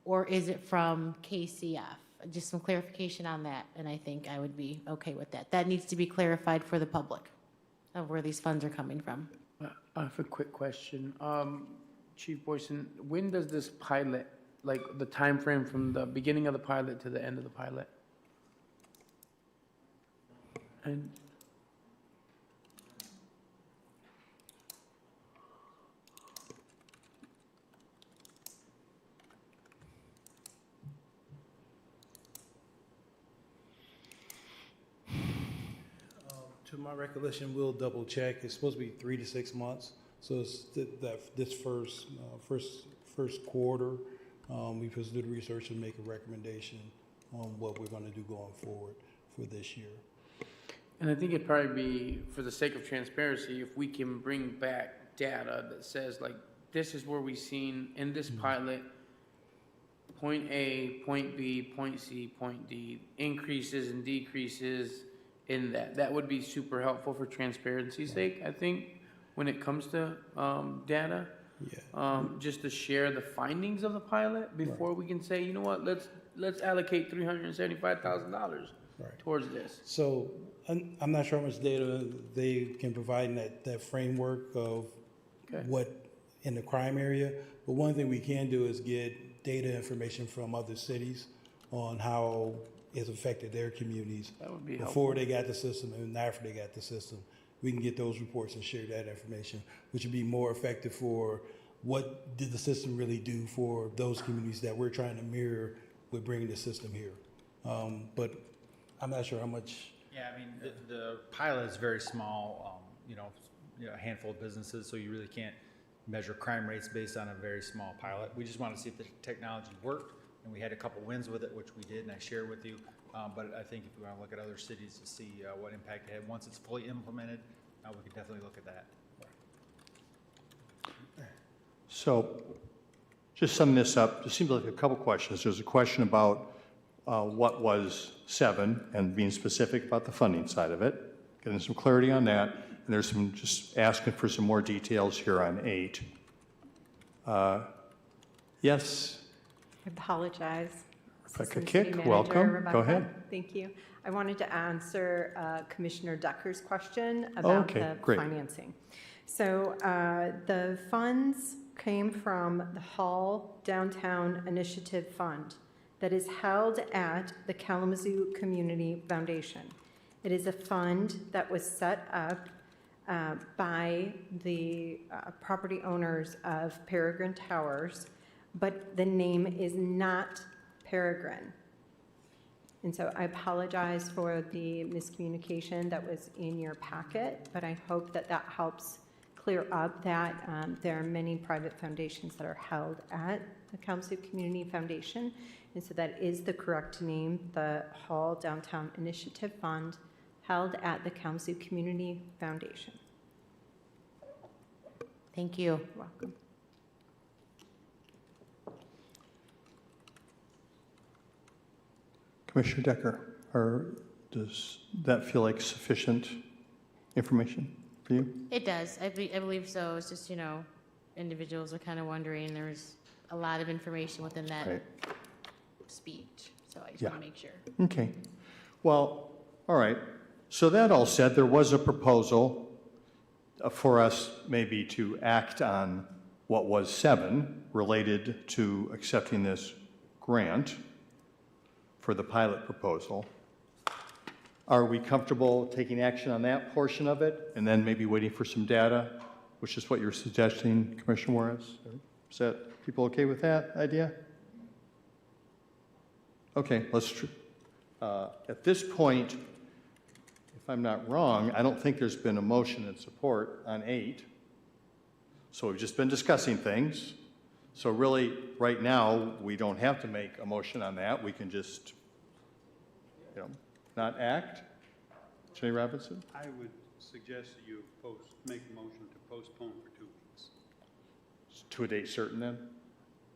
Or is it from KCF? Just some clarification on that, and I think I would be okay with that. That needs to be clarified for the public of where these funds are coming from. I have a quick question. Chief Boyson, when does this pilot, like the time frame from the beginning of the pilot to the end of the pilot? And To my recollection, we'll double check. It's supposed to be 3 to 6 months. So it's this first quarter, we supposed to do the research and make a recommendation on what we're going to do going forward for this year. And I think it'd probably be, for the sake of transparency, if we can bring back data that says, like, this is where we've seen in this pilot, point A, point B, point C, point D, increases and decreases in that. That would be super helpful for transparency's sake, I think, when it comes to data. Yeah. Just to share the findings of the pilot before we can say, you know what, let's allocate $375,000 towards this. So I'm not sure how much data they can provide in that framework of what in the crime area. But one thing we can do is get data information from other cities on how it's affected their communities That would be before they got the system and after they got the system. We can get those reports and share that information, which would be more effective for what did the system really do for those communities that we're trying to mirror with bringing the system here. But I'm not sure how much. Yeah, I mean, the pilot is very small, a handful of businesses, so you really can't measure crime rates based on a very small pilot. We just wanted to see if the technology worked, and we had a couple wins with it, which we did, and I shared with you. But I think if we want to look at other cities to see what impact it had, once it's fully implemented, we could definitely look at that. So just summing this up, there seems like a couple questions. There's a question about what was 7 and being specific about the funding side of it, getting some clarity on that. And there's some just asking for some more details here on 8. Yes? I apologize. Rebecca Assistant City Kick, Manager welcome. Go Rebecca. ahead. Thank you. I wanted to answer Commissioner Decker's question about the great. financing. So the funds came from the Hall Downtown Initiative Fund that is held at the Kalamazoo Community Foundation. It is a fund that was set up by the property owners of Peregrine Towers, but the name is not Peregrine. And so I apologize for the miscommunication that was in your packet, but I hope that that helps clear up that there are many private foundations that are held at the Kalamazoo Community Foundation, and so that is the correct name, the Hall Downtown Initiative Fund, held at the Kalamazoo Community Foundation. Thank you. You're welcome. Commissioner Decker, does that feel like sufficient information for you? It does. I believe so. It's just, individuals are kind of wondering. There's a lot of information within that Right. speech. So I just Yeah. want to make sure. Okay. Well, all right. So that all said, there was a proposal for us maybe to act on what was 7 related to accepting this grant for the pilot proposal. Are we comfortable taking action on that portion of it and then maybe waiting for some data, which is what you're suggesting, Commissioner Juarez? Is that, people okay with that idea? Okay, at this point, if I'm not wrong, I don't think there's been a motion in support on 8. So we've just been discussing things. So really, right now, we don't have to make a motion on that. We can just, not act. Attorney Robinson? I would suggest that you make a motion to postpone for 2 weeks. To a date certain then?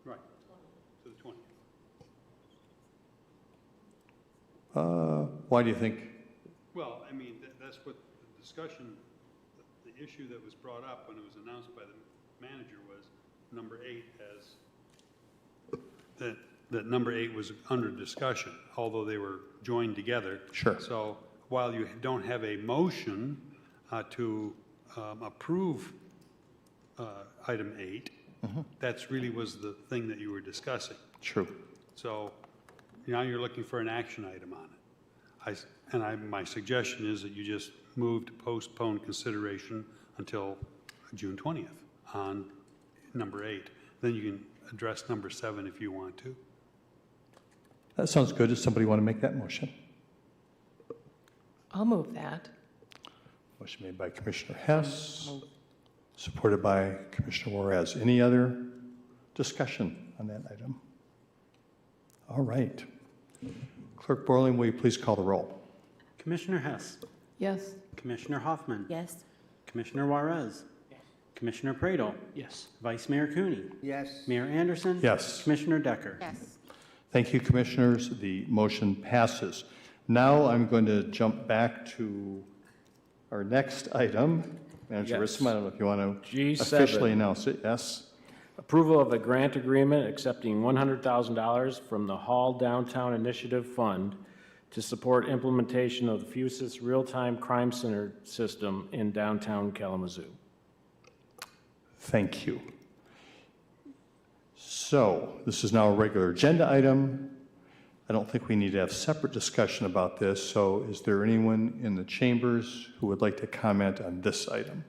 Right, to the 20th. Why do you think? Well, I mean, that's what the discussion, the issue that was brought up when it was announced by the manager was number 8 that number 8 was under discussion, although they were joined together. Sure. So while you don't have a motion to approve item 8, that's really was the thing that you were discussing. True. So now you're looking for an action item on it. My suggestion is that you just move to postpone consideration until June 20th on number 8. Then you can address number 7 if you want to. That sounds good. Does somebody want to make that motion? I'll move that. Motion made by Commissioner Hess, supported by Commissioner Juarez. Any other discussion on that item? All right. Clerk Borling, will you please call the roll? Commissioner Hess. Yes. Commissioner Hoffman. Yes. Commissioner Juarez. Commissioner Pradel. Yes. Vice Mayor Cooney. Yes. Mayor Anderson. Yes. Commissioner Decker. Yes. Thank you, Commissioners. The motion passes. Now I'm going to jump back to our next item. Manager Yes. Rissom, I don't know if you want to G7. officially announce it. Yes? Approval of a grant agreement accepting $100,000 from the Hall Downtown Initiative Fund to support implementation of the FUSIS Real-Time Crime Center system in downtown Kalamazoo. Thank you. So this is now a regular agenda item. I don't think we need to have separate discussion about this. So is there anyone in the chambers who would like to comment on this item?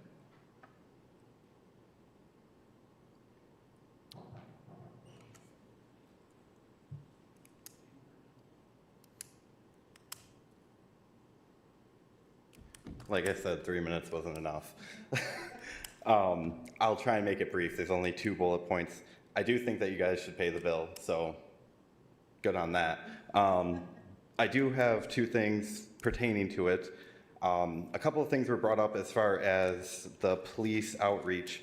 Like I said, 3 minutes wasn't enough. I'll try and make it brief. There's only 2 bullet points. I do think that you guys should pay the bill, so good on that. I do have 2 things pertaining to it. A couple of things were brought up as far as the police outreach.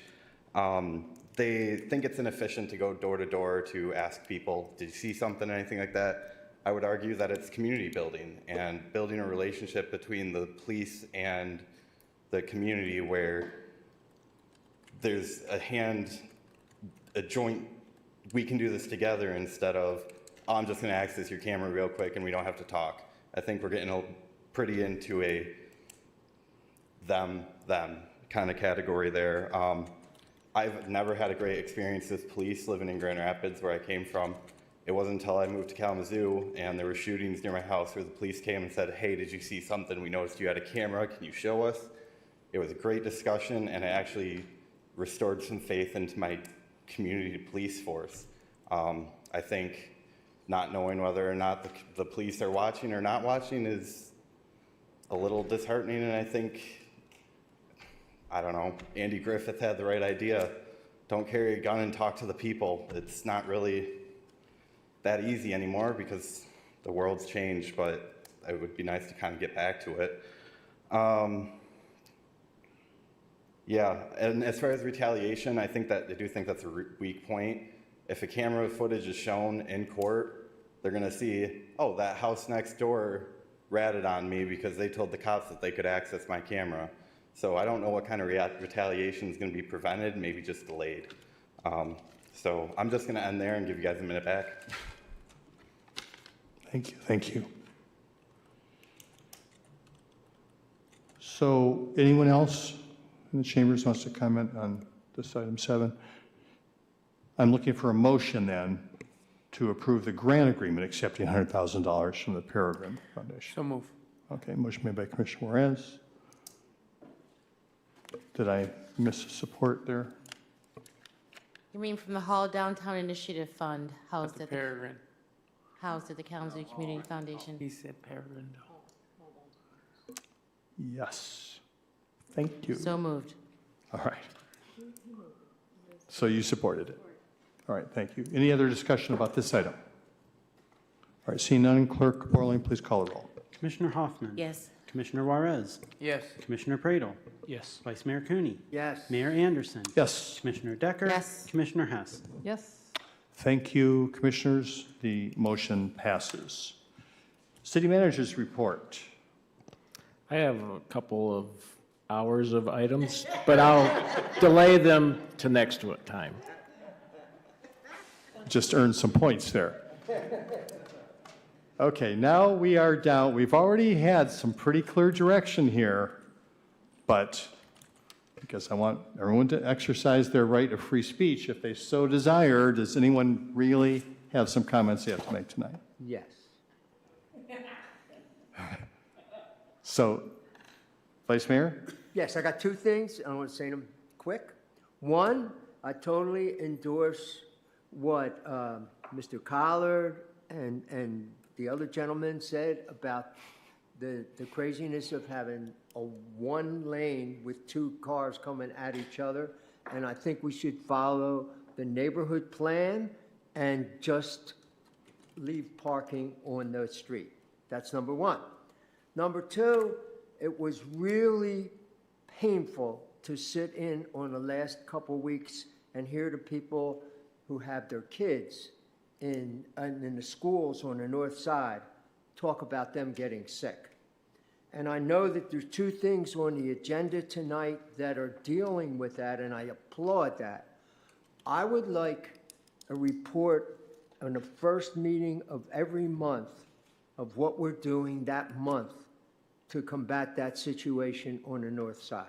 They think it's inefficient to go door to door to ask people, did you see something, anything like that? I would argue that it's community building and building a relationship between the police and the community where there's a joint, we can do this together instead of, oh, I'm just going to access your camera real quick and we don't have to talk. I think we're getting pretty into a them kind of category there. I've never had a great experience with police living in Grand Rapids where I came from. It wasn't until I moved to Kalamazoo and there were shootings near my house where the police came and said, hey, did you see something? We noticed you had a camera. Can you show us? It was a great discussion and it actually restored some faith into my community police force. I think not knowing whether or not the police are watching or not watching is a little disheartening, and I think I don't know, Andy Griffith had the right idea. Don't carry a gun and talk to the people. It's not really that easy anymore because the world's changed, but it would be nice to kind of get back to it. Yeah, and as far as retaliation, I do think that's a weak point. If a camera footage is shown in court, they're gonna see, oh, that house next door ratted on me because they told the cops that they could access my camera. So I don't know what kind of retaliation is gonna be prevented, maybe just delayed. So I'm just gonna end there and give you guys a minute back. Thank you, thank you. So anyone else in the chambers wants to comment on this item 7? I'm looking for a motion then to approve the grant agreement accepting $100,000 from the Peregrine Foundation. So move. Okay, motion made by Commissioner Juarez. Did I miss support there? You mean from the Hall Downtown Initiative Fund, housed at the Peregrine. Kalamazoo Community Foundation? He said Peregrine. Yes. Thank you. So moved. All right. So you supported it. All right, thank you. Any other discussion about this item? All right, seeing none, Clerk Borling, please call the roll. Commissioner Hoffman. Yes. Commissioner Juarez. Yes. Commissioner Pradel. Yes. Vice Mayor Cooney. Yes. Mayor Anderson. Yes. Commissioner Decker. Yes. Commissioner Hess. Yes. Thank you, Commissioners. The motion passes. City Manager's report. I have a couple of hours of items, but I'll delay them to next time. Just earned some points there. Okay, now we are down. We've already had some pretty clear direction here, but because I want everyone to exercise their right of free speech if they so desire, does anyone really have some comments they have to make tonight? Yes. So, Vice Mayor? Yes, I got two things. I want to say them quick. One, I totally endorse what Mr. Collard and the other gentleman said about the craziness of having a one lane with two cars coming at each other. And I think we should follow the neighborhood plan and just leave parking on the street. That's number one. Number two, it was really painful to sit in on the last couple weeks and hear the people who have their kids in the schools on the north side talk about them getting sick. And I know that there's two things on the agenda tonight that are dealing with that, and I applaud that. I would like a report on the first meeting of every month of what we're doing that month to combat that situation on the north side.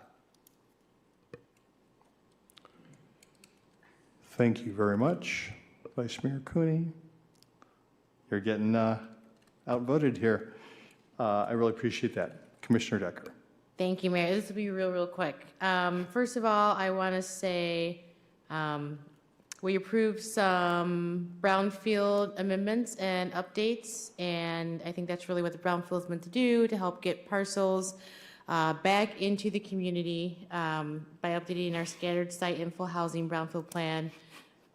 Thank you very much, Vice Mayor Cooney. You're getting outvoted here. I really appreciate that. Commissioner Decker. Thank you, Mayor. This will be real quick. First of all, I want to say we approved some brownfield amendments and updates, and I think that's really what the brownfield is meant to do, to help get parcels back into the community by updating our scattered site infill housing brownfield plan.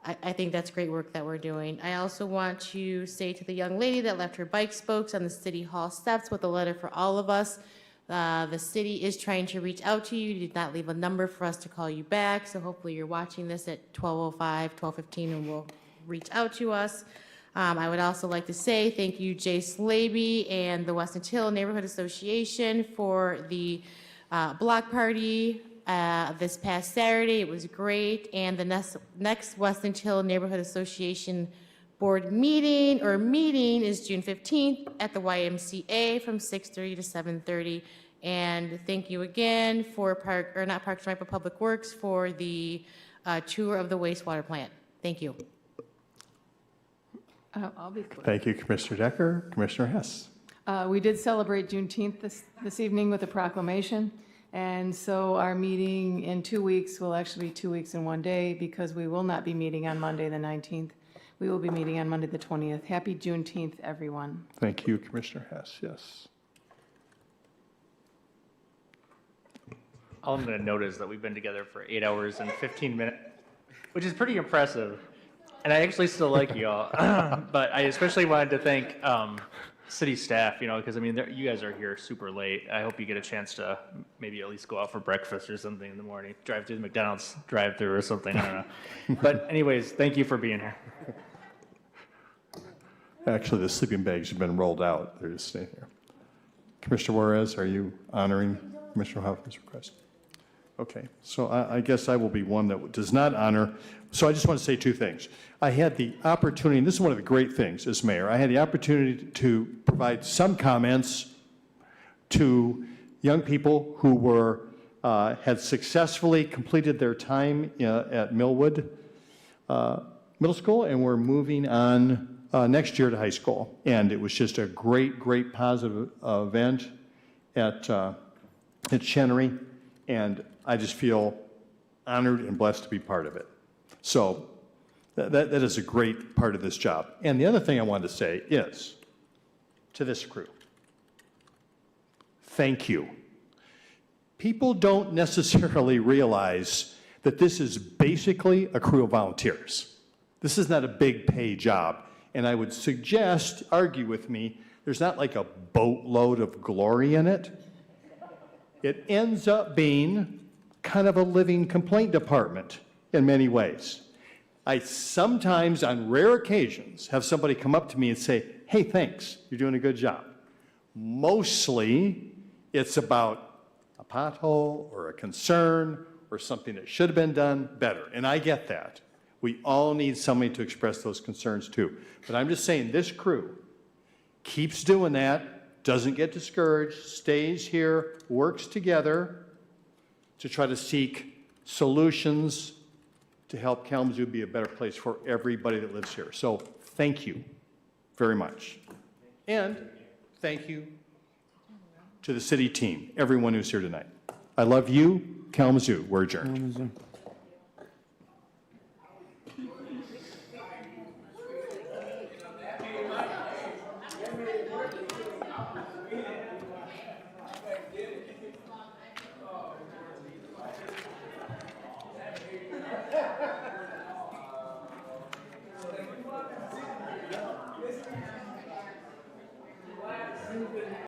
I think that's great work that we're doing. I also want to say to the young lady that left her bike spokes on the City Hall steps with a letter for all of us, the city is trying to reach out to you. You did not leave a number for us to call you back, so hopefully you're watching this at 12:05, 12:15, and will reach out to us. I would also like to say thank you, Jay Slaby and the Weston Hill Neighborhood Association for the block party this past Saturday. It was great, and the next Weston Hill Neighborhood Association board meeting is June 15th at the YMCA from 6:30 to 7:30. And thank you again for Parks and Rec, but Public Works for the tour of the wastewater plant. Thank you. I'll be quick. Thank you, Commissioner Decker. Commissioner Hess. We did celebrate Juneteenth this evening with a proclamation. And so our meeting in 2 weeks will actually be 2 weeks and 1 day, because we will not be meeting on Monday, the 19th. We will be meeting on Monday, the 20th. Happy Juneteenth, everyone. Thank you, Commissioner Hess. Yes. all I'm going to note is that we've been together for 8 hours and 15 minutes, which is pretty impressive. And I actually still like you all. But I especially wanted to thank city staff, because I mean, you guys are here super late. I hope you get a chance to maybe at least go out for breakfast or something in the morning, drive to the McDonald's drive-through or something. I don't know. But anyways, thank you for being here. Actually, the sleeping bags have been rolled out. They're just staying here. Commissioner Juarez, are you honoring Commissioner Hoffman's request? Okay, so I guess I will be one that does not honor. So I just want to say two things. I had the opportunity, and this is one of the great things as mayor, I had the opportunity to provide some comments to young people who had successfully completed their time at Millwood Middle School and were moving on next year to high school. And it was just a great, great positive event at Chenery. And I just feel honored and blessed to be part of it. So that is a great part of this job. And the other thing I wanted to say is to this crew, thank you. People don't necessarily realize that this is basically a crew of volunteers. This is not a big pay job. And I would suggest, argue with me, there's not like a boatload of glory in it. It ends up being kind of a living complaint department in many ways. I sometimes, on rare occasions, have somebody come up to me and say, hey, thanks, you're doing a good job. Mostly, it's about a pothole or a concern or something that should have been done better. And I get that. We all need somebody to express those concerns too. But I'm just saying this crew keeps doing that, doesn't get discouraged, stays here, works together to try to seek solutions to help Kalamazoo be a better place for everybody that lives here. So thank you very much. And thank you to the city team, everyone who's here tonight. I love you, Kalamazoo. We're adjourned.